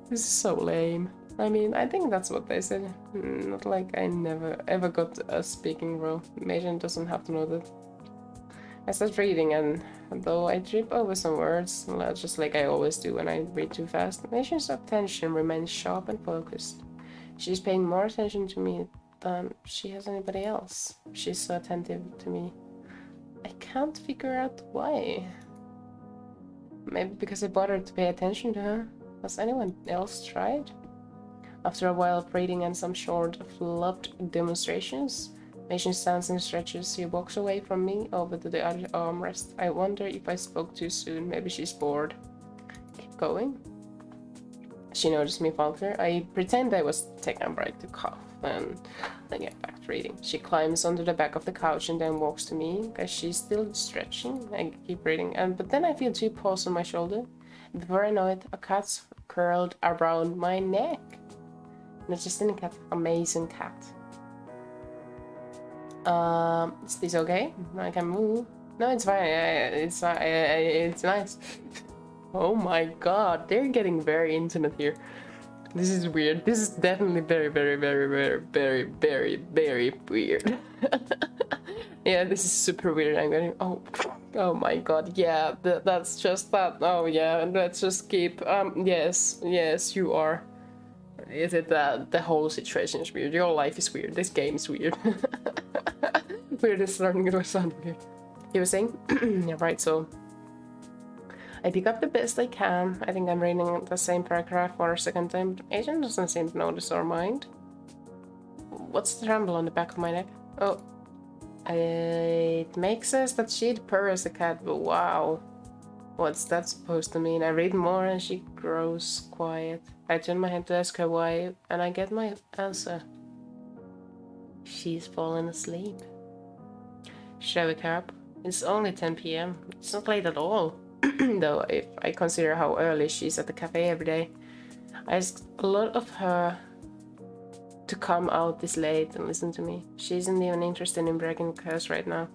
This is so lame. I mean, I think that's what they said. Not like I never ever got a speaking role. Mason doesn't have to know that. I start reading, and though I trip over some words, just like I always do when I read too fast, Mason's attention remains sharp and focused. She's paying more attention to me than she has anybody else. She's so attentive to me. I can't figure out why. Maybe because I bothered to pay attention to her. Has anyone else tried? After a while of reading and some short, flubbed demonstrations, Mason stands and stretches. He walks away from me over to the other armrest. I wonder if I spoke too soon. Maybe she's bored. Keep going. She noticed me falter. I pretend I was taking a break to cough and then get back to reading. She climbs onto the back of the couch and then walks to me because she's still stretching. I keep reading, but then I feel two paws on my shoulder. Before I know it, a cat's curled around my neck. Not just any cat, amazing cat. Is this okay? I can move. No, it's fine. It's nice. Oh my god, they're getting very intimate here. This is weird. This is definitely very, very, very, very, very, very, very weird. Yeah, this is super weird. I'm going. Oh my god. Yeah, that's just that. Oh yeah, let's just keep. Yes, you are. Is it that the whole situation is weird? Your life is weird. This game is weird. Weird is starting to sound weird. You were saying? Yeah, right. So I pick up the best I can. I think I'm reading the same paragraph for a second time. Agent doesn't seem to notice or mind. What's the tremble on the back of my neck? Oh. It makes us that she'd purr as a cat, but wow. What's that supposed to mean? I read more and she grows quiet. I turn my head to ask her why, and I get my answer. She's fallen asleep. Should I wake her up? It's only 10 p.m. It's not late at all. Though, if I consider how early she's at the cafe every day. I asked a lot of her to come out this late and listen to me. She isn't even interested in breaking curse right now.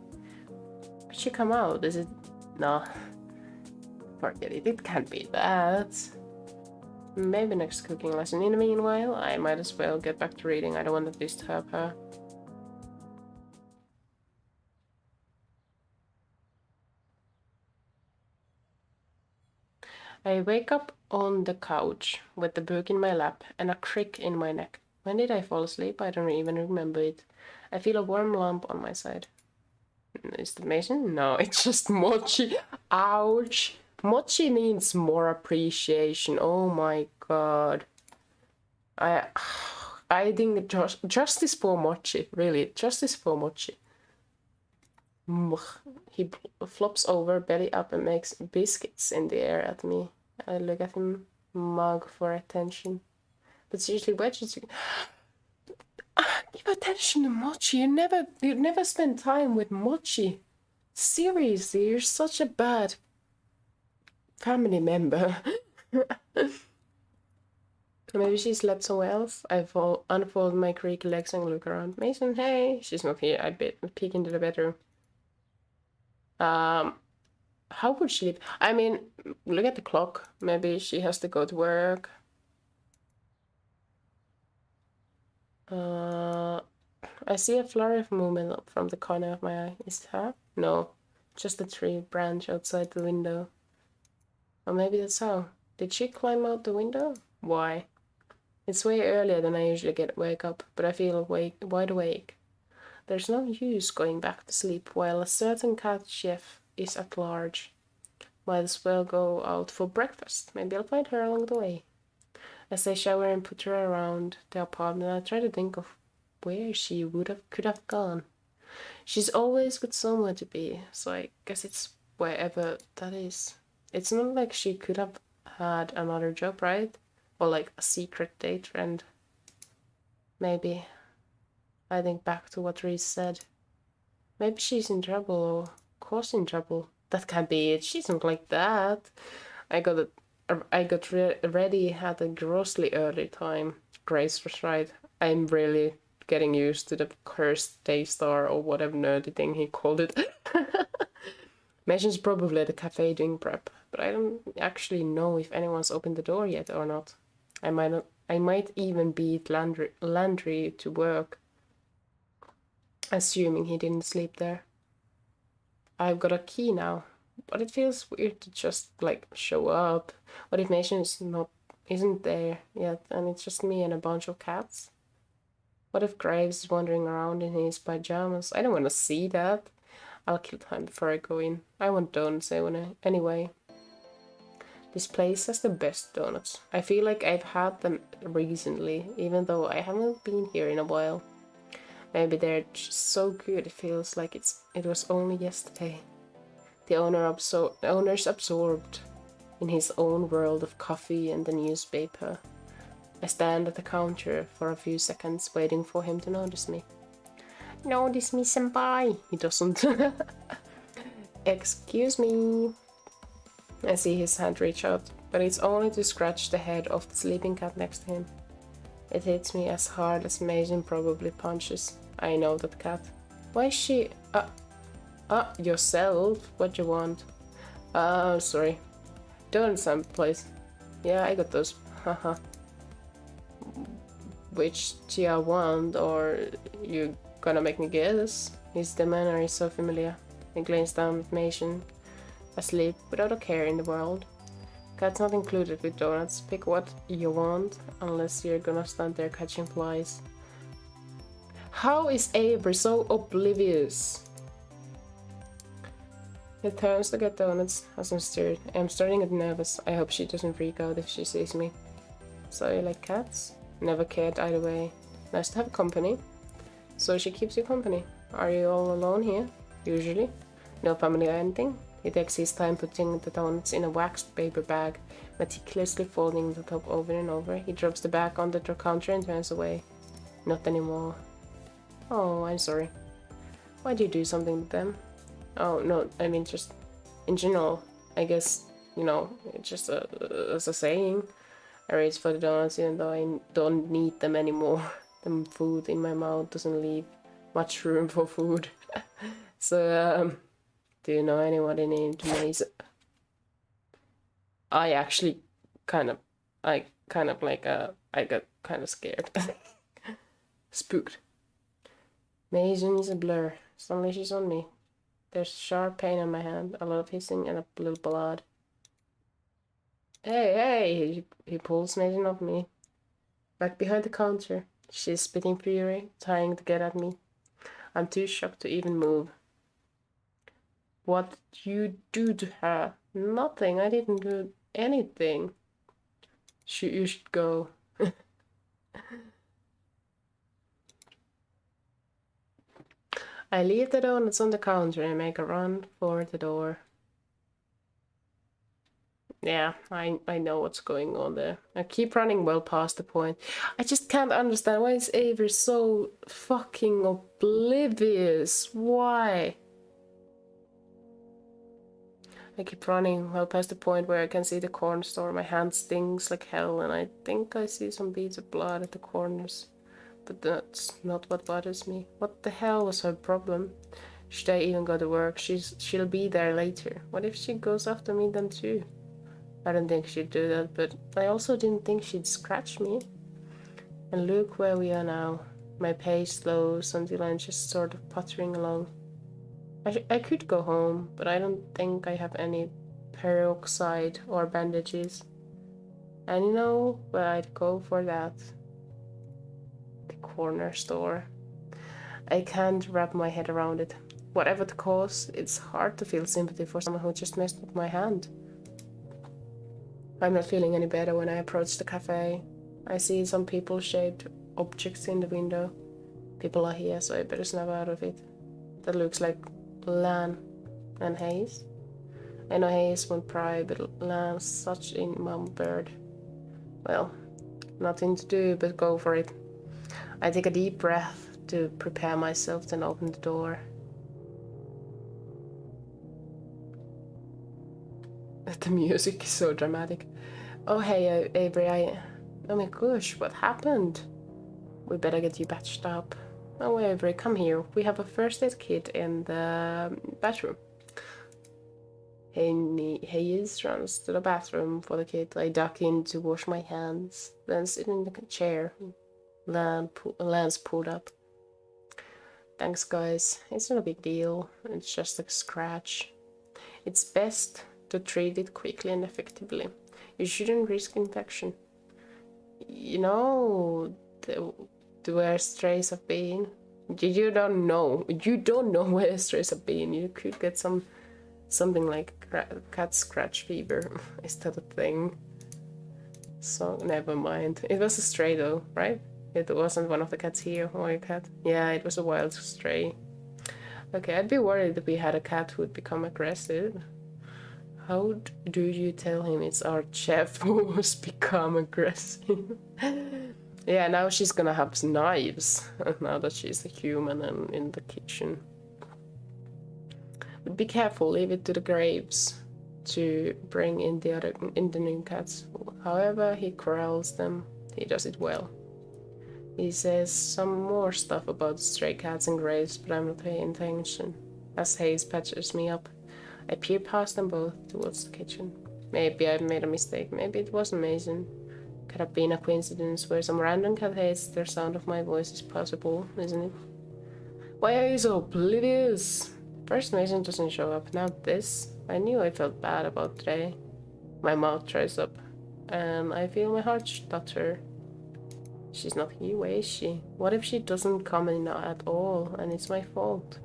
Could she come out? Is it... No. Forget it. It can't be that. Maybe next cooking lesson. In the meanwhile, I might as well get back to reading. I don't want to disturb her. I wake up on the couch with the book in my lap and a crick in my neck. When did I fall asleep? I don't even remember it. I feel a warm lump on my side. Is that Mason? No, it's just mochi. Ouch. Mochi means more appreciation. Oh my god. I think justice for mochi. Really, justice for mochi. He flops over, belly up, and makes biscuits in the air at me. I look at him, mug for attention. But seriously, why did you give attention to mochi? You never spend time with mochi. Seriously, you're such a bad family member. Maybe she slept somewhere else. I unfold my creaky legs and look around. Mason, hey. She's not here. I peek into the bedroom. How would she leave? I mean, look at the clock. Maybe she has to go to work. I see a flurry of movement from the corner of my eye. Is it her? No, just a tree branch outside the window. Or maybe that's how. Did she climb out the window? Why? It's way earlier than I usually wake up, but I feel wide awake. There's no use going back to sleep while a certain cat chef is at large. Might as well go out for breakfast. Maybe I'll find her along the way. As I shower and put her around the apartment, I try to think of where she could have gone. She's always with somewhere to be, so I guess it's wherever that is. It's not like she could have had another job, right? Or like a secret date friend. Maybe. I think back to what Reese said. Maybe she's in trouble or causing trouble. That can't be it. She's not like that. I got ready at a grossly early time. Grace was right. I'm really getting used to the cursed Daystar or whatever nerdy thing he called it. Mason's probably at the cafe doing prep, but I don't actually know if anyone's opened the door yet or not. I might even be at Landry to work, assuming he didn't sleep there. I've got a key now, but it feels weird to just like show up. What if Mason isn't there yet and it's just me and a bunch of cats? What if Graves is wandering around in his pajamas? I don't want to see that. I'll kill time before I go in. I want donuts anyway. This place has the best donuts. I feel like I've had them recently, even though I haven't been here in a while. Maybe they're just so good it feels like it was only yesterday. The owner's absorbed in his own world of coffee and the newspaper. I stand at the counter for a few seconds waiting for him to notice me. Notice me, senpai! He doesn't. Excuse me. I see his hand reach out, but it's only to scratch the head of the sleeping cat next to him. It hits me as hard as Mason probably punches. I know that cat. Why is she... yourself? What you want? Sorry. Donut someplace. Yeah, I got those. Haha. Which do you want, or you gonna make me guess? His demeanor is so familiar. He glanced down at Mason, asleep, without a care in the world. Cat's not included with donuts. Pick what you want, unless you're gonna stand there catching flies. How is Avery so oblivious? He turns to get donuts as I'm stirred. I'm starting to get nervous. I hope she doesn't freak out if she sees me. So you like cats? Never cared either way. Nice to have company. So she keeps you company. Are you all alone here? Usually. No family or anything? He takes his time putting the donuts in a waxed paper bag, meticulously folding the top over and over. He drops the bag on the counter and turns away. Not anymore. Oh, I'm sorry. Why do you do something to them? Oh, no, I mean just in general. I guess, you know, it's just as a saying. I reach for the donuts even though I don't need them anymore. The food in my mouth doesn't leave much room for food. So, do you know anyone named Mason? I actually I got kind of scared. Spooked. Mason is a blur. Suddenly she's on me. There's sharp pain in my hand, a lot of hissing and a little blood. Hey, he pulls Mason off me. Back behind the counter. She's spitting fury, trying to get at me. I'm too shocked to even move. What did you do to her? Nothing, I didn't do anything. You should go. I leave the donuts on the counter and make a run for the door. Yeah, I know what's going on there. I keep running well past the point. I just can't understand why is Avery so fucking oblivious? Why? I keep running well past the point where I can see the corner store. My hand stings like hell and I think I see some beads of blood at the corners. But that's not what bothers me. What the hell was her problem? Should I even go to work? She'll be there later. What if she goes after me then too? I don't think she'd do that, but I also didn't think she'd scratch me. And look where we are now. My pace slows until I'm just sort of puttering along. I could go home, but I don't think I have any peroxide or bandages. And you know where I'd go for that? The corner store. I can't wrap my head around it. Whatever the cause, it's hard to feel sympathy for someone who just messed up my hand. I'm not feeling any better when I approach the cafe. I see some people-shaped objects in the window. People are here, so I better snap out of it. That looks like Lan and Hayes. I know Hayes won't pry, but Lan's such a mum bird. Well, nothing to do but go for it. I take a deep breath to prepare myself, then open the door. The music is so dramatic. Oh hey, Avery, oh my gosh, what happened? We better get you patched up. Oh Avery, come here. We have a first aid kit in the bathroom. Hayes runs to the bathroom for the kit. I duck in to wash my hands, then sit in the chair. Lance pulled up. Thanks guys, it's not a big deal. It's just a scratch. It's best to treat it quickly and effectively. You shouldn't risk infection. You know where strays have been. You don't know where strays have been. You could get something like cat scratch fever. Is that a thing? So never mind. It was a stray though, right? It wasn't one of the cats here or a cat. Yeah, it was a wild stray. Okay, I'd be worried if we had a cat who would become aggressive. How do you tell him it's our chef who's become aggressive? Yeah, now she's gonna have knives, now that she's a human and in the kitchen. But be careful, leave it to the Graves to bring in the new cats. However he corrals them, he does it well. He says some more stuff about stray cats and graves, but I'm not paying attention. As Hayes patches me up, I peer past them both towards the kitchen. Maybe I made a mistake. Maybe it wasn't Mason. Could have been a coincidence where some random cat hates the sound of my voice is possible, isn't it? Why are you so oblivious? First Mason doesn't show up, now this. I knew I felt bad about today. My mouth dries up, and I feel my heart stutter. She's not here, where is she? What if she doesn't come in at all, and it's my fault?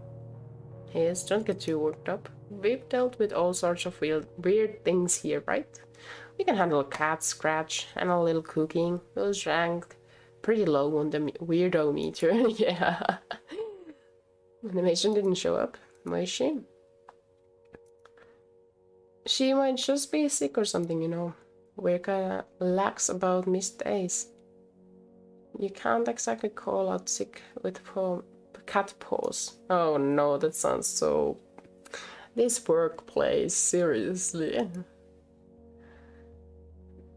Yes, don't get too worked up. We've dealt with all sorts of weird things here, right? We can handle a cat scratch and a little cooking. Those ranked pretty low on the weirdo meter. Yeah. The Mason didn't show up. Why is she? She might just be sick or something, you know. We're kinda lax about missed days. You can't exactly call out sick with cat paws. Oh no, that sounds so... This workplace, seriously.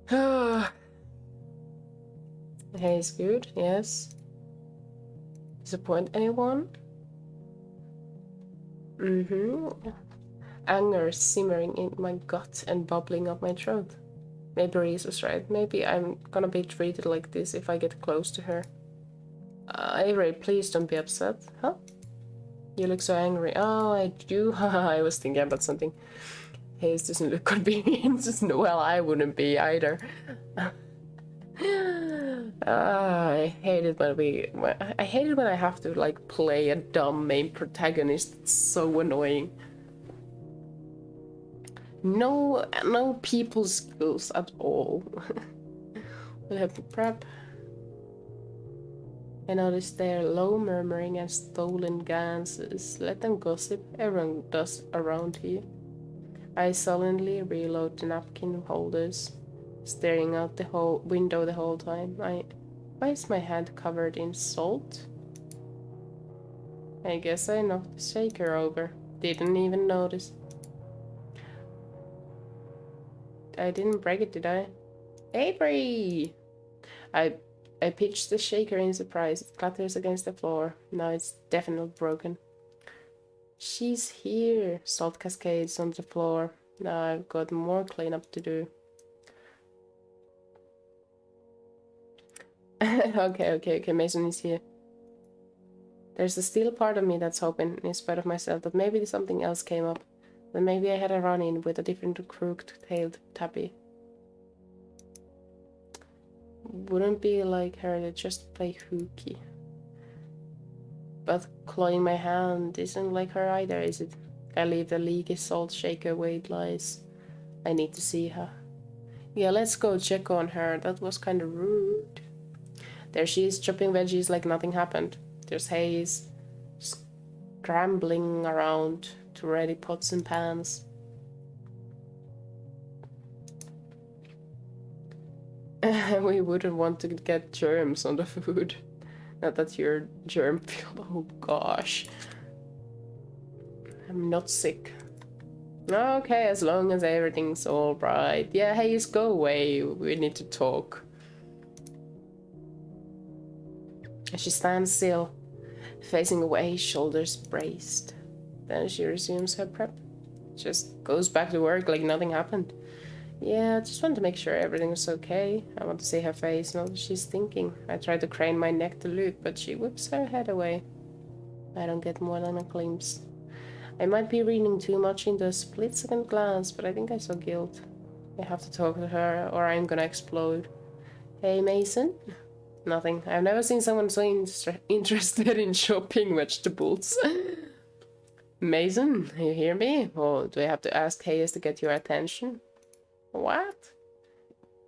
Hey, is good, yes. Disappoint anyone? Anger simmering in my gut and bubbling up my throat. Maybe Reese was right. Maybe I'm gonna be treated like this if I get close to her. Avery, please don't be upset. Huh? You look so angry. Oh, I do. I was thinking about something. Hayes doesn't look convenient. Well, I wouldn't be either. I hate it when I hate it when I have to like play a dumb main protagonist. It's so annoying. No people skills at all. We'll have to prep. I noticed their low murmuring and stolen glances. Let them gossip. Everyone does around here. I sullenly reload the napkin holders, staring out the whole window the whole time. Why is my hand covered in salt? I guess I knocked the shaker over. Didn't even notice. I didn't break it, did I? Avery! I pitched the shaker in surprise. It clatters against the floor. Now it's definitely broken. She's here. Salt cascades on the floor. Now I've got more cleanup to do. Okay, Mason is here. There's a still part of me that's hoping, in spite of myself, that maybe something else came up. That maybe I had a run-in with a different crooked-tailed tabby. Wouldn't be like her to just play hooky. But clawing my hand isn't like her either, is it? I leave the leaky salt shaker where it lies. I need to see her. Yeah, let's go check on her. That was kind of rude. There she is, chopping veggies like nothing happened. There's Hayes scrambling around to ready pots and pans. We wouldn't want to get germs on the food. Not that you're germ-filled. Oh gosh. I'm not sick. Okay, as long as everything's alright. Yeah, Hayes, go away. We need to talk. She stands still, facing away, shoulders braced. Then she resumes her prep. Just goes back to work like nothing happened. Yeah, I just want to make sure everything was okay. I want to see her face, know what she's thinking. I try to crane my neck to look, but she whips her head away. I don't get more than a glimpse. I might be reading too much into a split-second glance, but I think I saw guilt. I have to talk to her, or I'm gonna explode. Hey, Mason? Nothing. I've never seen someone so interested in chopping vegetables. Mason, you hear me? Or do I have to ask Hayes to get your attention? What?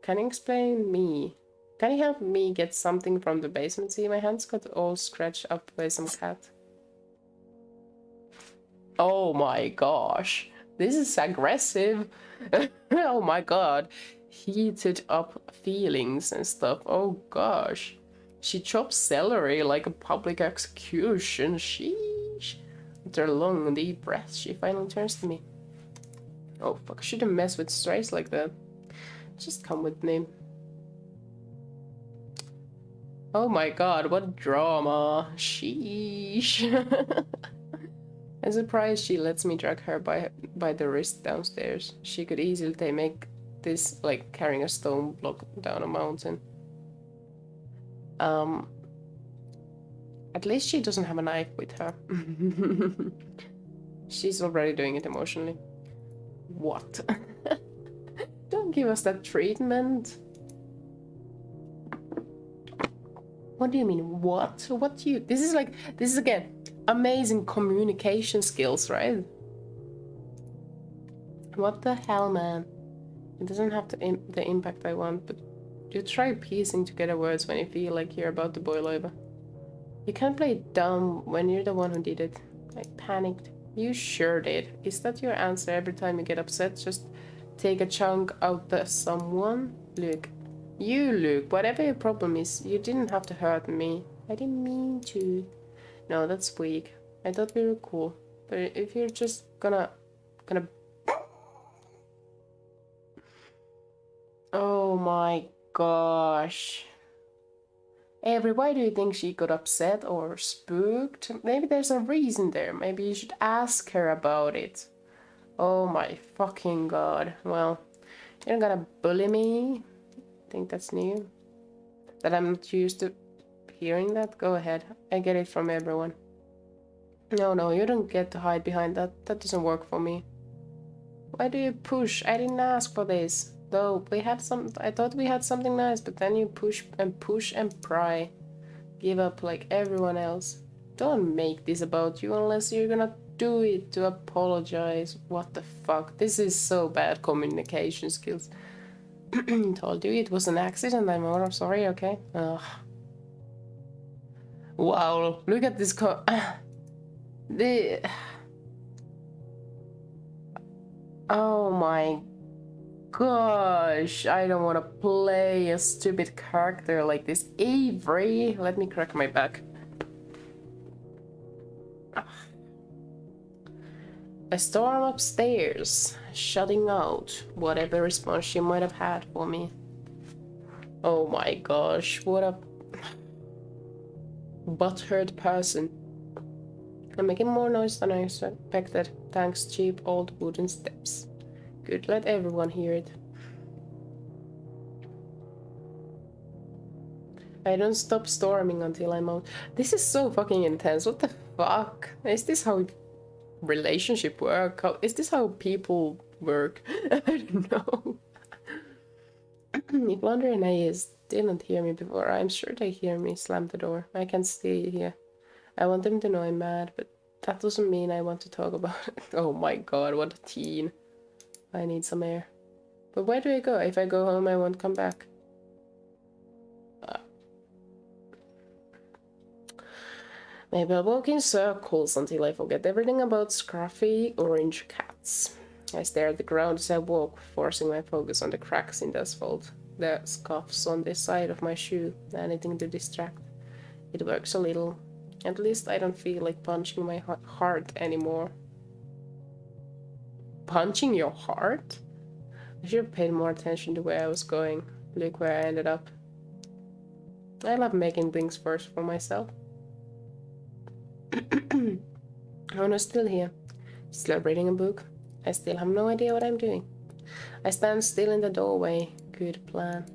Can you explain me? Can you help me get something from the basement? See, my hands got all scratched up by some cat. Oh my gosh. This is aggressive. Oh my god. Heated up feelings and stuff. Oh gosh. She chops celery like a public execution. Sheesh. After a long deep breath, she finally turns to me. Oh fuck, I shouldn't mess with strays like that. Just come with me. Oh my god, what drama. Sheesh. I'm surprised she lets me drag her by the wrist downstairs. She could easily make this like carrying a stone block down a mountain. At least she doesn't have a knife with her. She's already doing it emotionally. What? Don't give us that treatment. What do you mean, what? What do you... This is again, amazing communication skills, right? What the hell, man? It doesn't have the impact I want, but you try piecing together words when you feel like you're about to boil over. You can't play dumb when you're the one who did it. I panicked. You sure did. Is that your answer every time you get upset? Just take a chunk out the someone? Luke. You, Luke. Whatever your problem is, you didn't have to hurt me. I didn't mean to. No, that's weak. I thought we were cool. But if you're just gonna... Oh my gosh. Avery, why do you think she got upset or spooked? Maybe there's a reason there. Maybe you should ask her about it. Oh my fucking god. Well, you're not gonna bully me. I think that's new. That I'm not used to hearing that? Go ahead. I get it from everyone. No, you don't get to hide behind that. That doesn't work for me. Why do you push? I didn't ask for this. Though we had some, I thought we had something nice, but then you push and pry. Give up like everyone else. Don't make this about you unless you're gonna do it to apologize. What the fuck? This is so bad communication skills. Told you it was an accident. I'm more sorry, okay? Ugh. Wow, look at this Oh my gosh, I don't want to play a stupid character like this. Avery, let me crack my back. A storm upstairs, shutting out whatever response she might have had for me. Oh my gosh, what a butthurt person. I'm making more noise than I expected. Thanks, cheap old wooden steps. Good, let everyone hear it. I don't stop storming until I'm out. This is so fucking intense. What the fuck? Is this how relationship work? Is this how people work? I don't know. If Laundry and I didn't hear me before, I'm sure they hear me slam the door. I can stay here. I want them to know I'm mad, but that doesn't mean I want to talk about it. Oh my god, what a teen. I need some air. But where do I go? If I go home, I won't come back. Maybe I'll walk in circles until I forget everything about scruffy orange cats. I stare at the ground as I walk, forcing my focus on the cracks in the asphalt, the scuffs on the side of my shoe, anything to distract. It works a little. At least I don't feel like punching my heart anymore. Punching your heart? I should have paid more attention to where I was going. Look where I ended up. I love making things worse for myself. Hono's still here. Still reading a book. I still have no idea what I'm doing. I stand still in the doorway. Good plan.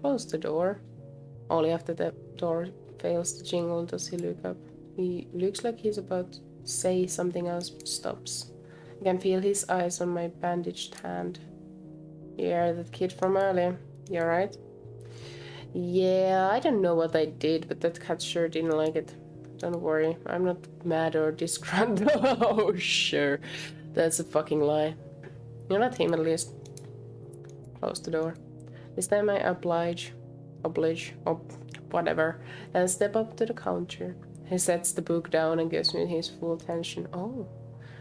Close the door. Only after the door fails to jingle does he look up. He looks like he's about to say something else but stops. I can feel his eyes on my bandaged hand. You're that kid from earlier. You alright? Yeah, I don't know what I did, but that cat sure didn't like it. Don't worry, I'm not mad or disgruntled. Oh, sure. That's a fucking lie. You're not him, at least. Close the door. This time I oblige, or whatever, and step up to the counter. He sets the book down and gives me his full attention. Oh,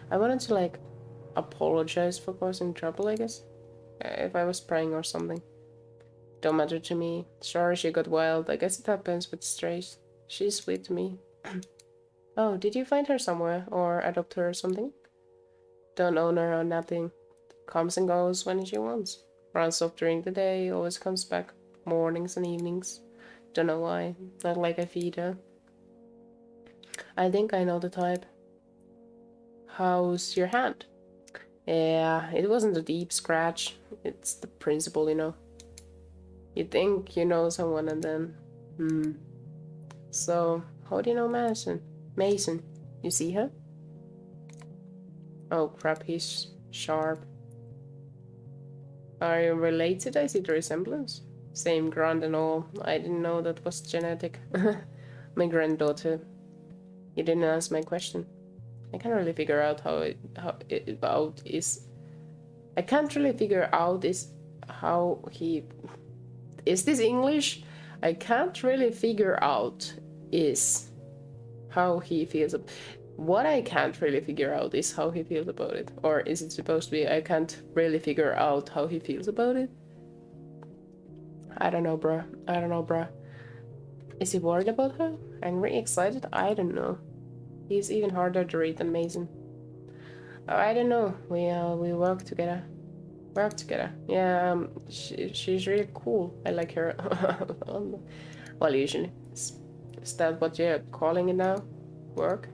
I wanted to, like, apologize for causing trouble, I guess. If I was praying or something. Don't matter to me. Sorry she got wild. I guess it happens with strays. She's sweet to me. Oh, did you find her somewhere? Or adopt her or something? Don't own her or nothing. Comes and goes when she wants. Runs off during the day, always comes back mornings and evenings. Don't know why. Not like I feed her. I think I know the type. How's your hand? Yeah, it wasn't a deep scratch. It's the principle, you know. You think you know someone and then... So, how do you know Mason? Mason, you see her? Oh crap, he's sharp. Are you related? I see the resemblance. Same grand and all. I didn't know that was genetic. My granddaughter. You didn't ask my question. I can't really figure out I can't really figure out how he... Is this English? I can't really figure out is how he feels. What I can't really figure out is how he feels about it. Or is it supposed to be I can't really figure out how he feels about it? I don't know, bruh. I don't know, bruh. Is he worried about her? Angry? Excited? I don't know. He's even harder to read than Mason. I don't know. We work together. Work together. Yeah, she's really cool. I like her. Well, usually. Is that what you're calling it now? Work?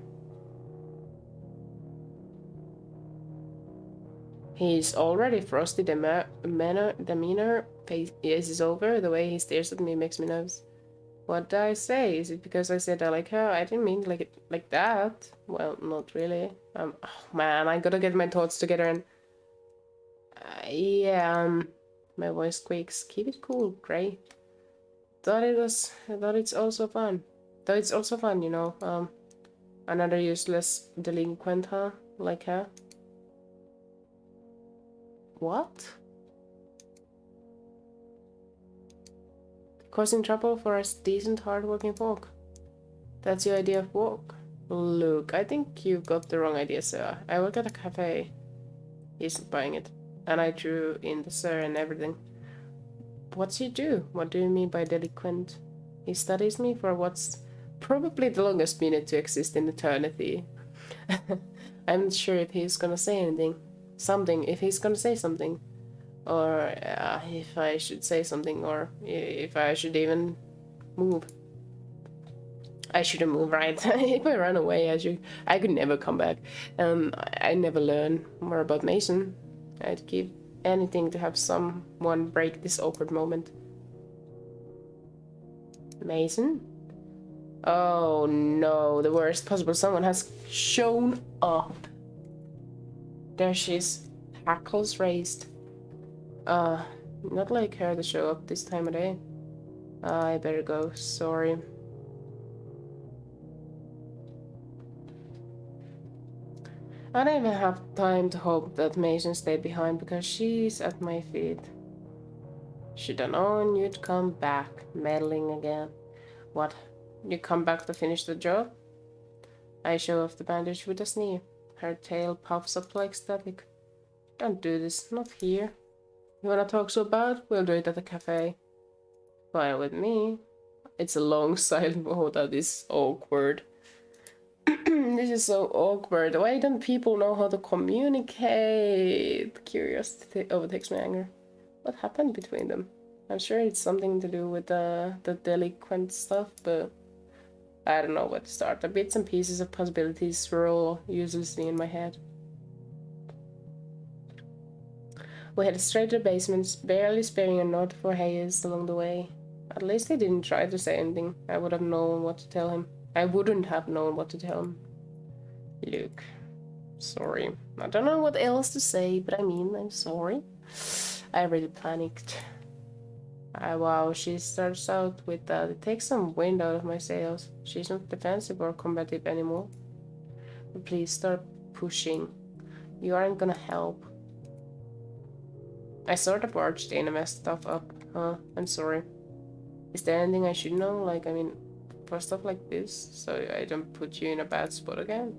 He's already frosty demeanor. Face is over. The way he stares at me makes me nervous. What did I say? Is it because I said I like her? I didn't mean like that. Well, not really. Oh man, I gotta get my thoughts together and... yeah, my voice squeaks. Keep it cool, Gray. Thought it's also fun. Though it's also fun, you know. Another useless delinquent, huh? Like her. What? Causing trouble for us decent, hard-working folk. That's your idea of work? Look, I think you've got the wrong idea, sir. I work at a cafe. He's not buying it. And I drew in the sir and everything. What's he do? What do you mean by delinquent? He studies me for what's probably the longest minute to exist in eternity. I'm not sure if he's gonna say anything. If he's gonna say something. Or if I should say something, or if I should even move. I shouldn't move, right? If I run away, I could never come back. I never learn more about Mason. I'd give anything to have someone break this awkward moment. Mason? Oh no, the worst possible. Someone has shown up. There she is, hackles raised. Not like her to show up this time of day. I better go, sorry. I don't even have time to hope that Mason stayed behind because she's at my feet. Should have known you'd come back, meddling again. What? You come back to finish the job? I show off the bandage with a sneer. Her tail puffs up like static. Don't do this, not here. You wanna talk so bad? We'll do it at the cafe. Fine with me. It's a long silent. Oh, that is awkward. This is so awkward. Why don't people know how to communicate? Curiosity overtakes my anger. What happened between them? I'm sure it's something to do with the delinquent stuff, but I don't know where to start. The bits and pieces of possibilities roll uselessly in my head. We headed straight to the basement, barely sparing a note for Hayes along the way. At least he didn't try to say anything. I would have known what to tell him. I wouldn't have known what to tell him. Luke. Sorry. I don't know what else to say, but I mean, I'm sorry. I really panicked. Wow, she starts out with that. It takes some wind out of my sails. She's not defensive or combative anymore. But please start pushing. You aren't gonna help. I sort of barged in and messed stuff up. I'm sorry. Is there anything I should know? Like, I mean, for stuff like this, so I don't put you in a bad spot again.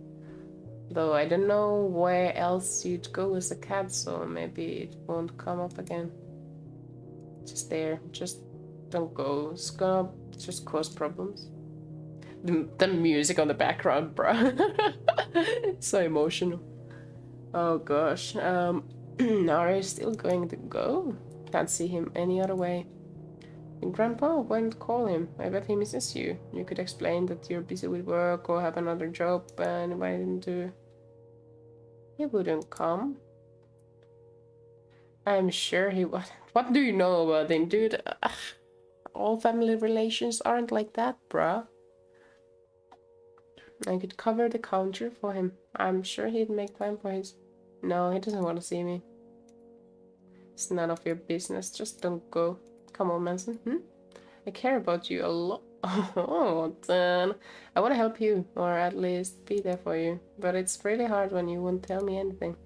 Though I don't know where else you'd go as a cat, so maybe it won't come up again. Just there. Just don't go. It's gonna just cause problems. The music on the background, bruh. So emotional. Oh gosh. Are you still going to go? Can't see him any other way. And Grandpa, why not call him? I bet he misses you. You could explain that you're busy with work or have another job and invite him to... He wouldn't come. I'm sure he would. What do you know about him, dude? All family relations aren't like that, bruh. I could cover the counter for him. I'm sure he'd make time for his... No, he doesn't want to see me. It's none of your business. Just don't go. Come on, Manson. I care about you a lot. Oh, then. I want to help you, or at least be there for you. But it's really hard when you won't tell me anything.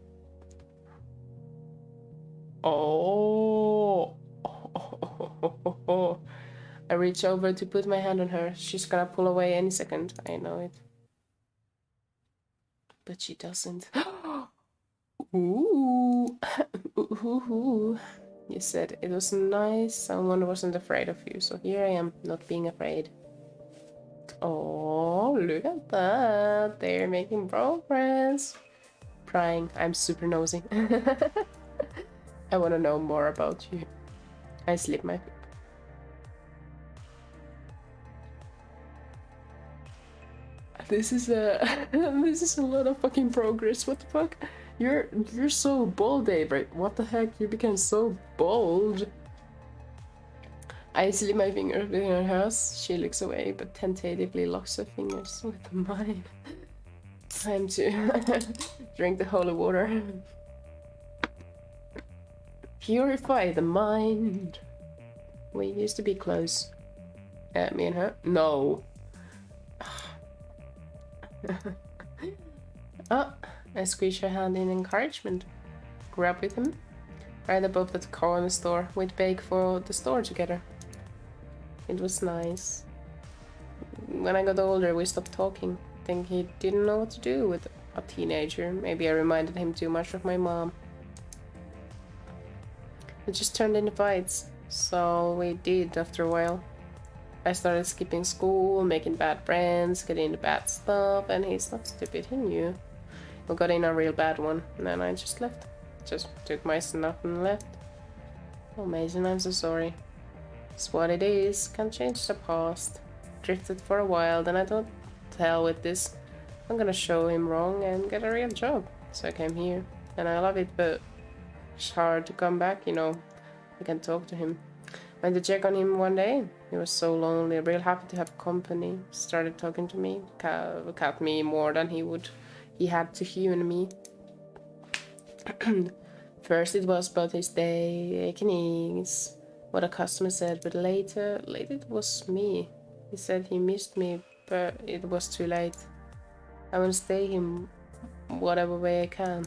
Oh. I reach over to put my hand on her. She's gonna pull away any second. I know it. But she doesn't. Ooh. Ooh. You said it was nice. Someone wasn't afraid of you. So here I am, not being afraid. Oh, look at that. They're making progress. Prying. I'm super nosy. I want to know more about you. I slip my... This is a... this is a lot of fucking progress. What the fuck? You're so bold, Avery. What the heck? You became so bold. I slip my fingers within hers. She looks away, but tentatively locks her fingers with mine. Time to drink the holy water. Purify the mind. We used to be close. Me and her? No. Oh, I squeeze her hand in encouragement. Grew up with him. Right above that corner store. We'd bake for the store together. It was nice. When I got older, we stopped talking. I think he didn't know what to do with a teenager. Maybe I reminded him too much of my mom. It just turned into fights. So we did after a while. I started skipping school, making bad friends, getting into bad stuff, and he's not stupid, he knew. We got in a real bad one, and then I just left. Just took my stuff and left. Oh Mason, I'm so sorry. It's what it is, can't change the past. Drifted for a while, then I thought, to hell with this. I'm gonna show him wrong and get a real job. So I came here, and I love it, but it's hard to come back, you know. I can talk to him. Went to check on him one day. He was so lonely, real happy to have company. Started talking to me, cat me more than he had to human me. First it was about his day, achings, what a customer said, but later it was me. He said he missed me, but it was too late. I want to stay him whatever way I can,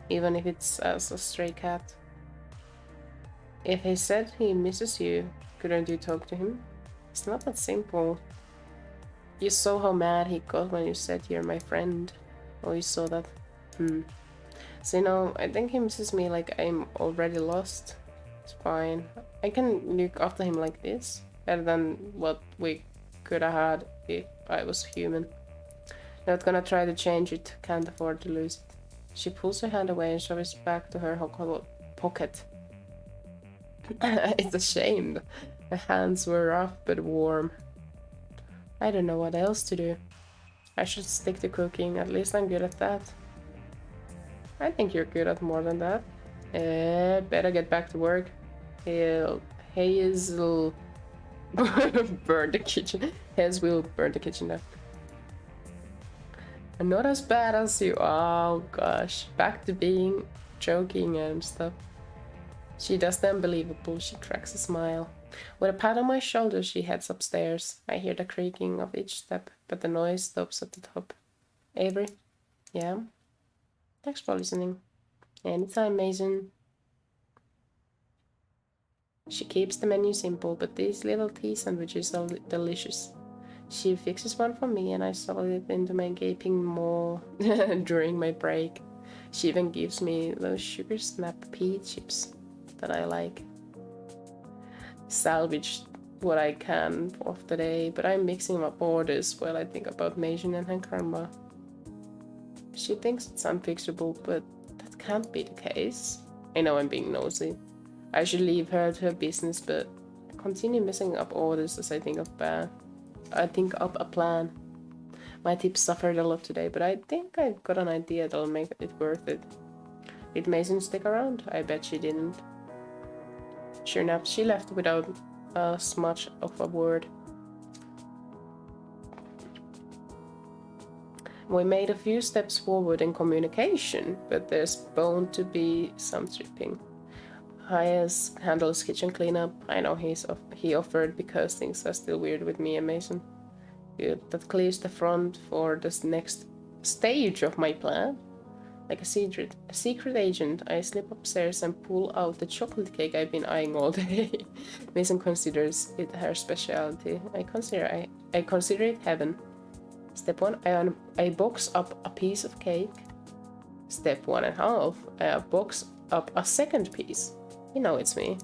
even if it's as a stray cat. If he said he misses you, couldn't you talk to him? It's not that simple. You saw how mad he got when you said you're my friend. Oh, you saw that? So, you know, I think he misses me like I'm already lost. It's fine. I can look after him like this, better than what we could have had if I was human. Not gonna try to change it, can't afford to lose it. She pulls her hand away and shoves it back to her pocket. It's a shame. My hands were rough but warm. I don't know what else to do. I should stick to cooking, at least I'm good at that. I think you're good at more than that. Better get back to work. Hazel burn the kitchen. Hez will burn the kitchen down. I'm not as bad as you. Oh gosh. Back to being joking and stuff. She does the unbelievable. She cracks a smile. With a pat on my shoulder, she heads upstairs. I hear the creaking of each step, but the noise stops at the top. Avery? Yeah? Thanks for listening. Anytime, Mason. She keeps the menu simple, but these little tea sandwiches are delicious. She fixes one for me and I swallow it into my gaping maw during my break. She even gives me those sugar snap pea chips that I like. Salvage what I can of the day, but I'm mixing up orders while I think about Mason and her grandma. She thinks it's unfixable, but that can't be the case. I know I'm being nosy. I should leave her to her business, but I continue messing up orders as I think of a plan. My tips suffered a lot today, but I think I got an idea that'll make it worth it. Did Mason stick around? I bet she didn't. Sure enough, she left without as much of a word. We made a few steps forward in communication, but there's bound to be some tripping. Hayes handles kitchen cleanup. I know he offered because things are still weird with me and Mason. Good. That clears the front for this next stage of my plan. Like a secret agent, I slip upstairs and pull out the chocolate cake I've been eyeing all day. Mason considers it her specialty. I consider it heaven. Step 1, I box up a piece of cake. Step 1.5, I box up a second piece. You know it's me.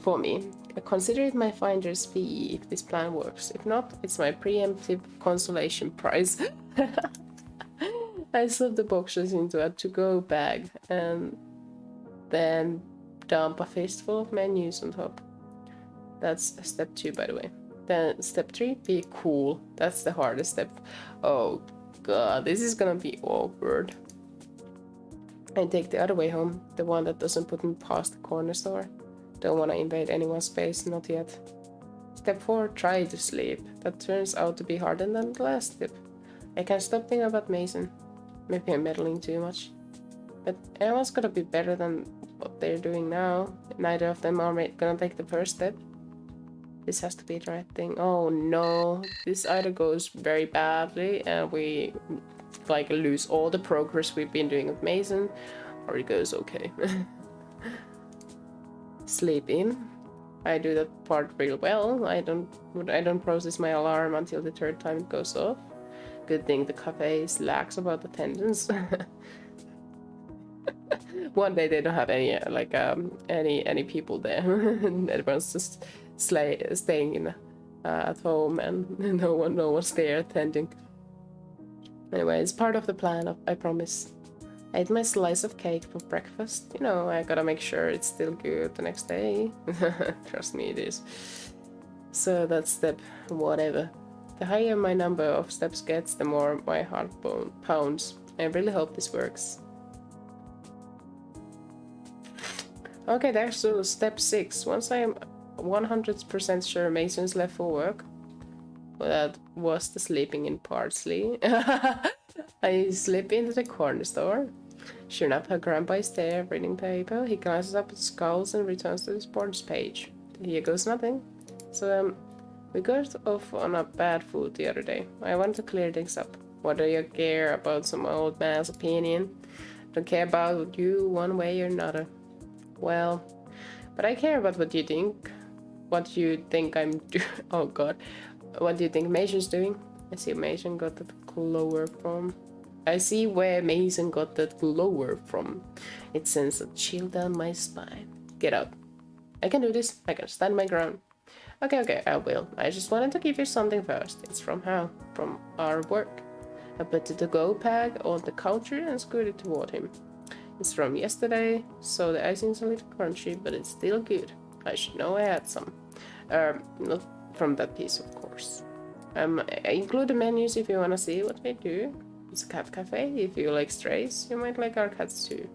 For me. I consider it my finder's fee if this plan works. If not, it's my preemptive consolation prize. I slip the boxes into a to-go bag and then dump a fistful of menus on top. That's step 2, by the way. Then step 3, be cool. That's the hardest step. Oh god, this is gonna be awkward. I take the other way home, the one that doesn't put me past the corner store. Don't want to invade anyone's space, not yet. Step 4, try to sleep. That turns out to be harder than the last step. I can't stop thinking about Mason. Maybe I'm meddling too much. But everyone's gonna be better than what they're doing now. Neither of them are gonna take the first step. This has to be the right thing. Oh no, this either goes very badly and we like lose all the progress we've been doing with Mason, or it goes okay. Sleep in. I do that part real well. I don't process my alarm until the 3rd time it goes off. Good thing the cafe is lax about attendance. One day they don't have any people there. Everyone's just staying in at home and no one's there attending. Anyway, it's part of the plan, I promise. I ate my slice of cake for breakfast. You know, I gotta make sure it's still good the next day. Trust me, it is. So that's step whatever. The higher my number of steps gets, the more my heart pounds. I really hope this works. Okay, there's so step 6. Once I am 100% sure Mason's left for work, well, that was the sleeping in parsley. I slip into the corner store. Sure enough, her grandpa is there reading paper. He glances up at scowls and returns to the sports page. Here goes nothing. So we got off on a bad foot the other day. I want to clear things up. What do you care about some old man's opinion? Don't care about you one way or another. Well, but I care about what you think. What you think I'm doing. Oh god. What do you think Mason's doing? I see Mason got that glower from. I see where Mason got that glower from. It sends a chill down my spine. Get out. I can do this. I can stand my ground. Okay, I will. I just wanted to give you something first. It's from how? From our work. I put the to-go bag on the counter and scooted toward him. It's from yesterday, so the icing's a little crunchy, but it's still good. I should know I had some. Not from that piece, of course. I include the menus if you want to see what they do. It's a cat cafe. If you like strays, you might like our cats too.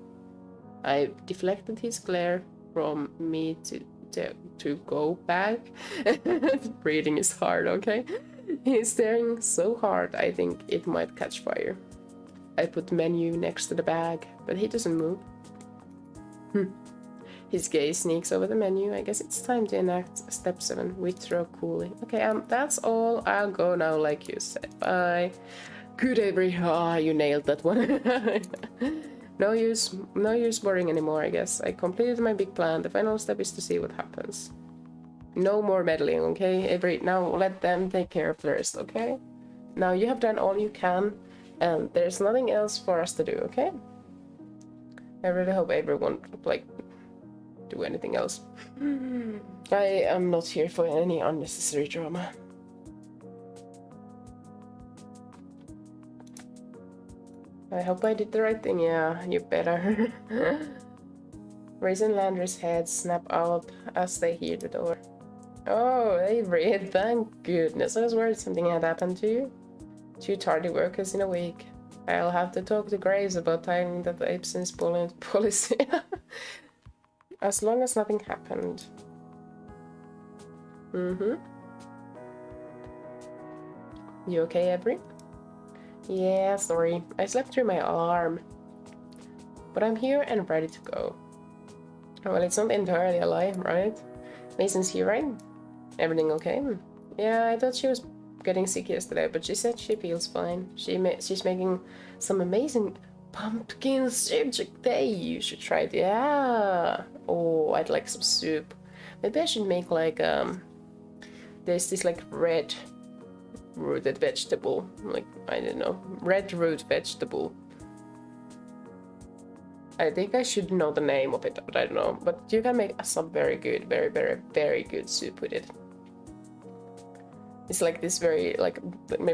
I deflected his glare from me to go back. Breathing is hard, okay? He's staring so hard I think it might catch fire. I put the menu next to the bag, but he doesn't move. His gaze sneaks over the menu. I guess it's time to enact step 7. Withdraw coolly. Okay, that's all. I'll go now, like you said. Bye. Good, Avery. You nailed that one. No use worrying anymore, I guess. I completed my big plan. The final step is to see what happens. No more meddling, okay? Avery, now let them take care of the rest, okay? Now you have done all you can, and there's nothing else for us to do, okay? I really hope Avery won't, do anything else. I am not here for any unnecessary drama. I hope I did the right thing. Yeah, you better. Raising Landry's head snap out as they hear the door. Oh, Avery, thank goodness. I was worried something had happened to you. 2 tardy workers in a week. I'll have to talk to Graves about tightening that absence policy. As long as nothing happened. Mm-hmm. You okay, Avery? Yeah, sorry. I slept through my alarm. But I'm here and ready to go. Well, it's not entirely a lie, right? Mason's here, right? Everything okay? Yeah, I thought she was getting sick yesterday, but she said she feels fine. She's making some amazing pumpkin soup today. You should try it. Yeah. Oh, I'd like some soup. Maybe I should make like there's this like red rooted vegetable, like I don't know, red root vegetable. I think I should know the name of it, but I don't know. But you can make some very good, very good soup with it. It's like this very, like,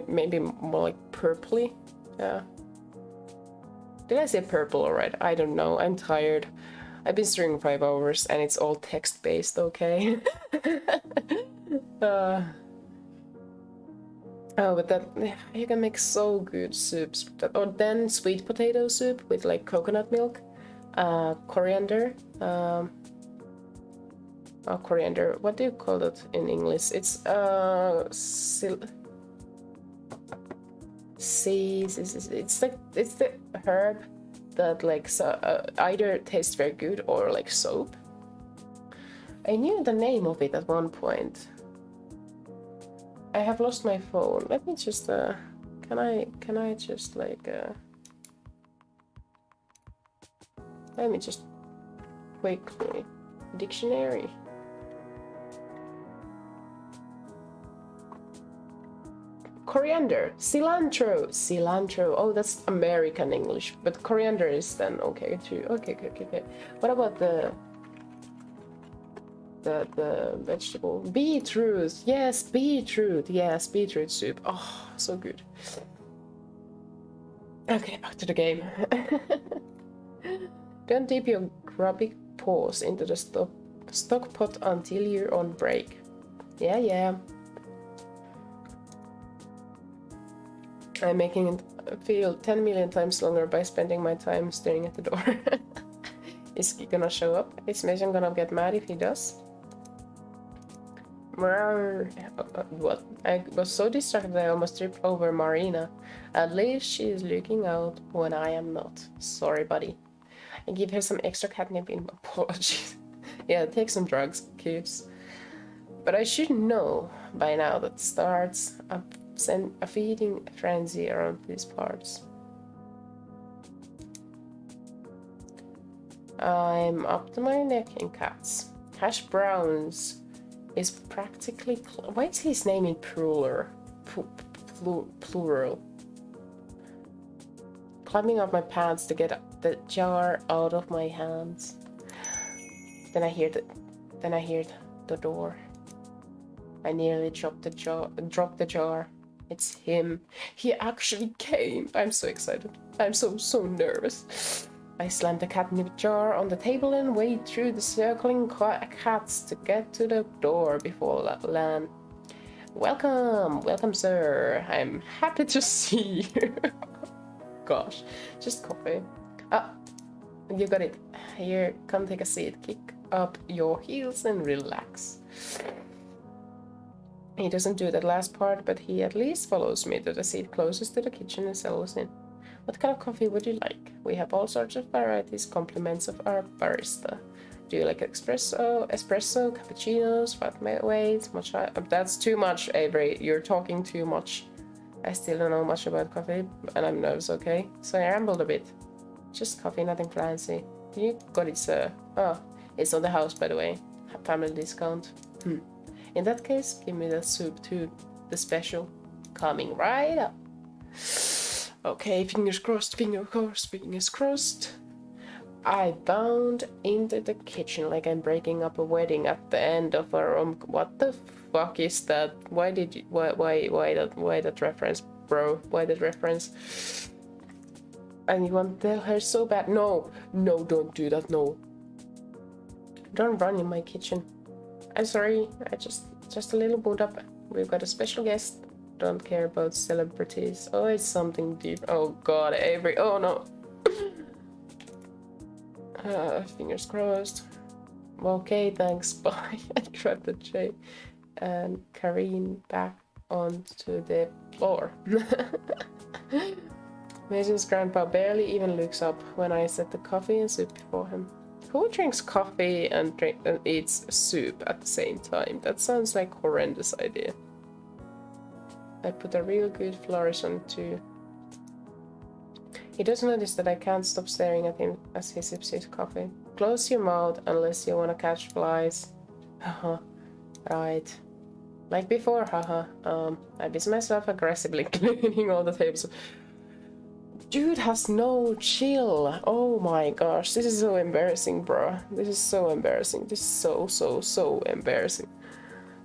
maybe more like purpley. Yeah. Did I say purple or red? I don't know. I'm tired. I've been streaming 5 hours and it's all text-based, okay? Oh, but that, you can make so good soups. Or then sweet potato soup with like coconut milk, coriander, coriander, what do you call it in English? It's it's the herb that like either tastes very good or like soap. I knew the name of it at one point. I have lost my phone. Let me just can I just like let me just quickly dictionary. Coriander, cilantro. Oh, that's American English, but coriander is then okay too. Okay. What about the vegetable? Beetroot. Yes, beetroot. Yes, beetroot soup. Oh, so good. Okay, back to the game. Don't dip your grubby paws into the stock pot until you're on break. Yeah. I'm making it feel 10 million times longer by spending my time staring at the door. Is he gonna show up? Is Mason gonna get mad if he does? What? I was so distracted I almost tripped over Marina. At least she is looking out when I am not. Sorry, buddy. I give her some extra catnip in apologies. Yeah, take some drugs, kids. But I should know by now that starts a feeding frenzy around these parts. I'm up to my neck in cats. Hash browns is practically... Why is his name in plural? Plural. Climbing up my pants to get the jar out of my hands. Then I hear the door. I nearly dropped the jar. It's him. He actually came. I'm so excited. I'm so nervous. I slammed the catnip jar on the table and wade through the circling cats to get to the door before Lan. Welcome, sir. I'm happy to see you. Gosh, just coffee. Ah, you got it. Here, come take a seat. Kick up your heels and relax. He doesn't do that last part, but he at least follows me to the seat closest to the kitchen and settles in. What kind of coffee would you like? We have all sorts of varieties, compliments of our barista. Do you like espresso, cappuccinos, flat whites, matcha? That's too much, Avery. You're talking too much. I still don't know much about coffee, and I'm nervous, okay? So I rambled a bit. Just coffee, nothing fancy. You got it, sir. Oh, it's on the house, by the way. Family discount. In that case, give me the soup too. The special. Coming right up. Okay, fingers crossed. I bound into the kitchen like I'm breaking up a wedding at the end of a What the fuck is that? Why that reference, bro? Why that reference? And you want to tell her so bad? No, don't do that, no. Don't run in my kitchen. I'm sorry, I just a little boot up. We've got a special guest. Don't care about celebrities. Oh, it's something deep. Oh god, Avery. Oh no. Fingers crossed. Okay, thanks. Bye. I grabbed the tray and careened back onto the floor. Mason's grandpa barely even looks up when I set the coffee and soup before him. Who drinks coffee and eats soup at the same time? That sounds like a horrendous idea. I put a real good flourish on too. He does notice that I can't stop staring at him as he sips his coffee. Close your mouth unless you want to catch flies. Haha. Right. Like before, haha. I busy myself aggressively cleaning all the tables. Dude has no chill. Oh my gosh, this is so embarrassing, bro. This is so embarrassing. This is so embarrassing.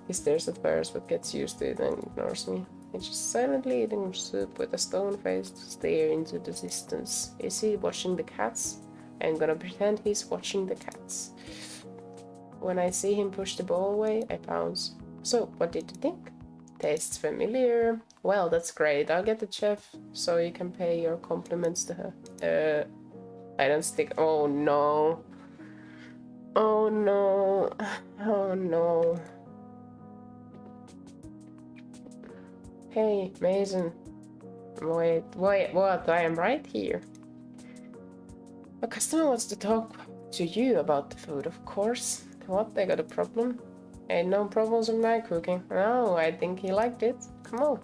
He stares at first, but gets used to it and ignores me. He's just silently eating soup with a stone-faced stare into the distance. Is he watching the cats? I'm gonna pretend he's watching the cats. When I see him push the bowl away, I pounce. So, what did you think? Tastes familiar. Well, that's great. I'll get the chef so you can pay your compliments to her. I don't stick. Oh no. Oh no. Oh no. Hey, Mason. Wait, what? I am right here. A customer wants to talk to you about the food, of course. What? They got a problem? Ain't no problems with my cooking. No, I think he liked it. Come on.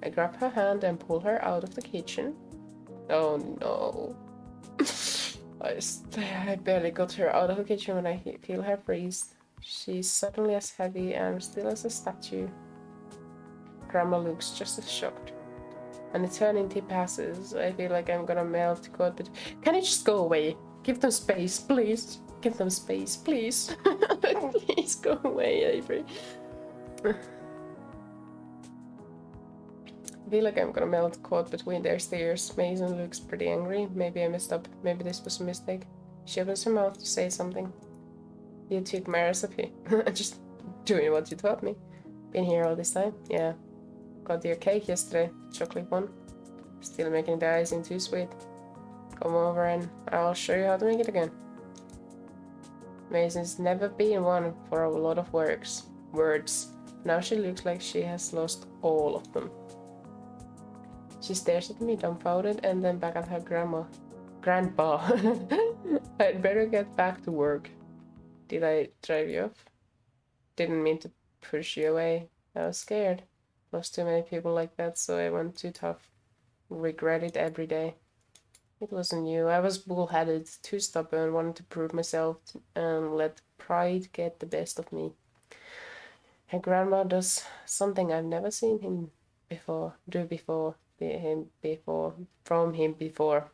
I grab her hand and pull her out of the kitchen. Oh no. I barely got her out of the kitchen when I feel her freeze. She's suddenly as heavy and still as a statue. Grandma looks just as shocked. An eternity passes. I feel like I'm gonna melt. God, but can you just go away? Give them space, please. Give them space, please. Please go away, Avery. I feel like I'm gonna melt caught between their stares. Mason looks pretty angry. Maybe I messed up. Maybe this was a mistake. She opens her mouth to say something. You took my recipe. Just doing what you taught me. Been here all this time? Yeah. Got your cake yesterday. Chocolate one. Still making the icing too sweet. Come over and I'll show you how to make it again. Mason's never been one for a lot of words. Now she looks like she has lost all of them. She stares at me dumbfounded and then back at her grandpa. I'd better get back to work. Did I drive you off? Didn't mean to push you away. I was scared. Lost too many people like that, so I went too tough. Regret it every day. It wasn't you. I was bullheaded, too stubborn, wanted to prove myself and let pride get the best of me. Her grandma does something I've never seen him before. From him before.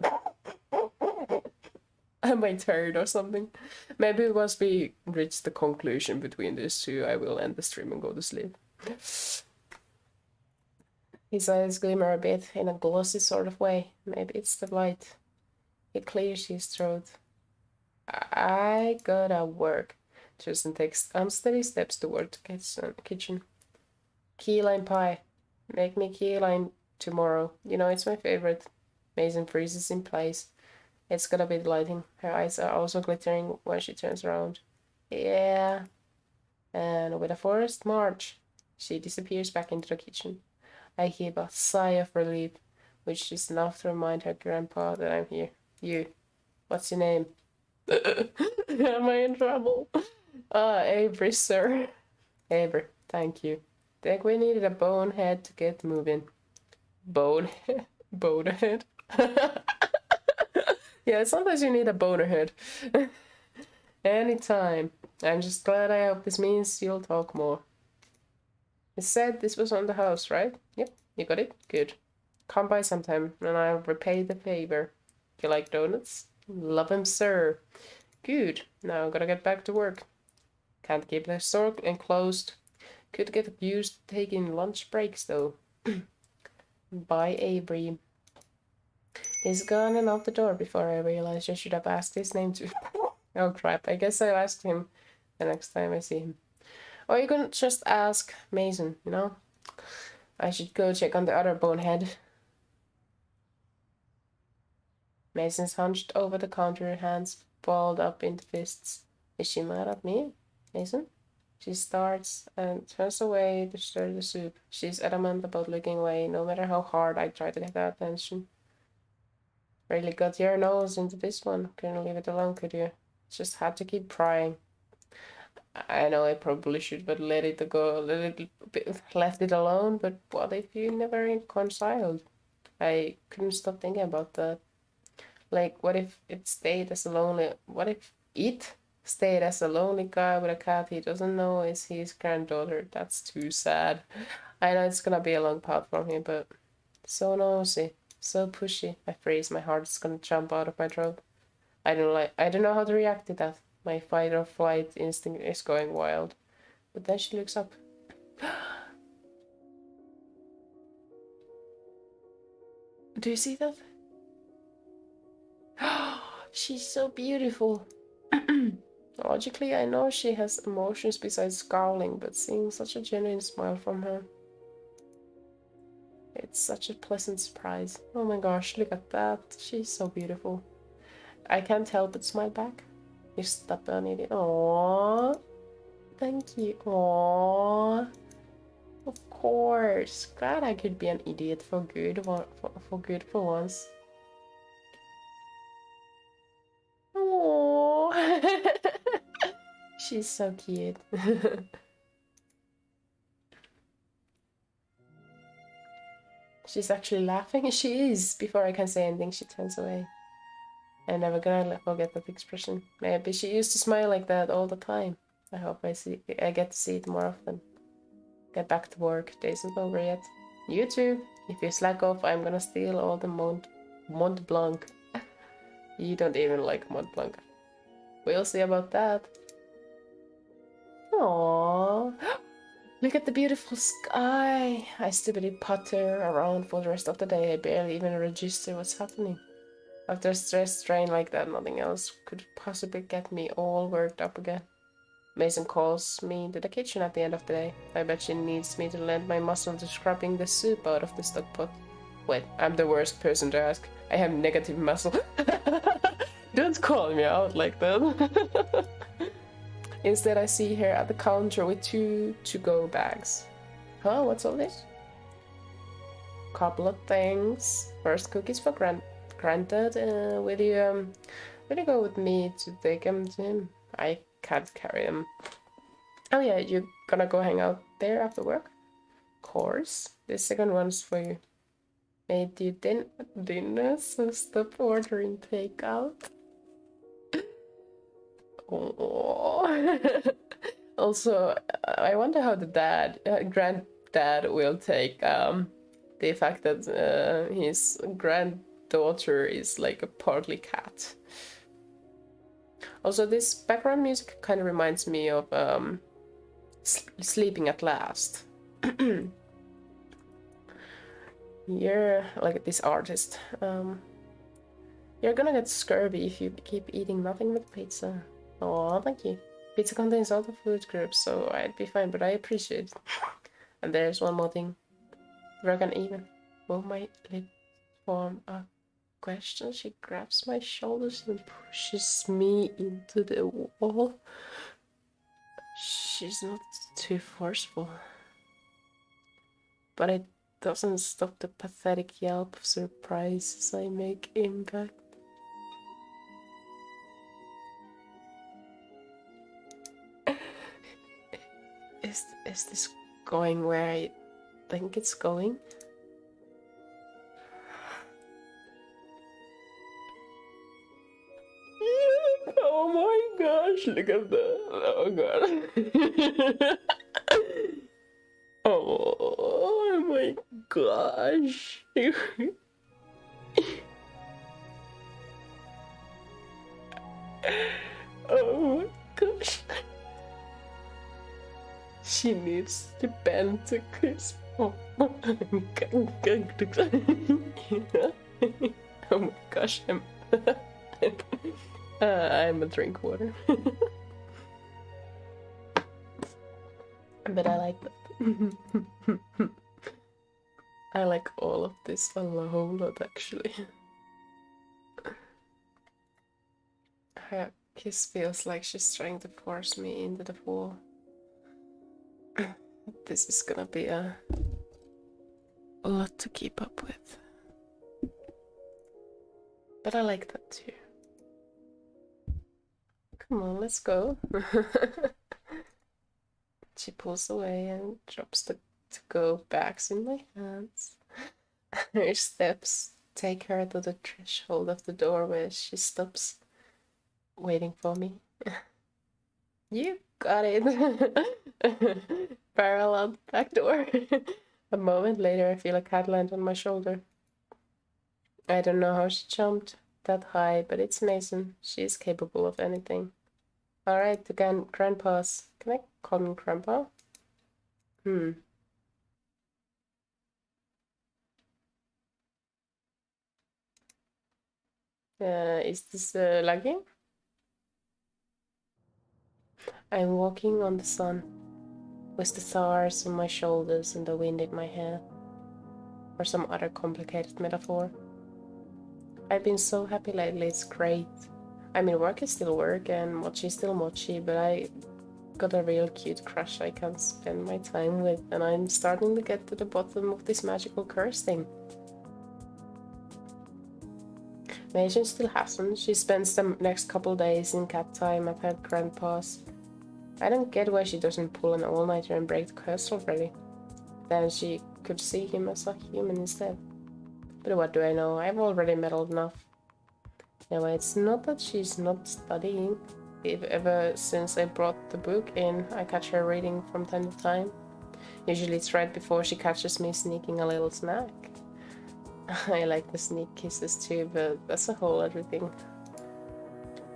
Am I tired or something? Maybe once we reach the conclusion between these two, I will end the stream and go to sleep. His eyes glimmer a bit in a glossy sort of way. Maybe it's the light. He clears his throat. I gotta work. Tristan takes unsteady steps toward the kitchen. Key lime pie. Make me key lime tomorrow. You know, it's my favorite. Mason freezes in place. It's gonna be delighting. Her eyes are also glittering when she turns around. Yeah. And with a forced march, she disappears back into the kitchen. I heave a sigh of relief, which is enough to remind her grandpa that I'm here. You. What's your name? Am I in trouble? Avery, sir. Avery, thank you. Think we needed a bonehead to get moving. Bonehead? Bonehead? Yeah, sometimes you need a bonehead. Anytime. I'm just glad. I hope this means you'll talk more. You said this was on the house, right? Yep, you got it? Good. Come by sometime, and I'll repay the favor. You like donuts? Love 'em, sir. Good. Now gotta get back to work. Can't keep the store enclosed. Could get used taking lunch breaks, though. Bye, Avery. He's gone and out the door before I realized I should have asked his name too. Oh crap, I guess I'll ask him the next time I see him. Or you can just ask Mason, you know? I should go check on the other bonehead. Mason's hunched over the counter, hands balled up into fists. Is she mad at me, Mason? She starts and turns away to stir the soup. She's adamant about looking away, no matter how hard I try to get her attention. Really got your nose into this one. Couldn't leave it alone, could you? Just had to keep prying. I know I probably should, but let it go. Left it alone. But what if you never reconciled? I couldn't stop thinking about that. Like, what if it stayed as a lonely? What if it stayed as a lonely guy with a cat he doesn't know is his granddaughter? That's too sad. I know it's gonna be a long path from him, but so nosy, so pushy. I freeze. My heart's gonna jump out of my throat. I don't know how to react to that. My fight or flight instinct is going wild. But then she looks up. Do you see that? She's so beautiful. Logically, I know she has emotions besides scowling, but seeing such a genuine smile from her, it's such a pleasant surprise. Oh my gosh, look at that. She's so beautiful. I can't help but smile back. You stubborn idiot. Aww. Thank you. Aww. Of course. Glad I could be an idiot for good for once. Aww. She's so cute. She's actually laughing. She is. Before I can say anything, she turns away. I'm never gonna forget that expression. Maybe she used to smile like that all the time. I hope I get to see it more often. Get back to work. Days isn't over yet. You too. If you slack off, I'm gonna steal all the Mont Blanc. You don't even like Mont Blanc. We'll see about that. Aww. Look at the beautiful sky. I stupidly putter around for the rest of the day. I barely even register what's happening. After a stress strain like that, nothing else could possibly get me all worked up again. Mason calls me to the kitchen at the end of the day. I bet she needs me to lend my muscle to scrubbing the soup out of the stock pot. Wait, I'm the worst person to ask. I have negative muscle. Don't call me out like that. Instead, I see her at the counter with 2 to-go bags. Huh, what's all this? Couple of things. First, cookies for granted. Will you go with me to take them to him? I can't carry them. Oh yeah, you gonna go hang out there after work? Of course. The second one's for you. Made you dinner, so stop ordering takeout. Oh. Also, I wonder how the granddad will take the fact that his granddaughter is like a partly cat. Also, this background music kind of reminds me of Sleeping at Last. You're like this artist. You're gonna get scurvy if you keep eating nothing but pizza. Oh, thank you. Pizza contains all the food groups, so I'd be fine, but I appreciate it. And there's one more thing. Broken even. Will my lip form a question? She grabs my shoulders and pushes me into the wall. She's not too forceful. But it doesn't stop the pathetic yelp of surprise as I make impact. Is this going where I think it's going? Oh my gosh, look at that. Oh god. Oh my gosh. Oh my gosh. She needs to bend to kiss. Oh my gosh, I'm a drink water. But I like that. I like all of this a whole lot, actually. Her kiss feels like she's trying to force me into the wall. This is gonna be a lot to keep up with. But I like that too. Come on, let's go. She pulls away and drops the to-go bags in my hands. Her steps take her to the threshold of the door where she stops, waiting for me. You got it. Parallel back door. A moment later, I feel a cat land on my shoulder. I don't know how she jumped that high, but it's Mason. She is capable of anything. Alright, again, grandpa's. Can I call him grandpa? Is this lagging? I'm walking on the sun, with the stars on my shoulders and the wind in my hair. Or some other complicated metaphor. I've been so happy lately, it's great. I mean, work is still work and mochi is still mochi, but I got a real cute crush I can spend my time with, and I'm starting to get to the bottom of this magical curse thing. Meijin still hasn't. She spends the next couple days in cat time at her grandpa's. I don't get why she doesn't pull an all-nighter and break the curse already. Then she could see him as a human instead. But what do I know? I've already meddled enough. Anyway, it's not that she's not studying. Ever since I brought the book in, I catch her reading from time to time. Usually it's right before she catches me sneaking a little snack. I like the sneak kisses too, but that's a whole other thing.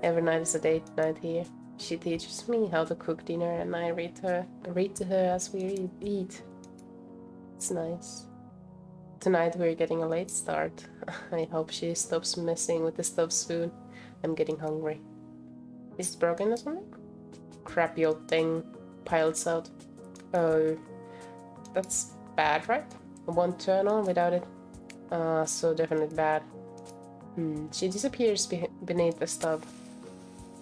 Every night is a date night here. She teaches me how to cook dinner and I read to her as we eat. It's nice. Tonight we're getting a late start. I hope she stops messing with the stuff soon. I'm getting hungry. Is it broken or something? Crappy old thing piles out. Oh, that's bad, right? It won't turn on without it. So definitely bad. She disappears beneath the stub.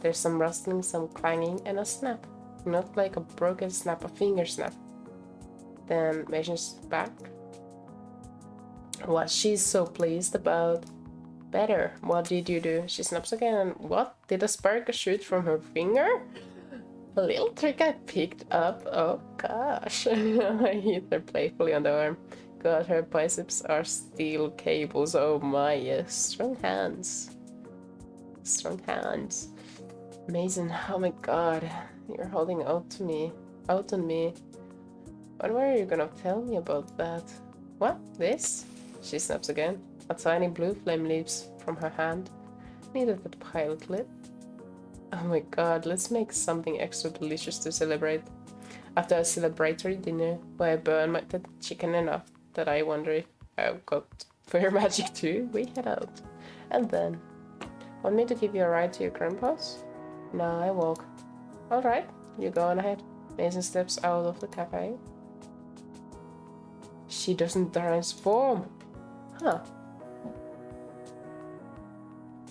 There's some rustling, some clanging, and a snap. Not like a broken snap, a finger snap. Then Meijin's back. What she's so pleased about. Better. What did you do? She snaps again and what? Did a spark shoot from her finger? A little trick I picked up. Oh gosh. I hit her playfully on the arm. God, her biceps are steel cables. Oh my, yes. Strong hands. Strong hands. Amazing. Oh my god. You're holding out to me. Out on me. What were you gonna tell me about that? What? This? She snaps again. A tiny blue flame leaps from her hand. Needed that pilot lid. Oh my god, let's make something extra delicious to celebrate. After a celebratory dinner, where I burn the chicken enough that I wonder if I've got fire magic too, we head out. And then, want me to give you a ride to your grandpa's? No, I walk. Alright, you go on ahead. Mason steps out of the cafe. She doesn't transform. Huh.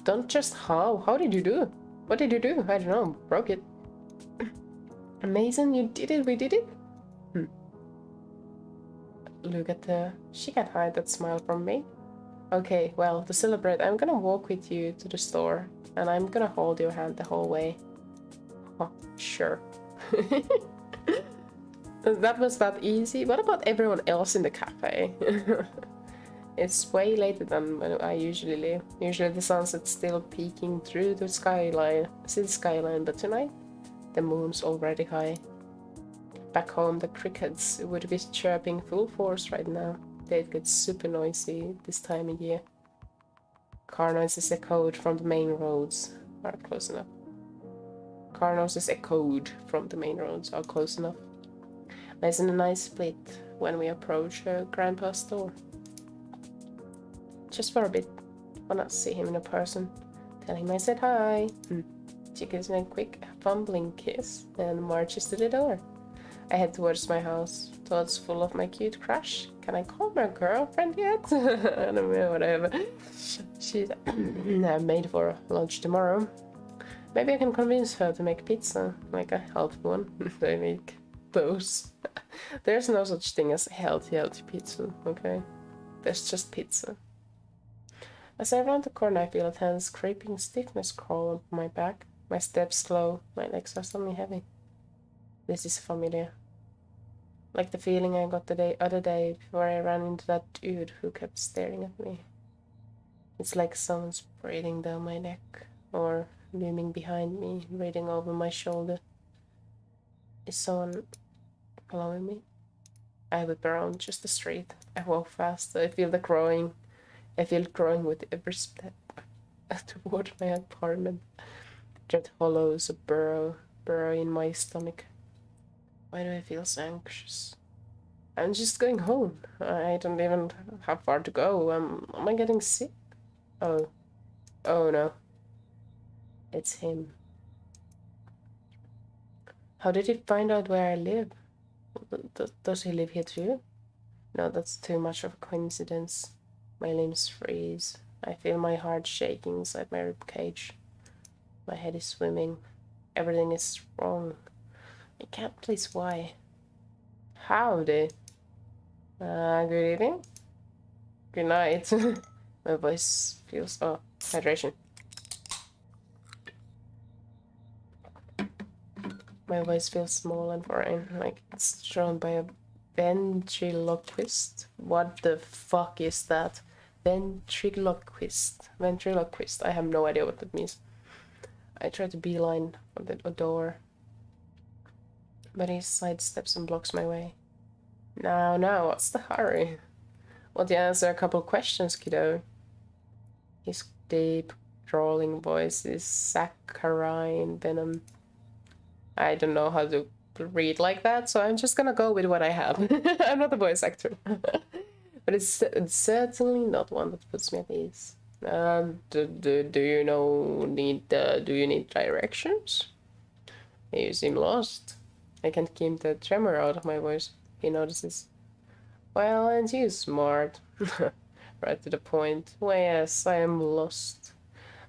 Don't just how. How did you do? What did you do? I don't know. Broke it. Amazing, you did it. We did it. Look at her. She can't hide that smile from me. Okay, well, to celebrate, I'm gonna walk with you to the store. And I'm gonna hold your hand the whole way. Oh, sure. That was that easy. What about everyone else in the cafe? It's way later than when I usually leave. Usually the sunset's still peeking through the city skyline, but tonight the moon's already high. Back home the crickets would be chirping full force right now. They'd get super noisy this time of year. Car noises echoed from the main roads are close enough. Car noises echoed from the main roads are close enough. There's a nice split when we approach her grandpa's store. Just for a bit. Wanna see him in a person. Tell him I said hi. She gives me a quick fumbling kiss and marches to the door. I head towards my house, thoughts full of my cute crush. Can I call my girlfriend yet? I don't know, whatever. She's made for lunch tomorrow. Maybe I can convince her to make pizza, like a healthy one. They make those. There's no such thing as healthy pizza, okay? There's just pizza. As I round the corner, I feel a tense, creeping stiffness crawl up my back. My steps slow, my legs are suddenly heavy. This is familiar. Like the feeling I got the other day before I ran into that dude who kept staring at me. It's like someone's breathing down my neck, or looming behind me, breathing over my shoulder. Is someone following me? I whip around just the street. I walk fast. I feel the growing. I feel it growing with every step toward my apartment. Dread hollows a burrow in my stomach. Why do I feel so anxious? I'm just going home. I don't even have far to go. Am I getting sick? Oh no. It's him. How did he find out where I live? Does he live here too? No, that's too much of a coincidence. My limbs freeze. I feel my heart shaking inside my ribcage. My head is swimming. Everything is wrong. I can't place why. Howdy. Good evening. Good night. My voice feels... Oh, hydration. My voice feels small and foreign, like it's drawn by a ventriloquist. What the fuck is that? Ventriloquist. I have no idea what that means. I try to beeline for the door, but he sidesteps and blocks my way. Now, what's the hurry? Well, to answer a couple questions, kiddo. His deep, drawling voice is saccharine venom. I don't know how to read like that, so I'm just gonna go with what I have. I'm not a voice actor. But it's certainly not one that puts me at ease. Do you need directions? You seem lost. I can't keep the tremor out of my voice. He notices. Well, and you smart. Right to the point. Well, yes, I am lost.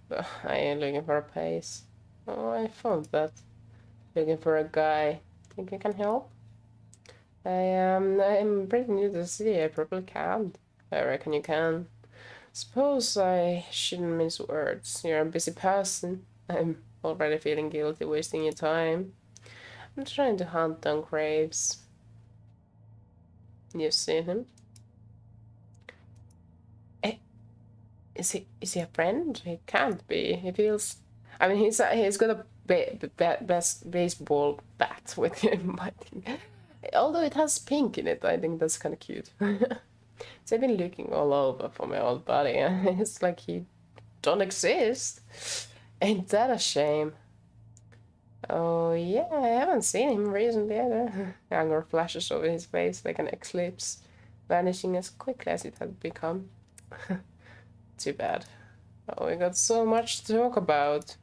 But I am looking for a place. Oh, I found that. Looking for a guy. Think you can help? I'm pretty new to the city. I probably can't. I reckon you can. Suppose I shouldn't mince words. You're a busy person. I'm already feeling guilty wasting your time. I'm trying to hunt down Graves. You've seen him? Is he a friend? He can't be. He feels... I mean, he's got a baseball bat with him, I think. Although it has pink in it, I think that's kind of cute. So I've been looking all over for my old buddy, and it's like he don't exist. Ain't that a shame? Oh yeah, I haven't seen him recently either. Anger flashes over his face like an eclipse, vanishing as quickly as it had become. Too bad. Oh, we got so much to talk about.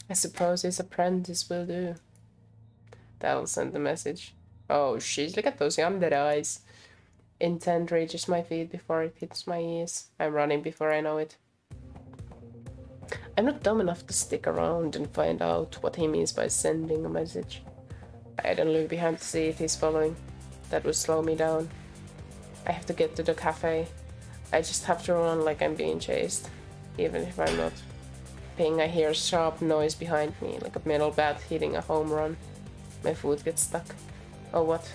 I suppose his apprentice will do. That'll send the message. Oh, sheesh, look at those yonder eyes. Intent reaches my feet before it hits my ears. I'm running before I know it. I'm not dumb enough to stick around and find out what he means by sending a message. I don't look behind to see if he's following. That would slow me down. I have to get to the cafe. I just have to run like I'm being chased. Even if I'm not. Ping, I hear a sharp noise behind me, like a metal bat hitting a home run. My foot gets stuck. Oh, what?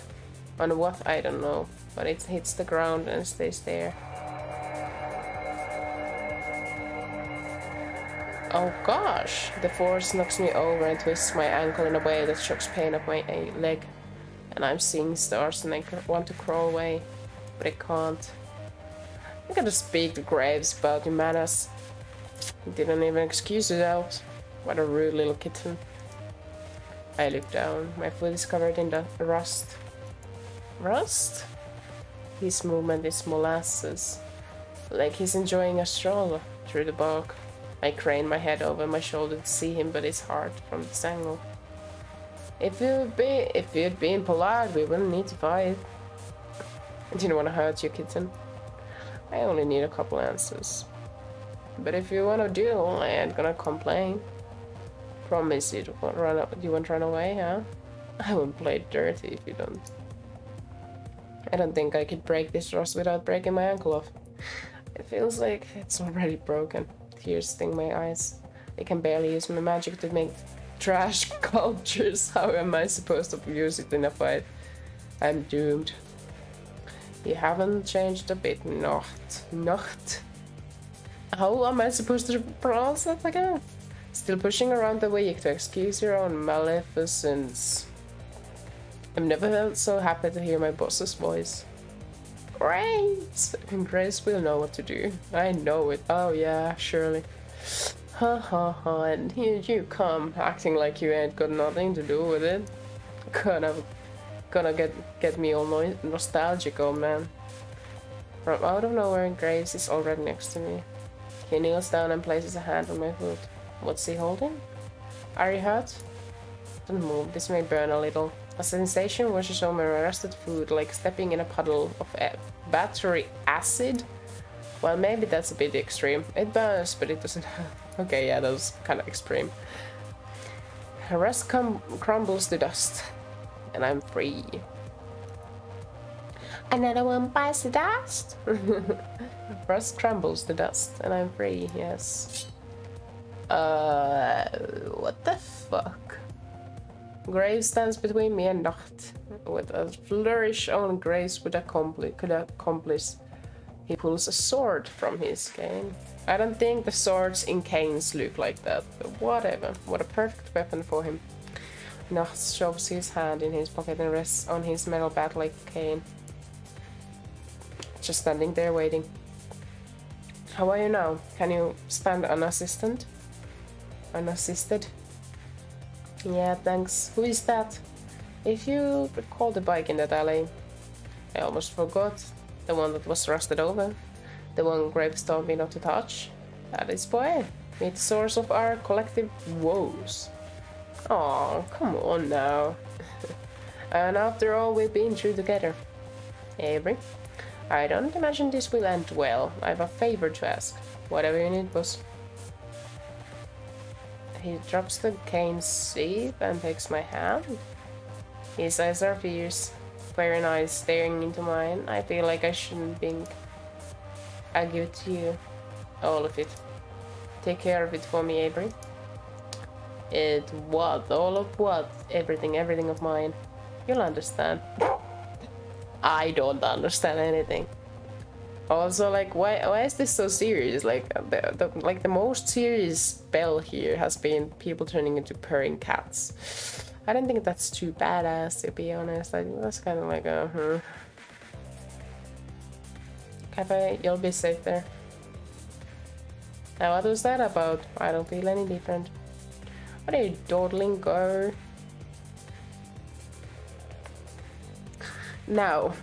On what? I don't know. But it hits the ground and stays there. Oh gosh! The force knocks me over and twists my ankle in a way that shocks pain up my leg. And I'm seeing stars and I want to crawl away. But I can't. I gotta speak to Graves about your manners. He didn't even excuse it out. What a rude little kitten. I look down. My foot is covered in the rust. Rust? His movement is molasses. Like he's enjoying a stroll through the bog. I crane my head over my shoulder to see him, but it's hard from this angle. If you'd been polite, we wouldn't need to fight. I didn't want to hurt you, kitten. I only need a couple answers. But if you want to duel, I ain't gonna complain. Promise you won't run away, huh? I won't play dirty if you don't. I don't think I could break this rust without breaking my ankle off. It feels like it's already broken. Tears sting my eyes. I can barely use my magic to make trash sculptures. How am I supposed to use it in a fight? I'm doomed. You haven't changed a bit. Not. How am I supposed to pronounce that again? Still pushing around the weak to excuse your own maleficence. I've never felt so happy to hear my boss's voice. Great! Grace will know what to do. I know it. Oh yeah, surely. Ha ha ha, and here you come, acting like you ain't got nothing to do with it. Gonna get me all nostalgic, old man. From out of nowhere, Graves is already next to me. He kneels down and places a hand on my foot. What's he holding? Are you hurt? Don't move, this may burn a little. A sensation washes over my arrested foot, like stepping in a puddle of battery acid. Well, maybe that's a bit extreme. It burns, but it doesn't hurt. Okay, yeah, that was kind of extreme. Rust crumbles to dust, and I'm free. Another one bites the dust. Rust crumbles to dust, and I'm free. Yes. What the fuck? Graves stands between me and Nacht. With a flourish only Graves could accomplish. He pulls a sword from his cane. I don't think the swords in canes look like that, but whatever. What a perfect weapon for him. Nacht shoves his hand in his pocket and rests on his metal bat-like cane. Just standing there waiting. How are you now? Can you stand unassisted? Yeah, thanks. Who is that? If you recall the bike in that alley. I almost forgot. The one that was rusted over. The one Graves told me not to touch. That is boy. Meet the source of our collective woes. Oh, come on now. And after all we've been through together. Avery, I don't imagine this will end well. I have a favor to ask. Whatever you need, boss. He drops the cane sheath and takes my hand. His eyes are fierce, very nice, staring into mine. I feel like I shouldn't blink. I'll give it to you. All of it. Take care of it for me, Avery. It what? All of what? Everything of mine. You'll understand. I don't understand anything. Also, like, why is this so serious? Like, the most serious spell here has been people turning into purring cats. I don't think that's too badass, to be honest. I think that's kind of like a... Cafe, you'll be safe there. Now, what was that about? I don't feel any different. What are you dawdling, go? Now...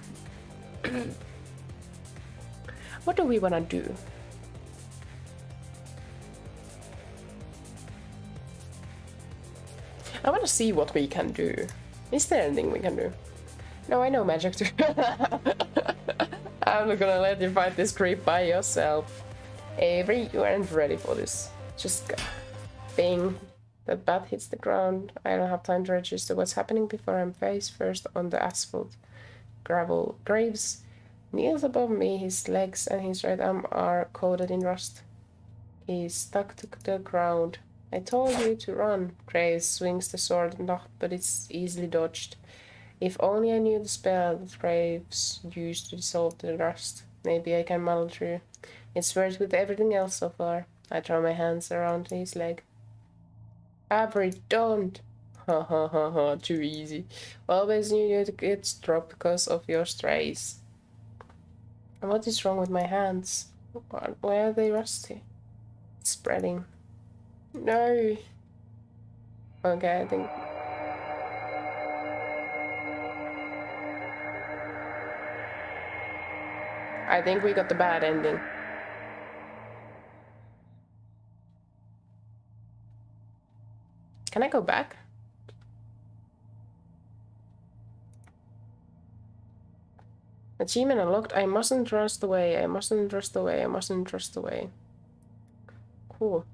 What do we want to do? I want to see what we can do. Is there anything we can do? No, I know magic too. I'm not gonna let you fight this creep by yourself. Avery, you aren't ready for this. Just go. Bing. The bat hits the ground. I don't have time to register what's happening before I'm face first on the asphalt. Gravel. Graves kneels above me, his legs and his right arm are coated in rust. He's stuck to the ground. I told you to run. Graves swings the sword not, but it's easily dodged. If only I knew the spell that Graves used to dissolve the rust. Maybe I can muddle through. It's worked with everything else so far. I throw my hands around his leg. Avery, don't! Ha ha ha ha, too easy. Always knew you'd get dropped because of your strays. What is wrong with my hands? Why are they rusty? It's spreading. No. Okay, I think we got the bad ending. Can I go back? Achievement unlocked. I mustn't trust away. I mustn't trust away. I mustn't trust away. Cool.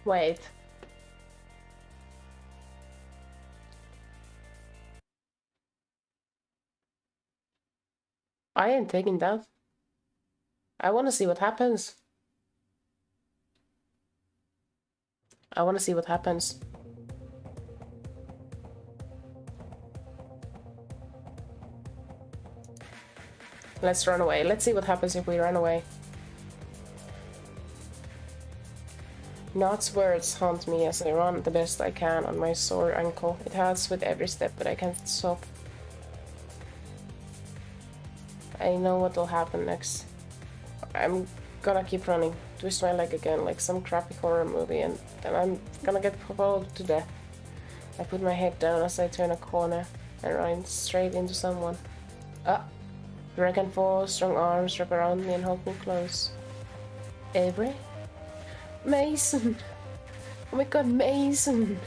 Wait. I ain't taking that. I want to see what happens. I want to see what happens. Let's run away. Let's see what happens if we run away. Not's words haunt me as I run the best I can on my sore ankle. It hurts with every step, but I can't stop. I know what will happen next. I'm gonna keep running, twist my leg again like some crappy horror movie, and then I'm gonna get followed to death. I put my head down as I turn a corner and run straight into someone. Drag and fall, strong arms wrap around me and hold me close. Avery? Mason! Oh my god, Mason!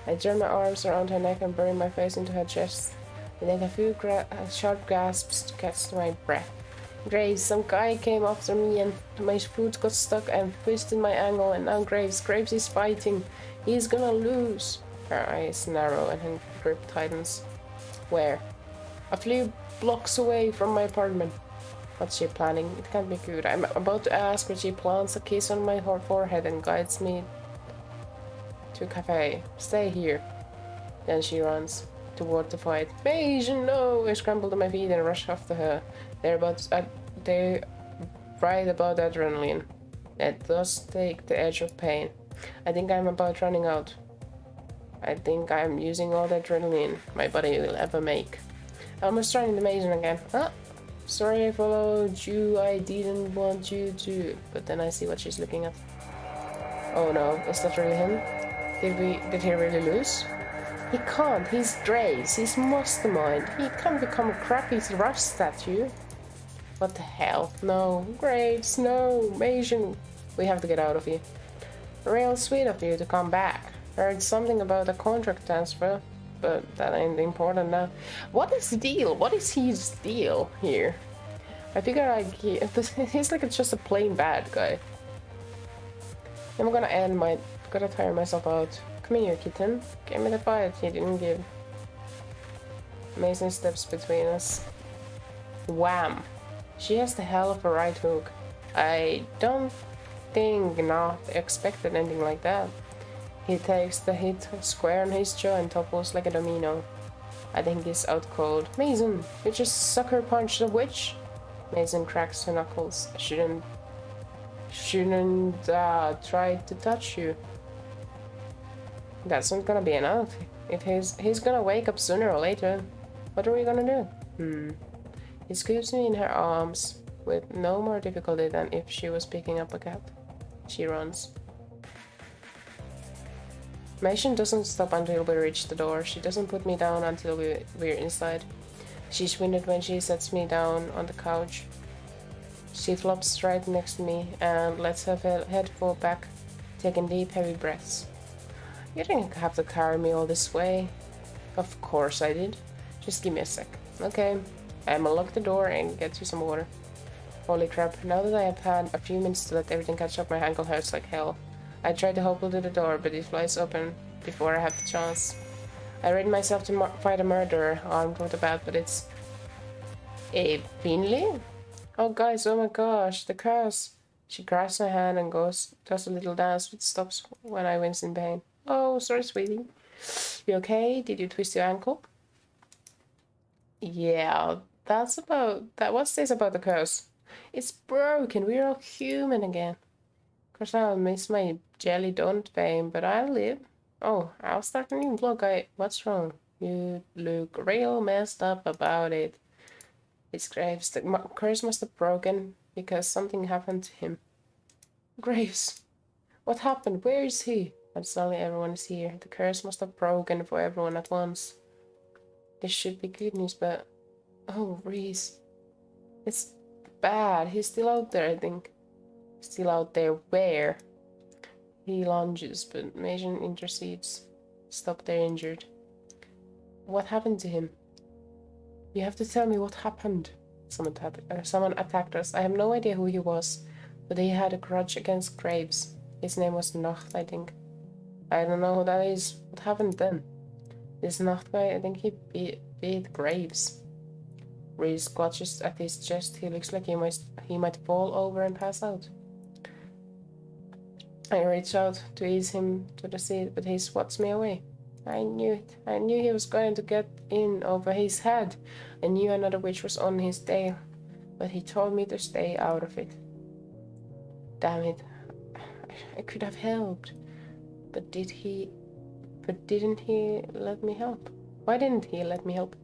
I turn my arms around her neck and bury my face into her chest. I take a few sharp gasps to catch my breath. Graves, some guy came after me and my foot got stuck and twisted my ankle, and now Graves is fighting. He's gonna lose. Her eyes narrow and her grip tightens. Where? A few blocks away from my apartment. What's she planning? It can't be good. I'm about to ask, but she plants a kiss on my forehead and guides me to a cafe. Stay here. Then she runs toward the fight. Asian, no! I scramble to my feet and rush after her. They're right about adrenaline. It does take the edge of pain. I think I'm about running out. I think I'm using all the adrenaline my body will ever make. I almost ran into Mason again. Sorry I followed you. I didn't want you to. But then I see what she's looking at. Oh no, is that really him? Did he really lose? He can't. He's Graves. He's mastermind. He can't become a crappy rust statue. What the hell? No. Graves, no. Mason. We have to get out of here. Real sweet of you to come back. Heard something about a contract transfer, but that ain't important now. What is the deal? What is his deal here? I figure like he's like just a plain bad guy. I'm gonna tire myself out. Come here, kitten. Give me the bite he didn't give. Mason steps between us. Wham! She has the hell of a right hook. I don't think not expected anything like that. He takes the hit square on his jaw and topples like a domino. I think he's out cold. Mason, you just sucker punched the witch? Mason cracks her knuckles. Shouldn't try to touch you. That's not gonna be enough. He's gonna wake up sooner or later. What are we gonna do? He scoops me in her arms with no more difficulty than if she was picking up a cat. She runs. Mason doesn't stop until we reach the door. She doesn't put me down until we're inside. She's winded when she sets me down on the couch. She flops right next to me and lets her head fall back, taking deep, heavy breaths. You didn't have to carry me all this way. Of course I did. Just give me a sec. Okay, I'ma lock the door and get you some water. Holy crap, now that I have had a few minutes to let everything catch up, my ankle hurts like hell. I try to hobble to the door, but it flies open before I have the chance. I ready myself to fight a murderer armed with a bat, but it's... A Finley? Oh guys, oh my gosh, the curse! She grabs my hand and does a little dance, but stops when I wince in pain. Oh, sorry sweetie. You okay? Did you twist your ankle? Yeah, that's about... What's this about the curse? It's broken, we're all human again. Of course I'll miss my jelly donut fame, but I'll live. Oh, I'll start a new vlog. What's wrong? You look real messed up about it. It's Graves. The curse must have broken because something happened to him. Graves. What happened? Where is he? And suddenly everyone is here. The curse must have broken for everyone at once. This should be good news, but... Oh, Reese. It's bad. He's still out there, I think. Still out there. Where? He lunges, but Mason intercedes. Stop, they're injured. What happened to him? You have to tell me what happened. Someone attacked us. I have no idea who he was, but he had a grudge against Graves. His name was Nacht, I think. I don't know who that is. What happened then? This Nacht guy, I think he beat Graves. Reese clutches at his chest. He looks like he might fall over and pass out. I reach out to ease him to the seat, but he swats me away. I knew it. I knew he was going to get in over his head. I knew another witch was on his tail, but he told me to stay out of it. Damn it. I could have helped. But didn't he let me help? Why didn't he let me help?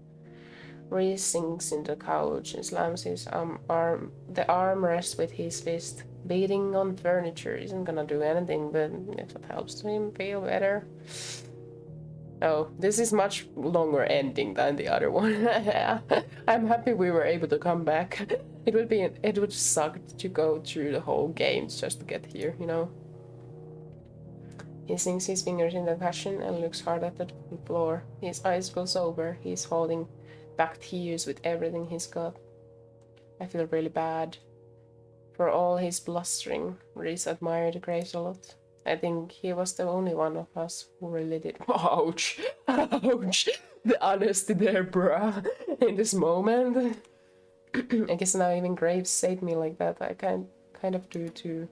Reese sinks into the couch and slams his the armrest with his fist. Beating on furniture isn't gonna do anything, but if it helps him feel better. Oh, this is much longer ending than the other one. I'm happy we were able to come back. It would suck to go through the whole game just to get here, you know. He sinks his fingers in the cushion and looks hard at the floor. His eyes glow sober. He's holding back tears with everything he's got. I feel really bad. For all his blustering, Reese admired Graves a lot. I think he was the only one of us who really did. Ouch! Ouch! The honesty there, bruh. In this moment. I guess now even Graves saved me like that. I kind of do too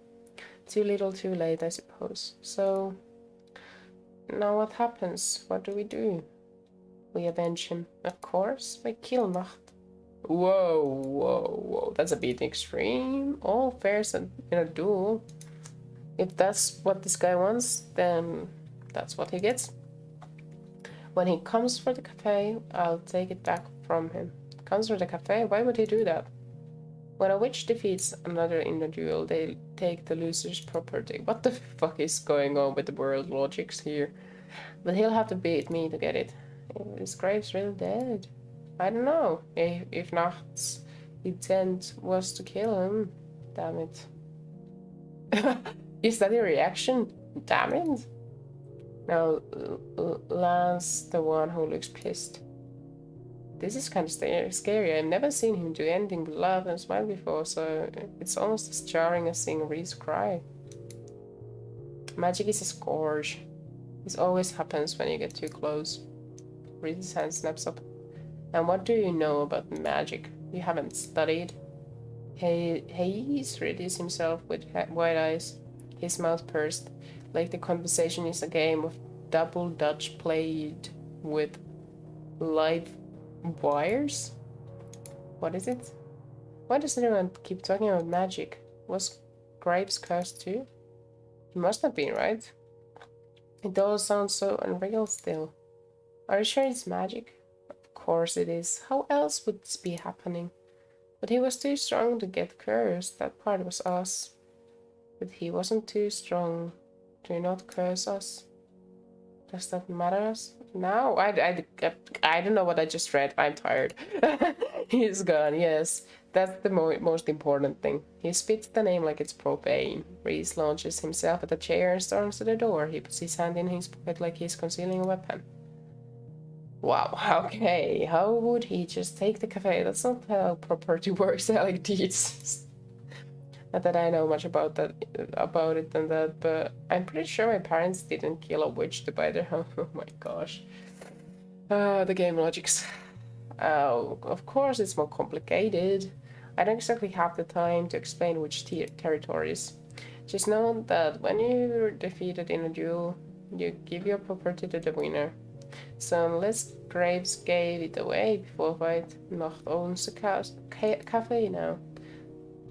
little too late, I suppose. So... now what happens? What do? We avenge him. Of course, we kill Nacht. Whoa, whoa, whoa. That's a bit extreme. All fares in a duel. If that's what this guy wants, then that's what he gets. When he comes for the cafe, I'll take it back from him. Comes for the cafe? Why would he do that? When a witch defeats another in a duel, they take the loser's property. What the fuck is going on with the world logics here? But he'll have to beat me to get it. Is Graves really dead? I don't know. If Nacht's intent was to kill him, damn it. Is that your reaction? Damn it. Now, Lance, the one who looks pissed. This is kind of scary. I've never seen him do anything but laugh and smile before, so it's almost as jarring as seeing Reese cry. Magic is a scourge. This always happens when you get too close. Reese's hand snaps up. And what do you know about magic? You haven't studied? He's readies himself with wide eyes, his mouth pursed, like the conversation is a game of double dutch played with live wires? What is it? Why does everyone keep talking about magic? Was Graves cursed too? He must have been, right? It all sounds so unreal still. Are you sure it's magic? Of course it is. How else would this be happening? But he was too strong to get cursed. That part was us. But he wasn't too strong. Do not curse us. Does that matter us? No, I don't know what I just read. I'm tired. He's gone, yes. That's the most important thing. He spits the name like it's profane. Reese launches himself at a chair and storms to the door. He puts his hand in his pocket like he's concealing a weapon. Wow, okay. How would he just take the cafe? That's not how property works, like deeds. Not that I know much about it than that, but I'm pretty sure my parents didn't kill a witch to buy their home. Oh my gosh. The game logics. Oh, of course it's more complicated. I don't exactly have the time to explain which territories. Just know that when you're defeated in a duel, you give your property to the winner. So unless Graves gave it away before fight, Nacht owns a cafe now.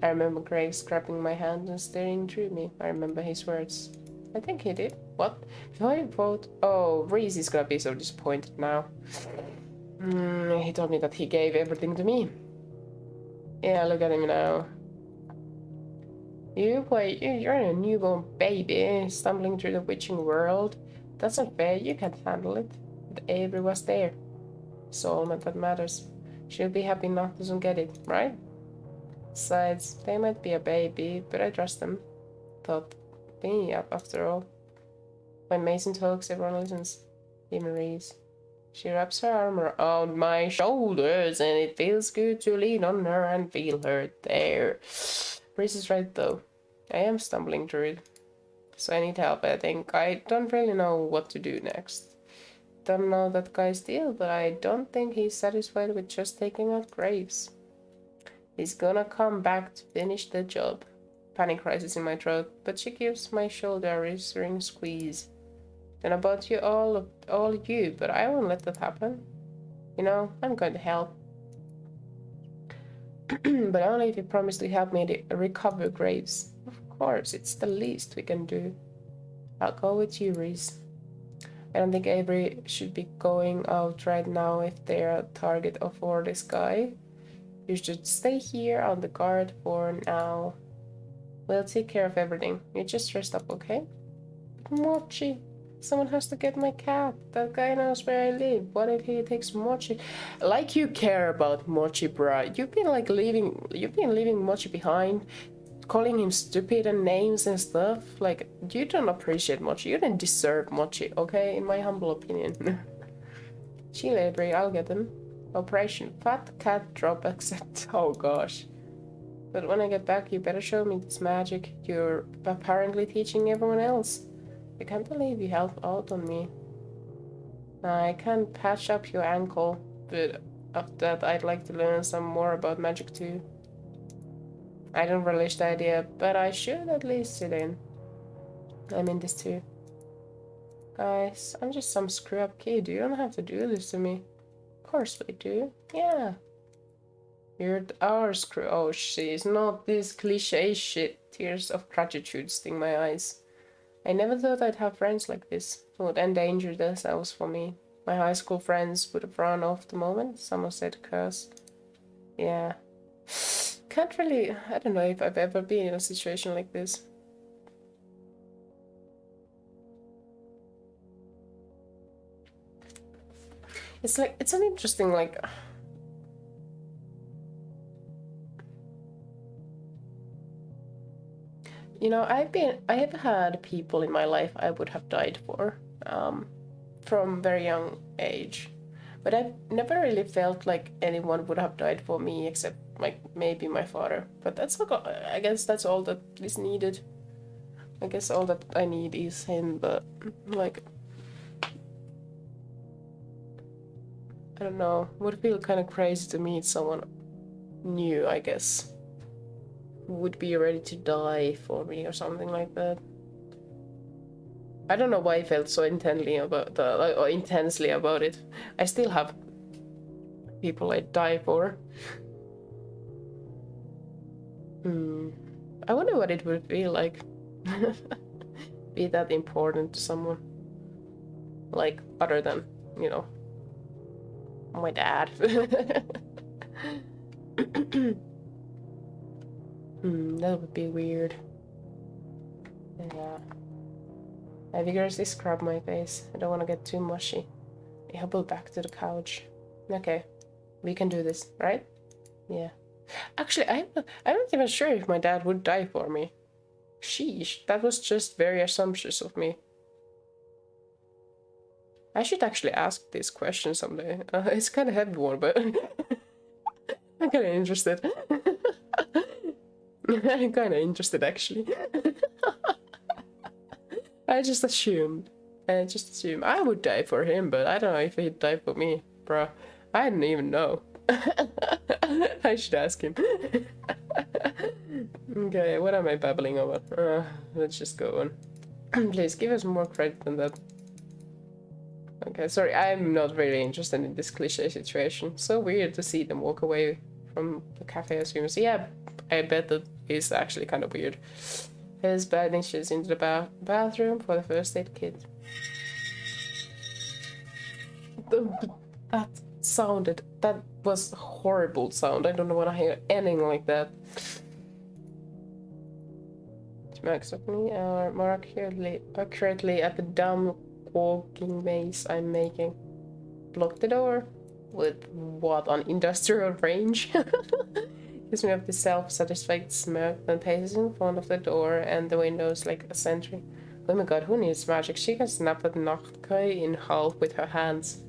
I remember Graves grabbing my hand and staring through me. I remember his words. I think he did. What? Before I vote? Oh, Reese is gonna be so disappointed now. He told me that he gave everything to me. Yeah, look at him now. You're a newborn baby stumbling through the witching world. That's not fair, you can't handle it. But Avery was there. Soulmate that matters. She'll be happy Noct doesn't get it, right? Besides, they might be a baby, but I trust them. Thought me up after all. When Mason talks, everyone listens. Even Reese. She wraps her arm around my shoulders, and it feels good to lean on her and feel her there. Reese is right, though. I am stumbling through it. So I need help, I think. I don't really know what to do next. Don't know that guy's deal, but I don't think he's satisfied with just taking out graves. He's gonna come back to finish the job. Panic rises in my throat, but she gives my shoulder a reassuring squeeze. Then about you all you, but I won't let that happen. You know, I'm going to help. But only if you promise to help me recover graves. Of course, it's the least we can do. I'll go with you, Reese. I don't think Avery should be going out right now if they're a target for this guy. You should stay here on the guard for now. We'll take care of everything. You just rest up, okay? But Mochi, someone has to get my cat. That guy knows where I live. What if he takes Mochi? Like you care about Mochi, bruh. You've been leaving Mochi behind, calling him stupid and names and stuff. Like, you don't appreciate Mochi. You don't deserve Mochi, okay? In my humble opinion. Chill, Avery. I'll get them. Operation Fat Cat Drop Accept. Oh gosh. But when I get back, you better show me this magic you're apparently teaching everyone else. I can't believe you helped out on me. I can patch up your ankle, but after that I'd like to learn some more about magic too. I don't relish the idea, but I should at least sit in. I'm in this too. Guys, I'm just some screw-up kid. You don't have to do this to me. Of course we do. Yeah. You're our screw. Oh, she's not this cliche shit. Tears of gratitude sting my eyes. I never thought I'd have friends like this. Would endanger themselves for me. My high school friends would have run off the moment someone said curse. Yeah. Can't really... I don't know if I've ever been in a situation like this. It's like... It's an interesting, like... You know, I have had people in my life I would have died for, from very young age. But I've never really felt like anyone would have died for me except like maybe my father. But that's like, I guess that's all that is needed. I guess all that I need is him, but like, I don't know, would feel kind of crazy to meet someone new, I guess. Would be ready to die for me or something like that. I don't know why I felt so intensely about it. I still have people I'd die for. I wonder what it would feel like. Be that important to someone. Like, other than, you know, my dad. That would be weird. Yeah. I vigorously scrub my face. I don't want to get too mushy. I hobble back to the couch. Okay, we can do this, right? Yeah. Actually, I'm not even sure if my dad would die for me. Sheesh, that was just very assumptuous of me. I should actually ask this question someday. It's kind of a heavy one, but I'm kind of interested. I'm kind of interested, actually. I just assumed. I would die for him, but I don't know if he'd die for me. Bruh, I don't even know. I should ask him. Okay, what am I babbling over? Let's just go on. Please, give us more credit than that. Okay, sorry, I'm not really interested in this cliche situation. So weird to see them walk away from the cafe as humans. Yeah, I bet that is actually kind of weird. His bad inches into the bathroom for the first aid kit. That was a horrible sound. I don't want to hear anything like that. smirks at me, or more accurately at the dumb walking maze I'm making. Block the door? With what, on industrial range? Gives me up the self-satisfied smirk, then paces in front of the door and the windows like a sentry. Oh my god, who needs magic? She can snap that Nachtkai in half with her hands.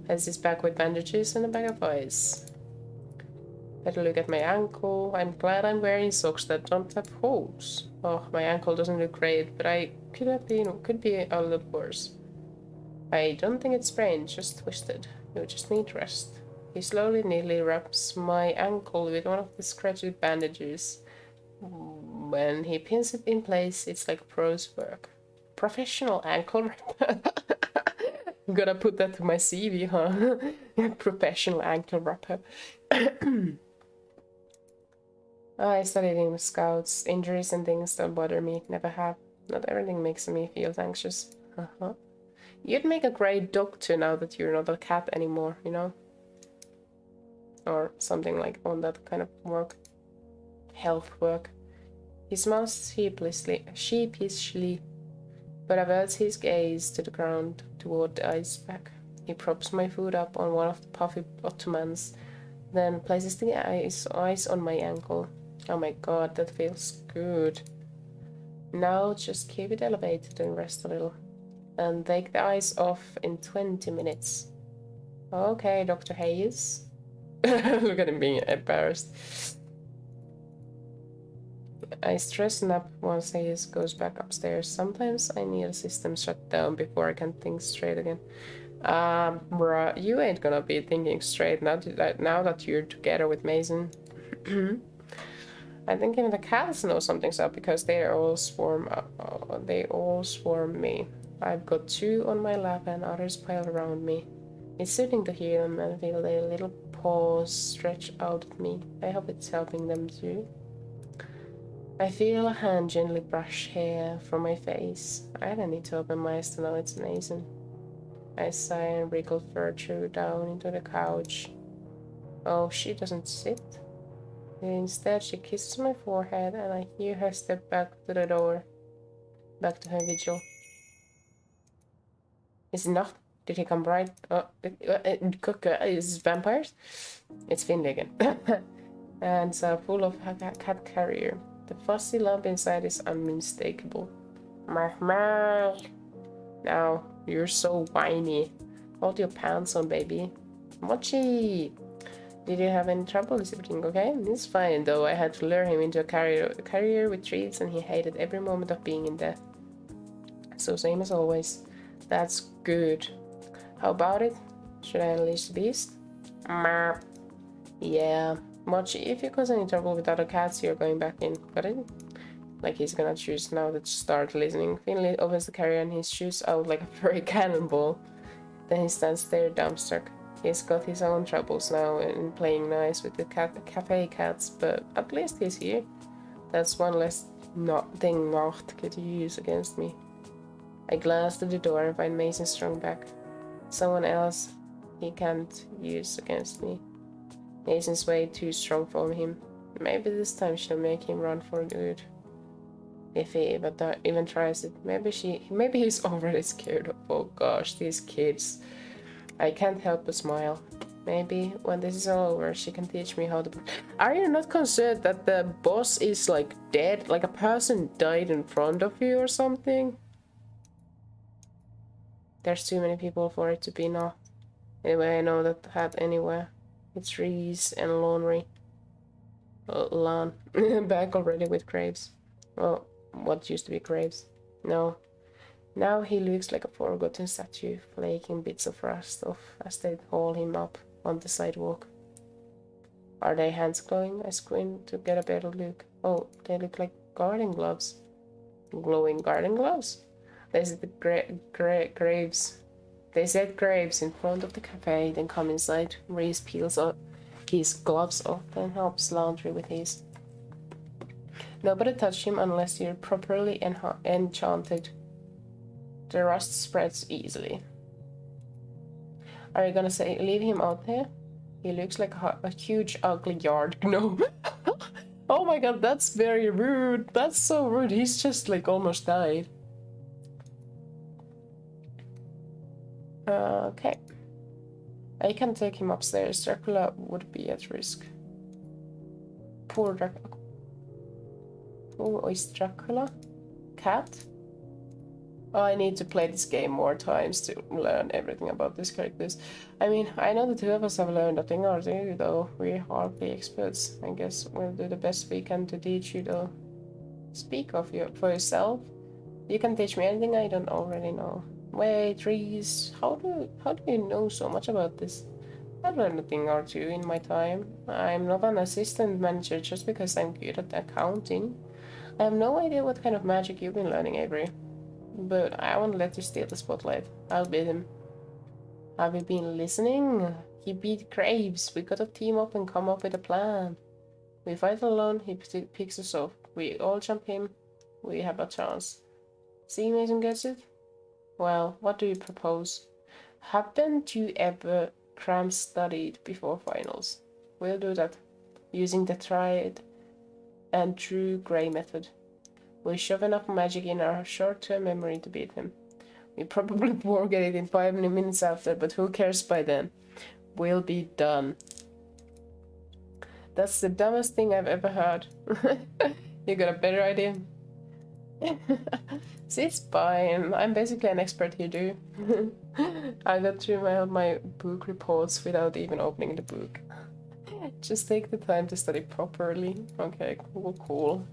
Has his back with bandages and a bag of ice. Better look at my ankle. I'm glad I'm wearing socks that don't have holes. Oh, my ankle doesn't look great, but I could be a little worse. I don't think it's sprained, just twisted. You just need rest. He slowly, neatly wraps my ankle with one of the scratchy bandages. When he pins it in place, it's like pro's work. Professional ankle wrapper. I'm gonna put that to my CV, huh? Professional ankle wrapper. I studied in scouts. Injuries and things don't bother me. Never have. Not everything makes me feel anxious. You'd make a great doctor now that you're not a cat anymore, you know? Or something like on that kind of work. Health work. He smiles sheepishly, but averts his gaze to the ground toward the ice pack. He props my foot up on one of the puffy ottomans, then places the ice on my ankle. Oh my god, that feels good. Now just keep it elevated and rest a little. And take the ice off in 20 minutes. Okay, Dr. Hayes. Look at him being embarrassed. I straighten up once Hayes goes back upstairs. Sometimes I need a system shut down before I can think straight again. Bruh, you ain't gonna be thinking straight now that you're together with Mason. I think even the cats know something's up because they all swarm me. I've got 2 on my lap and others pile around me. It's soothing to hear them and feel their little paws stretch out at me. I hope it's helping them too. I feel a hand gently brush hair from my face. I don't need to open my eyes to know it's Mason. I sigh and wriggle further down into the couch. Oh, she doesn't sit. Instead, she kisses my forehead and I hear her step back to the door. Back to her vigil. Is it not? Did he come right? Is it vampires? It's Finnegan. And it's full of cat carrier. The fuzzy lump inside is unmistakable. Now, you're so whiny. Hold your pants on, baby. Mochi! Did you have any trouble? Is everything okay? It's fine, though. I had to lure him into a carrier with treats, and he hated every moment of being in there. So same as always. That's good. How about it? Should I unleash the beast? Yeah. Mochi, if you cause any trouble with other cats, you're going back in. Got it? Like he's gonna choose now to start listening. Finley opens the carrier and he shoots out like a furry cannonball. Then he stands there dumbstruck. He's got his own troubles now in playing nice with the cafe cats, but at least he's here. That's one less thing Nacht could use against me. I glance to the door and find Mason strung back. Someone else he can't use against me. Mason's way too strong for him. Maybe this time she'll make him run for good. If he even tries it, maybe he's already scared of. Oh gosh, these kids. I can't help but smile. Maybe when this is all over, she can teach me how to. Are you not concerned that the boss is like dead, like a person died in front of you or something? There's too many people for it to be not. Anyway, I know that hat anywhere. It's Reese and Lonry. Lan. Back already with Graves. Well, what used to be Graves. No. Now he looks like a forgotten statue, flaking bits of rust off as they haul him up on the sidewalk. Are they hands glowing? I squint to get a better look. Oh, they look like garden gloves. Glowing garden gloves? They said Graves. They said Graves in front of the cafe, then come inside. Reese peels his gloves off and helps laundry with his. Nobody touch him unless you're properly enchanted. The rust spreads easily. Are you gonna say leave him out there? He looks like a huge ugly yard gnome. Oh my god, that's very rude. That's so rude. He's just like almost died. Okay. I can take him upstairs. Dracula would be at risk. Poor Dracula. Who is Dracula? Cat? Oh, I need to play this game more times to learn everything about these characters. I mean, I know the two of us have learned a thing or two, though. We're hardly experts. I guess we'll do the best we can to teach you, though. Speak of you for yourself. You can teach me anything I don't already know. Wait, trees. How do you know so much about this? I've learned a thing or two in my time. I'm not an assistant manager just because I'm good at accounting. I have no idea what kind of magic you've been learning, Avery. But I won't let you steal the spotlight. I'll beat him. Have you been listening? He beat Graves. We gotta team up and come up with a plan. We fight alone, he picks us off. We all jump him. We have a chance. See, Mason gets it? Well, what do you propose? Haven't you ever cram studied before finals? We'll do that. Using the tried and true Grey method. We shove enough magic in our short-term memory to beat him. We probably forget it in 5 minutes after, but who cares by then? We'll be done. That's the dumbest thing I've ever heard. You got a better idea? See, it's fine. I'm basically an expert here, too. I got through my book reports without even opening the book. Just take the time to study properly. Okay, cool.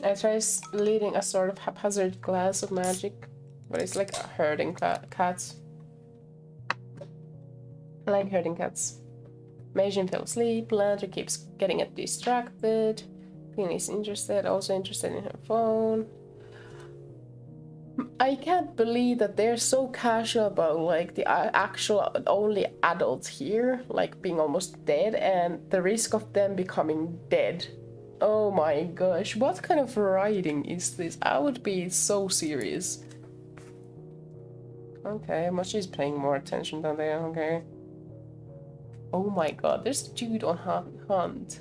I try leading a sort of haphazard class of magic, but it's like herding cats. I like herding cats. Majin fell asleep, Landry keeps getting distracted, Queen is also interested in her phone. I can't believe that they're so casual about like the actual only adult here, like being almost dead, and the risk of them becoming dead. Oh my gosh, what kind of writing is this? I would be so serious. Okay, Mochi's paying more attention than they are, okay. Oh my god, there's a dude on hunt.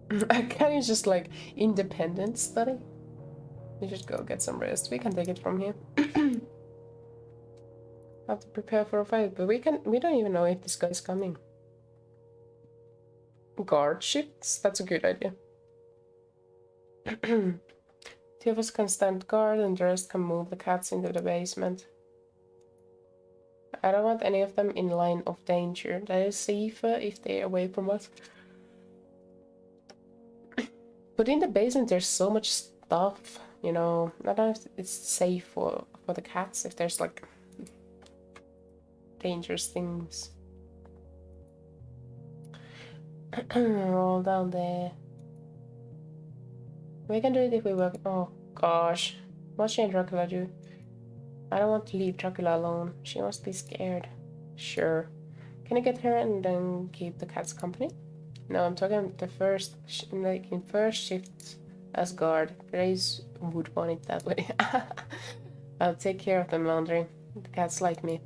Can you just like independent study? You just go get some rest. We can take it from here. Have to prepare for a fight, but we don't even know if this guy's coming. Guard shifts? That's a good idea. Two of us can stand guard and the rest can move the cats into the basement. I don't want any of them in line of danger. That is safer if they're away from us. But in the basement there's so much stuff, you know. I don't know if it's safe for the cats if there's like dangerous things. All down there. We can do it if we work. Oh gosh. What should Dracula do? I don't want to leave Dracula alone. She must be scared. Sure. Can I get her and then keep the cats company? No, I'm talking the first, like in first shift as guard. Grace would want it that way. I'll take care of them, Laundry. The cats like me.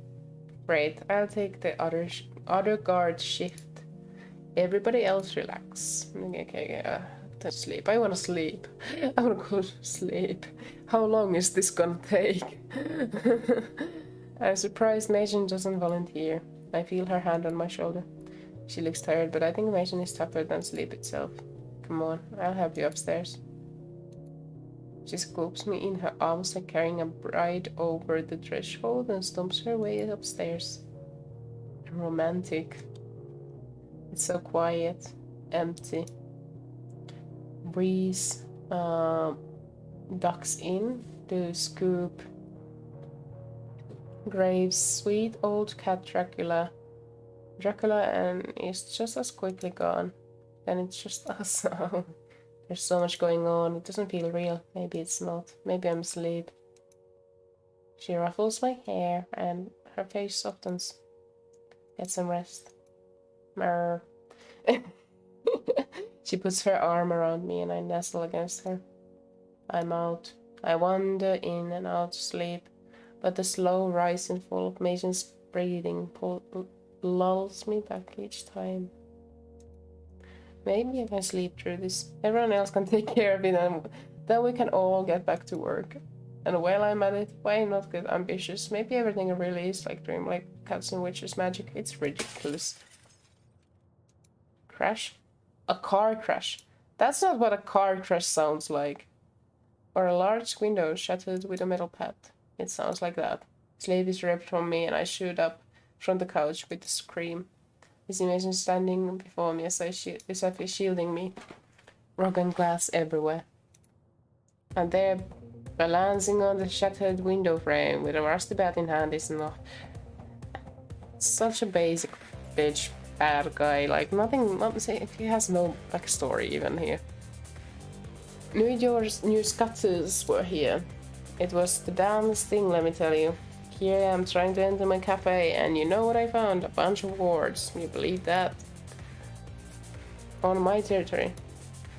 Great. I'll take the other guard shift. Everybody else relax. Okay. To sleep. I want to sleep. I want to go to sleep. How long is this gonna take? I'm surprised Majin doesn't volunteer. I feel her hand on my shoulder. She looks tired, but I think Majin is tougher than sleep itself. Come on, I'll help you upstairs. She scoops me in her arms like carrying a bride over the threshold and stomps her way upstairs. Romantic. It's so quiet, empty. Breeze ducks in to scoop Graves' sweet old cat Dracula, and it's just as quickly gone. Then it's just us. There's so much going on. It doesn't feel real. Maybe it's not. Maybe I'm asleep. She ruffles my hair and her face softens. Get some rest. Mer. She puts her arm around me and I nestle against her. I'm out. I wander in and out to sleep, but the slow rise and fall of Majin's breathing lulls me back each time. Maybe I can sleep through this. Everyone else can take care of it and then we can all get back to work. And while I'm at it, why not get ambitious? Maybe everything really is like dream, like cats and witches magic. It's ridiculous. Crash? A car crash. That's not what a car crash sounds like. Or a large window shattered with a metal pad. It sounds like that. Slave is ripped from me and I shoot up from the couch with a scream. His image is standing before me as if he's shielding me. Broken glass everywhere. And there, balancing on the shattered window frame with a rusty bat in hand is not such a basic bitch bad guy. Like nothing. He has no backstory even here. New York's new scutters were here. It was the damnest thing, let me tell you. Here I am trying to enter my cafe, and you know what I found? A bunch of wards. You believe that? On my territory.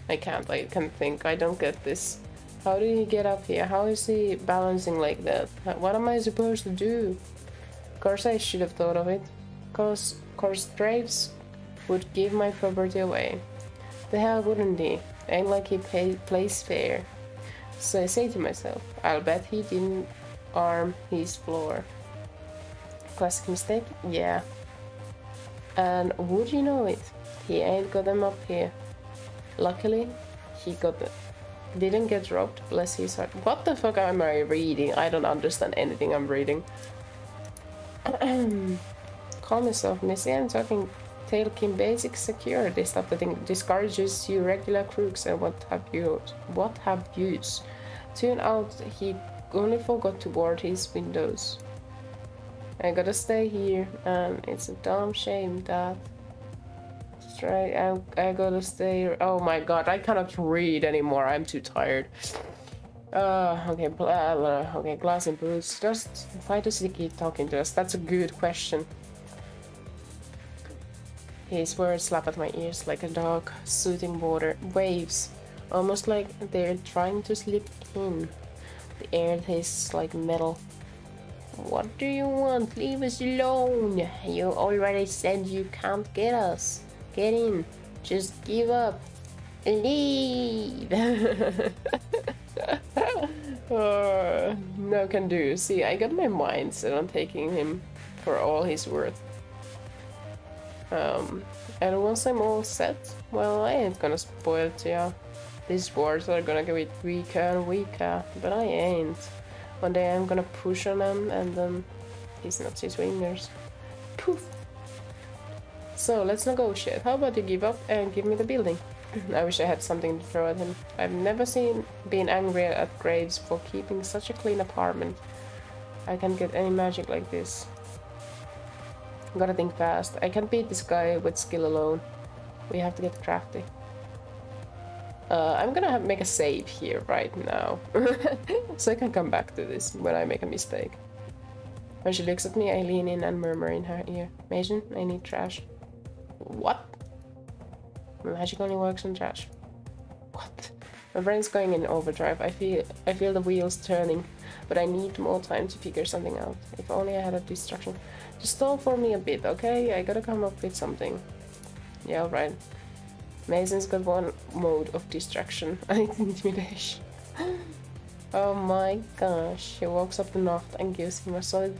I can't think. I don't get this. How did he get up here? How is he balancing like that? What am I supposed to do? Of course I should have thought of it. Cause Graves would give my property away. The hell wouldn't he? Ain't like he plays fair. So I say to myself, I'll bet he didn't arm his floor. Classic mistake? Yeah. And would you know it? He ain't got them up here. Luckily, he didn't get robbed, bless his heart. What the fuck am I reading? I don't understand anything I'm reading. Calm yourself, Missy. I'm talking basic security stuff that discourages you regular crooks and what have yous. Tune out he only forgot to ward his windows. I gotta stay here and it's a damn shame that I gotta stay. Oh my god, I cannot read anymore. I'm too tired. Okay, okay, glass and boots. Just why does he keep talking to us? That's a good question. His words slap at my ears like a dog soothing waves, almost like they're trying to slip in. The air tastes like metal. What do you want? Leave us alone. You already said you can't get us. Get in. Just give up. Leave. No can do. See, I got my mind set on taking him for all he's worth. And once I'm all set, well, I ain't gonna spoil it to ya. These wards are gonna get weaker and weaker, but I ain't. One day I'm gonna push on him and then he's not his fingers. Poof! So let's negotiate. How about you give up and give me the building? I wish I had something to throw at him. I've never been angry at Graves for keeping such a clean apartment. I can't get any magic like this. Gotta think fast. I can't beat this guy with skill alone. We have to get crafty. I'm gonna make a save here right now. So I can come back to this when I make a mistake. When she looks at me, I lean in and murmur in her ear. Mason, I need trash. What? Magic only works on trash. What? My brain's going in overdrive. I feel the wheels turning, but I need more time to figure something out. If only I had a distraction. Just stall for me a bit, okay? I gotta come up with something. Yeah, alright. Mason's got one mode of distraction. Intimidation. Oh my gosh. He walks up the knoft and gives him a solid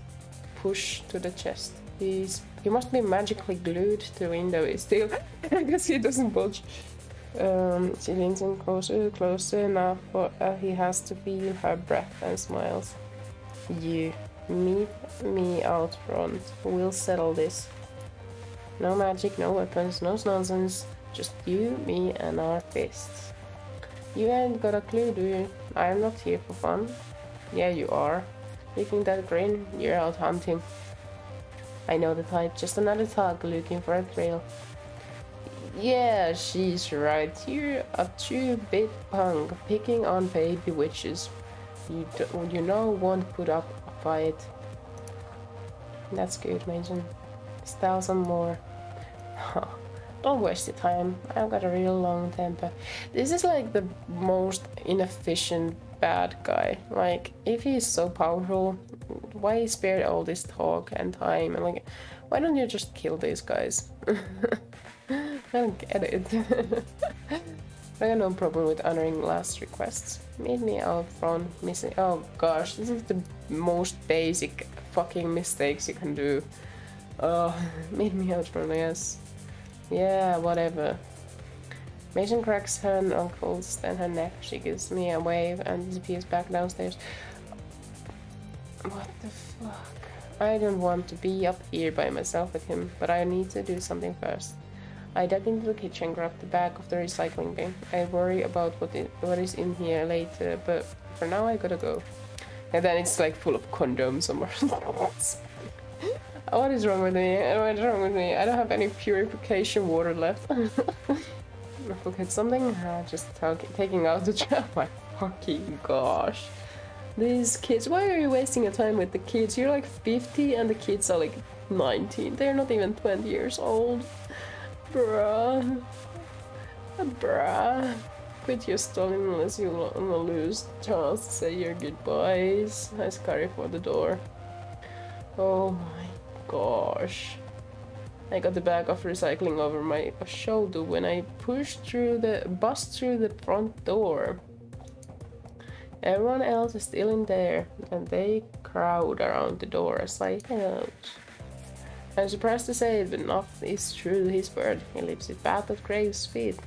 push to the chest. He must be magically glued to the window. Still, I guess he doesn't budge. She leans in closer enough for he has to feel her breath and smiles. You meet me out front. We'll settle this. No magic, no weapons, no nonsense. Just you, me, and our fists. You ain't got a clue, do you? I'm not here for fun. Yeah, you are. Making that grin, you're out hunting. I know the type, just another thug looking for a thrill. Yeah, she's right. You're a 2-bit punk picking on baby witches. You know won't put up a fight. That's good, Mason. Style some more. Don't waste your time. I've got a real long temper. This is like the most inefficient bad guy. Like, if he's so powerful, why spare all this talk and time? And like, why don't you just kill these guys? I don't get it. I got no problem with honoring last requests. Meet me out front, missing. Oh gosh, this is the most basic fucking mistakes you can do. Meet me out front, yes. Yeah, whatever. Mason cracks her knuckles, then her neck. She gives me a wave and disappears back downstairs. What the fuck? I don't want to be up here by myself with him, but I need to do something first. I dug into the kitchen, grabbed the bag of the recycling bin. I worry about what is in here later, but for now I gotta go. And then it's like full of condoms somewhere. What is wrong with me? What is wrong with me? I don't have any purification water left. Look at something. Just taking out the trash. My fucking gosh. These kids. Why are you wasting your time with the kids? You're like 50 and the kids are like 19. They're not even 20 years old. Bruh. Bruh. Quit your stalling unless you lose chance to say your goodbyes. I scurry for the door. Oh my gosh. I got the bag of recycling over my shoulder when I bust through the front door. Everyone else is still in there, and they crowd around the door as I head out. I'm surprised to say it, but nothing is true to his word. He leaves it back at Graves' feet.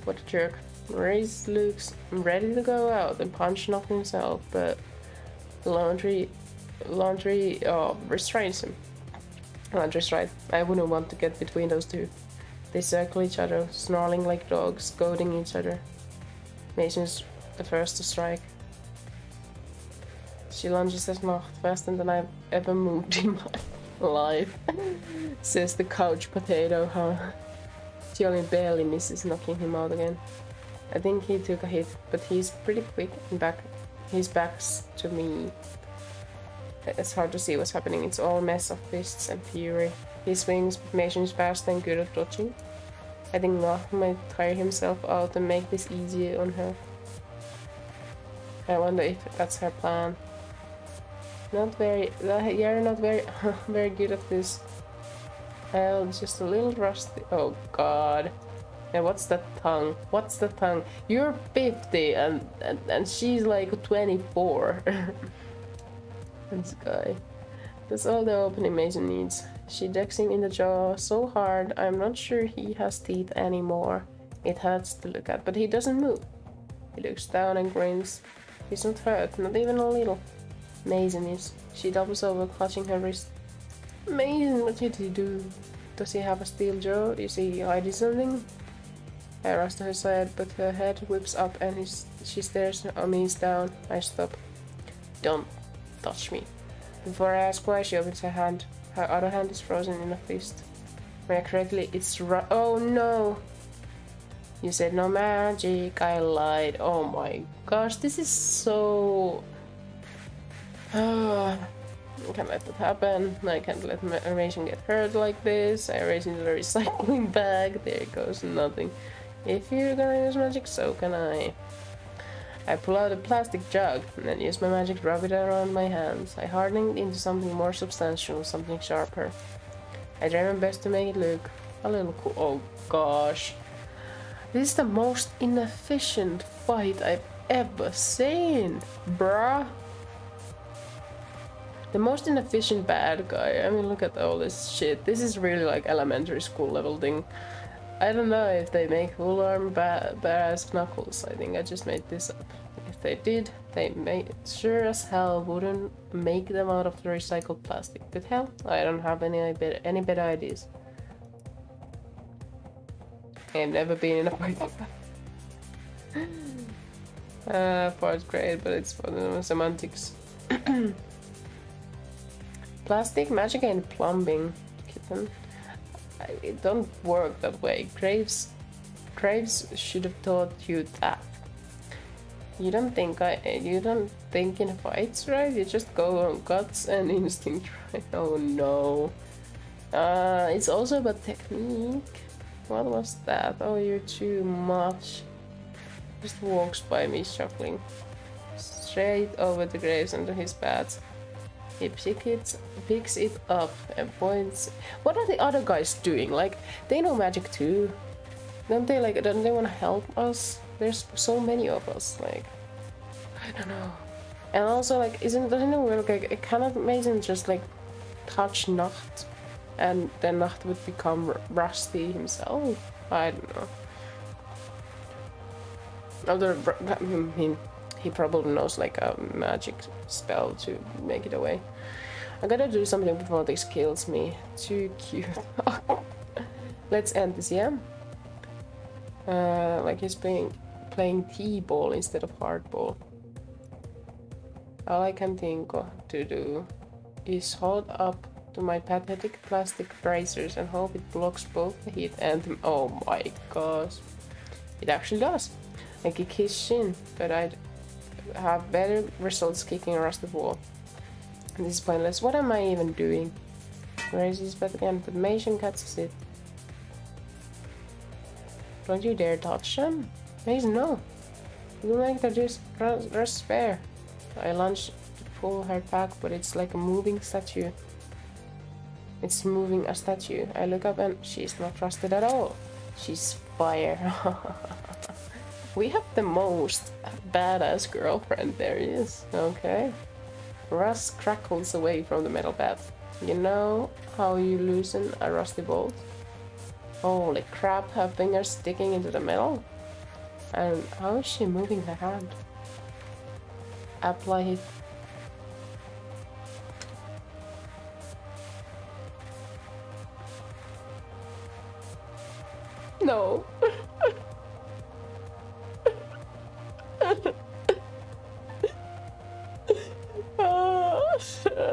What a jerk. Graves looks ready to go out and punch Knock himself, but laundry restrains him. Laundry's right. I wouldn't want to get between those two. They circle each other, snarling like dogs, goading each other. Mason's the first to strike. She lunges at Knock faster than I've ever moved in my life, says the couch potato, huh? She only barely misses knocking him out again. I think he took a hit, but he's pretty quick and his back's to me. It's hard to see what's happening. It's all a mess of fists and fury. He swings, but Mason's fast and good at dodging. I think Knock might tire himself out and make this easier on her. I wonder if that's her plan. You're not very very good at this. Well, just a little rusty. Oh god. And what's that tongue? What's the tongue? You're 50 and she's like 24. This guy. That's all the opening Mason needs. She decks him in the jaw so hard, I'm not sure he has teeth anymore. It hurts to look at, but he doesn't move. He looks down and grins. He's not hurt, not even a little. Mason is. She doubles over, clutching her wrist. Mason, what did he do? Does he have a steel jaw? Is he hiding something? I rush to her side, but her head whips up and she stares at me down. I stop. Don't touch me. Before I ask why, she opens her hand. Her other hand is frozen in a fist. Remember correctly, it's oh no! You said no magic, I lied. Oh my gosh, this is so... I can't let that happen. I can't let Mason get hurt like this. I race into the recycling bag. There goes nothing. If you're gonna use magic, so can I. I pull out a plastic jug and then use my magic to rub it around my hands. I harden it into something more substantial, something sharper. I try my best to make it look a little cool. Oh gosh. This is the most inefficient fight I've ever seen, bruh. The most inefficient bad guy. I mean, look at all this shit. This is really like elementary school level thing. I don't know if they make full arm badass knuckles. I think I just made this up. If they did, they sure as hell wouldn't make them out of the recycled plastic. But hell, I don't have any better ideas. I've never been in a fight like that. Fourth grade, but it's for the semantics. Plastic, magic, and plumbing. Kitten. It don't work that way. Graves should have taught you that. You don't think in fights, right? You just go on guts and instinct, right? Oh no. It's also about technique. What was that? Oh, you're too much. Just walks by me shuffling. Straight over the graves under his bed. He picks it up and points. What are the other guys doing? Like, they know magic too. Don't they want to help us? There's so many of us, like, I don't know. And also, like, doesn't it work, like, it cannot Mason just, like, touch Nacht and then Nacht would become Rusty himself? I don't know. Although, I mean, he probably knows, like, a magic spell to make it away. I gotta do something before this kills me. Too cute. Let's end this, yeah? Like he's playing T-ball instead of hardball. All I can think to do is hold up to my pathetic plastic bracers and hope it blocks both the heat and the... Oh my gosh. It actually does. I kick his shin, but I'd have better results kicking a rusted wall. This is pointless. What am I even doing? Raises but again, but Mason catches it. Don't you dare touch them? Mason, no. You will make the rest spare. I lunge to pull her back, but it's like a moving statue. It's moving a statue. I look up and she's not rusted at all. She's fire. We have the most badass girlfriend. There he is. Okay. Rust crackles away from the metal bed. You know how you loosen a rusty bolt? Holy crap, her fingers sticking into the metal? And how is she moving her hand? Apply it. No.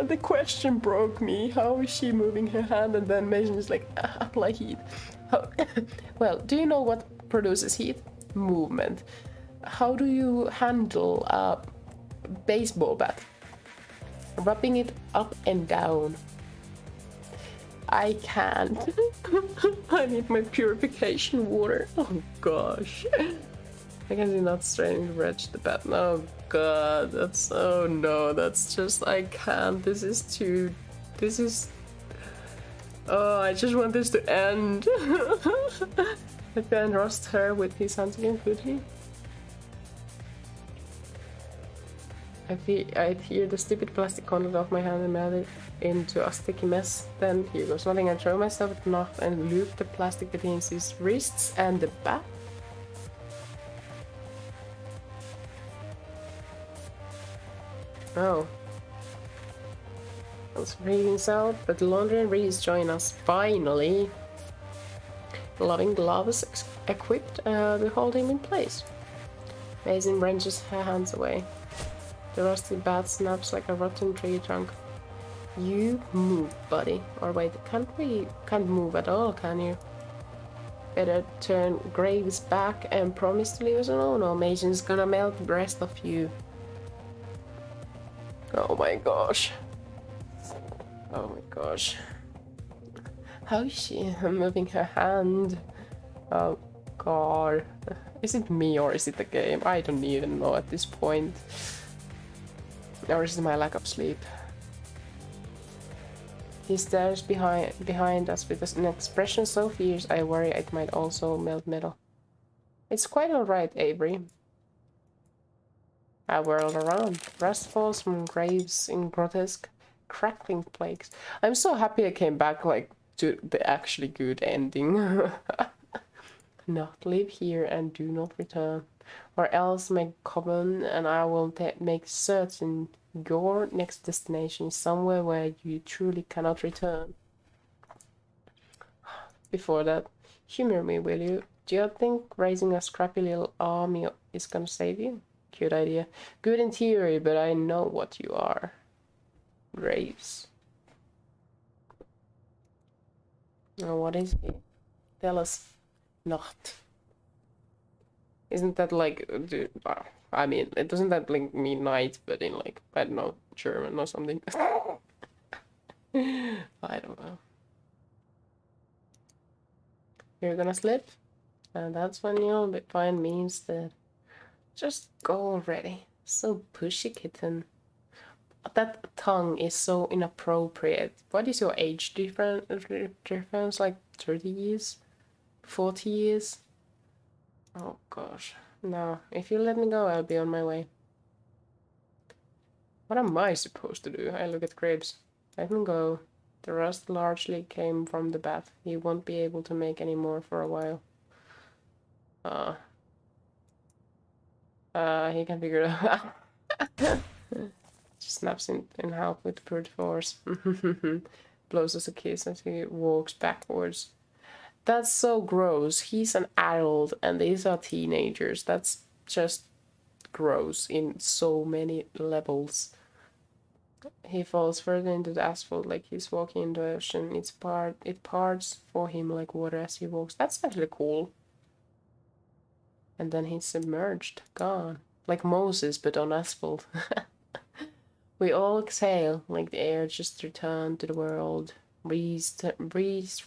The question broke me. How is she moving her hand? And then Mason is like, apply heat. Well, do you know what produces heat? Movement. How do you handle a baseball bat? Rubbing it up and down. I can't. I need my purification water. Oh gosh. I can not straining to reach the bat. Oh god, that's... Oh no, that's just... I can't. This is too... This is... Oh, I just want this to end. I can rust her with his hands again, could he? I'd hear the stupid plastic contact off my hand and melt it into a sticky mess. Then here goes nothing. I throw myself at the knot and loop the plastic between his wrists and the bat. Oh. I was freaking out, but Laundry and Reese join us finally. Loving gloves equipped, we hold him in place. Mason wrenches her hands away. The rusty bat snaps like a rotten tree trunk. You move, buddy. Or wait, can't move at all, can you? Better turn Graves back and promise to leave us alone, or Mason's gonna melt the rest of you. Oh my gosh. Oh my gosh. How is she moving her hand? Oh god. Is it me or is it the game? I don't even know at this point. Or is it my lack of sleep? He stares behind us with an expression so fierce I worry it might also melt metal. It's quite alright, Avery. I whirl around. Rust falls from graves in grotesque, crackling flakes. I'm so happy I came back, like, to the actually good ending. Not live here and do not return, or else make common and I will make certain your next destination is somewhere where you truly cannot return. Before that, humor me, will you? Do you think raising a scrappy little army is gonna save you? Cute idea. Good in theory, but I know what you are. Graves. Oh, what is it? Tell us. Not. Isn't that like... I mean, it doesn't that like mean night, but in like, I don't know, German or something. I don't know. You're gonna slip? And that's when you'll find me instead. Just go already. So pushy, kitten. That tongue is so inappropriate. What is your age difference? Like 30 years? 40 years? Oh gosh. No, if you let me go, I'll be on my way. What am I supposed to do? I look at Cribs. Let him go. The rust largely came from the bath. He won't be able to make any more for a while. He can figure it out. Just snaps in half with brute force. Blows us a kiss as he walks backwards. That's so gross. He's an adult and these are teenagers. That's just gross in so many levels. He falls further into the asphalt like he's walking in the ocean. It parts for him like water as he walks. That's actually cool. And then he's submerged, gone. Like Moses, but on asphalt. We all exhale, like the air just returned to the world. Breeze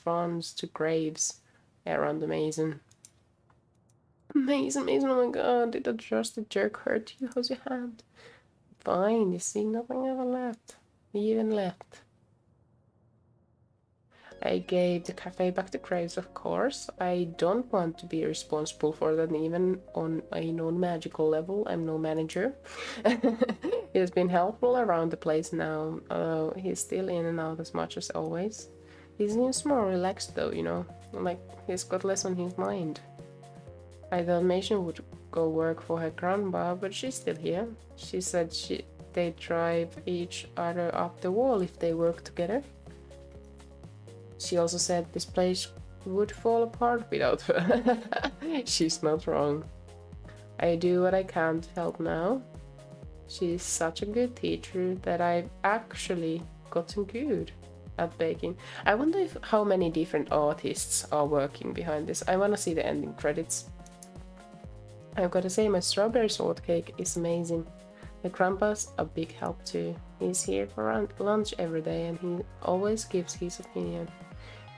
runs to graves around the Mason. Mason, oh my god, did that just a jerk hurt you? How's your hand? Fine, you see, nothing ever left. Even left. I gave the cafe back to Graves, of course. I don't want to be responsible for that, even on a non-magical level. I'm no manager. He has been helpful around the place now, although he's still in and out as much as always. He seems more relaxed though, you know, like he's got less on his mind. I thought Mason would go work for her grandma, but she's still here. She said they'd drive each other up the wall if they work together. She also said this place would fall apart without her. She's not wrong. I do what I can to help now. She's such a good teacher that I've actually gotten good at baking. I wonder how many different artists are working behind this. I want to see the ending credits. I've got to say, my strawberry shortcake is amazing. The grandpa's a big help too. He's here for lunch every day and he always gives his opinion.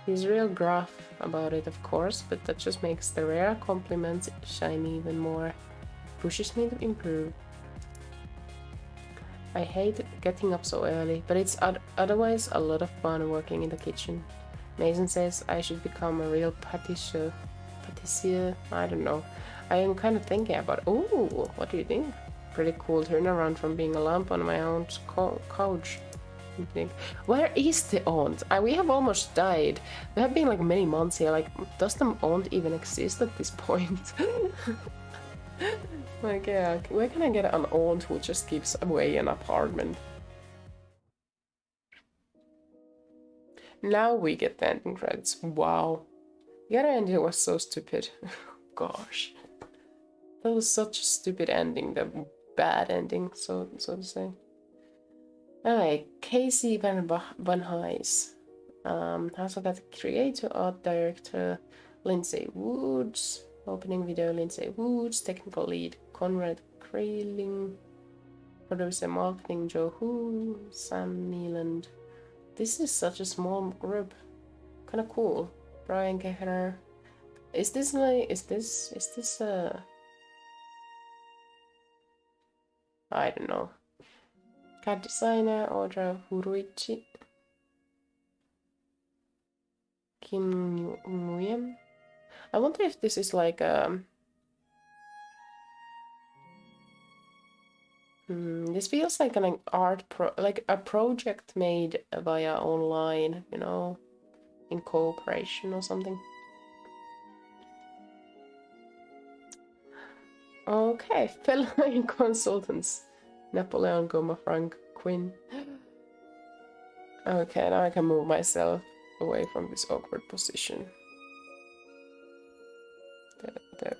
He's real gruff about it, of course, but that just makes the rare compliments shine even more. Pushes me to improve. I hate getting up so early, but it's otherwise a lot of fun working in the kitchen. Mason says I should become a real patissier. I don't know. I am kind of thinking about, ooh, what do you think? Pretty cool turnaround from being a lamp on my own couch. Think, where is the aunt? We have almost died. We have been like many months here. Like, does the aunt even exist at this point? Like, yeah, where can I get an aunt who just gives away an apartment? Now we get the ending credits. Wow. The other ending was so stupid. Gosh. That was such a stupid ending. The bad ending, so to say. Alright, Casey Van Heijs. Also got creator, art director, Lindsay Woods. Opening video, Lindsay Woods. Technical lead, Conrad Kraling. Producer, marketing, Joe Hu. Sam Neeland. This is such a small group. Kind of cool. Brian Gehrer. Is this I don't know. CAD designer, Audra Huruichi. Kim Nguyen. I wonder if this is like this feels like an art like a project made via online, you know, in cooperation or something. Okay, fellow consultants. Napoleon, Goma, Frank, Quinn. Okay, now I can move myself away from this awkward position.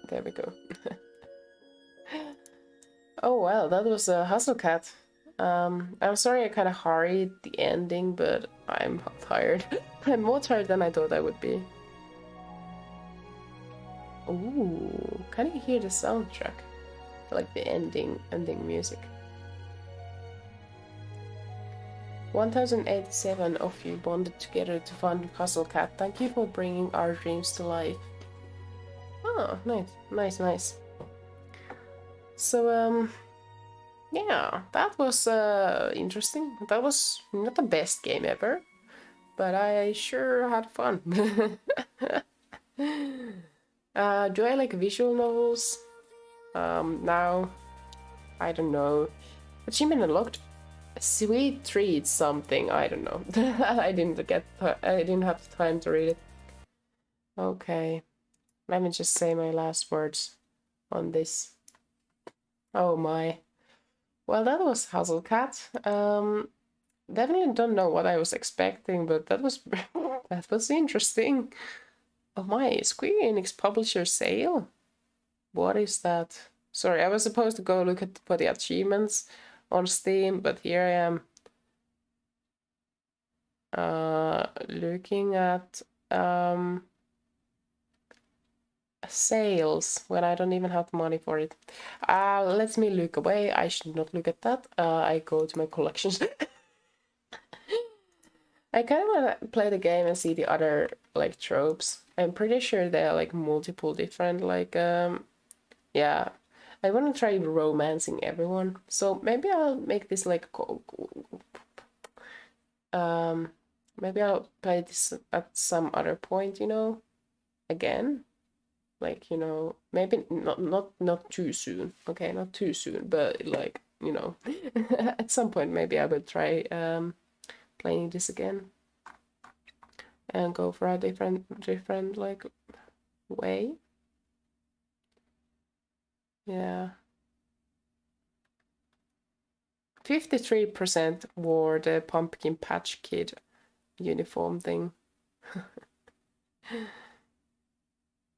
There we go. Oh well, that was a Hustle Cat. I'm sorry I kind of hurried the ending, but I'm tired. I'm more tired than I thought I would be. Ooh, can you hear the soundtrack? I like the ending music. 1087 of you bonded together to fund Hustle Cat. Thank you for bringing our dreams to life. Oh, nice. So yeah, that was interesting. That was not the best game ever, but I sure had fun. Do I like visual novels? Now, I don't know. Achievement unlocked. Sweet treat something. I don't know. I didn't have time to read it. Okay, let me just say my last words on this. Oh my. Well, that was Hazelcat. Definitely don't know what I was expecting, but that was that was interesting. Oh my, Square Enix publisher sale? What is that? Sorry, I was supposed to go look at for the achievements on Steam, but here I am looking at sales when I don't even have the money for it. Let me look away. I should not look at that. I go to my collections. I kind of want to play the game and see the other like tropes. I'm pretty sure there are like multiple different like yeah. I want to try romancing everyone. So maybe I'll make this like maybe I'll play this at some other point, you know, again. Like, you know, maybe not too soon. Okay, not too soon, but like, you know, at some point maybe I will try playing this again and go for a different like way. Yeah. 53% wore the Pumpkin Patch Kid uniform thing.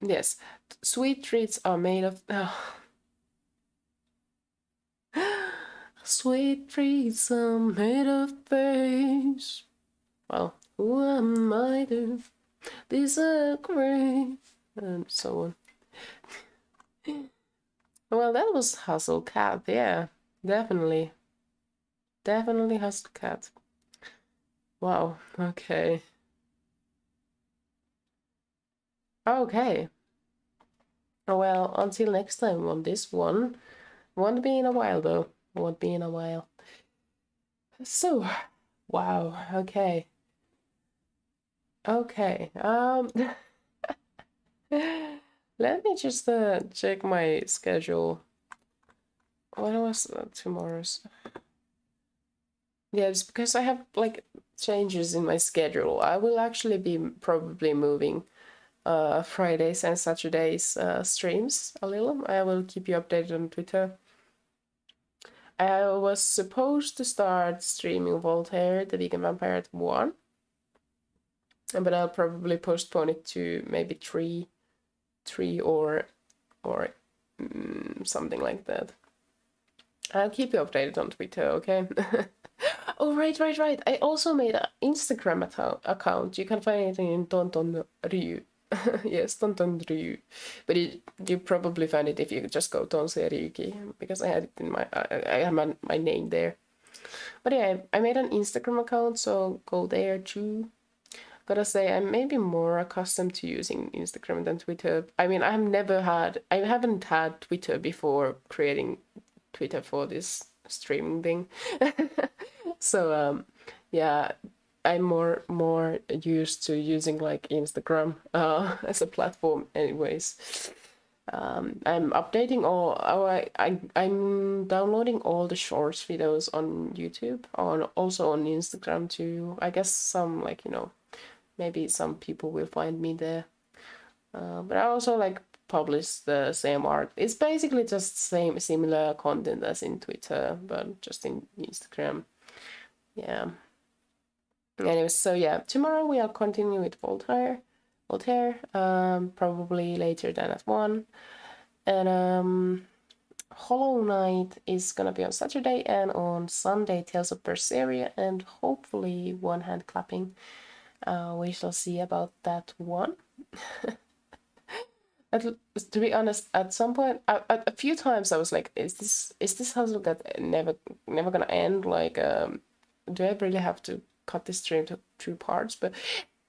Yes, sweet treats are made of. Sweet treats are made of face. Well, who am I to disagree? And so on. Well, that was Hustle Cat. Yeah, definitely. Definitely Hustle Cat. Wow, okay. Okay. Well, until next time on this one. Won't be in a while, though. Won't be in a while. So, wow, okay. Okay, let me just check my schedule. What was tomorrow's? Yeah, it's because I have like changes in my schedule. I will actually be probably moving Fridays and Saturdays streams a little. I will keep you updated on Twitter. I was supposed to start streaming Voltaire, the Vegan Vampire at 1. But I'll probably postpone it to maybe 3 or something like that. I'll keep you updated on Twitter, okay? Oh, right. I also made an Instagram account. You can find it in Ryu. Yes, Ryu. But you probably find it if you just go Tonsei Ryūki, because I had it in my I have my name there. But yeah, I made an Instagram account, so go there too. Gotta say, I'm maybe more accustomed to using Instagram than Twitter. I mean, I haven't had Twitter before creating Twitter for this streaming thing. So yeah, I'm more used to using like Instagram as a platform anyways. I'm updating I'm downloading all the shorts videos on YouTube, also on Instagram too. I guess some like, you know, maybe some people will find me there. But I also like publish the same art. It's basically just similar content as in Twitter, but just in Instagram. Yeah. Anyways, so yeah, tomorrow we'll continue with Voltaire, probably later than at 1. And Hollow Knight is gonna be on Saturday, and on Sunday Tales of Berseria, and hopefully One Hand Clapping. We shall see about that one. To be honest, at some point, a few times I was like, "Is this puzzle that never gonna end? Like, do I really have to cut this stream to 2 parts?" But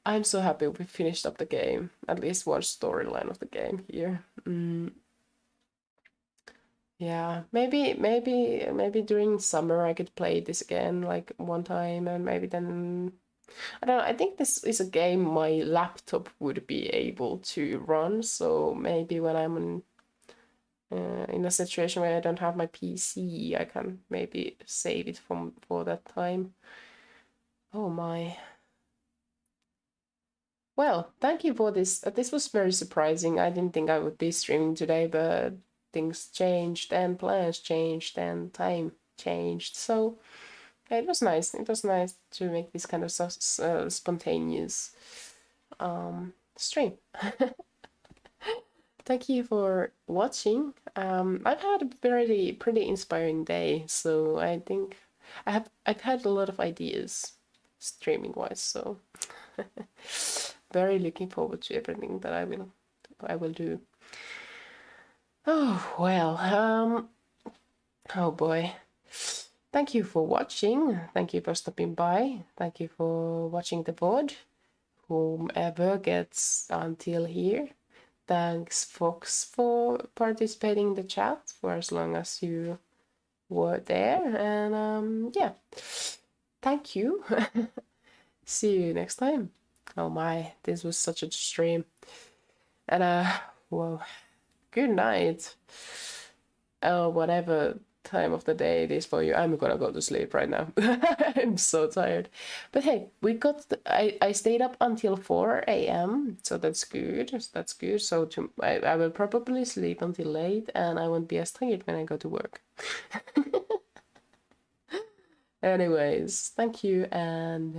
I'm so happy we finished up the game. At least one storyline of the game here. Yeah, maybe during summer I could play this again like one time, and maybe then I don't know. I think this is a game my laptop would be able to run, so maybe when I'm in a situation where I don't have my PC, I can maybe save it for that time. Oh my. Well, thank you for this. This was very surprising. I didn't think I would be streaming today, but things changed and plans changed and time changed. So it was nice. It was nice to make this kind of spontaneous stream. Thank you for watching. I've had a pretty inspiring day, so I think I've had a lot of ideas streaming wise, so very looking forward to everything that I will do. Oh well, oh boy. Thank you for watching. Thank you for stopping by. Thank you for watching the VOD. Whomever gets until here. Thanks, Fox, for participating in the chat for as long as you were there. And yeah, thank you. See you next time. Oh my, this was such a stream. And well, good night. Oh, whatever time of the day it is for you. I'm gonna go to sleep right now. I'm so tired. But hey, I stayed up until 4 a.m. so that's good. That's good. So I will probably sleep until late, and I won't be as tired when I go to work. Anyways, thank you, and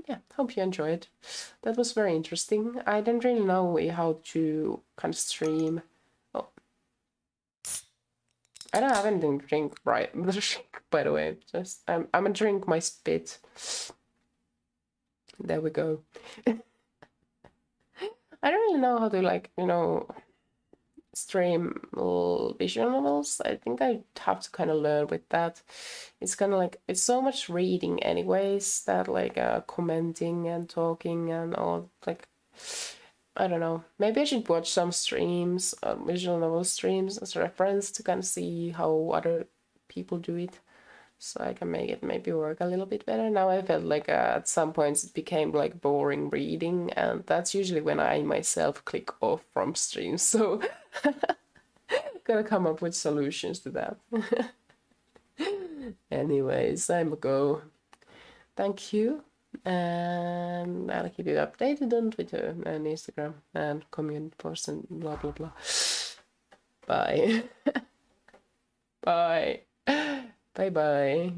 yeah, hope you enjoyed. That was very interesting. I don't really know how to kind of stream. Oh, I don't have anything to drink, right? By the way, just I'm gonna drink my spit. There we go. I don't really know how to, like, stream visual novels. I think I have to kind of learn with that. It's kind of like it's so much reading anyways that like commenting and talking and all, like, I don't know. Maybe I should watch some streams, visual novel streams as a reference to kind of see how other people do it, so I can make it maybe work a little bit better. Now I felt like at some points it became like boring reading, and that's usually when I myself click off from streams. So gotta come up with solutions to that. Anyways, I'm a go. Thank you. And I'll keep you updated on Twitter and Instagram and community posts and blah blah blah. Bye. Bye. Bye bye.